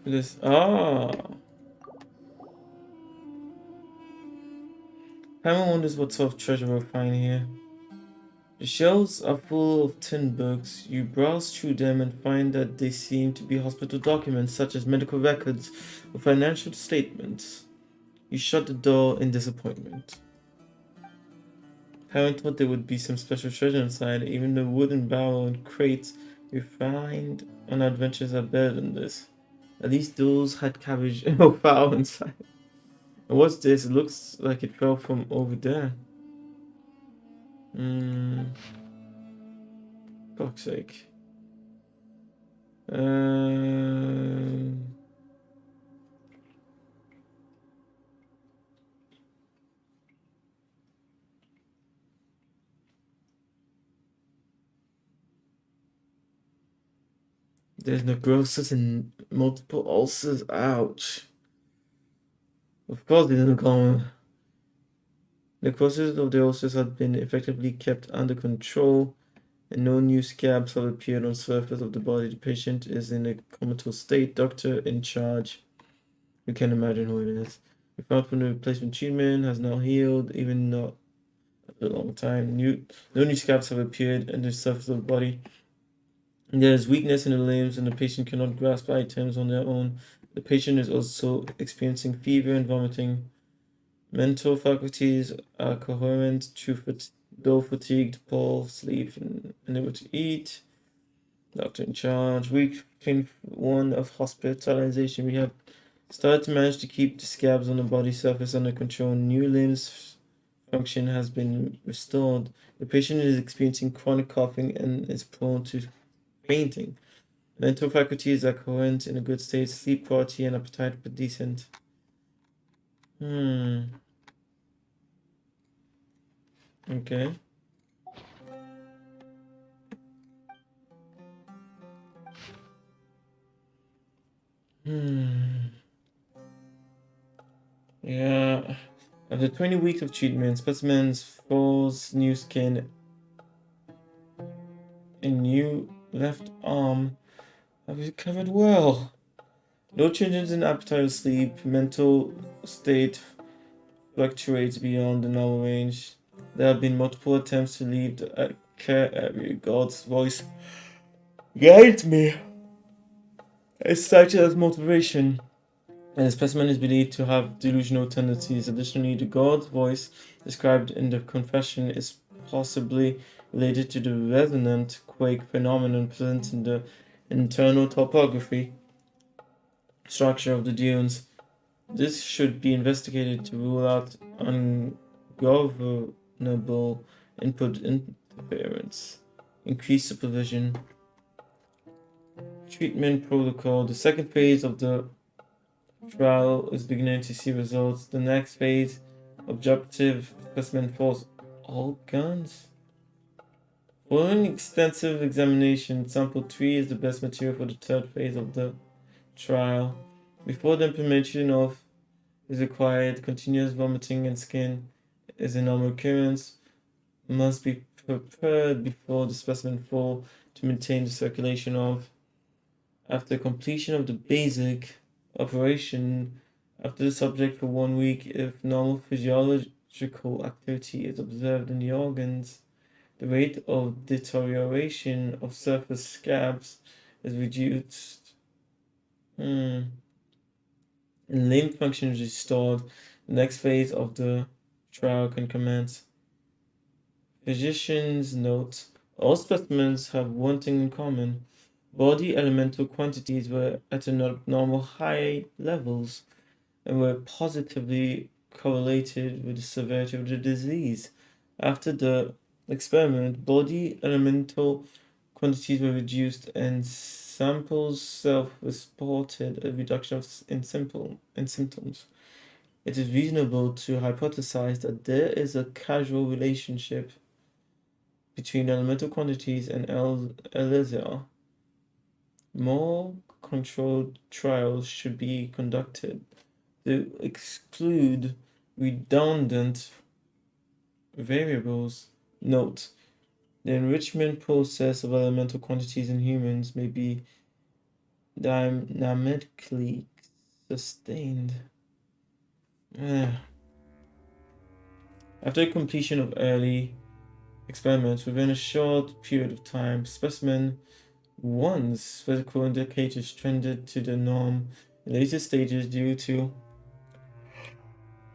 This Paimon wonders what sort of treasure we'll find here. The shelves are full of tin books. You browse through them and find that they seem to be hospital documents such as medical records or financial statements. You shut the door in disappointment. Paimon thought there would be some special treasure inside. Even the wooden barrel and crates you find on adventures are better than this. At least those had cabbage and fowl inside. And what's this? It looks like it fell from over there. Fuck's sake. There's necrosis and multiple ulcers. Ouch. Of course they didn't come. Necrosis of the ulcers had been effectively kept under control, and no new scabs have appeared on the surface of the body. The patient is in a comatose state. Doctor in charge. You can imagine who it is. We found from the replacement treatment has now healed, even not a long time. No new scabs have appeared on the surface of the body. There is weakness in the limbs and the patient cannot grasp items on their own. The patient is also experiencing fever and vomiting. Mental faculties are coherent, though fatigued, poor sleep, and unable to eat. Doctor in charge. Week 21 of hospitalization. We have started to manage to keep the scabs on the body surface under control. New limbs function has been restored. The patient is experiencing chronic coughing and is prone to fainting. Mental faculties are coherent, in a good state. Sleep quality and appetite were decent. Okay. Yeah. After 20 weeks of treatment, specimens falls new skin and new left arm have recovered well. No changes in appetite or sleep. Mental state fluctuates beyond the normal range. There have been multiple attempts to leave the care area. God's voice guides me. It's cited as motivation, and the specimen is believed to have delusional tendencies. Additionally, the God's voice described in the confession is possibly related to the resonant quake phenomenon present in the internal topography structure of the dunes. This should be investigated to rule out ungovernable input interference. Increased supervision. Treatment protocol. The second phase of the trial is beginning to see results. The next phase, objective specimen falls all guns. Following extensive examination, sample 3 is the best material for the third phase of the trial. Before the implementation of is required, continuous vomiting and skin is a normal occurrence. Must be prepared before the specimen fall to maintain the circulation of. After completion of the basic operation, after the subject for 1 week, if normal physiological activity is observed in the organs, the rate of deterioration of surface scabs is reduced. And limb function is restored. The next phase of the trial can commence. Physician's note. All specimens have one thing in common. Body elemental quantities were at abnormal high levels and were positively correlated with the severity of the disease. After the experiment, body elemental quantities were reduced and samples self-reported a reduction in symptoms. It is reasonable to hypothesize that there is a causal relationship between elemental quantities and elixir. More controlled trials should be conducted to exclude redundant variables. Note: the enrichment process of elemental quantities in humans may be dynamically sustained. After completion of early experiments, within a short period of time, specimen 1's physical indicators trended to the norm in later stages due to...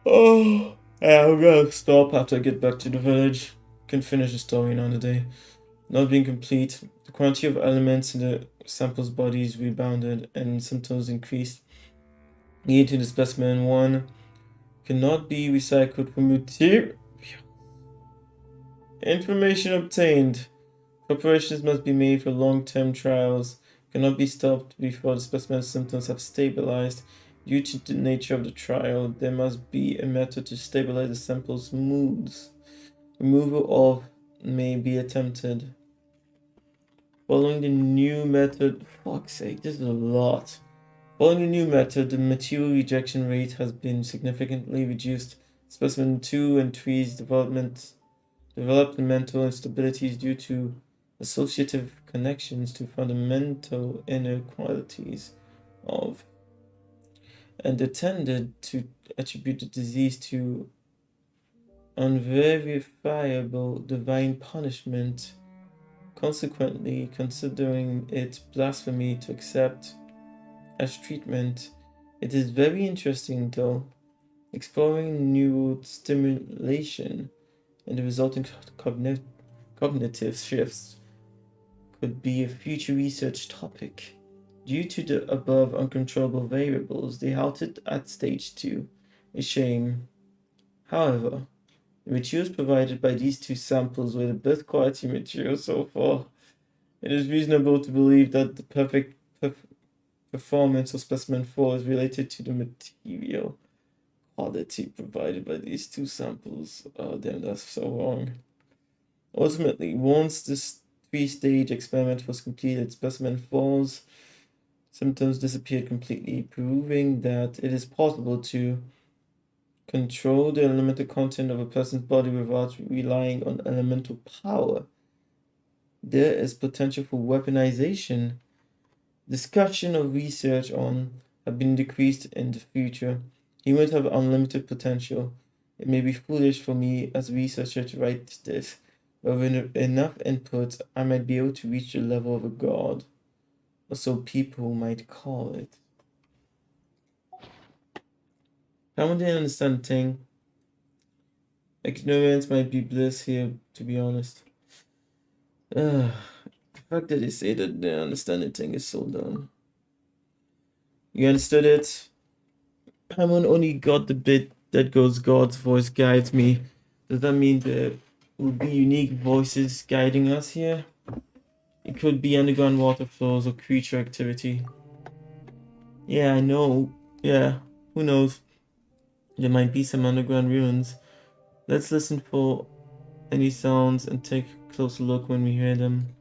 Oh, yeah, I'm gonna stop after I get back to the village. Can finish the story another day. Not being complete, the quantity of elements in the sample's bodies rebounded and symptoms increased, leading to the specimen 1 cannot be recycled for material. Information obtained. Preparations must be made for long-term trials. Cannot be stopped before the specimen's symptoms have stabilized. Due to the nature of the trial, there must be a method to stabilize the sample's moods. Removal of may be attempted. Following the new method, fuck's sake, this is a lot. Following the new method, the material rejection rate has been significantly reduced. Specimen 2 and 3's developmental instabilities due to associative connections to fundamental inequalities of, and they tended to attribute the disease to unverifiable divine punishment. Consequently, considering it blasphemy to accept as treatment, it is very interesting though. Exploring neurostimulation and the resulting cognitive shifts could be a future research topic. Due to the above uncontrollable variables, they halted at stage 2. A shame. However, the materials provided by these two samples were the best quality materials so far. It is reasonable to believe that the perfect performance of specimen 4 is related to the material quality provided by these two samples. Oh damn, that's so wrong. Ultimately, once this 3-stage experiment was completed, specimen 4's symptoms disappeared completely, proving that it is possible to control the elemental content of a person's body without relying on elemental power. There is potential for weaponization. Discussion of research on have been decreased in the future. Humans have unlimited potential. It may be foolish for me as a researcher to write this, but with enough input, I might be able to reach the level of a god, or so people might call it. I didn't understand the thing. Ignorance might be bliss here, to be honest. The fact that they say that they understand the thing is so dumb. You understood it? Paimon only got the bit that goes God's voice guides me. Does that mean there will be unique voices guiding us here? It could be underground water flows or creature activity. Yeah, I know. Yeah, who knows? There might be some underground ruins. Let's listen for any sounds and take a closer look when we hear them.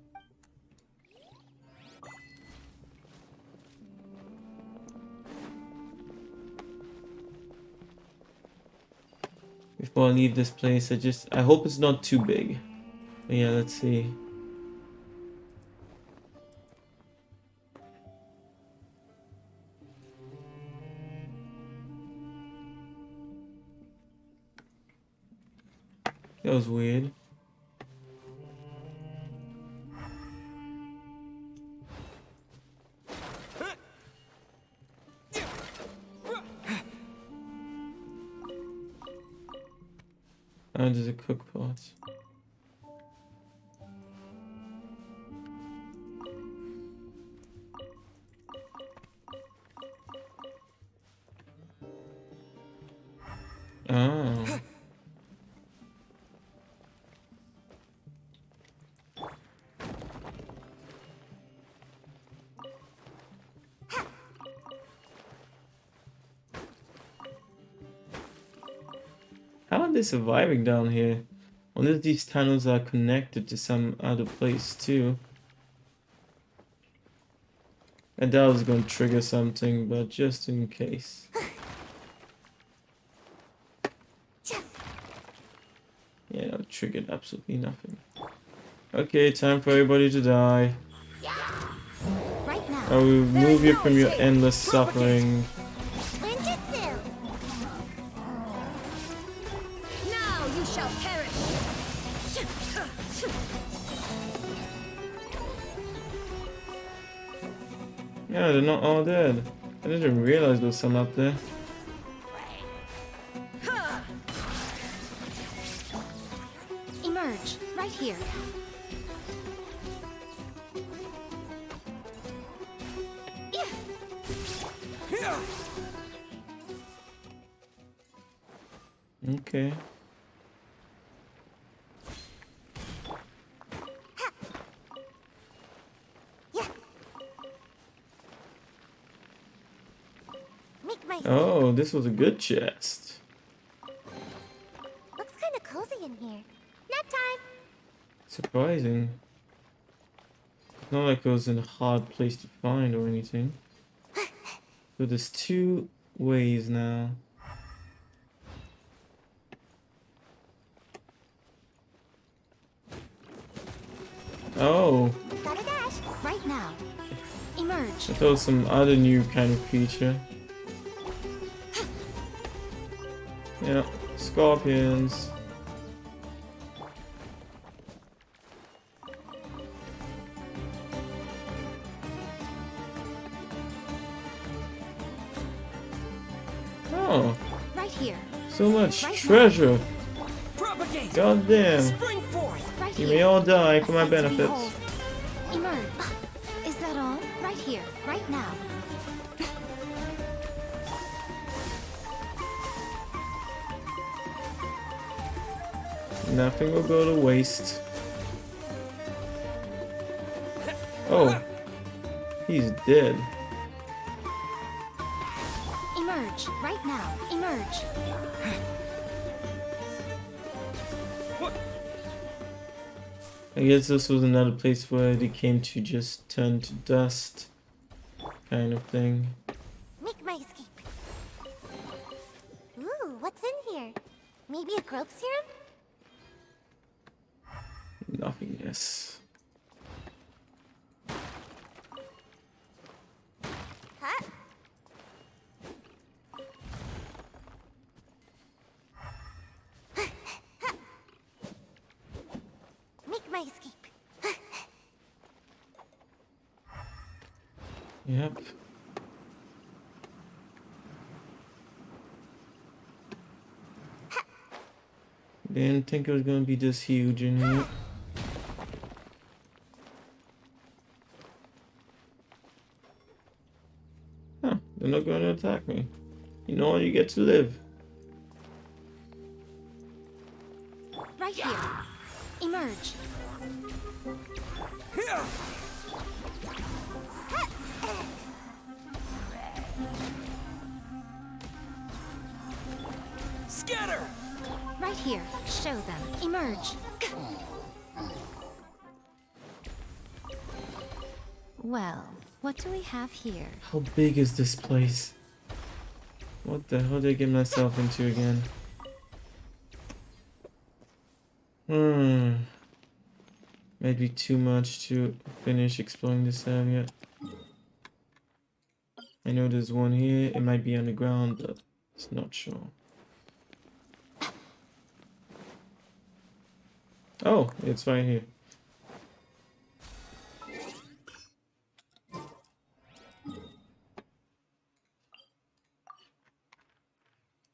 Before I leave this place, I hope it's not too big. But yeah, let's see. That was weird. And there's a cook pot. Oh. How are they surviving down here? Wonder if these tunnels are connected to some other place too. I doubt I was going to trigger something, but just in case. Yeah, no, triggered absolutely nothing. Okay, time for everybody to die. Right now. I will remove you from your endless suffering. Now you shall perish. Yeah, they're not all dead. I didn't realize there was some up there. Emerge, right here. Okay. Oh, this was a good chest. Looks kind of cozy in here. Nap time. Surprising. It's not like it was in a hard place to find or anything. So there's 2 ways now. Oh. Gotta dash. Right now. Emerge. I thought it was some other new kind of creature. Yeah, scorpions. Oh. Right here. So much treasure. God damn. Right You here. may all die for my A sight to benefits. behold. Emerge. Is that all? Right here, right now. Nothing will go to waste. Oh. He's dead. Emerge, right now. Emerge. I guess this was another place where they came to just turn to dust. Kind of thing. Make my escape. Ooh, what's in here? Maybe a growth serum? Nothingness. Huh? Make my escape. Yep. Didn't think it was gonna be this huge in here. Huh, they're not gonna attack me. You know, you get to live. Right here. Emerge. Scatter! Right here. Show them. Emerge. Well, what do we have here? How big is this place? What the hell did I get myself into again? Might be too much to finish exploring this area. I know there's one here. It might be on the ground, but it's not sure. Oh, it's right here.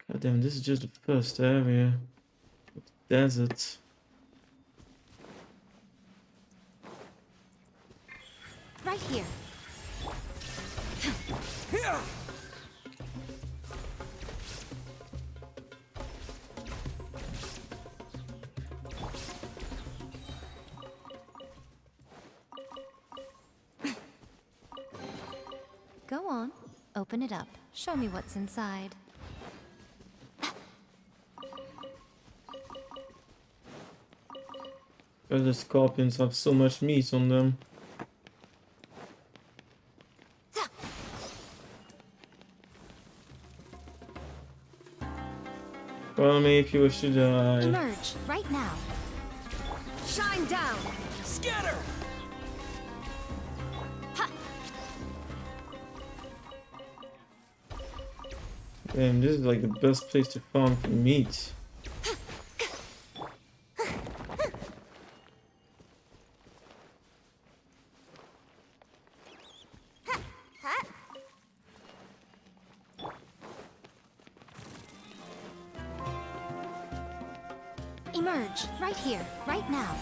God damn, this is just the first area. desert. Right here. Go on. Open it up. Show me what's inside. But the scorpions have so much meat on them. Follow me if you wish to die. Emerge right now. Shine down! Scatter! Damn, this is like the best place to farm for meat. Emerge right here, right now.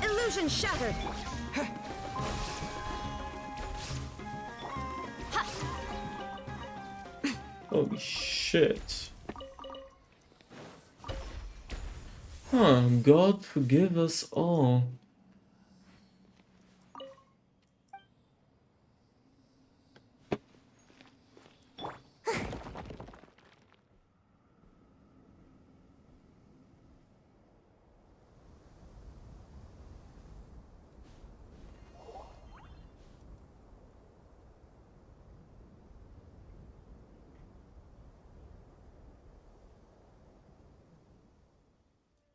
Illusion shattered! Holy shit. Huh, God forgive us all.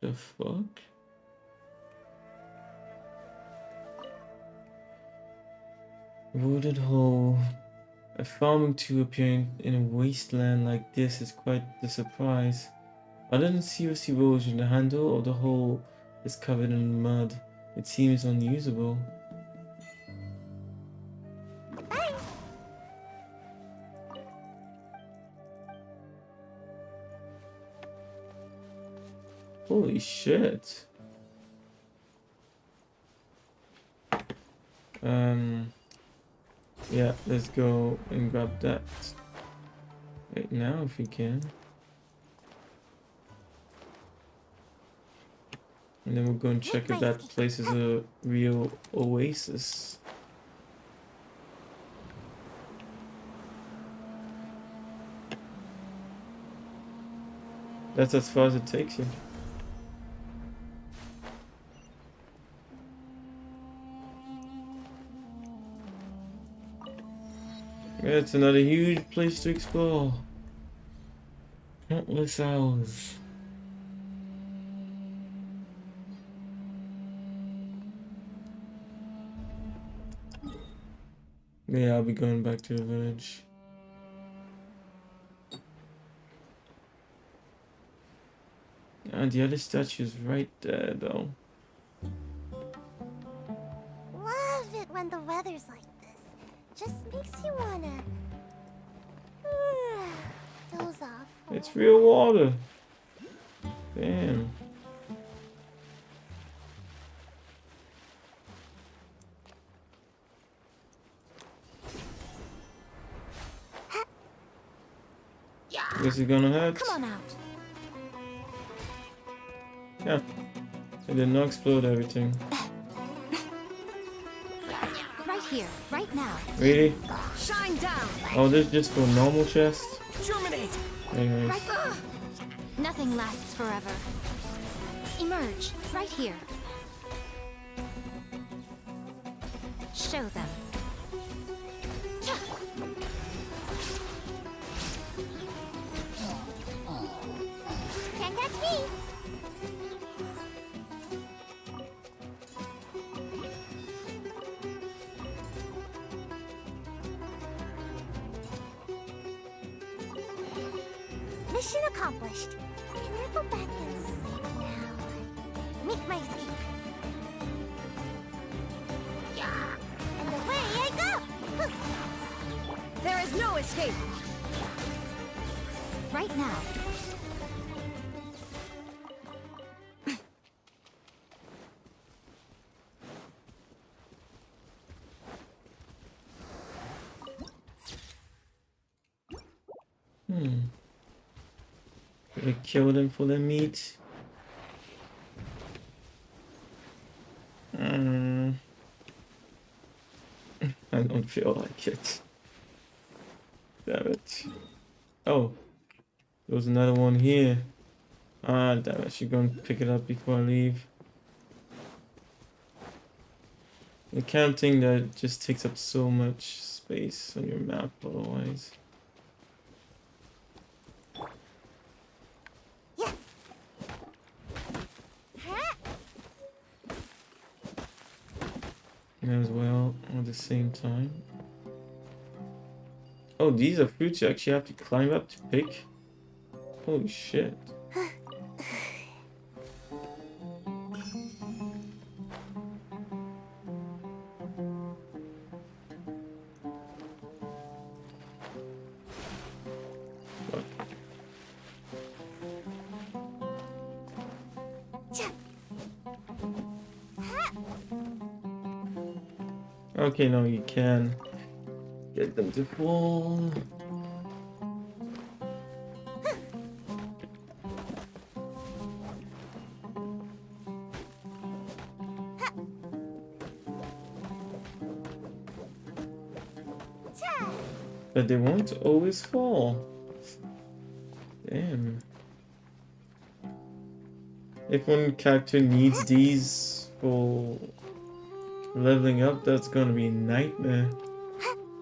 The fuck? Wooded hole. A farming tool appearing in a wasteland like this is quite the surprise. Other than serious erosion, the handle of the hole is covered in mud. It seems unusable. Holy shit. Yeah, let's go and grab that right now if we can. And then we'll go and check if that place is a real oasis. That's as far as it takes you. Yeah, it's another huge place to explore. Countless hours. Yeah, I'll be going back to the village. And the other statue is right there, though. Love it when the weather's like this. Just makes you wanna doze off. It's real water. Damn. Guess it's gonna hurt. Come on out. Yeah. It did not explode everything. Right here, right now. Really? Shine down! Oh, this is just for normal chest? Germinate! Anyways. Right. Nothing lasts forever. Emerge right here. Show them. Can't catch me! Mission accomplished. Can I go back and sleep now? Make my escape. Yeah. And away I go! There is no escape! Right now. Gonna kill them for their meat. I don't feel like it. Damn it. Oh, there was another one here. Ah, damn it. She's gonna pick it up before I leave. The counting that just takes up so much space on your map otherwise. As well at the same time. Oh, these are fruits you actually have to climb up to pick. Holy shit. Okay, no, you can get them to fall. But they won't always fall. Damn. If one character needs these for leveling up, that's gonna be a nightmare.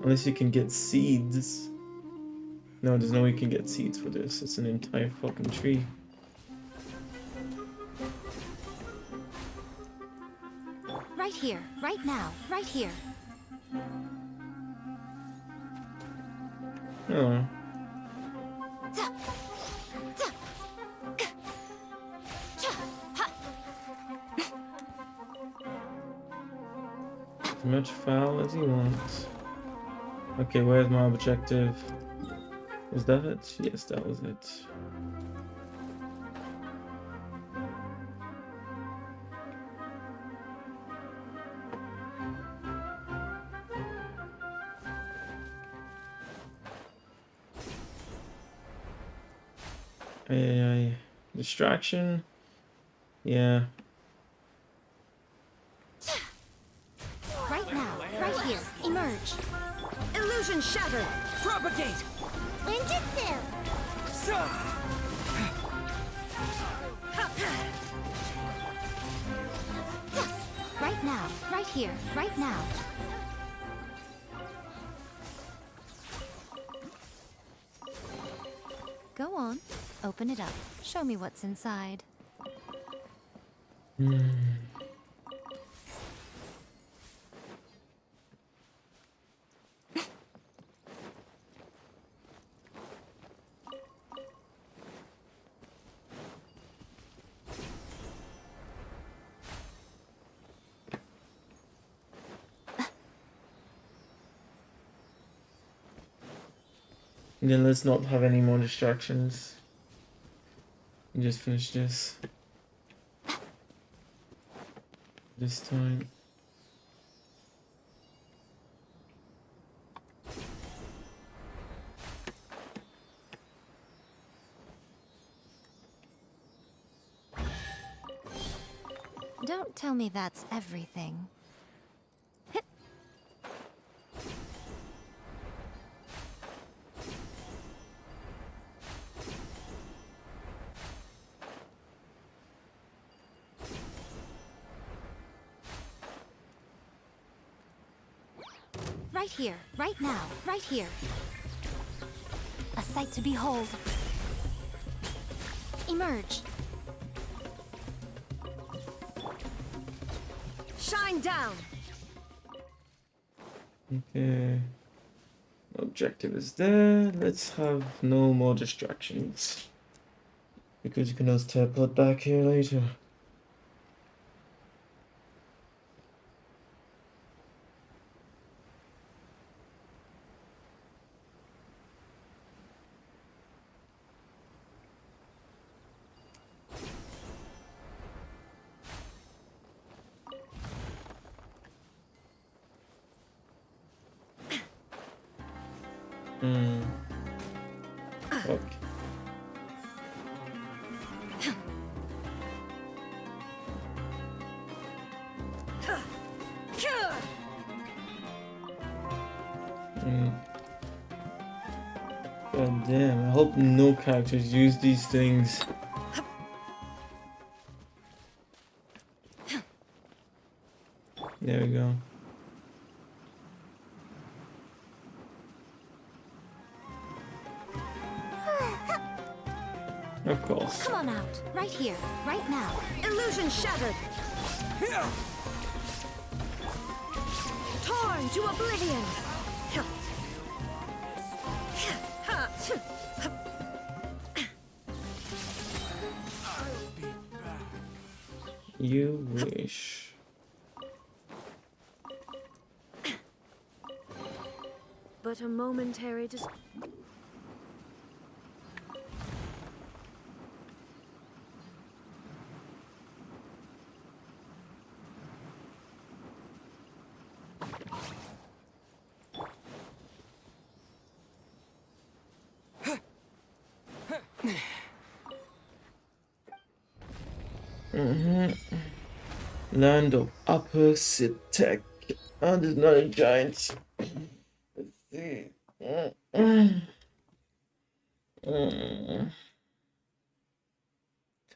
Unless you can get seeds. No, there's no way you can get seeds for this. It's an entire fucking tree. Right here, right now, right here. Oh. As much foul as you want. Okay, where's my objective? Was that it? Yes, that was it. Distraction? Yeah. Right now, right here. Emerge. Illusion shattered! Propagate! Ninjutsu! Right now, right here, right now. Go on, open it up. Show me what's inside. And then let's not have any more distractions. And just finish this. This time. Don't tell me that's everything. Right here, right now, right here. A sight to behold. Emerge. Shine down! Okay. Objective is there. Let's have no more distractions. Because you can always teleport back here later. Fuck. Damn, I hope no characters use these things. There we go. Of course. Come on out. Right here. Right now. Illusion shattered. Torn to oblivion. You wish. But a momentary Land of Upper Sitek. Oh, there's not a giant. Let's see.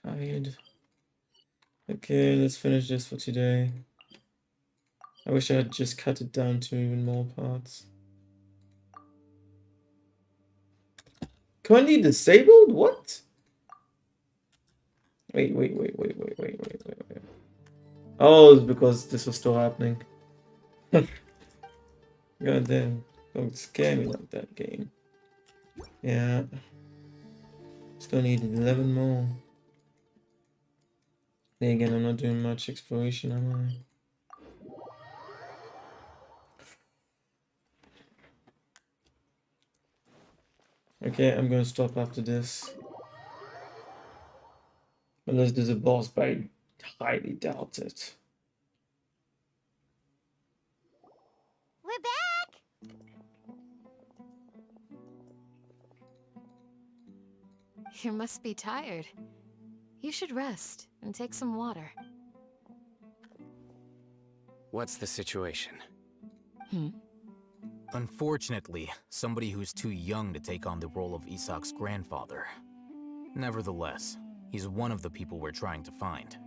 Tired. Okay, let's finish this for today. I wish I had just cut it down to even more parts. Currently disabled? What? Wait. Oh, it's because this was still happening. God damn. Don't scare me like that, game. Yeah. Still need 11 more. Then again, I'm not doing much exploration, am I? Okay, I'm gonna stop after this. Unless there's a boss, but I highly doubt it. We're back! You must be tired. You should rest and take some water. What's the situation? Unfortunately, somebody who's too young to take on the role of Isak's grandfather. Nevertheless, he's one of the people we're trying to find.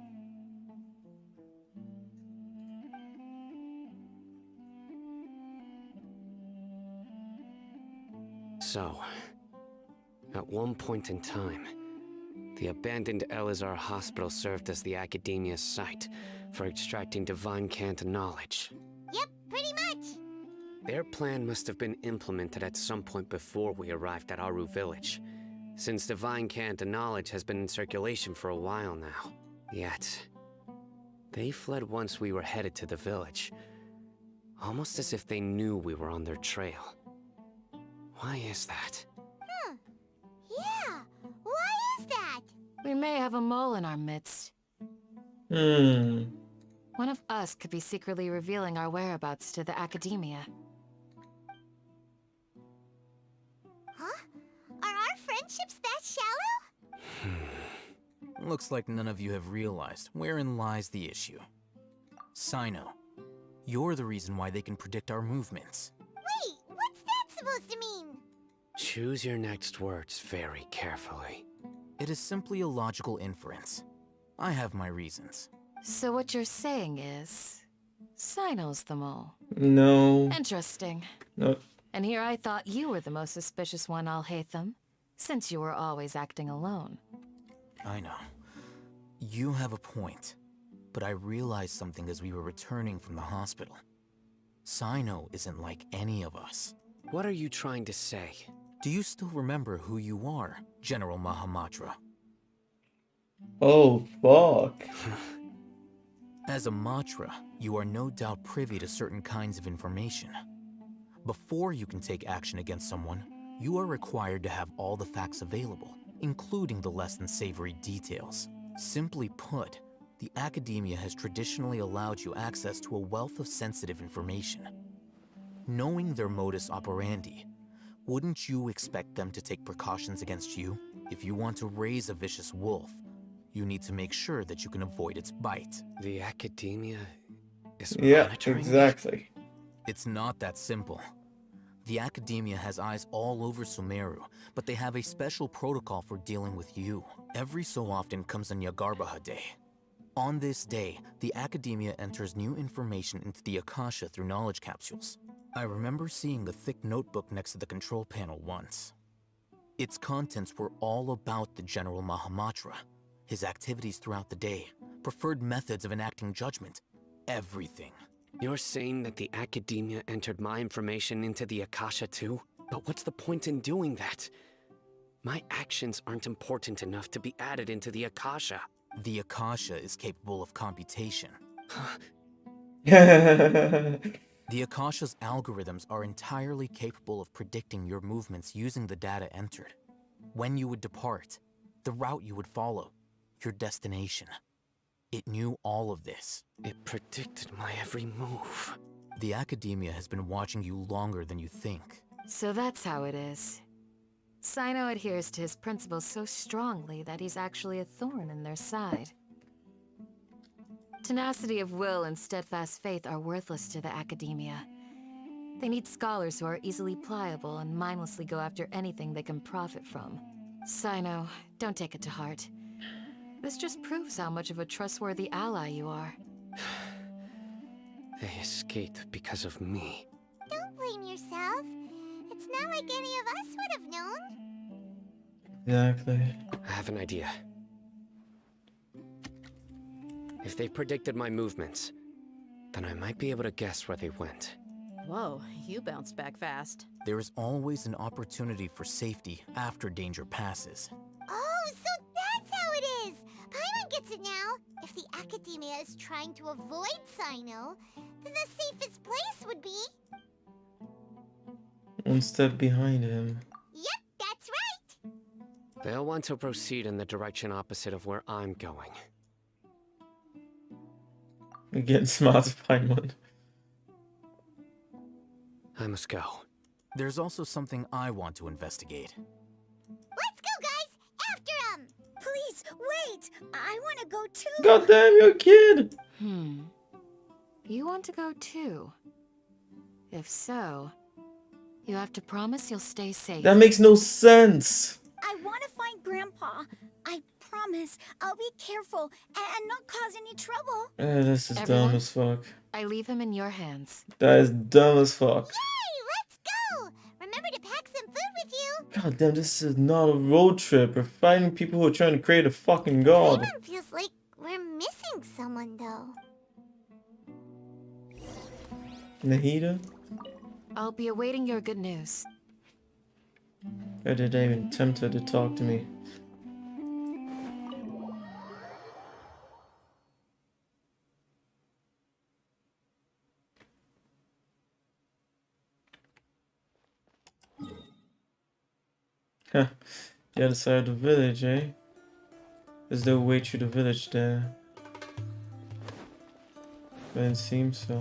So, at one point in time, the abandoned Elazar hospital served as the academia's site for extracting divine cant knowledge. Yep, pretty much. Their plan must have been implemented at some point before we arrived at Aru village, since divine cant knowledge has been in circulation for a while now. Yet, they fled once we were headed to the village, almost as if they knew we were on their trail. Why is that? Yeah, why is that? We may have a mole in our midst. One of us could be secretly revealing our whereabouts to the academia. Huh? Are our friendships that shallow? Looks like none of you have realized wherein lies the issue. Sino, you're the reason why they can predict our movements. Wait, what's that supposed to mean? Choose your next words very carefully. It is simply a logical inference. I have my reasons. So what you're saying is, Sino's the mole. No. Interesting. No. And here I thought you were the most suspicious one, Alhaitham, since you were always acting alone. I know. You have a point. But I realized something as we were returning from the hospital. Sino isn't like any of us. What are you trying to say? Do you still remember who you are, General Mahamatra? Oh, fuck. As a Matra, you are no doubt privy to certain kinds of information. Before you can take action against someone, you are required to have all the facts available, including the less than savory details. Simply put, the academia has traditionally allowed you access to a wealth of sensitive information. Knowing their modus operandi, wouldn't you expect them to take precautions against you? If you want to raise a vicious wolf, you need to make sure that you can avoid its bite. The academia is Yeah, monitoring exactly. It's not that simple. The Academia has eyes all over Sumeru, but they have a special protocol for dealing with you. Every so often comes a Nyagarbaha Day. On this day, the Academia enters new information into the Akasha through knowledge capsules. I remember seeing a thick notebook next to the control panel once. Its contents were all about the General Mahamatra, his activities throughout the day, preferred methods of enacting judgment, everything. You're saying that the Academia entered my information into the Akasha too? But what's the point in doing that? My actions aren't important enough to be added into the Akasha. The Akasha is capable of computation. The Akasha's algorithms are entirely capable of predicting your movements using the data entered. When you would depart, the route you would follow, your destination. It knew all of this. It predicted my every move. The Academia has been watching you longer than you think. So that's how it is. Sino adheres to his principles so strongly that he's actually a thorn in their side. Tenacity of will and steadfast faith are worthless to the Academia. They need scholars who are easily pliable and mindlessly go after anything they can profit from. Sino, don't take it to heart. This just proves how much of a trustworthy ally you are. They escaped because of me. Don't blame yourself. It's not like any of us would have known. Exactly. I have an idea. If they predicted my movements, then I might be able to guess where they went. Whoa, you bounced back fast. There is always an opportunity for safety after danger passes. Oh, so that's how it is! Paimon gets it now. If the Academia is trying to avoid Sino, then the safest place would be... One step behind him. Yep, that's right! They'll want to proceed in the direction opposite of where I'm going. We're getting smart, Paimon. I must go. There's also something I want to investigate. Let's go, guys! After him! Please, wait! I want to go too! God damn, you're a kid! You want to go too? If so, you have to promise you'll stay safe. That makes no sense! I want to find Grandpa. I promise I'll be careful and not cause any trouble. This is Everyone, dumb as fuck. I leave him in your hands. That is dumb as fuck. Yay! Let's go! Remember to pack some food with you! God damn, this is not a road trip. We're fighting people who are trying to create a fucking god. Paimon feels like we're missing someone, though. Nahida? I'll be awaiting your good news. Or did they even attempt her to talk to me? Huh. The other side of the village, eh? There's no way through the village there. But it seems so.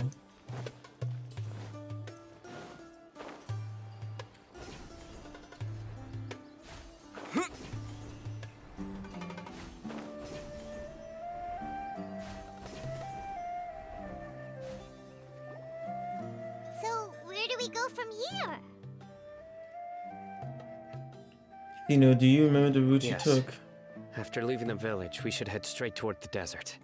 So, where do we go from here? Do you remember the route Yes. you took? After leaving the village, we should head straight toward the desert.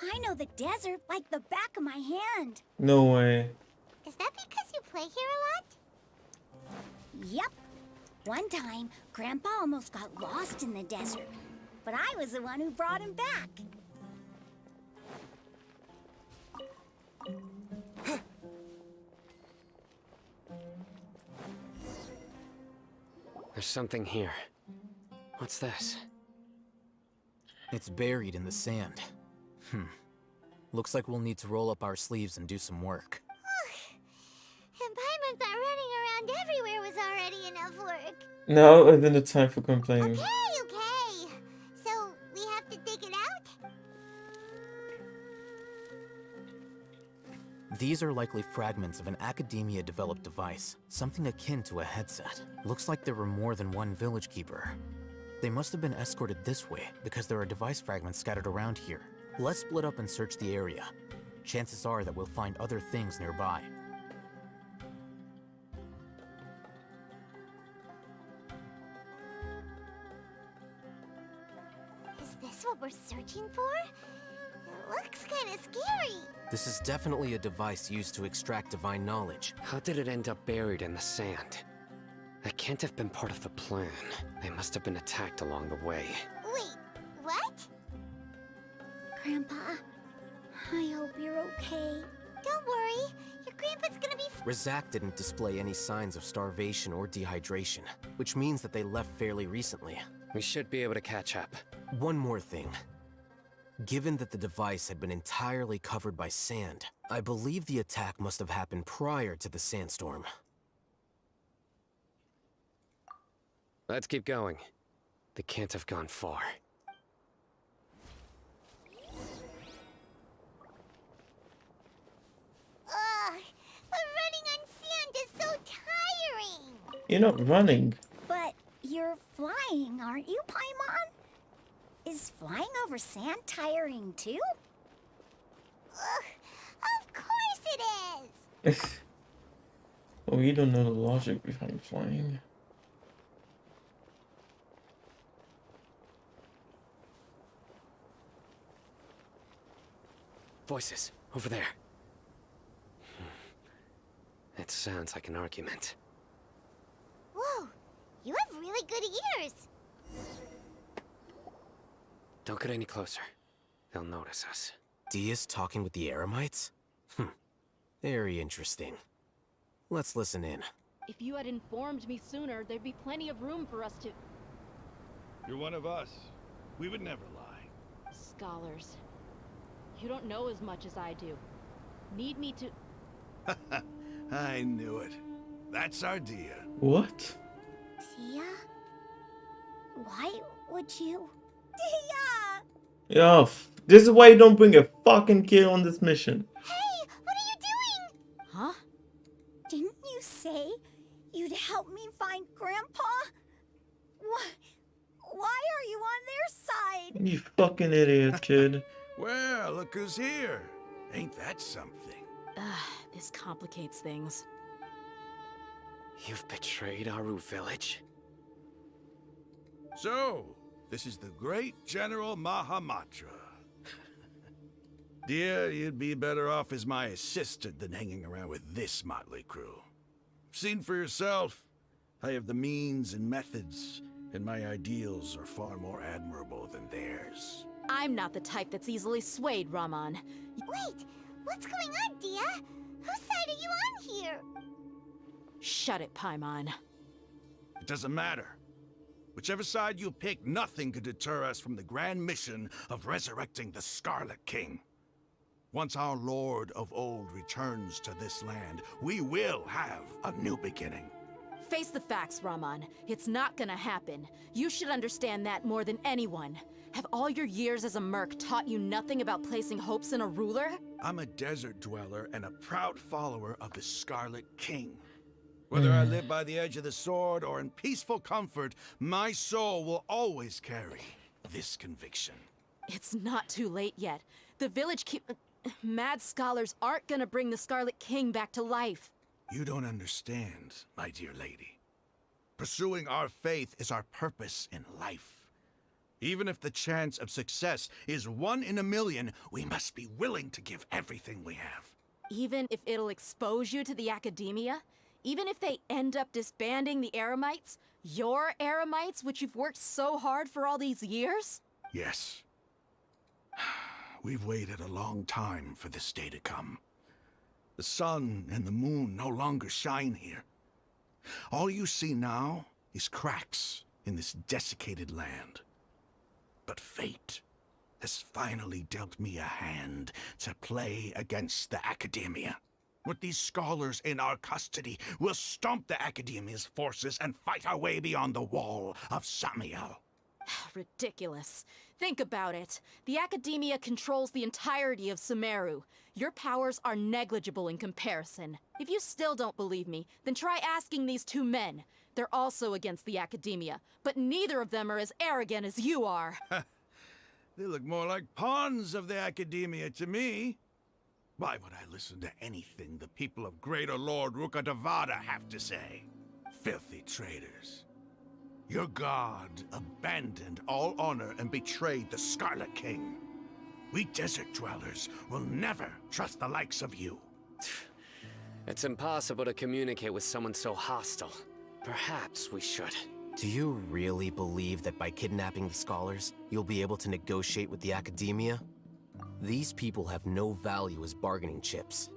I know the desert like the back of my hand. No way. Is that because you play here a lot? Yep. One time, Grandpa almost got lost in the desert, but I was the one who brought him back. There's something here. What's this? It's buried in the sand. Looks like we'll need to roll up our sleeves and do some work. And Paimon thought running around everywhere was already enough work. Now isn't the time for complaining. Okay. So, we have to dig it out? These are likely fragments of an Academia-developed device, something akin to a headset. Looks like there were more than one village keeper. They must have been escorted this way because there are device fragments scattered around here. Let's split up and search the area. Chances are that we'll find other things nearby. Is this what we're searching for? It looks kind of scary. This is definitely a device used to extract divine knowledge. How did it end up buried in the sand? That can't have been part of the plan. They must have been attacked along the way. Wait, what? Grandpa, I hope you're okay. Don't worry, your grandpa's gonna be Razak didn't display any signs of starvation or dehydration, which means that they left fairly recently. We should be able to catch up. One more thing. Given that the device had been entirely covered by sand, I believe the attack must have happened prior to the sandstorm. Let's keep going. They can't have gone far. Ugh, but running on sand is so tiring. You're not running. But you're flying, aren't you, Paimon? Is flying over sand tiring too? Ugh, of course it is. Oh, you don't know the logic behind flying. Voices, over there. It sounds like an argument. Whoa, you have really good ears. Don't get any closer. They'll notice us. Dia's talking with the Eremites? Very interesting. Let's listen in. If you had informed me sooner, there'd be plenty of room for us to... You're one of us. We would never lie. Scholars. You don't know as much as I do. Need me to... I knew it. That's our Dia. What? Dia? Why would you... Dia! Yeah, this is why you don't bring a fucking kid on this mission. Hey, what are you doing? Huh? Didn't you say you'd help me find Grandpa? Why are you on their side? You fucking idiot, kid. Well, look who's here. Ain't that something? This complicates things. You've betrayed Aru village? So, this is the great General Mahamatra. Dear, you'd be better off as my assistant than hanging around with this motley crew. Seen for yourself, I have the means and methods, and my ideals are far more admirable than theirs. I'm not the type that's easily swayed, Raman. Wait, what's going on, Dia? Whose side are you on here? Shut it, Paimon. It doesn't matter. Whichever side you pick, nothing could deter us from the grand mission of resurrecting the Scarlet King. Once our Lord of Old returns to this land, we will have a new beginning. Face the facts, Raman. It's not gonna happen. You should understand that more than anyone. Have all your years as a merc taught you nothing about placing hopes in a ruler? I'm a desert dweller and a proud follower of the Scarlet King. Whether I live by the edge of the sword or in peaceful comfort, my soul will always carry this conviction. It's not too late yet. The village mad scholars aren't gonna bring the Scarlet King back to life. You don't understand, my dear lady. Pursuing our faith is our purpose in life. Even if the chance of success is 1 in a million, we must be willing to give everything we have. Even if it'll expose you to the academia? Even if they end up disbanding the Eremites? Your Eremites, which you've worked so hard for all these years? Yes. We've waited a long time for this day to come. The sun and the moon no longer shine here. All you see now is cracks in this desiccated land. But fate has finally dealt me a hand to play against the academia. With these scholars in our custody, we'll stomp the academia's forces and fight our way beyond the wall of Samiel. Ridiculous. Think about it. The academia controls the entirety of Sumeru. Your powers are negligible in comparison. If you still don't believe me, then try asking these 2 men. They're also against the academia, but neither of them are as arrogant as you are. They look more like pawns of the Academia to me. Why would I listen to anything the people of Greater Lord Rukkhadevada have to say? Filthy traitors. Your god abandoned all honor and betrayed the Scarlet King. We desert dwellers will never trust the likes of you. It's impossible to communicate with someone so hostile. Perhaps we should. Do you really believe that by kidnapping the scholars, you'll be able to negotiate with the Academia? These people have no value as bargaining chips.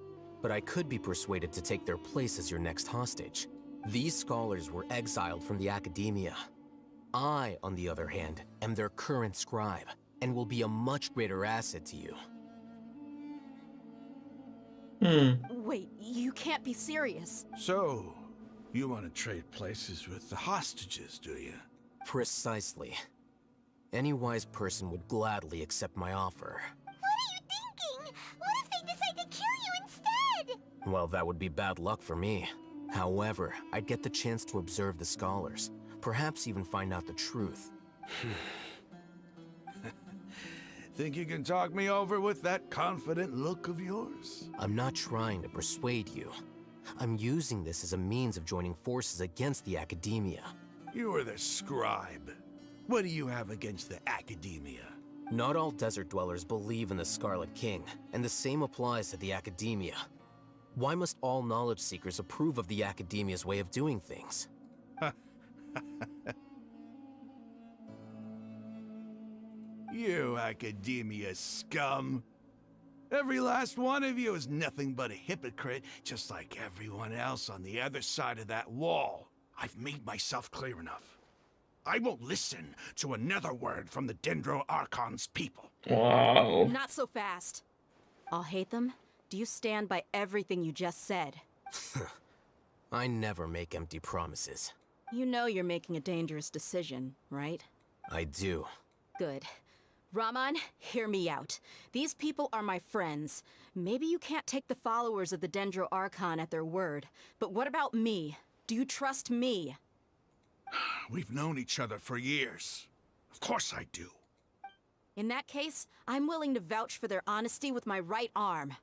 But I could be persuaded to take their place as your next hostage. These scholars were exiled from the Academia. I, on the other hand, am their current scribe, and will be a much greater asset to you. Wait, you can't be serious. So, you want to trade places with the hostages, do you? Precisely. Any wise person would gladly accept my offer. What are you thinking? What if they decide to kill you instead? Well, that would be bad luck for me. However, I'd get the chance to observe the scholars, perhaps even find out the truth. Think you can talk me over with that confident look of yours? I'm not trying to persuade you. I'm using this as a means of joining forces against the Academia. You are the scribe. What do you have against the Academia? Not all desert dwellers believe in the Scarlet King, and the same applies to the Academia. Why must all knowledge seekers approve of the Academia's way of doing things? You Academia scum. Every last one of you is nothing but a hypocrite, just like everyone else on the other side of that wall. I've made myself clear enough. I won't listen to another word from the Dendro Archon's people. Wow. Not so fast. I'll hate them. Do you stand by everything you just said? I never make empty promises. You know you're making a dangerous decision, right? I do. Good. Raman, hear me out. These people are my friends. Maybe you can't take the followers of the Dendro Archon at their word, but what about me? Do you trust me? We've known each other for years. Of course I do. In that case, I'm willing to vouch for their honesty with my right arm.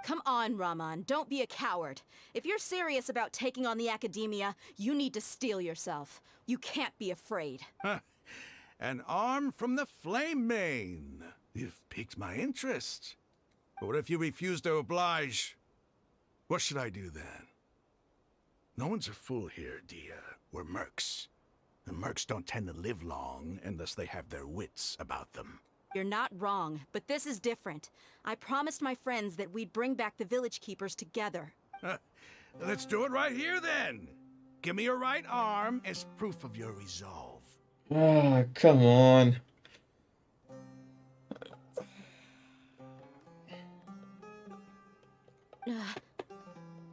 Come on, Raman, don't be a coward. If you're serious about taking on the Academia, you need to steel yourself. You can't be afraid. An arm from the Flame Mane. You've piqued my interest. But what if you refuse to oblige? What should I do then? No one's a fool here, Dia. We're mercs. And mercs don't tend to live long unless they have their wits about them. You're not wrong, but this is different. I promised my friends that we'd bring back the village keepers together. Let's do it right here then. Give me your right arm as proof of your resolve. Ah, come on.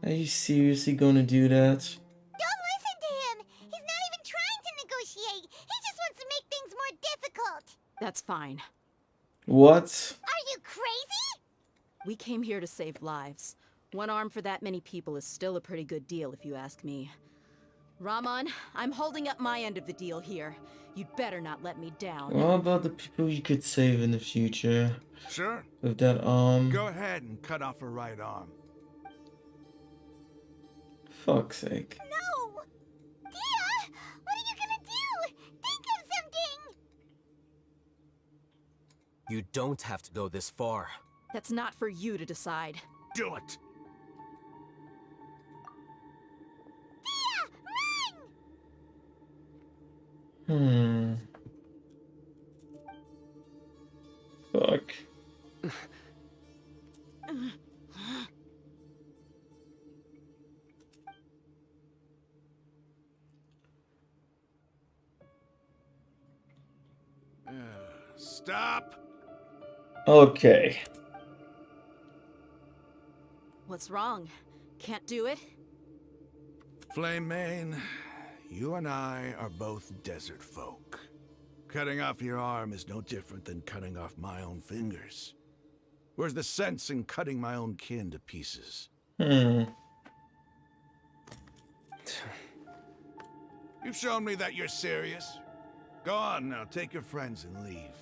Are you seriously gonna do that? Don't listen to him! He's not even trying to negotiate! He just wants to make things more difficult! That's fine. What? Are you crazy? We came here to save lives. One arm for that many people is still a pretty good deal, if you ask me. Raman, I'm holding up my end of the deal here. You'd better not let me down. What about the people you could save in the future? Sure. With that arm? Go ahead and cut off her right arm. Fuck's sake. No! Dia! What are you gonna do? Think of something! You don't have to go this far. That's not for you to decide. Do it! Dia! Run! Fuck. Stop! Okay. What's wrong? Can't do it? Flame Mane, you and I are both desert folk. Cutting off your arm is no different than cutting off my own fingers. Where's the sense in cutting my own kin to pieces? You've shown me that you're serious. Go on now, take your friends and leave.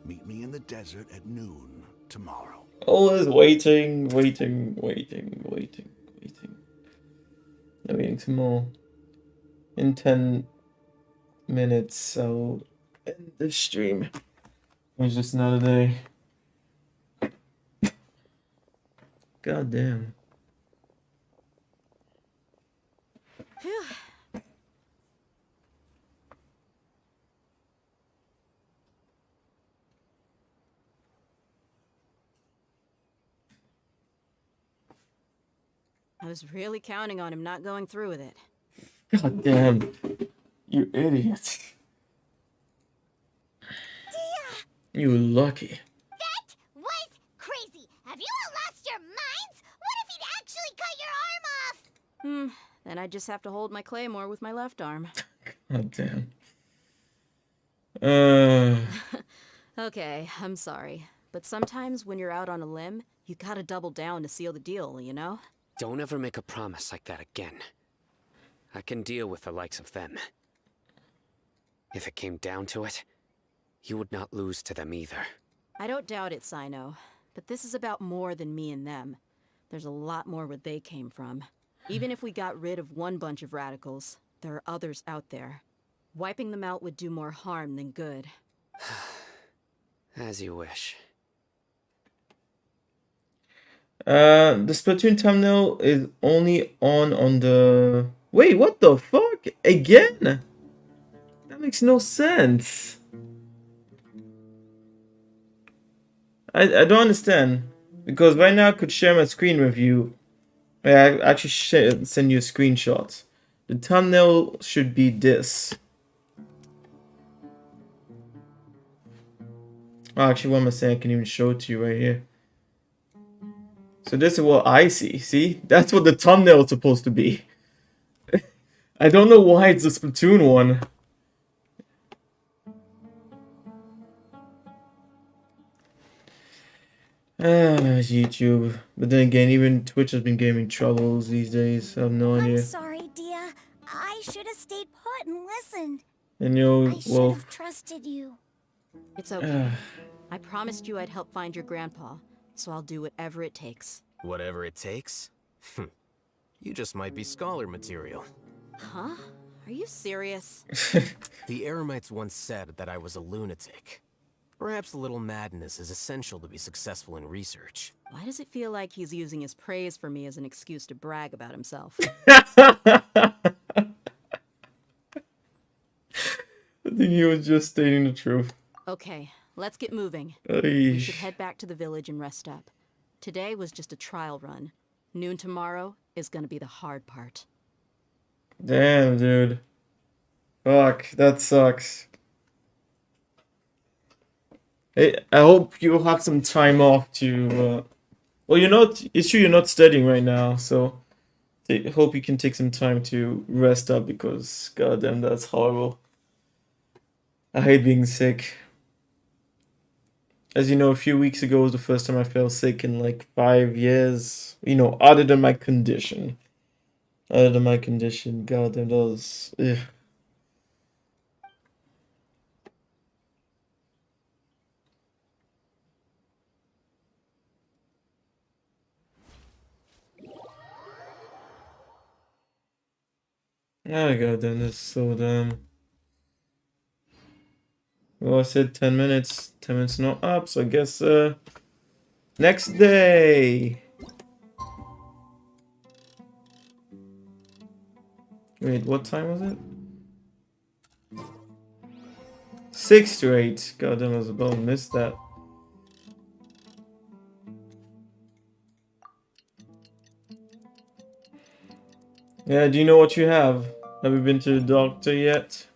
Meet me in the desert at noon tomorrow. Always waiting. I'm waiting some more. In 10 minutes, I'll end the stream. It's just another day. God damn. Phew. I was really counting on him not going through with it. God damn. You idiot. You lucky. That was crazy. Have you all lost your minds? What if he'd actually cut your arm off? Then I just have to hold my claymore with my left arm. God damn. Okay, I'm sorry. But sometimes when you're out on a limb, you gotta double down to seal the deal, you know? Don't ever make a promise like that again. I can deal with the likes of them. If it came down to it, you would not lose to them either. I don't doubt it, Sino. But this is about more than me and them. There's a lot more where they came from. Even if we got rid of one bunch of radicals, there are others out there. Wiping them out would do more harm than good. As you wish. The Splatoon thumbnail is only on the... Wait, what the fuck? Again? That makes no sense. I don't understand. Because right now I could share my screen with you. I actually send you a screenshot. The thumbnail should be this. Oh, actually, what am I saying? I can even show it to you right here. So this is what I see. See? That's what the thumbnail is supposed to be. I don't know why it's the Splatoon one. YouTube. But then again, even Twitch has been giving troubles these days. I have no idea. I'm sorry, Dia. I should have stayed put and listened. And you, I should well... have trusted you. It's okay. I promised you I'd help find your grandpa, so I'll do whatever it takes. Whatever it takes? You just might be scholar material. Huh? Are you serious? The Eremites once said that I was a lunatic. Perhaps a little madness is essential to be successful in research. Why does it feel like he's using his praise for me as an excuse to brag about himself? I think he was just stating the truth. Okay, let's get moving. Oy. We should head back to the village and rest up. Today was just a trial run. Noon tomorrow is gonna be the hard part. Damn, dude. Fuck, that sucks. Hey, I hope you have some time off to... Well, you're not... It's true you're not studying right now, so... I hope you can take some time to rest up because... Goddamn, that's horrible. I hate being sick. As you know, a few weeks ago was the first time I felt sick in like 5 years. You know, other than my condition. Goddamn, that was... Ugh. Oh goddamn, this is so dumb. Well, I said 10 minutes. 10 minutes not up, so I guess, next day! Wait, what time was it? 6 to 8. Goddamn, I was about to miss that. Yeah, do you know what you have? Have you been to the doctor yet?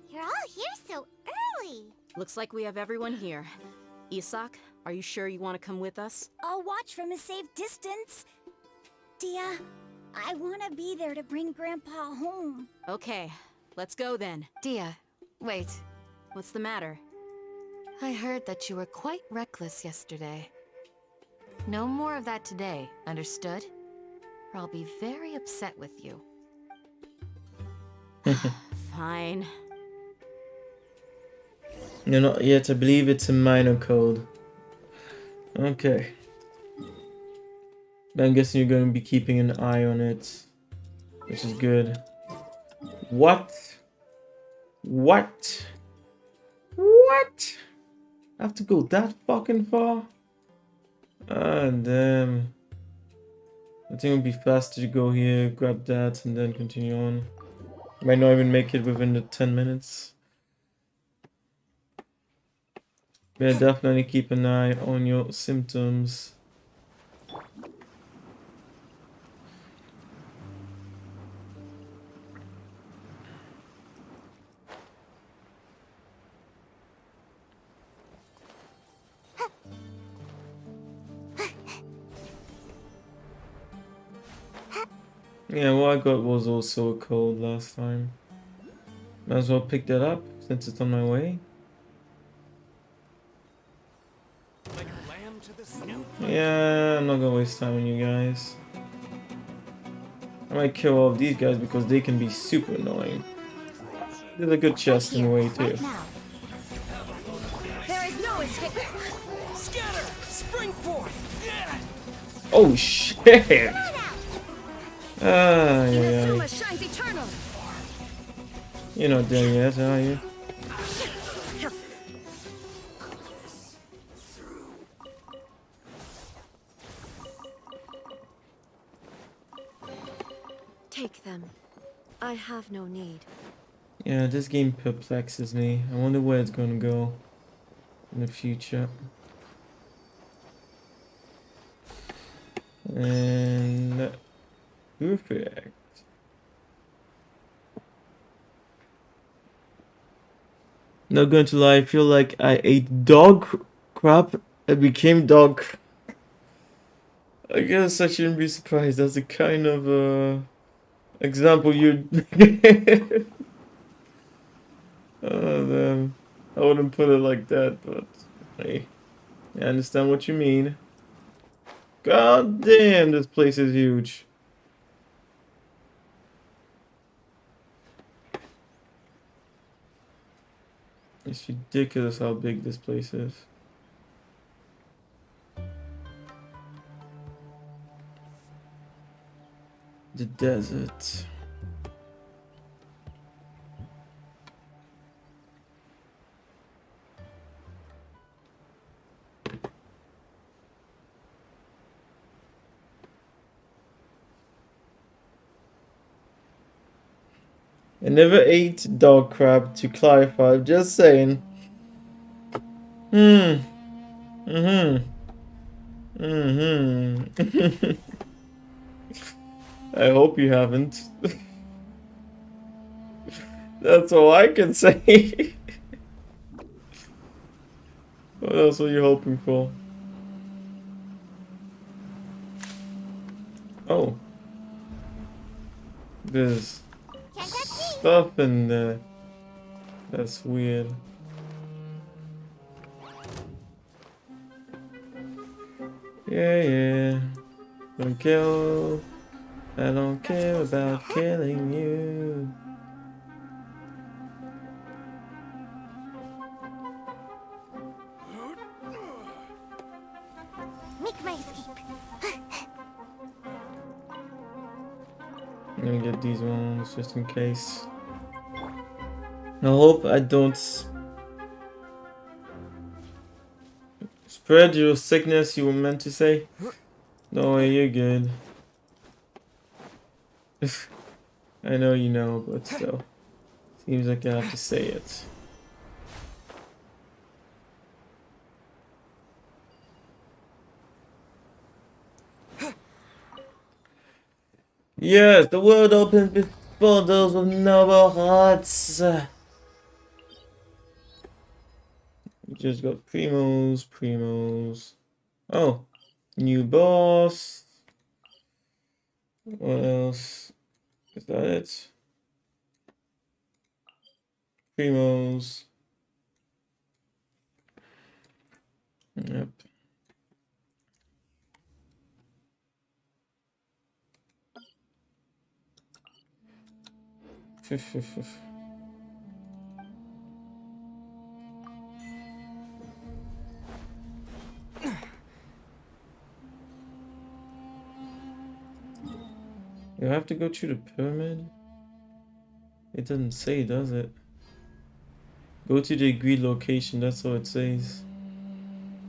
You're all here so early. Looks like we have everyone here. Isak, Are you sure you want to come with us? I'll watch from a safe distance. Dia, I want to be there to bring Grandpa home. Okay, let's go then. Dia, wait. What's the matter? I heard that you were quite reckless yesterday. No more of that today, understood? Or I'll be very upset with you. Fine. You're not yet. I believe it's a minor code. Okay. I'm guessing you're going to be keeping an eye on it, which is good. What? What? What? I have to go that fucking far? Ah, damn. I think it would be faster to go here, grab that, and then continue on. Might not even make it within the 10 minutes. Yeah, definitely keep an eye on your symptoms. Yeah, what I got was also a code last time. Might as well pick that up since it's on my way. Yeah, I'm not gonna waste time on you guys. I might kill all of these guys because they can be super annoying. There's a good chest in the way too. There is no escape. Scatter! Spring forth! Oh shit! Ah, yeah. Inazuma shines eternal. You're not there yet, are you? Take them. I have no need. Yeah, this game perplexes me. I wonder where it's gonna go in the future. And perfect. Not going to lie, I feel like I ate dog crap and became dog. I guess I shouldn't be surprised. That's the kind of example you. Oh damn! I wouldn't put it like that, but hey, I understand what you mean. God damn, this place is huge. It's ridiculous how big this place is. The desert. I never ate dog crab, to clarify, just saying. I hope you haven't. That's all I can say. What else are you hoping for? Oh. There's stuff in there. That's weird. Yeah. Don't kill. I don't care about killing you. Make my escape. I'm gonna get these ones just in case. I hope I don't spread your sickness, you were meant to say. No way, you're good. I know you know, but still. Seems like I have to say it. Yes, the world opens before those with noble hearts. We just got Primos. Oh, new boss. What else? Is that it? Primos. Yep. You have to go through the pyramid? It doesn't say, does it? Go to the agreed location, that's what it says.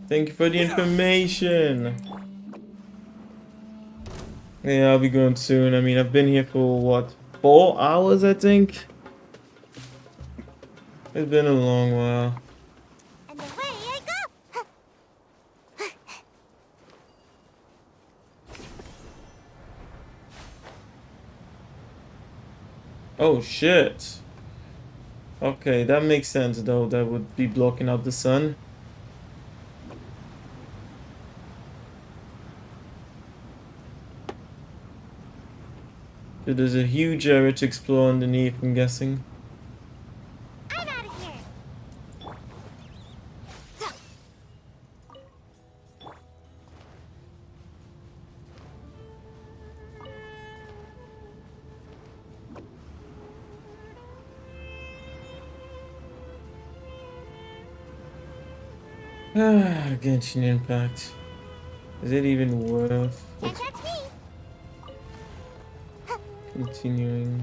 Thank you for the information! Yeah, I'll be going soon. I mean, I've been here for what? 4 hours, I think? It's been a long while. And away I go! Oh shit! Okay, that makes sense though, that would be blocking out the sun. So there's a huge area to explore underneath, I'm guessing. I'm out of here! Genshin Impact. Is it even worth continuing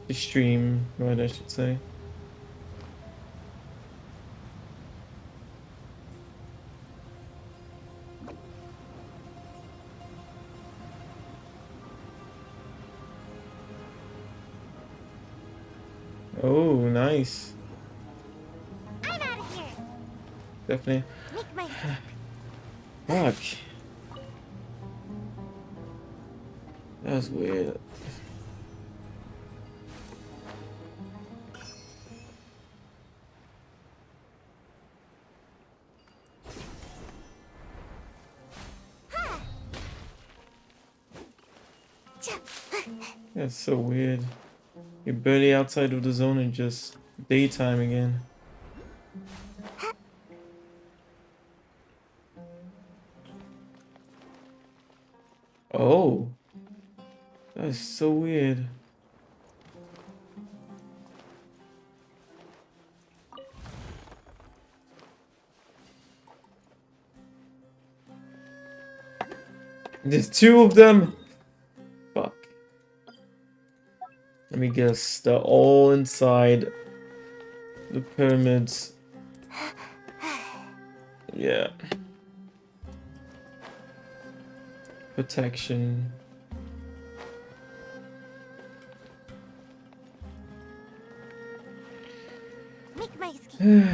the stream, right, I should say. Oh, nice. I'm out of here! Definitely. Make my Fuck. That was weird. That's so weird. You're barely outside of the zone and just daytime again. Oh. That's so weird. There's 2 of them. Fuck. Let me guess. They're all inside the pyramids. Yeah. Protection. Make my escape.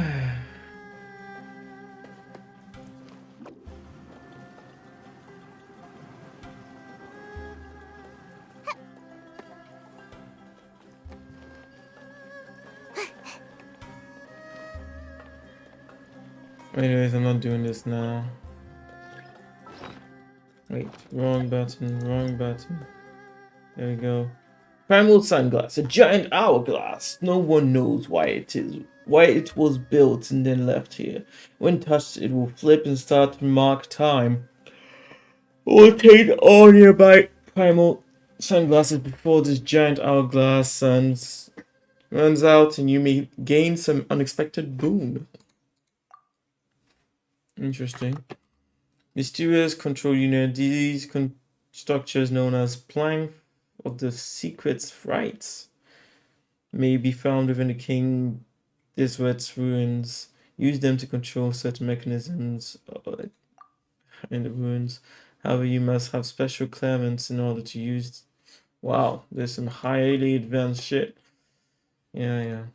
Anyways, I'm not doing this now. Wait, wrong button, wrong button. There we go. Primal sunglass, a giant hourglass. No one knows why it was built and then left here. When touched, it will flip and start to mark time. Rotate all nearby primal sunglasses before this giant hourglass runs out, and you may gain some unexpected boon. Interesting. Mysterious control unit. These structures, known as plank of the secret's rites, may be found within the King Deshret's ruins. Use them to control certain mechanisms in the ruins. However, you must have special clearance in order to use. Wow, there's some highly advanced shit. Yeah.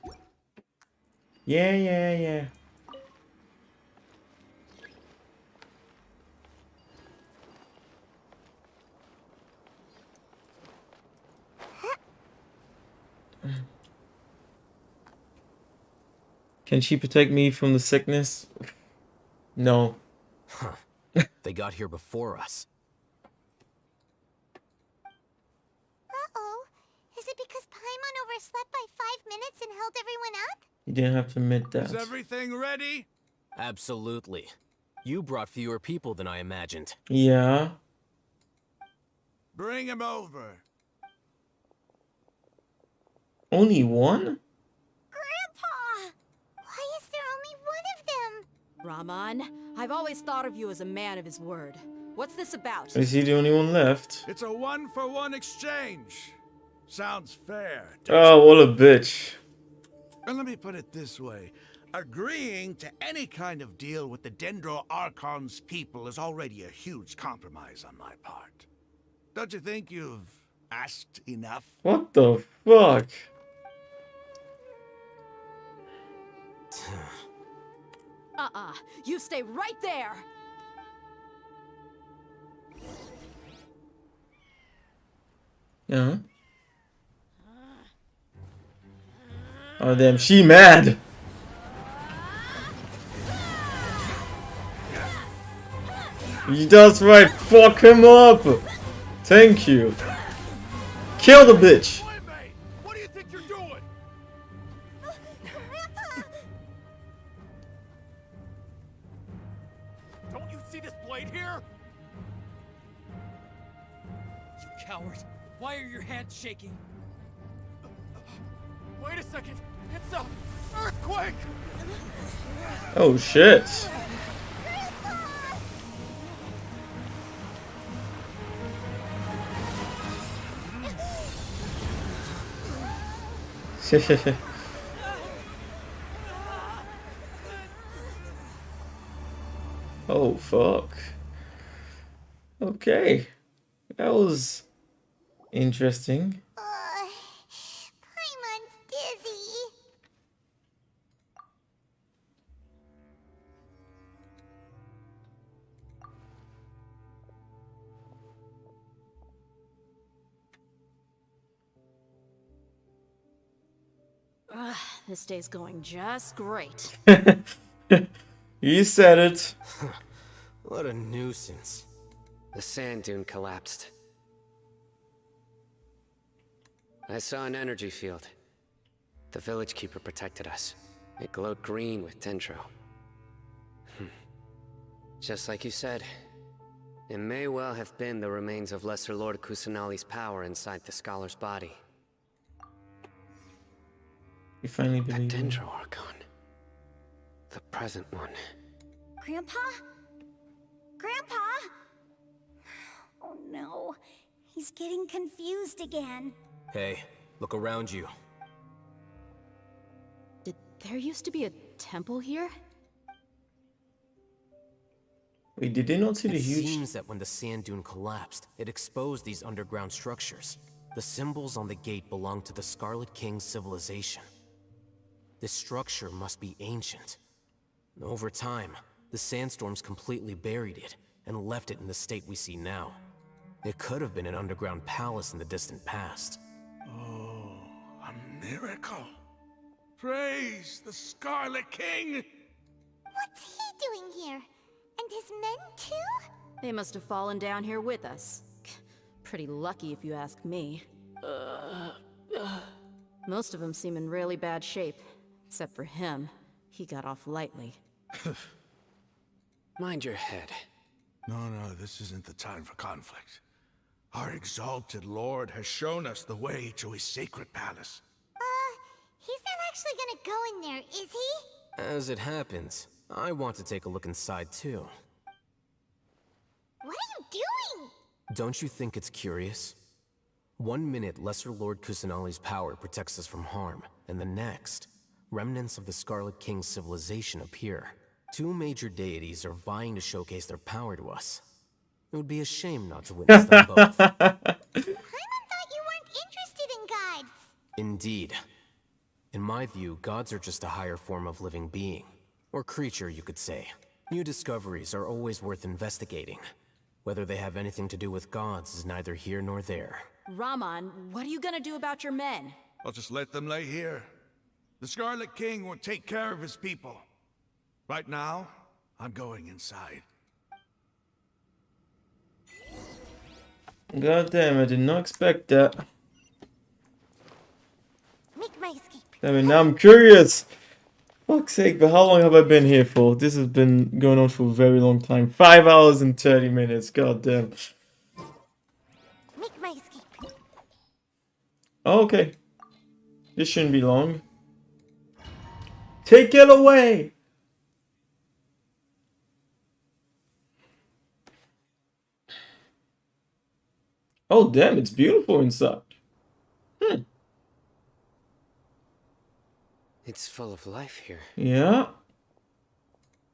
Can she protect me from the sickness? No. Huh. They got here before us. Uh-oh. Is it because Paimon overslept by 5 minutes and held everyone up? You didn't have to admit that. Is everything ready? Absolutely. You brought fewer people than I imagined. Yeah. Bring him over. Only one? Grandpa! Why is there only one of them? Raman, I've always thought of you as a man of his word. What's this about? Is he the only one left? It's a 1-for-1 exchange. Sounds fair. Oh, what a bitch. And let me put it this way. Agreeing to any kind of deal with the Dendro Archon's people is already a huge compromise on my part. Don't you think you've asked enough? What the fuck? You stay right there! Yeah. Oh damn, she mad. That's right, fuck him up. Thank you. Kill the bitch. What do you think you're doing? Don't you see this blade here? You coward! Why are your hands shaking? Wait a second! It's a earthquake! Oh shit. Oh fuck. Okay. That was interesting. Paimon's dizzy. This day's going just great. You said it. What a nuisance. The sand dune collapsed. I saw an energy field. The village keeper protected us. It glowed green with dendro. Just like you said, it may well have been the remains of Lesser Lord Kusanali's power inside the scholar's body. You finally The believe me. dendro archon. The present one. Grandpa? Grandpa? Oh no. He's getting confused again. Hey, look around you. There used to be a temple here? Wait, did they not see the It huge... seems that when the sand dune collapsed, it exposed these underground structures. The symbols on the gate belong to the Scarlet King's civilization. This structure must be ancient. Over time, the sandstorms completely buried it and left it in the state we see now. It could have been an underground palace in the distant past. Oh, a miracle. Praise the Scarlet King! What's he doing here? And his men too? They must have fallen down here with us. Pretty lucky if you ask me. Most of them seem in really bad shape. Except for him. He got off lightly. Mind your head. No, this isn't the time for conflict. Our exalted lord has shown us the way to his sacred palace. He's not actually gonna go in there, is he? As it happens, I want to take a look inside too. What are you doing? Don't you think it's curious? 1 minute, Lesser Lord Kusanali's power protects us from harm, and the next, remnants of the Scarlet King's civilization appear. 2 major deities are vying to showcase their power to us. It would be a shame not to witness them both. Paimon thought you weren't interested in gods. Indeed. In my view, gods are just a higher form of living being. Or creature, you could say. New discoveries are always worth investigating. Whether they have anything to do with gods is neither here nor there. Raman, what are you gonna do about your men? I'll just let them lay here. The Scarlet King will take care of his people. Right now, I'm going inside. God damn, I did not expect that. Make my escape. Damn it, now I'm curious. Fuck's sake, but how long have I been here for? This has been going on for a very long time. 5 hours and 30 minutes, god damn. Make my escape. Oh, okay. This shouldn't be long. Take it away! Oh damn, it's beautiful inside. It's full of life here. Yeah.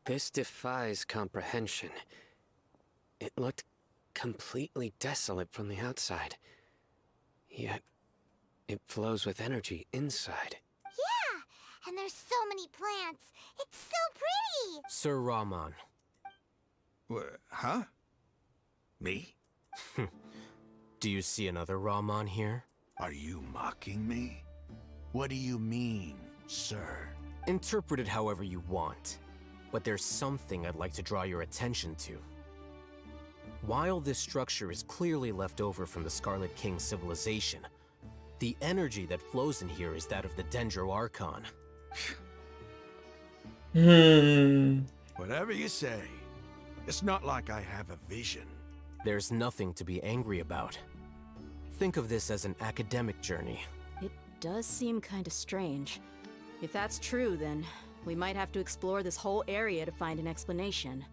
This defies comprehension. It looked completely desolate from the outside. Yet, it flows with energy inside. Yeah, and there's so many plants. It's so pretty. Sir Rahman. Huh? Me? Do you see another Rahman here? Are you mocking me? What do you mean, sir? Interpret it however you want, but there's something I'd like to draw your attention to. While this structure is clearly left over from the Scarlet King civilization, the energy that flows in here is that of the Dendro Archon. Whatever you say. It's not like I have a vision. There's nothing to be angry about. Think of this as an academic journey. It does seem kinda strange. If that's true, then we might have to explore this whole area to find an explanation.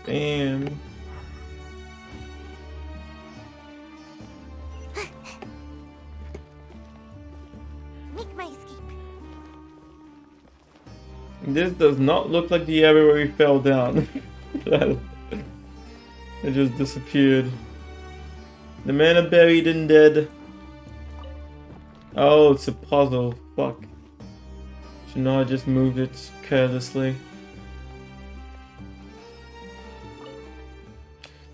Damn. Make my escape. This does not look like the area where he fell down. It just disappeared. The men are buried and dead. Oh, it's a puzzle. Fuck. Should not have just moved it carelessly.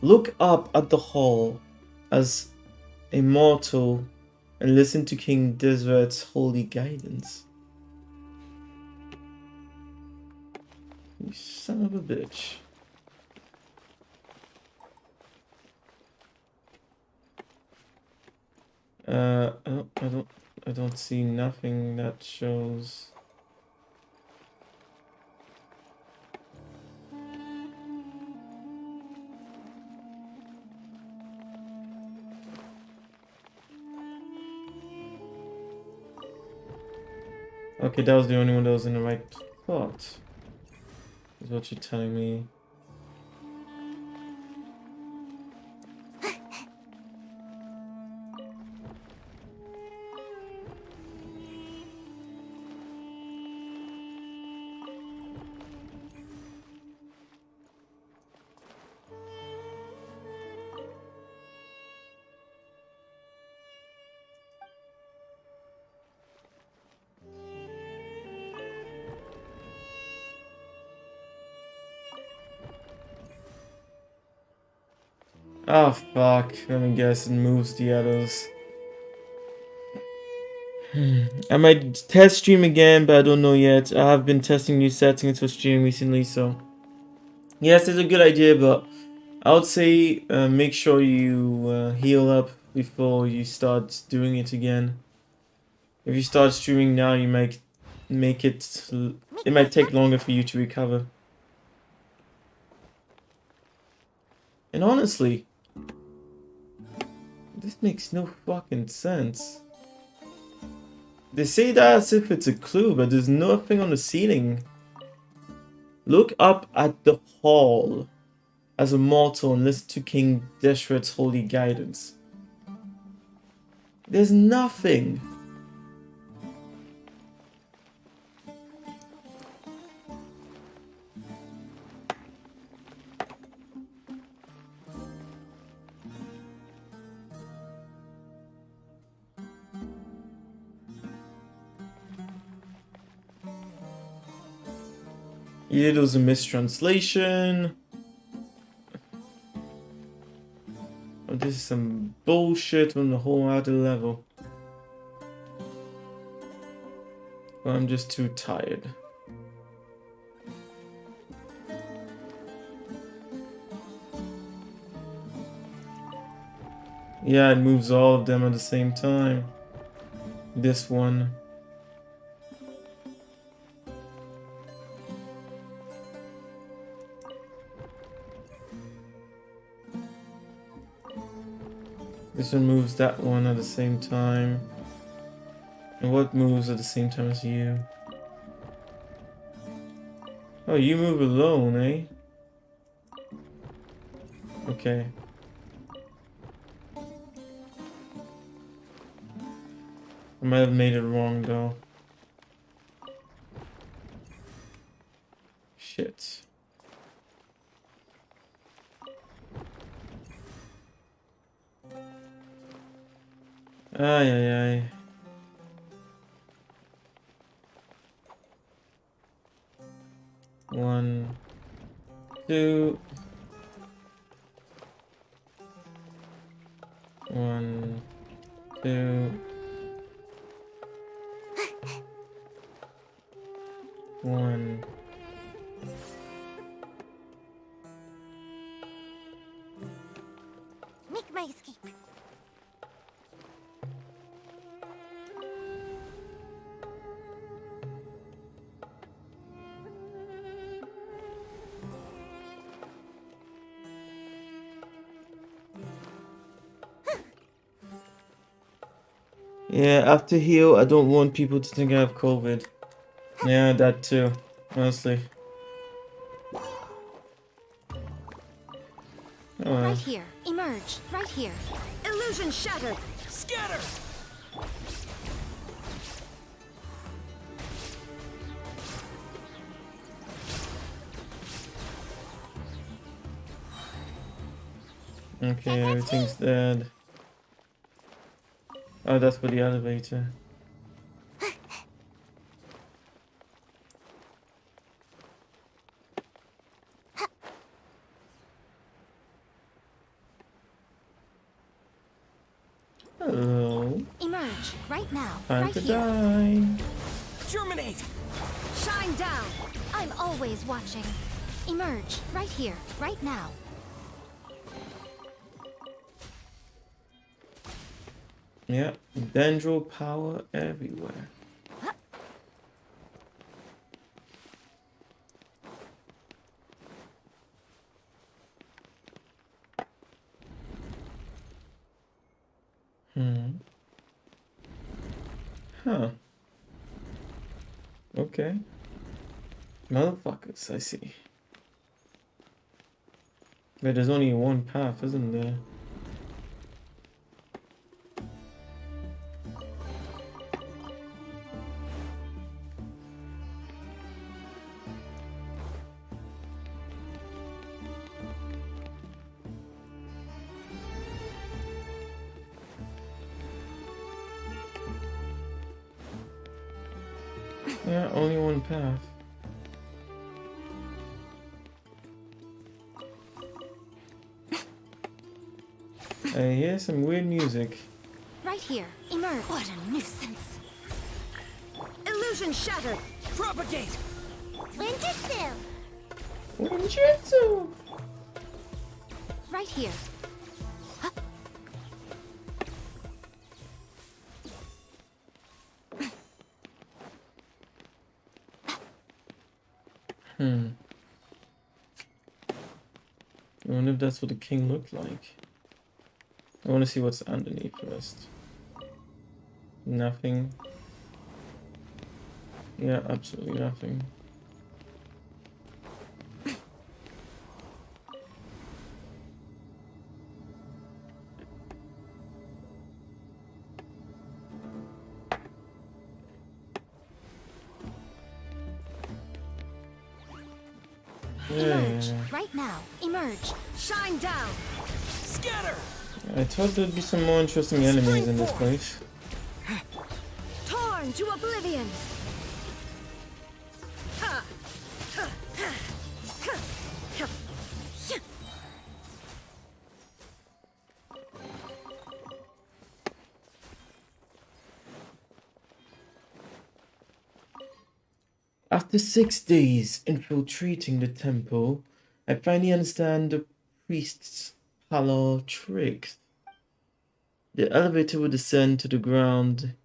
Look up at the hall as a mortal and listen to King Deshret's holy guidance. You son of a bitch. Oh, I don't see nothing that shows. Okay, that was the only one that was in the right spot. Is what you're telling me. Oh fuck, let me guess, it moves the others. I might test stream again, but I don't know yet. I have been testing new settings for streaming recently, so... Yes, it's a good idea, but I would say make sure you heal up before you start doing it again. If you start streaming now, you might make it... It might take longer for you to recover. And honestly... This makes no fucking sense. They say that as if it's a clue, but there's nothing on the ceiling. Look up at the hall as a mortal and listen to King Deshret's holy guidance. There's nothing. Yeah, there was a mistranslation. This is some bullshit on the whole other level. I'm just too tired. Yeah, it moves all of them at the same time. This one. This one moves that one at the same time. And what moves at the same time as you? Oh, you move alone, eh? Okay. I might have made it wrong though. Shit. Ay, ay, ay. One, two. One, two. One. Make my escape. Yeah, after heal, I don't want people to think I have COVID. Yeah, that too, honestly. Oh, Right here. Emerge. Right here. Illusion shattered. Scatter! okay, everything's dead. Oh, that's for the elevator. Hello. Emerge. Right now. Time right to here. die. Germinate! Shine down. I'm always watching. Emerge. Right here. Right now. Yeah, dendril power everywhere. Huh. Okay. Motherfuckers, I see. But there's only one path, isn't there? Yeah, only one path. I hear some weird music. Right here. Emerge. What a nuisance. Illusion shattered. Propagate! Ninjutsu! Ninjutsu! Right here. I wonder if that's what the king looked like. I want to see what's underneath first. Nothing. Yeah, absolutely nothing. Emerge. Right now. Emerge. Shine down. Scatter! I thought there'd be some more interesting enemies in this place. Torn to oblivion. After 6 days infiltrating the temple, I finally understand the priest's parlor tricks. The elevator will descend to the ground.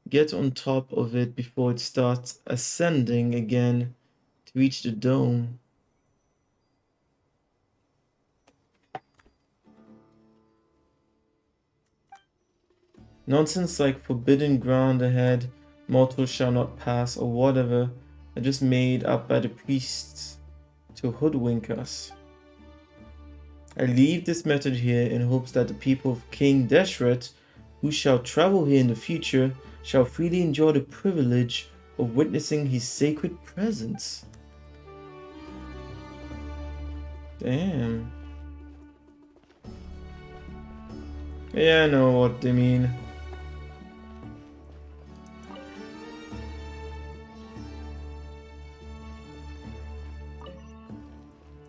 Get on top of it before it starts ascending again to reach the dome. Nonsense like forbidden ground ahead, mortals shall not pass, or whatever are just made up by the priests to hoodwink us. I leave this message here in hopes that the people of King Deshret, who shall travel here in the future, shall freely enjoy the privilege of witnessing his sacred presence. Damn. Yeah, I know what they mean.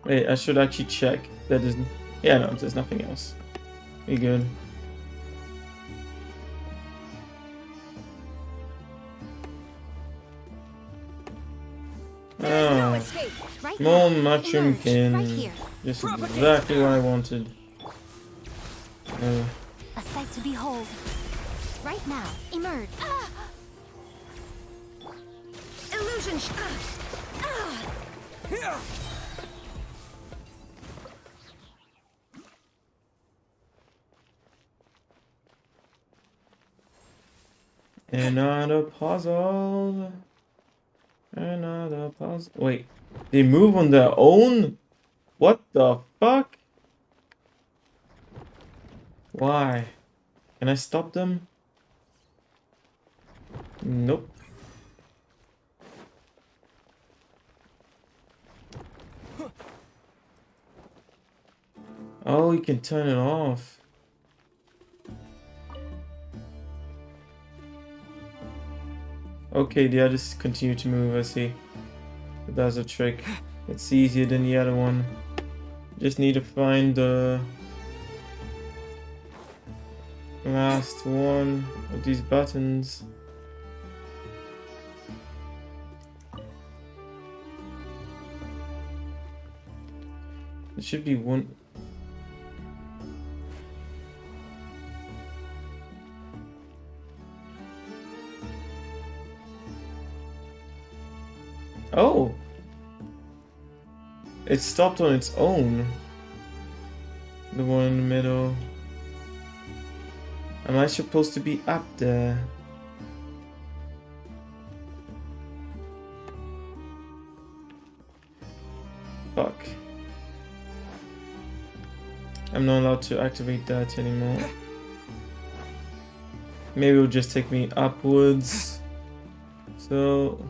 Wait, I should actually check. That isn't. Yeah, no, there's nothing else. We good. Oh, more mushroom kin. Just exactly what I wanted. A sight to behold. Right now, emerge. Illusion. Another puzzle. Another puzzle. Wait, they move on their own? What the fuck? Why? Can I stop them? Nope. Oh, you can turn it off. Okay, the others continue to move, I see. But that's a trick. It's easier than the other one. Just need to find the last one of these buttons. There should be one. Oh! It stopped on its own. The one in the middle. Am I supposed to be up there? Fuck. I'm not allowed to activate that anymore. Maybe it'll just take me upwards. So...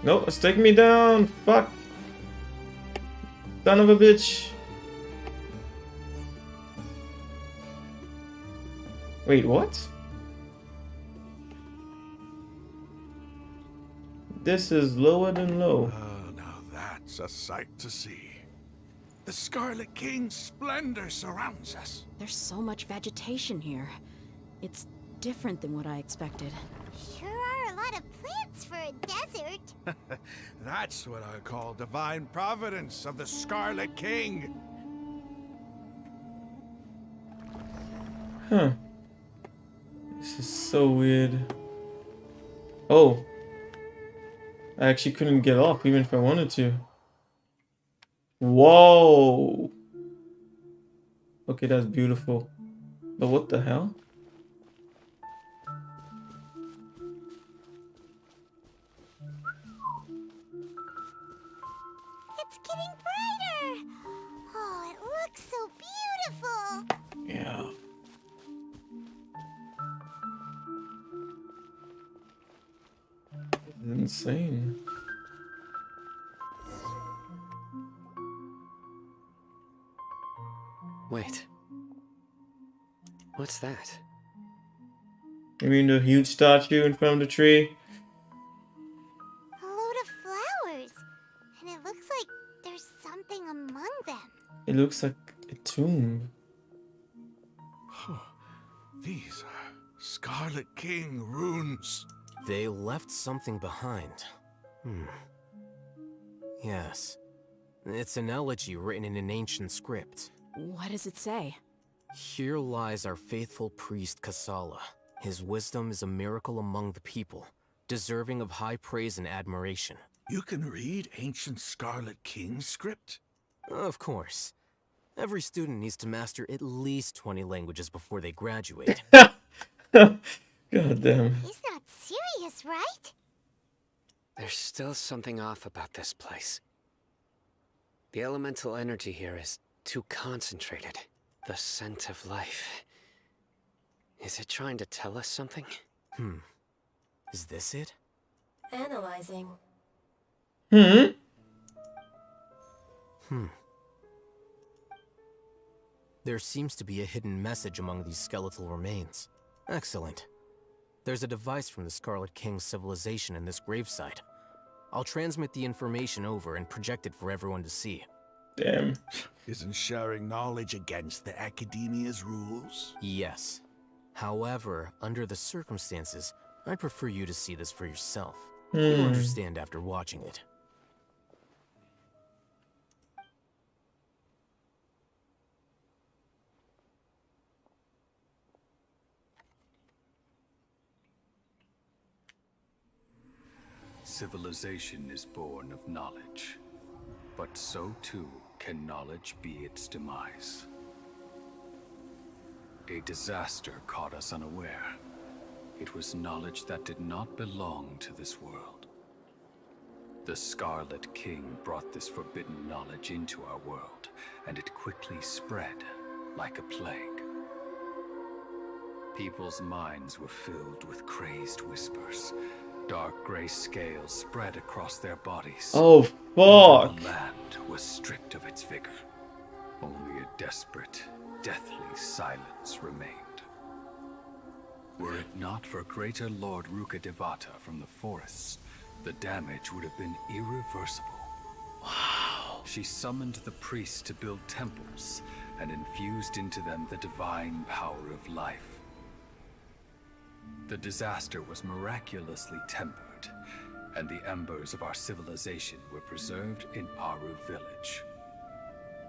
No, it's taking me down! Fuck! Son of a bitch! Wait, what? This is lower than low. Oh, now that's a sight to see. The Scarlet King's splendor surrounds us. There's so much vegetation here. It's different than what I expected. Sure are a lot of plants for a desert. That's what I call divine providence of the Scarlet King. Huh. This is so weird. Oh. I actually couldn't get off even if I wanted to. Whoa. Okay, that's beautiful. But what the hell? It's getting brighter. Oh, it looks so beautiful. Yeah. This is insane. Wait. What's that? You mean the huge statue in front of the tree? A load of flowers. And it looks like there's something among them. It looks like a tomb. These are Scarlet King runes. They left something behind. Yes. It's an elegy written in an ancient script. What does it say? Here lies our faithful priest Kasala. His wisdom is a miracle among the people, deserving of high praise and admiration. You can read ancient Scarlet King script? Of course. Every student needs to master at least 20 languages before they graduate. God damn. He's not serious, right? There's still something off about this place. The elemental energy here is too concentrated. The scent of life. Is it trying to tell us something? Is this it? Analyzing. There seems to be a hidden message among these skeletal remains. Excellent. There's a device from the Scarlet King's civilization in this gravesite. I'll transmit the information over and project it for everyone to see. Damn. Isn't sharing knowledge against the Academia's rules? Yes. However, under the circumstances, I'd prefer you to see this for yourself. You'll understand after watching it. Civilization is born of knowledge, but so too can knowledge be its demise. A disaster caught us unaware. It was knowledge that did not belong to this world. The Scarlet King brought this forbidden knowledge into our world, and it quickly spread like a plague. People's minds were filled with crazed whispers. Dark gray scales spread across their bodies. Oh, fuck. The land was stripped of its vigor. Only a desperate, deathly silence remained. Were it not for greater Lord Rukkhadevata from the forests, the damage would have been irreversible. Wow. She summoned the priests to build temples and infused into them the divine power of life. The disaster was miraculously tempered, and the embers of our civilization were preserved in Aru village.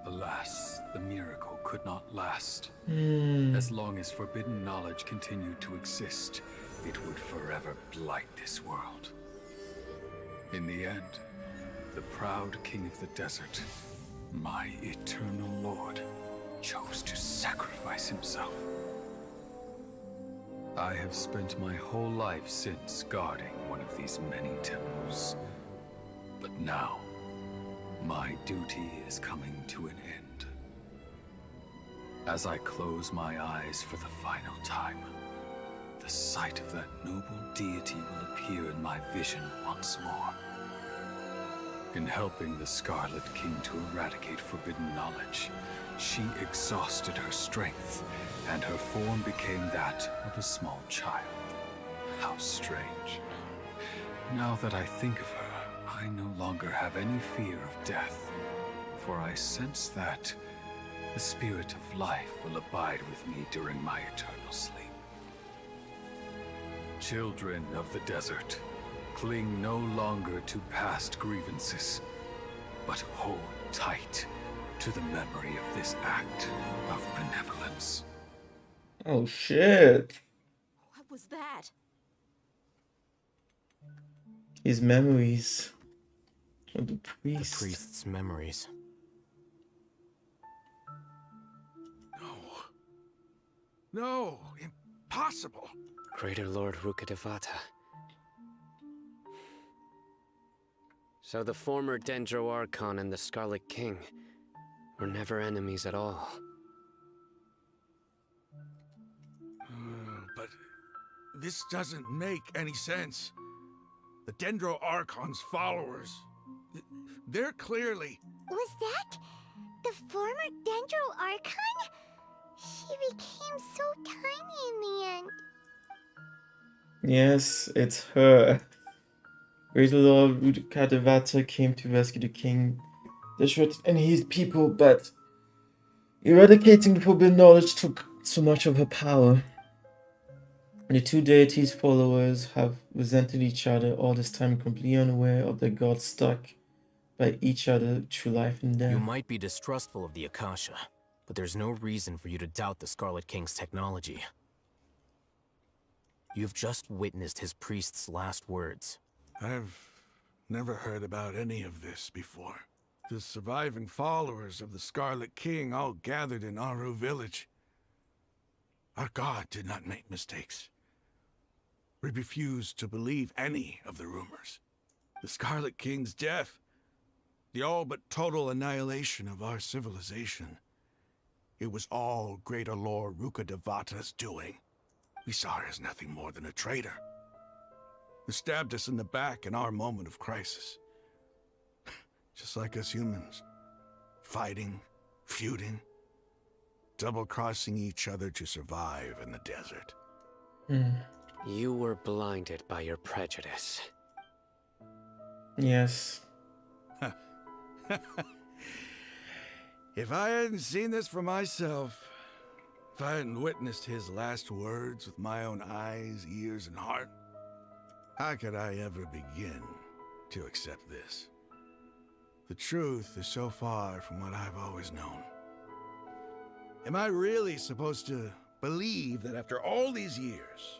Alas, the miracle could not last. As long as forbidden knowledge continued to exist, it would forever blight this world. In the end, the proud king of the desert, my eternal lord, chose to sacrifice himself. I have spent my whole life since guarding one of these many temples. But now, my duty is coming to an end. As I close my eyes for the final time, the sight of that noble deity will appear in my vision once more. In helping the Scarlet King to eradicate forbidden knowledge, she exhausted her strength, and her form became that of a small child. How strange. Now that I think of her, I no longer have any fear of death, for I sense that the spirit of life will abide with me during my eternal sleep. Children of the desert, cling no longer to past grievances, but hold tight to the memory of this act of benevolence. Oh shit. What was that? His memories. Of the priest. The priest's memories. No, impossible. Greater Lord Rukkhadevata. So the former Dendro Archon and the Scarlet King were never enemies at all. But this doesn't make any sense. The Dendro Archon's followers, they're clearly... Was that the former Dendro Archon? She became so tiny in the end. Yes, it's her. Great Lord Rukkhadevata came to rescue the king, Deshret, and his people, but eradicating the forbidden knowledge took so much of her power. The two deities' followers have resented each other all this time, completely unaware of their gods stuck by each other through life and death. You might be distrustful of the Akasha, but there's no reason for you to doubt the Scarlet King's technology. You've just witnessed his priest's last words. I've never heard about any of this before. The surviving followers of the Scarlet King all gathered in Aru village. Our god did not make mistakes. We refused to believe any of the rumors. The Scarlet King's death, the all but total annihilation of our civilization. It was all Greater Lord Rukkhadevata's doing. We saw her as nothing more than a traitor, who stabbed us in the back in our moment of crisis. Just like us humans. Fighting, feuding, double-crossing each other to survive in the desert. You were blinded by your prejudice. Yes. If I hadn't seen this for myself, if I hadn't witnessed his last words with my own eyes, ears, and heart, how could I ever begin to accept this? The truth is so far from what I've always known. Am I really supposed to believe that after all these years,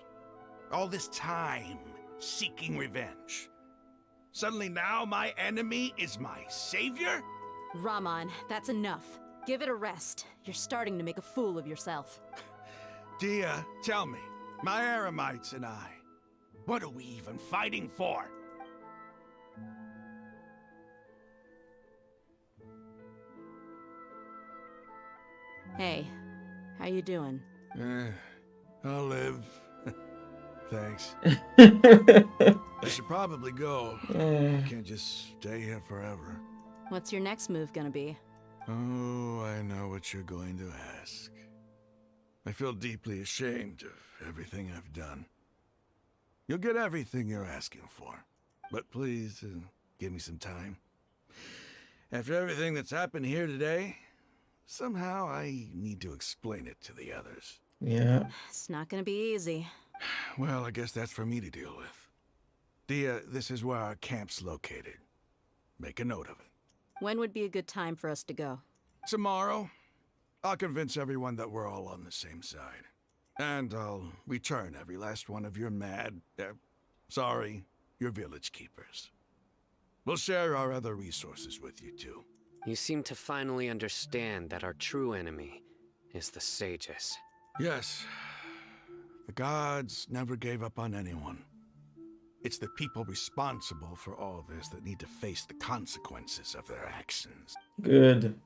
all this time seeking revenge, suddenly now my enemy is my savior? Raman, that's enough. Give it a rest. You're starting to make a fool of yourself. Dia, tell me, my Aramites and I, what are we even fighting for? Hey, how you doing? I'll live. Thanks. I should probably go. Can't just stay here forever. What's your next move gonna be? Oh, I know what you're going to ask. I feel deeply ashamed of everything I've done. You'll get everything you're asking for. But please, give me some time. After everything that's happened here today, somehow I need to explain it to the others. Yeah. It's not gonna be easy. Well, I guess that's for me to deal with. Dia, this is where our camp's located. Make a note of it. When would be a good time for us to go? Tomorrow, I'll convince everyone that we're all on the same side. And I'll return every last one of your your village keepers. We'll share our other resources with you too. You seem to finally understand that our true enemy is the sages. Yes. The gods never gave up on anyone. It's the people responsible for all this that need to face the consequences of their actions. Good.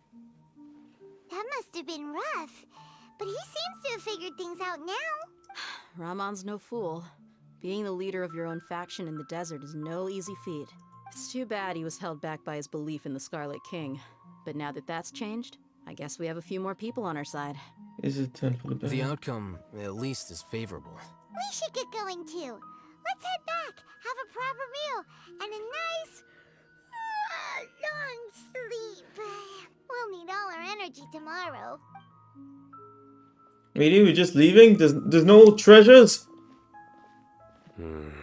That must have been rough, but he seems to have figured things out now. Ramon's no fool. Being the leader of your own faction in the desert is no easy feat. It's too bad he was held back by his belief in the Scarlet King. But now that that's changed, I guess we have a few more people on our side. Is it 10 for the better? The outcome, at least, is favorable. We should get going too. Let's head back, have a proper meal, and a nice, long sleep. We'll need all our energy tomorrow. Really? We're just leaving? There's no treasures? And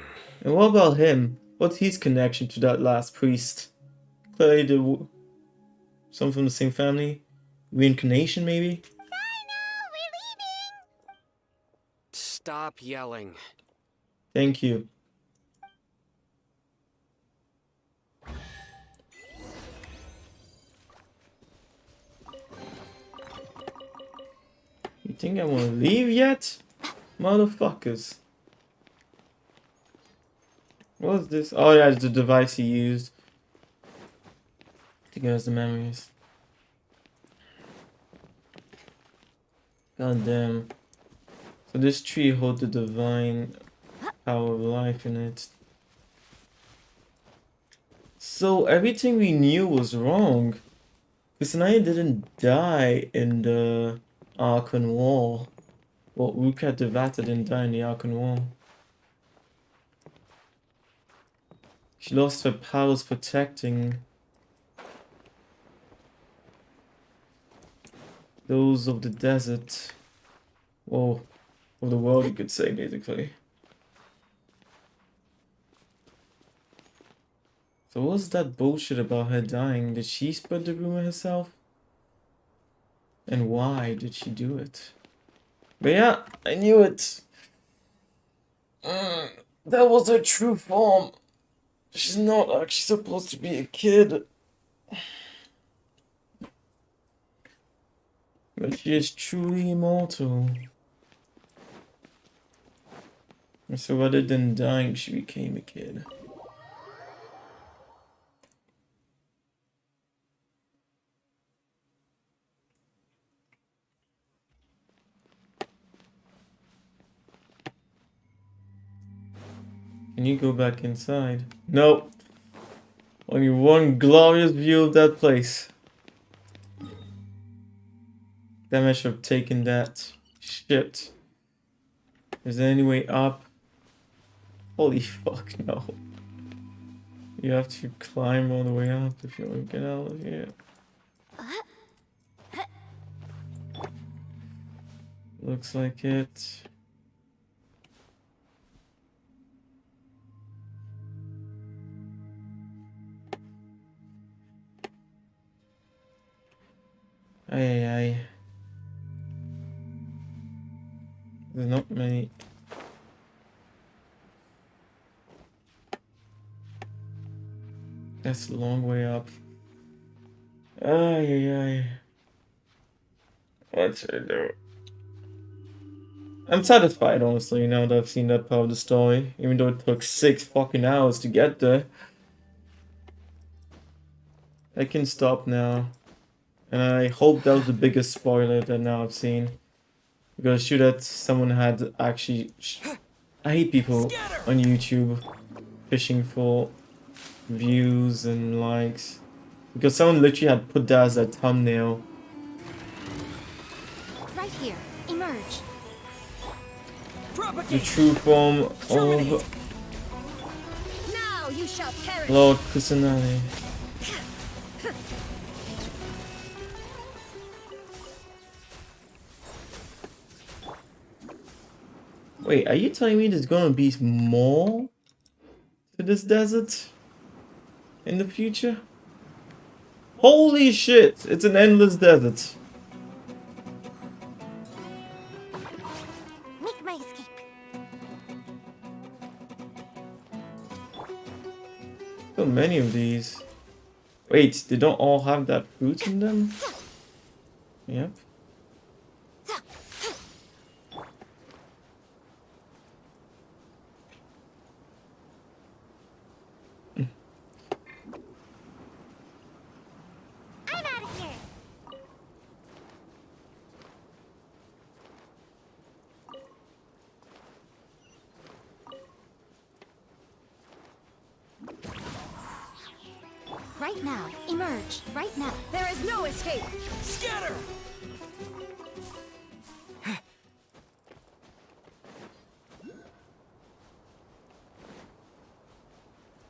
what about him? What's his connection to that last priest? Clearly some from the same family? Reincarnation, maybe? Stop yelling. Thank you. You think I want to leave yet? Motherfuckers. What's this? Oh yeah, it's the device he used. I think it has the memories. God damn. So this tree holds the divine power of life in it. So everything we knew was wrong. Kusanaya didn't die in the Archon Wall. Well, Rukkhadevata didn't die in the Archon Wall. She lost her powers protecting those of the desert. Whoa. of the world, you could say, basically. So what was that bullshit about her dying? Did she spread the rumor herself? And why did she do it? But yeah, I knew it. That was her true form. She's not actually supposed to be a kid. But she is truly immortal. And so rather than dying, she became a kid. Can you go back inside? Nope. Only one glorious view of that place. Damn, I should have taken that. Shit. Is there any way up? Holy fuck, no. You have to climb all the way up if you want to get out of here. Looks like it. Aye. There's not many. That's a long way up. Aye. What should I do? I'm satisfied, honestly, now that I've seen that part of the story. Even though it took 6 fucking hours to get there. I can stop now. And I hope that was the biggest spoiler that now I've seen. Because shoot that someone had actually... I hate people on YouTube fishing for views and likes. Because someone literally had put that as a thumbnail. Right here. Emerge. The true form of Now you shall perish. Lord Kusanagi. Wait, are you telling me there's gonna be more to this desert in the future? Holy shit! It's an endless desert. Make my escape. So many of these. Wait, they don't all have that fruit in them? Yep. I'm out of here. Right now. Emerge. Right now. There is no escape. Scatter!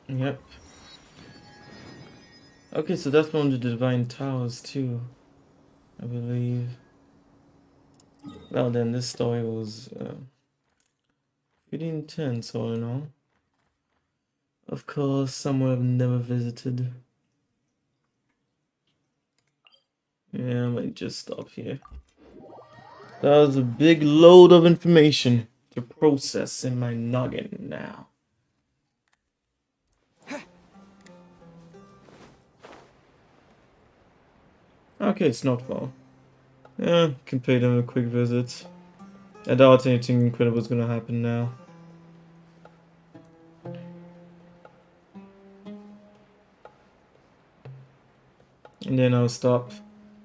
Yep. Okay, so that's one of the Divine Towers too, I believe. Well then, this story was pretty intense all in all. Of course, somewhere I've never visited. Yeah, I might just stop here. That was a big load of information to process in my noggin now. Okay, it's not far. Yeah, can pay them a quick visit. I doubt anything incredible is gonna happen now. And then I'll stop.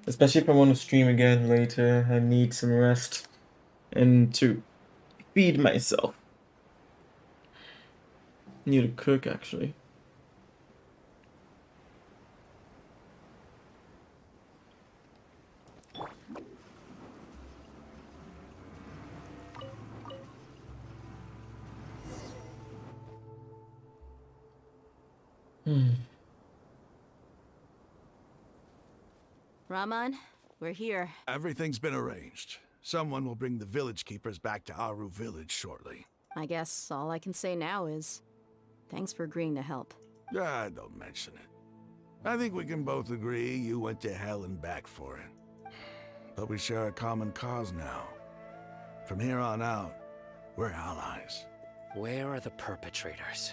Especially if I want to stream again later. I need some rest. And to feed myself. Need to cook actually. Raman, we're here. Everything's been arranged. Someone will bring the village keepers back to Aru village shortly. I guess all I can say now is thanks for agreeing to help. Ah, don't mention it. I think we can both agree you went to hell and back for it. But we share a common cause now. From here on out, we're allies. Where are the perpetrators?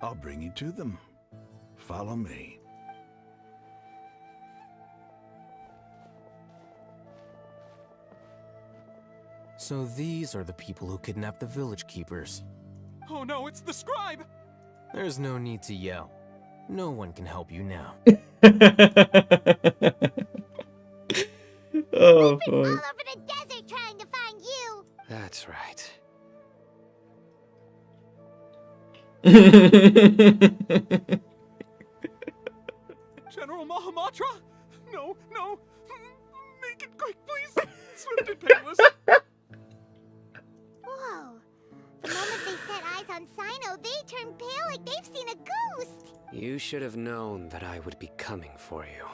I'll bring you to them. Follow me. So these are the people who kidnapped the village keepers. Oh no, it's the scribe! There's no need to yell. No one can help you now. Oh, All boy. over the desert trying to find you. That's right. General Mahamatra? No, no. Make it quick, please. Swift and painless. Whoa. The moment they set eyes on Sino, they turn pale like they've seen a ghost. You should have known that I would be coming for you.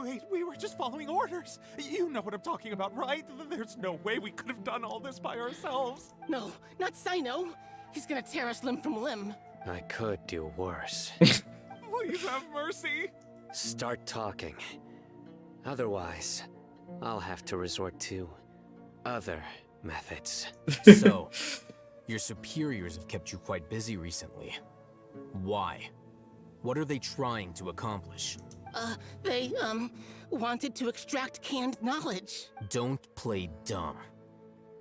Wait, we were just following orders. You know what I'm talking about, right? There's no way we could have done all this by ourselves. No, not Sino. He's gonna tear us limb from limb. I could do worse. Please have mercy. Start talking. Otherwise, I'll have to resort to other methods. So, your superiors have kept you quite busy recently. Why? What are they trying to accomplish? They, wanted to extract canned knowledge. Don't play dumb.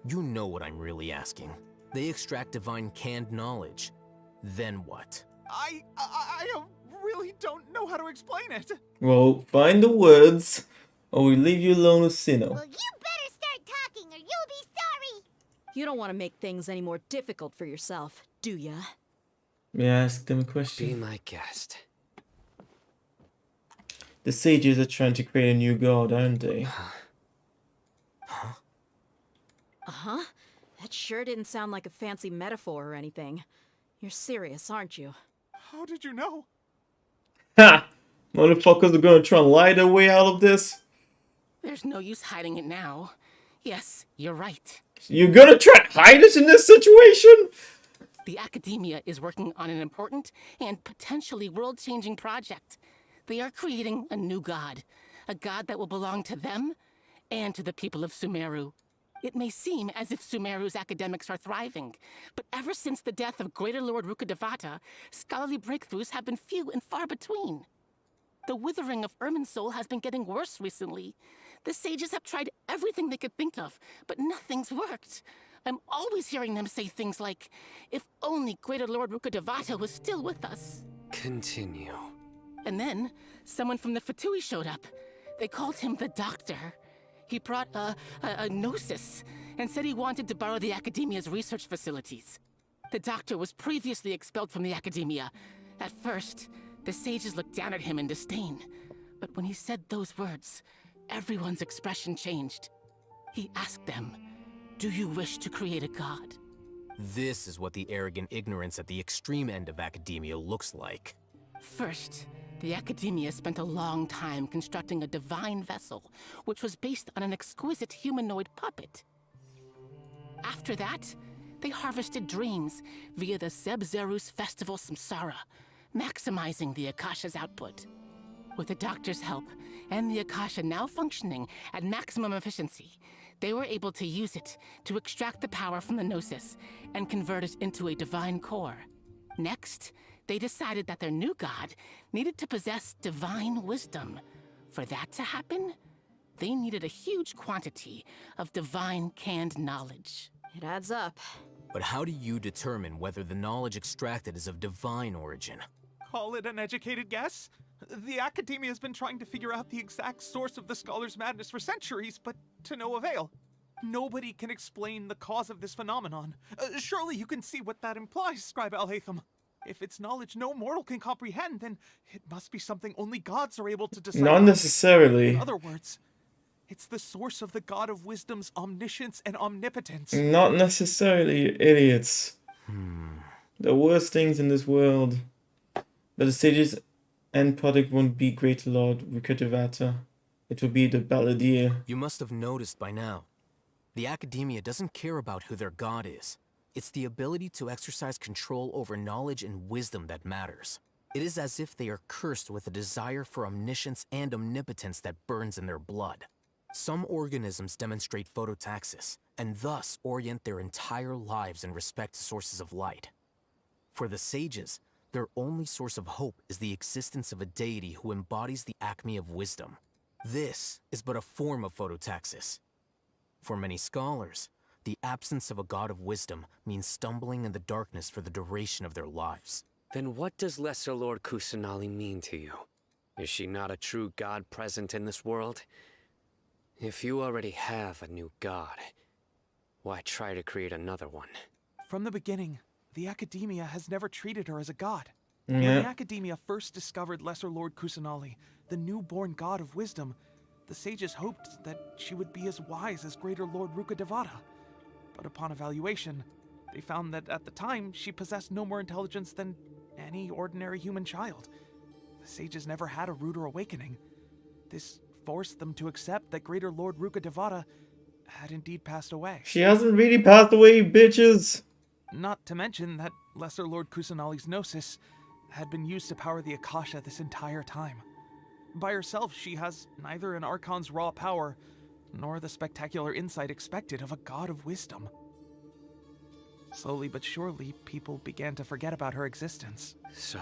You know what I'm really asking. They extract divine canned knowledge. Then what? I really don't know how to explain it. Well, find the words, or we leave you alone with Sino. Well, you better start talking or you'll be sorry. You don't want to make things any more difficult for yourself, do ya? May I ask them a question? Be my guest. The sages are trying to create a new god, aren't they? Uh-huh. That sure didn't sound like a fancy metaphor or anything. You're serious, aren't you? How did you know? Ha! Motherfuckers are gonna try and lie their way out of this? There's no use hiding it now. Yes, you're right. You're gonna try and hide it in this situation? The Academia is working on an important and potentially world-changing project. They are creating a new god. A god that will belong to them and to the people of Sumeru. It may seem as if Sumeru's academics are thriving, but ever since the death of Greater Lord Rukkhadevata, scholarly breakthroughs have been few and far between. The withering of Irminsul has been getting worse recently. The sages have tried everything they could think of, but nothing's worked. I'm always hearing them say things like, if only Greater Lord Rukkhadevata was still with us. Continue. And then, someone from the Fatui showed up. They called him the Doctor. He brought a gnosis and said he wanted to borrow the Academia's research facilities. The Doctor was previously expelled from the Academia. At first, the sages looked down at him in disdain. But when he said those words, everyone's expression changed. He asked them, do you wish to create a god? This is what the arrogant ignorance at the extreme end of academia looks like. First, the Academia spent a long time constructing a divine vessel, which was based on an exquisite humanoid puppet. After that, they harvested dreams via the Zeb-Zerus Festival Samsara, maximizing the Akasha's output. With the Doctor's help, and the Akasha now functioning at maximum efficiency, they were able to use it to extract the power from the Gnosis and convert it into a divine core. Next, they decided that their new god needed to possess divine wisdom. For that to happen, they needed a huge quantity of divine canned knowledge. It adds up. But how do you determine whether the knowledge extracted is of divine origin? Call it an educated guess? The Academia has been trying to figure out the exact source of the Scholar's madness for centuries, but to no avail. Nobody can explain the cause of this phenomenon. Surely you can see what that implies, Scribe Al-Haytham. If it's knowledge no mortal can comprehend, then it must be something only gods are able to decipher. Not necessarily. In other words, it's the source of the God of Wisdom's omniscience and omnipotence. Not necessarily, you idiots. The worst things in this world. But the sage's end product won't be Great Lord Rukkhadevata. It will be the Balladeer. You must have noticed by now. The academia doesn't care about who their god is. It's the ability to exercise control over knowledge and wisdom that matters. It is as if they are cursed with a desire for omniscience and omnipotence that burns in their blood. Some organisms demonstrate phototaxis, and thus orient their entire lives in respect to sources of light. For the sages, their only source of hope is the existence of a deity who embodies the acme of wisdom. This is but a form of phototaxis. For many scholars, the absence of a god of wisdom means stumbling in the darkness for the duration of their lives. Then what does Lesser Lord Kusanali mean to you? Is she not a true god present in this world? If you already have a new god, why try to create another one? From the beginning, the Academia has never treated her as a god. Yeah. When the Academia first discovered Lesser Lord Kusanali, the newborn god of wisdom, the sages hoped that she would be as wise as Greater Lord Rukkhadevata. But upon evaluation, they found that at the time she possessed no more intelligence than any ordinary human child. The sages never had a ruder awakening. This forced them to accept that Greater Lord Rukkhadevata had indeed passed away. She hasn't really passed away, bitches! Not to mention that Lesser Lord Kusanali's gnosis had been used to power the Akasha this entire time. By herself, she has neither an Archon's raw power, nor the spectacular insight expected of a god of wisdom. Slowly but surely, people began to forget about her existence. So,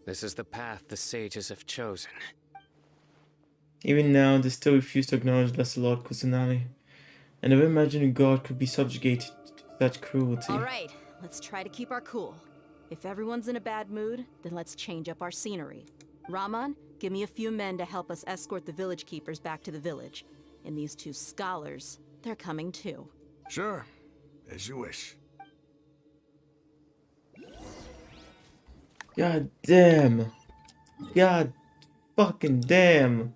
this is the path the sages have chosen. Even now, they still refuse to acknowledge Lesser Lord Kusanali. I never imagined a god could be subjugated to such cruelty. Alright, let's try to keep our cool. If everyone's in a bad mood, then let's change up our scenery. Rahman, give me a few men to help us escort the village keepers back to the village. And these two scholars, they're coming too. Sure, as you wish. God damn. God fucking damn.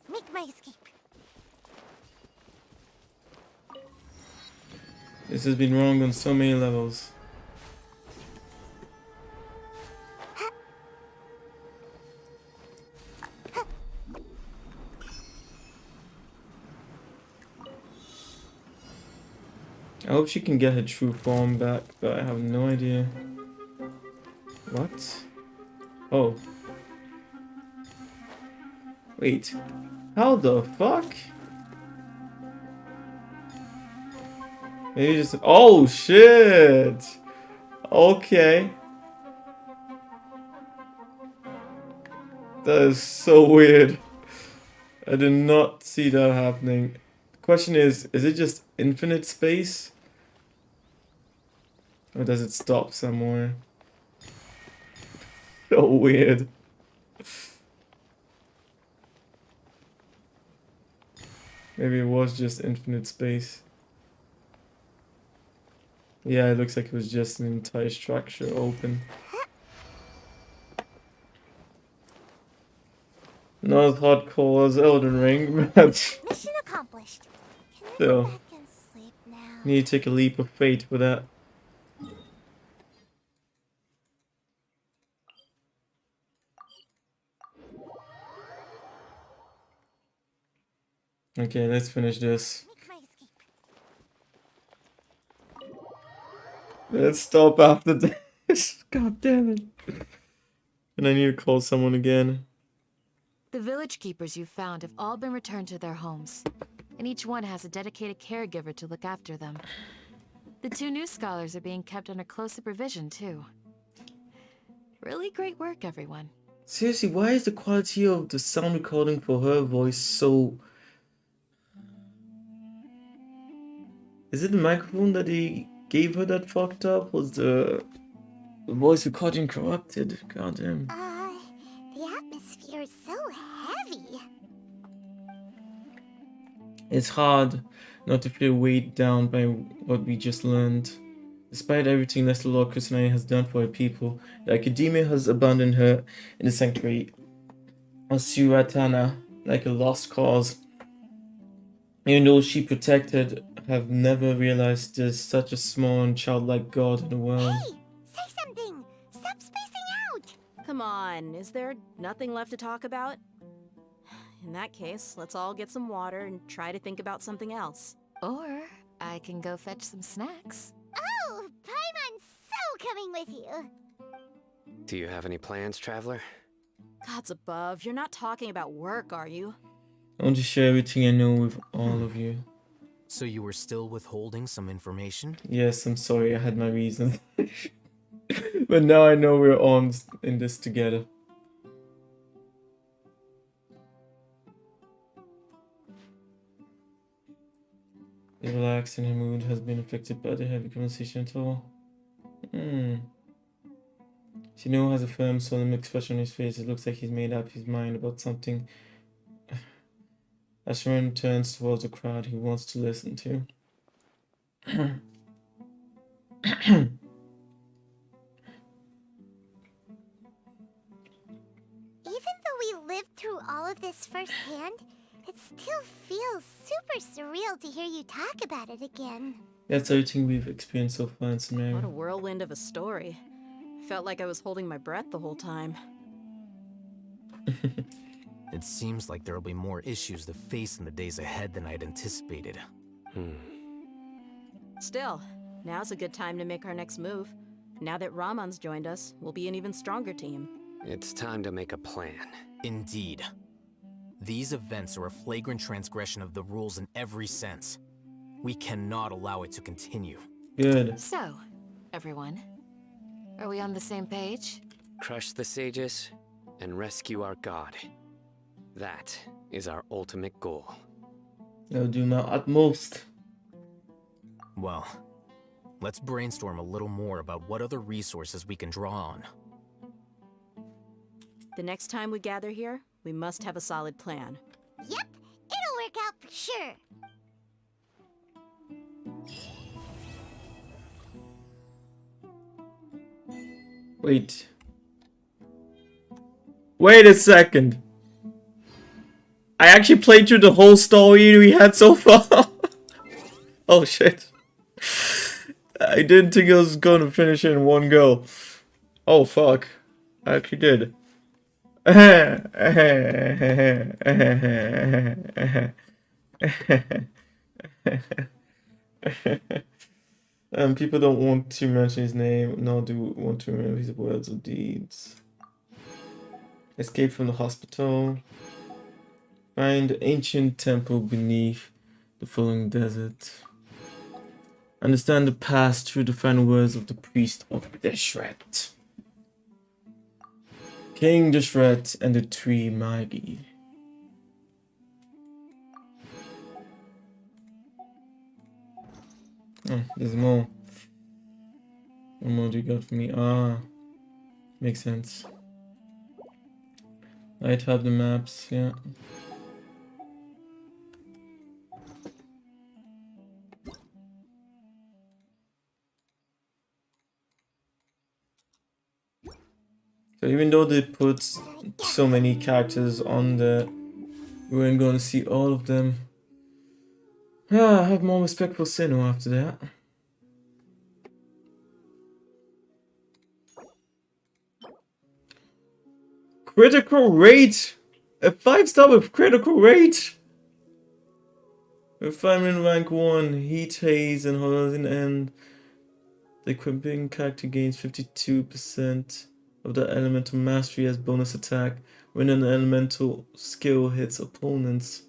Make my escape. This has been wrong on so many levels. I hope she can get her true form back, but I have no idea. What? Oh. Wait. How the fuck? Maybe just... Oh, shit! Okay. That is so weird. I did not see that happening. The question is it just infinite space? Or does it stop somewhere? So weird. Maybe it was just infinite space. Yeah, it looks like it was just an entire structure open. Not as hardcore as Elden Ring, but Mission accomplished. Can I still. go back and sleep now? Need to take a leap of faith for that. Okay, let's finish this. Make my escape. Let's stop after this. God damn it. And I need to call someone again. The village keepers you found have all been returned to their homes, and each one has a dedicated caregiver to look after them. The two new scholars are being kept under close supervision, too. Really great work, everyone. Seriously, why is the quality of the sound recording for her voice so... Is it the microphone that he gave her that fucked up? Was the voice recording corrupted? God damn. The atmosphere is so heavy. It's hard not to feel weighed down by what we just learned. Despite everything Lesser Lord Kusanali has done for her people, the Academia has abandoned her in the sanctuary of Suratana like a lost cause. Even though she protected have never realized there's such a small and childlike god in the world. Hey! Say something! Stop spacing out! Come on, is there nothing left to talk about? In that case, let's all get some water and try to think about something else. Or I can go fetch some snacks. Oh, Paimon's so coming with you! Do you have any plans, Traveler? Gods above, you're not talking about work, are you? I want to share everything I know with all of you. So you were still withholding some information? Yes, I'm sorry, I had my reasons. But now I know we're on in this together. The relaxed in her mood has been affected by the heavy conversation at all. Shino has a firm, solemn expression on his face. It looks like he's made up his mind about something. As Sharon turns towards the crowd he wants to listen to. Even though we lived through all of this firsthand, it still feels super surreal to hear you talk about it again. That's everything we've experienced so far in Samaria. What a whirlwind of a story. Felt like I was holding my breath the whole time. It seems like there will be more issues to face in the days ahead than I'd anticipated. Still, now's a good time to make our next move. Now that Ramon's joined us, we'll be an even stronger team. It's time to make a plan. Indeed. These events are a flagrant transgression of the rules in every sense. We cannot allow it to continue. Good. So, everyone, are we on the same page? Crush the sages and rescue our god. That is our ultimate goal. I'll do my utmost. Well, let's brainstorm a little more about what other resources we can draw on. The next time we gather here, we must have a solid plan. Yep, it'll work out for sure. Wait a second. I actually played through the whole story we had so far. Oh shit. I didn't think I was gonna finish it in one go. Oh fuck. I actually did. People don't want to mention his name, nor do want to remember his words or deeds. Escape from the hospital. Find the ancient temple beneath the falling desert. Understand the past through the final words of the priest of Deshret. King Deshret and the three Magi. Oh, there's more. What more do you got for me? Ah, makes sense. I'd have the maps, yeah. So even though they put so many characters on there, we weren't going to see all of them. Yeah, I have more respect for Sinnoh after that. Critical rate! A 5-star with critical rate! Refinement rank 1, Heat Haze and Horizon End. The equipping character gains 52% of the elemental mastery as bonus attack when an elemental skill hits opponents.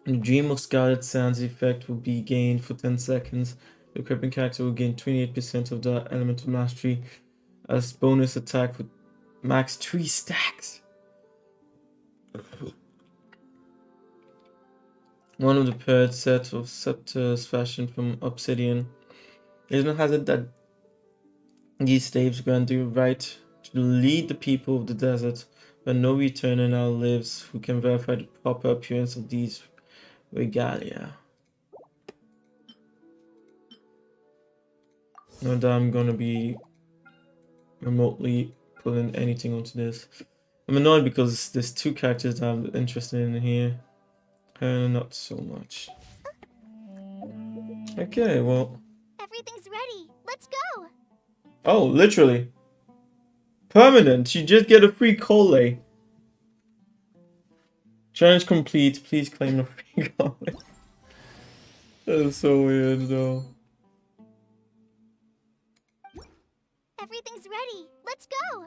The Dream of Scarlet Sands effect will be gained for 10 seconds. The equipping character will gain 28% of the elemental mastery as bonus attack for max 3 stacks. One of the paired set of scepters fashioned from obsidian. Legend has it that these staves grant you right to lead the people of the desert, but no returner now lives who can verify the proper appearance of these regalia. Not that I'm gonna be remotely putting anything onto this. I'm annoyed because there's two characters that I'm interested in here. Her not so much. Okay, well. Everything's ready. Let's go. Oh, literally. Permanent. You just get a free Kole. Challenge complete. Please claim the free Kole. That is so weird, though. Everything's ready. Let's go.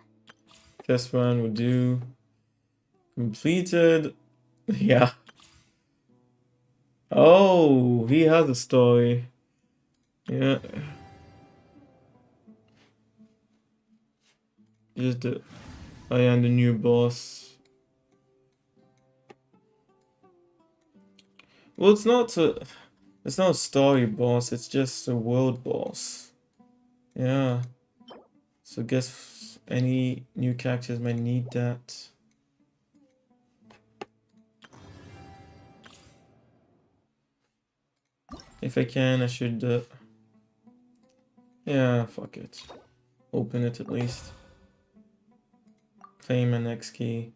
Test run will do. Completed. Yeah. Oh, he has a story. Yeah. Just the. I am the new boss. Well, it's not a story boss. It's just a world boss. Yeah. So I guess any new characters might need that. If I can, I should. Yeah, fuck it. Open it at least. Claim an X key.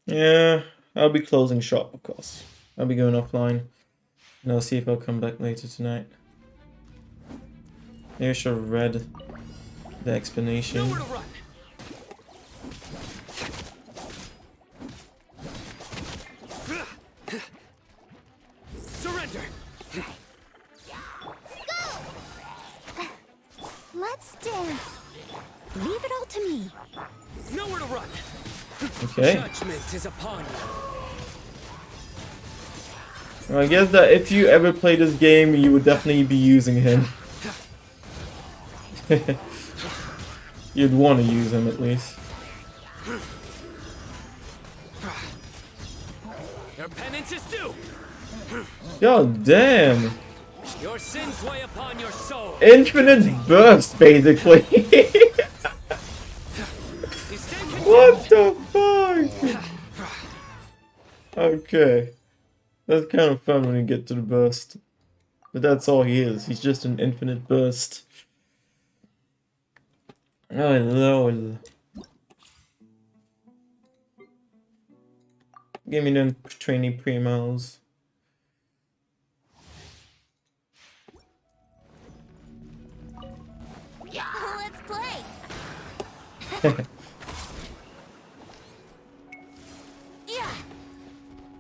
Yeah, I'll be closing shop, of course. I'll be going offline. And I'll see if I'll come back later tonight. Maybe I should have read the explanation. Surrender. Let's dance. Leave it all to me. Nowhere to run. Okay. Judgment is upon you. Well, I guess that if you ever play this game, you would definitely be using him. You'd want to use him at least. Your penance is due. God damn! Your sins weigh upon your soul. Infinite burst, basically. What the fuck? Okay. That's kind of fun when you get to the burst. But that's all he is. He's just an infinite burst. Oh, lol. Give me them training primos. Let's play. Yeah.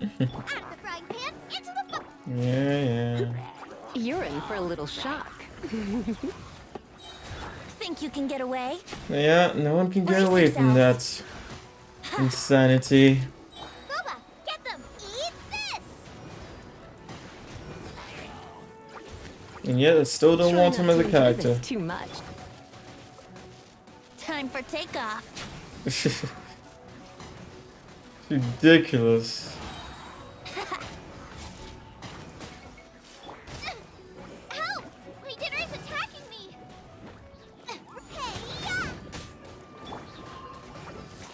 Out of the frying pan into the Yeah. You're in for a little shock. Think you can get away? Yeah, no one can get away from that insanity. Boba, get them. Eat this. And yet I still don't want him as a character. Too much. Time for takeoff. It's ridiculous. Help! My dinner is attacking me. Hey,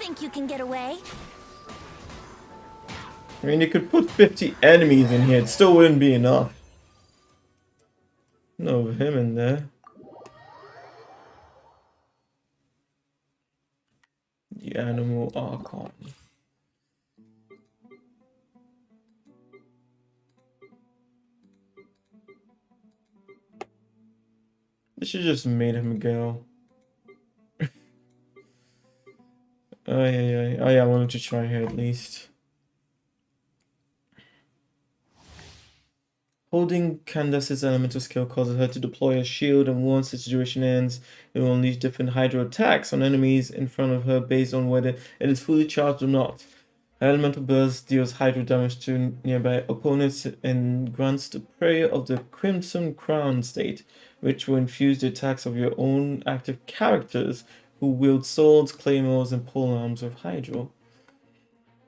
think you can get away? I mean, you could put 50 enemies in here, it still wouldn't be enough. No him in there. The animal archon. They should just made him go. Oh yeah, I wanted to try here at least. Holding Candace's elemental skill causes her to deploy a shield, and once the situation ends, it will unleash different hydro attacks on enemies in front of her based on whether it is fully charged or not. Her elemental burst deals hydro damage to nearby opponents and grants the prayer of the Crimson Crown state, which will infuse the attacks of your own active characters who wield swords, claymores, and polearms of hydro.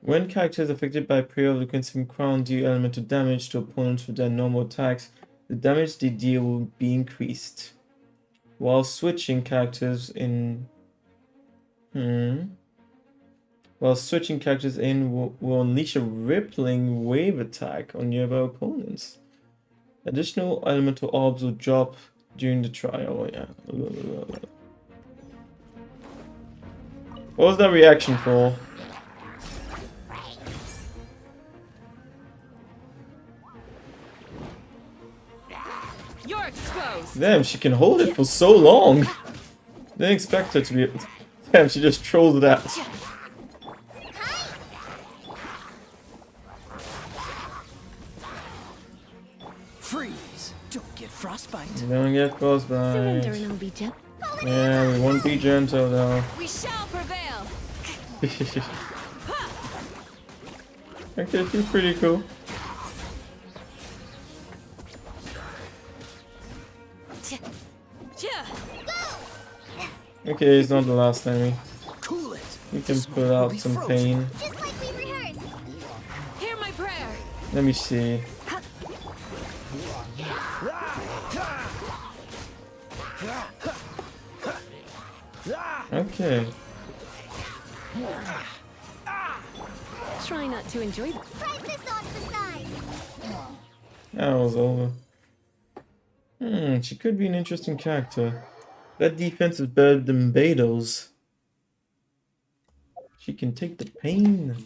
When characters affected by prayer of the Crimson Crown deal elemental damage to opponents with their normal attacks, the damage they deal will be increased. While switching characters in... While switching characters in will unleash a rippling wave attack on nearby opponents. Additional elemental orbs will drop during the trial. Oh, yeah. What was that reaction for? You're exposed. Damn, she can hold it for so long. Didn't expect her to be. Damn, she just trolled that. Freeze! Don't get frostbite. You don't get frostbite. Surrender and I'll be gentle. Yeah, we won't be gentle though. We shall prevail. Okay, she's pretty cool. Okay, it's not the last time we can put out some pain. Just like we rehearsed. Hear my prayer. Let me see. Okay. Try not to enjoy them. Try this off the side. That was over. She could be an interesting character. That defense is better than Beto's. She can take the pain.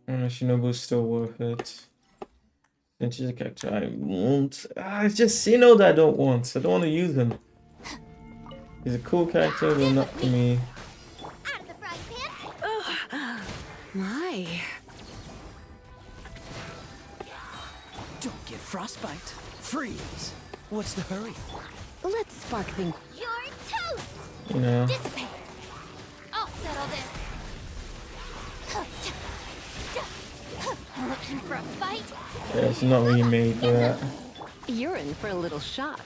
Shinobu's still worth it. And she's a character I won't. It's just Sino that I don't want. I don't want to use him. He's a cool character, but not for me. Out of the frying pan. My. Don't get frostbite. Freeze! What's the hurry? Let's spark things. You're toast. You know. Dissipate. I'll settle this. Looking for a fight? Yeah, she's not really made for that. You're in for a little shock.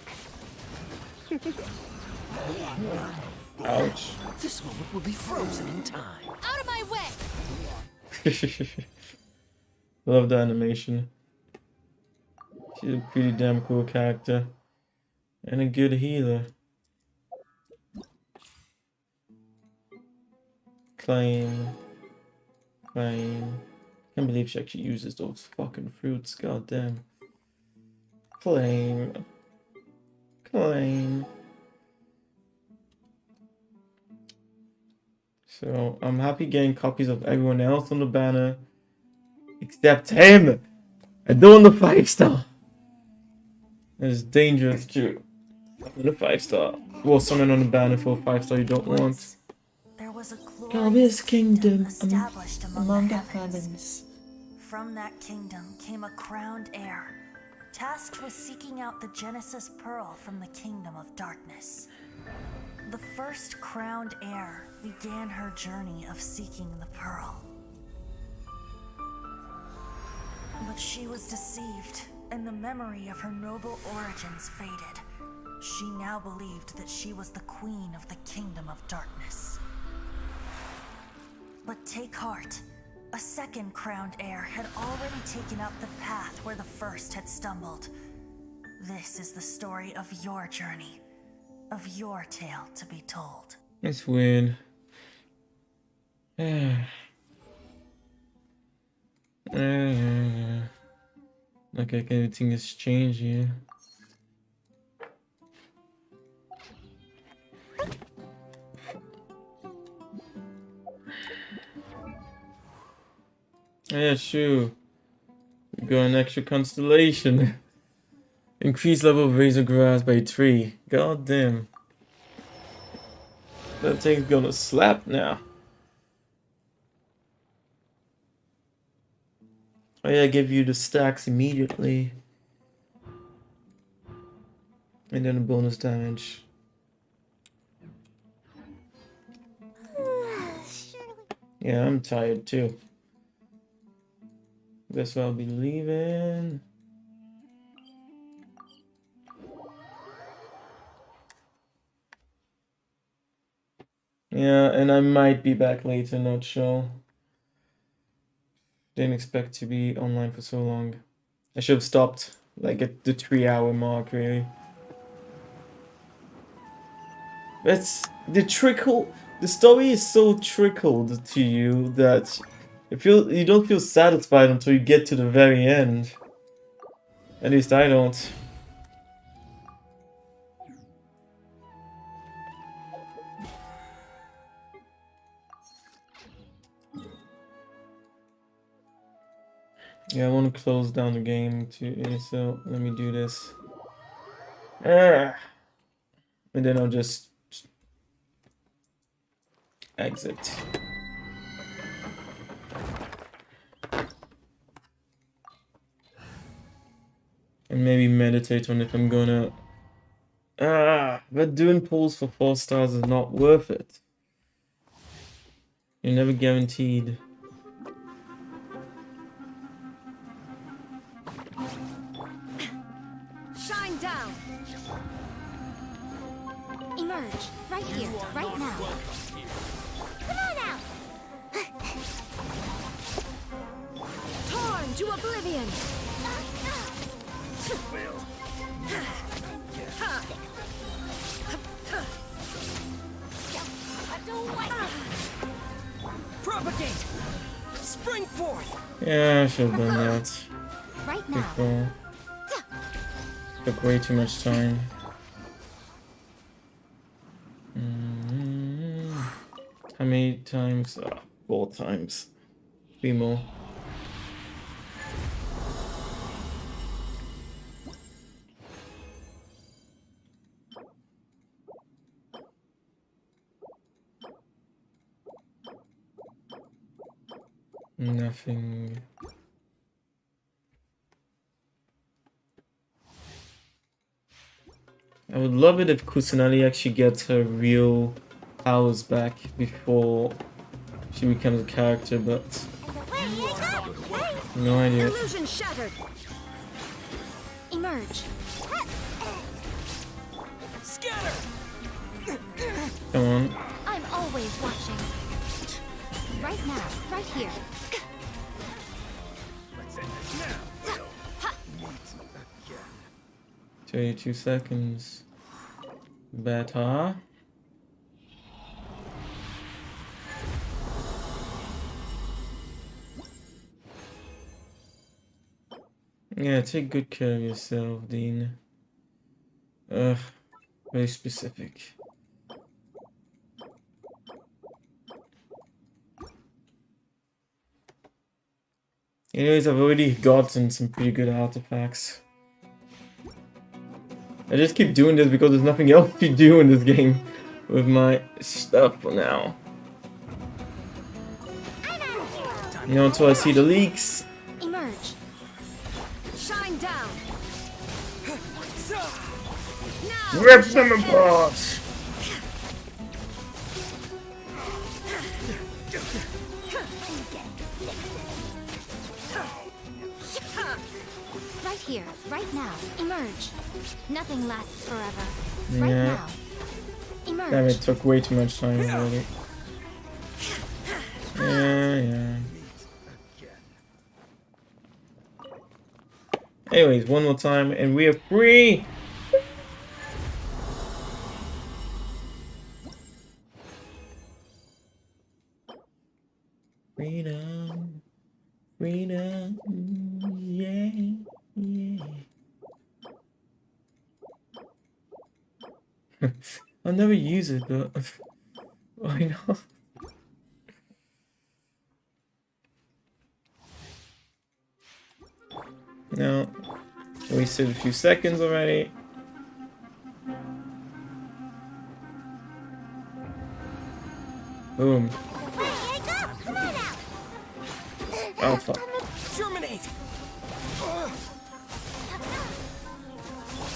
Ouch. This moment will be frozen in time. Out of my way. Love the animation. She's a pretty damn cool character. And a good healer. Claim. Claim. Can't believe she actually uses those fucking fruits. God damn. Claim. Claim. So I'm happy getting copies of everyone else on the banner. Except him! I don't want the 5-star. It's dangerous too. On a 5-star. Well, someone on the banner for a 5-star you don't want. There was a Glorious kingdom established among the heavens. heavens. From that kingdom came a crowned heir, tasked with seeking out the Genesis Pearl from the kingdom of darkness. The first crowned heir began her journey of seeking the pearl. But she was deceived, and the memory of her noble origins faded. She now believed that she was the queen of the kingdom of darkness. But take heart. A second crowned heir had already taken up the path where the first had stumbled. This is the story of your journey, of your tale to be told. It's weird. Yeah. Okay, everything has changed here. Yeah, sure. We got an extra constellation. Increase level of razor grass by 3. God damn. That thing's gonna slap now. Oh yeah, give you the stacks immediately. And then a bonus damage. Yeah, I'm tired too. Guess I'll be leaving. Yeah, and I might be back later, not sure. Didn't expect to be online for so long. I should have stopped, like, at the 3-hour mark, really. That's the trickle. The story is so trickled to you that You don't feel satisfied until you get to the very end. At least I don't. Yeah, I want to close down the game too, so let me do this. And then I'll just exit. And maybe meditate on if I'm gonna... but doing pulls for 4 stars is not worth it. You're never guaranteed. Shine down. Emerge right here, right now. Come on out! Torn to oblivion. Propagate! Spring forth! Yeah, I should have done that. Right now. Before. Took way too much time. How many times? 4 times. 3 more. Nothing. I would love it if Kusanagi actually gets her real powers back before she becomes a character, but no idea. Illusion shattered. Emerge. Scatter! Come on. I'm always watching. Right now, right here. 32 seconds. Better. Yeah, take good care of yourself, Dean. Very specific. Anyways, I've already gotten some pretty good artifacts. I just keep doing this because there's nothing else to do in this game with my stuff for now. You know, until I see the leaks. Emerge. Shine down. Rip them apart! Right here, right now. Emerge. Nothing lasts forever. Right Yeah. now. Emerge. Damn, it took way too much time already. Yeah. Anyways, one more time, and we are free! Freedom. Freedom. Yeah. I'll never use it, but why not? No, wasted a few seconds already. Boom. Oh fuck. Germinate!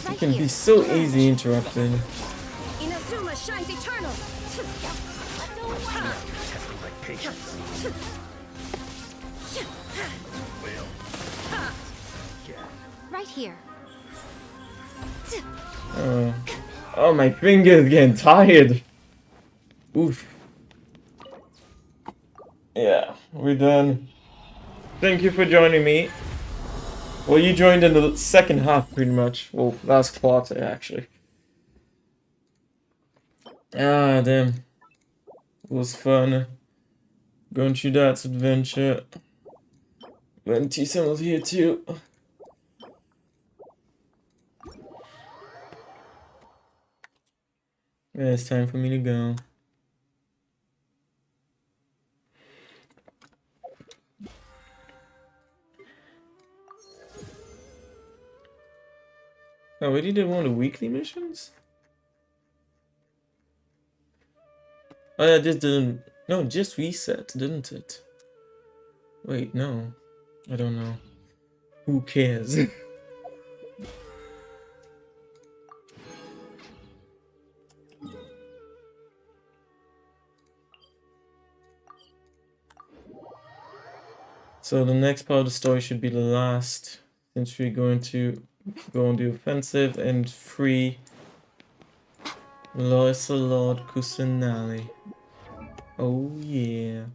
You can be so easy interrupted. Inazuma shines eternal. Right here. Oh, my finger's getting tired. Oof. Yeah, we're done. Thank you for joining me. Well, you joined in the second half, pretty much. Well, last quarter, actually. Ah, damn. It was fun. Going through that adventure. When T-Sun was here too. Yeah, it's time for me to go. I already did one of the weekly missions? Oh yeah, this didn't... No, just reset, didn't it? Wait, no. I don't know. Who cares? So the next part of the story should be the last, since we're going to go on the offensive and free Racial Slurs. Oh yeah.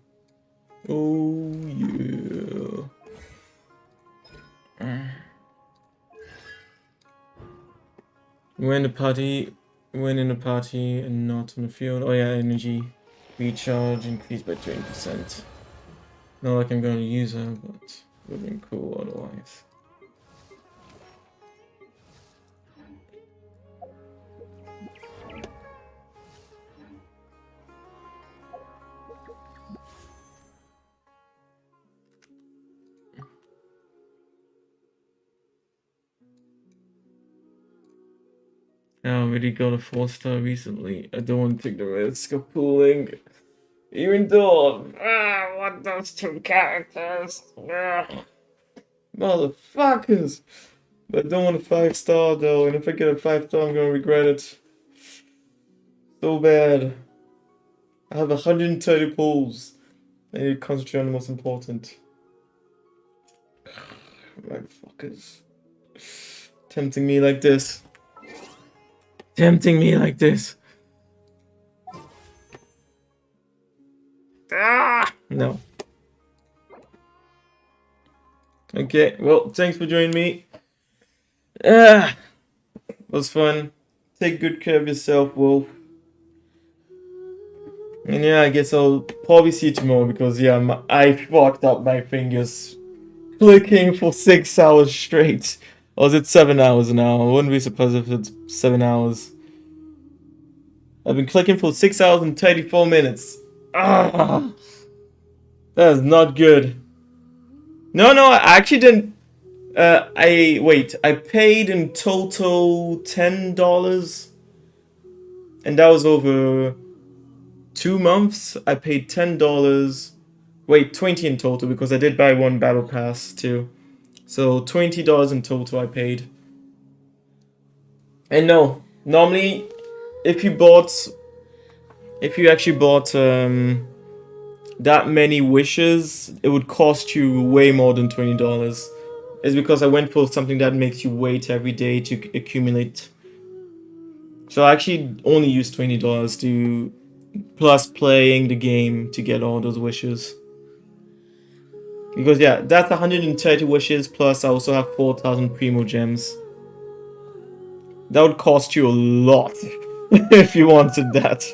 Oh yeah. When in the party and not on the field. Oh yeah, energy recharge increased by 20%. Not like I'm going to use her, but it would have been cool otherwise. I already got a 4-star recently. I don't want to take the risk of pulling. Even though I want those 2 characters. Motherfuckers! But I don't want a 5-star though, and if I get a 5-star I'm gonna regret it. So bad. I have 130 pulls. I need to concentrate on the most important. Motherfuckers. Tempting me like this. Tempting me like this. Ah! No. Okay, well, thanks for joining me. Ah! Was fun. Take good care of yourself, Wolf. And yeah, I guess I'll probably see you tomorrow because, yeah, I fucked up my fingers clicking for 6 hours straight. Or is it 7 hours now? I wouldn't be surprised if it's 7 hours. I've been clicking for 6 hours and 34 minutes. Ah! That is not good. No, I actually didn't. I paid in total $10. And that was over 2 months. I paid $10. Wait, 20 in total because I did buy one battle pass too. So $20 in total I paid. And no, normally if you actually bought that many wishes, it would cost you way more than $20. It's because I went for something that makes you wait every day to accumulate. So I actually only used $20 to plus playing the game to get all those wishes. Because yeah, that's 130 wishes plus I also have 4,000 Primo Gems. That would cost you a lot if you wanted that.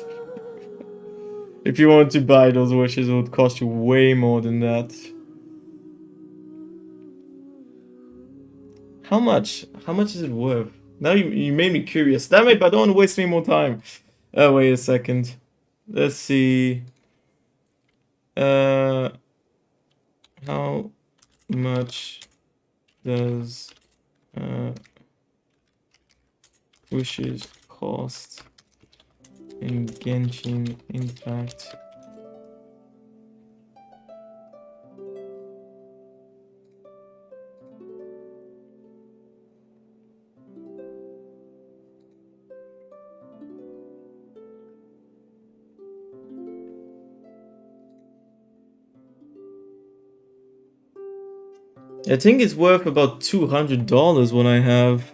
If you wanted to buy those wishes, it would cost you way more than that. How much? How much is it worth? Now you made me curious. Damn it, but I don't want to waste any more time. Oh, wait a second. Let's see. How much does wishes cost in Genshin Impact? I think it's worth about $200 what I have.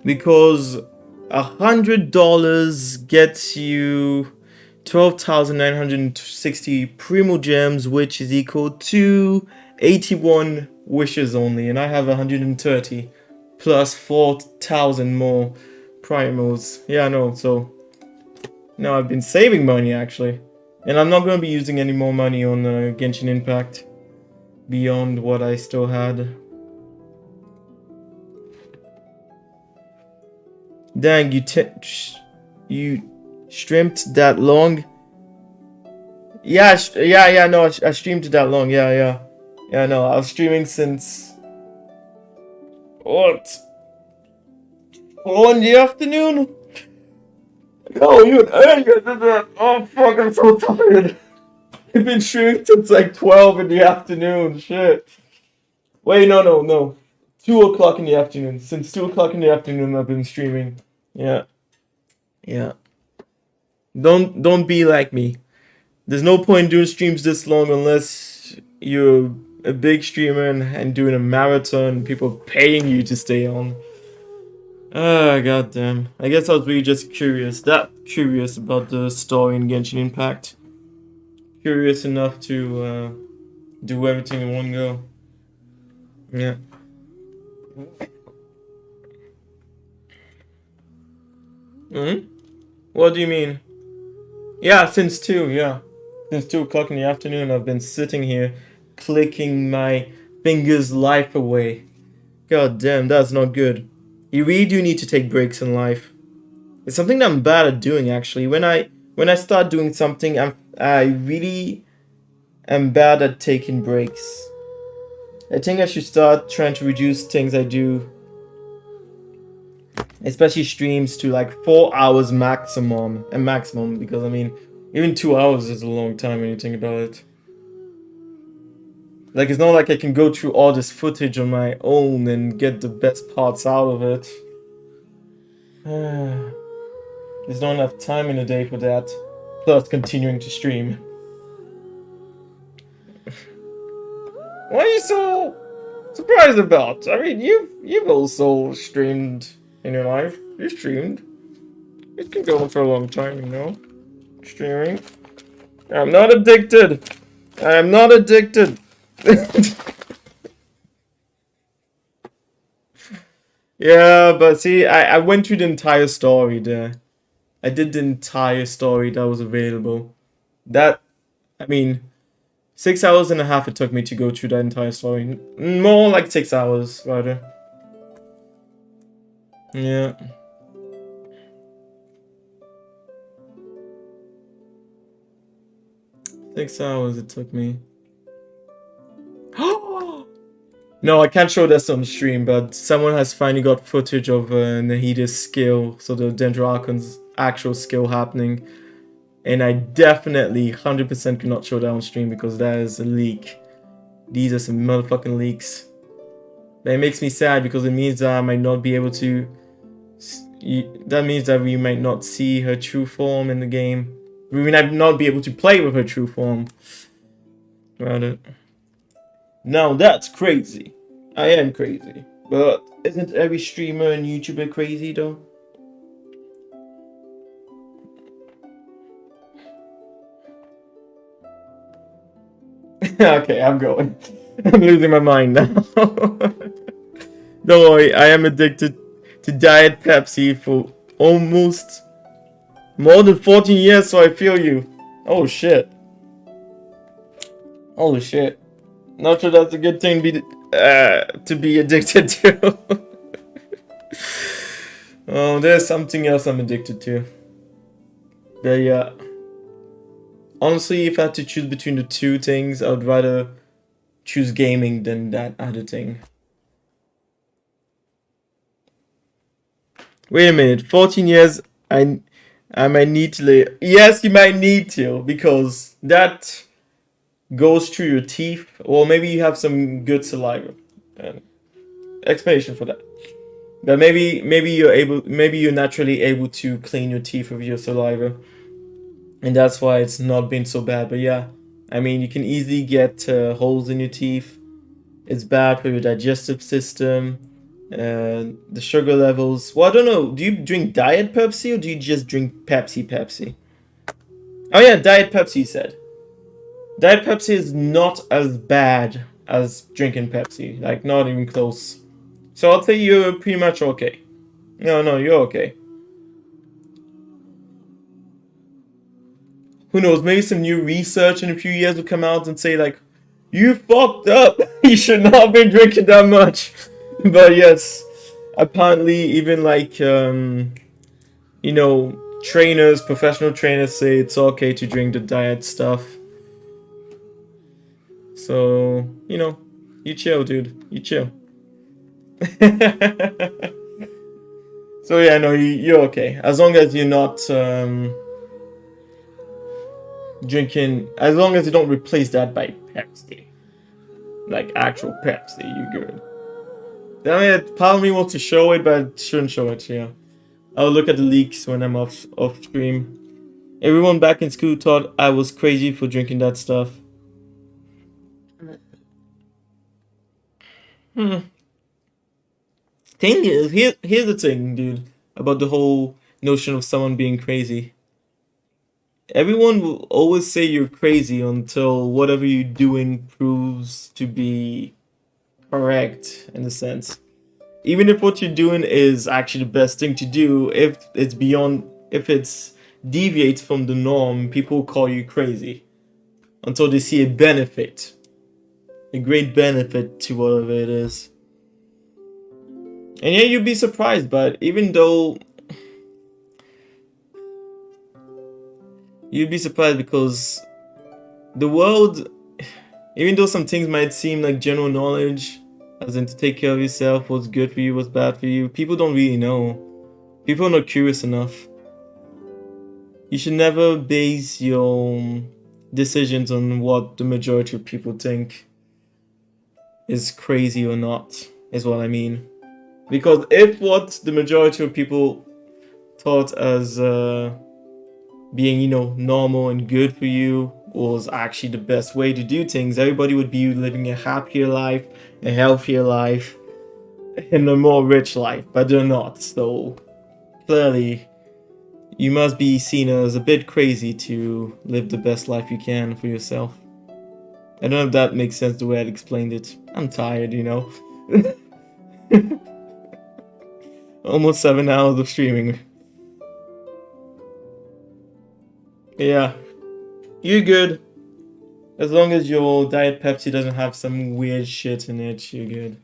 Because $100 gets you 12,960 Primo Gems, which is equal to 81 wishes only, and I have 130. plus 4,000 more primals. Yeah, no, so now I've been saving money actually. And I'm not going to be using any more money on Genshin Impact beyond what I still had. Dang, you streamed that long? Yeah, no, I streamed it that long. Yeah, no, I was streaming since what? 4 in the afternoon? No, even earlier than that. Oh fuck, I'm so tired. I've been streaming since like 12 in the afternoon. Shit. Wait, no. 2 o'clock in the afternoon. Since 2 o'clock in the afternoon, I've been streaming. Yeah. Don't be like me. There's no point doing streams this long unless you're a big streamer and doing a marathon. People paying you to stay on. Ah, goddamn. I guess I was really just curious about the story in Genshin Impact. Curious enough to do everything in one go. Yeah. What do you mean? Yeah, since 2, yeah. Since 2 o'clock in the afternoon, I've been sitting here clicking my fingers' life away. God damn, that's not good. You really do need to take breaks in life. It's something that I'm bad at doing, actually. When I start doing something, I really am bad at taking breaks. I think I should start trying to reduce things I do, especially streams, to like 4 hours maximum, because I mean, even 2 hours is a long time when you think about it. Like, it's not like I can go through all this footage on my own and get the best parts out of it. There's not enough time in a day for that, plus continuing to stream. What are you so surprised about? I mean, you've also streamed in your life. You streamed. It can go on for a long time, you know. Streaming. I'm not addicted. I am not addicted. Yeah, but see, I went through the entire story there. I did the entire story that was available. I mean, 6 hours and a half it took me to go through that entire story. More like 6 hours, rather. Yeah. Six hours it took me. No, I can't show this on stream, but someone has finally got footage of Nahida's skill, so the Dendroarchon's actual skill happening. And I definitely 100% cannot show that on stream because that is a leak. These are some motherfucking leaks. But it makes me sad because it means that I might not be able to... That means that we might not see her true form in the game. We might not be able to play with her true form. Rather. Now that's crazy. I am crazy. But isn't every streamer and YouTuber crazy though? Okay, I'm going. I'm losing my mind now. Don't worry, I am addicted to Diet Pepsi for almost more than 14 years, so I feel you. Oh shit. Holy shit. Not sure that's a good thing to be addicted to. Oh, there's something else I'm addicted to. But yeah. Honestly, if I had to choose between the two things, I would rather choose gaming than that other thing. Wait a minute, 14 years, I might need to lay... Yes, you might need to, because that goes through your teeth, or maybe you have some good saliva. Explanation for that. But maybe you're naturally able to clean your teeth with your saliva. And that's why it's not been so bad. But yeah, I mean, you can easily get holes in your teeth. It's bad for your digestive system. The sugar levels. Well, I don't know. Do you drink Diet Pepsi or do you just drink Pepsi? Oh yeah, Diet Pepsi, you said. Diet Pepsi is not as bad as drinking Pepsi. Like, not even close. So I'll say you're pretty much okay. No, you're okay. Who knows, maybe some new research in a few years will come out and say like, you fucked up, you should not have been drinking that much. But yes, apparently even like, you know, trainers, professional trainers say it's okay to drink the diet stuff. So, you know, you chill, dude, you chill. So yeah, no, you're okay. As long as you're not, drinking, as long as you don't replace that by Pepsi, like actual Pepsi, you're good. I mean, part of me wants to show it, but I shouldn't show it. Yeah, I'll look at the leaks when I'm off stream. Everyone back in school thought I was crazy for drinking that stuff. Thing is, here's the thing, dude, about the whole notion of someone being crazy. Everyone will always say you're crazy until whatever you're doing proves to be correct, in a sense. Even if what you're doing is actually the best thing to do, if it's deviates from the norm, people call you crazy. Until they see a benefit. A great benefit to whatever it is. And yeah, you'd be surprised, but even though... You'd be surprised because the world, even though some things might seem like general knowledge, as in to take care of yourself, what's good for you, what's bad for you, people don't really know. People are not curious enough. You should never base your decisions on what the majority of people think is crazy or not, is what I mean. Because if what the majority of people thought as being, you know, normal and good for you was actually the best way to do things, everybody would be living a happier life, a healthier life, and a more rich life, but they're not. So clearly you must be seen as a bit crazy to live the best life you can for yourself. I don't know if that makes sense the way I explained it. I'm tired, you know. Almost 7 hours of streaming. Yeah, you're good. As long as your Diet Pepsi doesn't have some weird shit in it, you're good.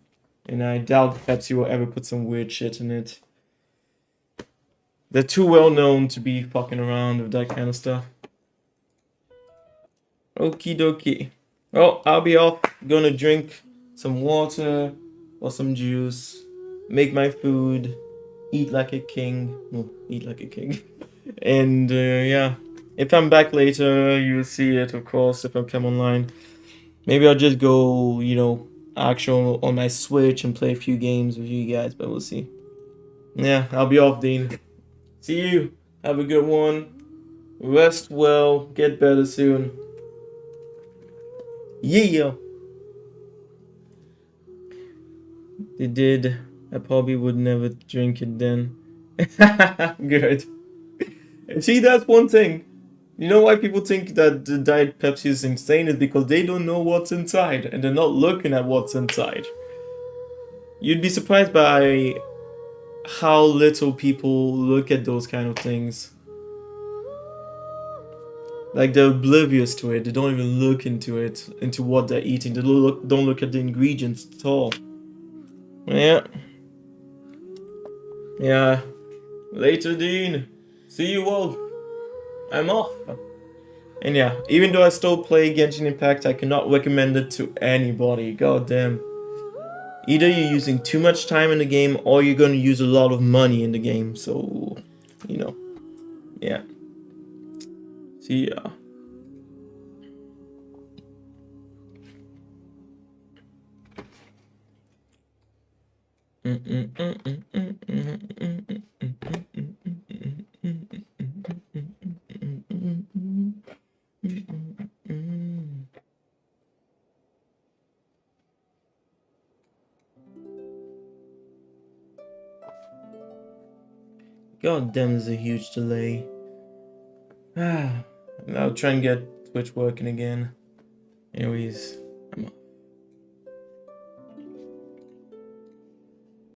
And I doubt Pepsi will ever put some weird shit in it. They're too well known to be fucking around with that kind of stuff. Okie dokie. Well, I'll be off. Gonna drink some water or some juice. Make my food. Eat like a king. No, eat like a king. And yeah. If I'm back later, you'll see it, of course, if I come online. Maybe I'll just go, you know, actual on my Switch and play a few games with you guys, but we'll see. Yeah, I'll be off, Dean. See you. Have a good one. Rest well. Get better soon. Yeah. They did. I probably would never drink it then. Good. See, that's one thing. You know why people think that the Diet Pepsi is insane is because they don't know what's inside and they're not looking at what's inside. You'd be surprised by how little people look at those kind of things. Like, they're oblivious to it. They don't even look into it, into what they're eating. They don't look at the ingredients at all. Yeah. Yeah. Later, Dean. See you, Wolf. I'm off. And yeah, even though I still play Genshin Impact, I cannot recommend it to anybody. God damn. Either you're using too much time in the game or you're going to use a lot of money in the game. So, you know. Yeah. See ya. God damn, there's a huge delay. I'll try and get Twitch working again. Anyways, I'm off.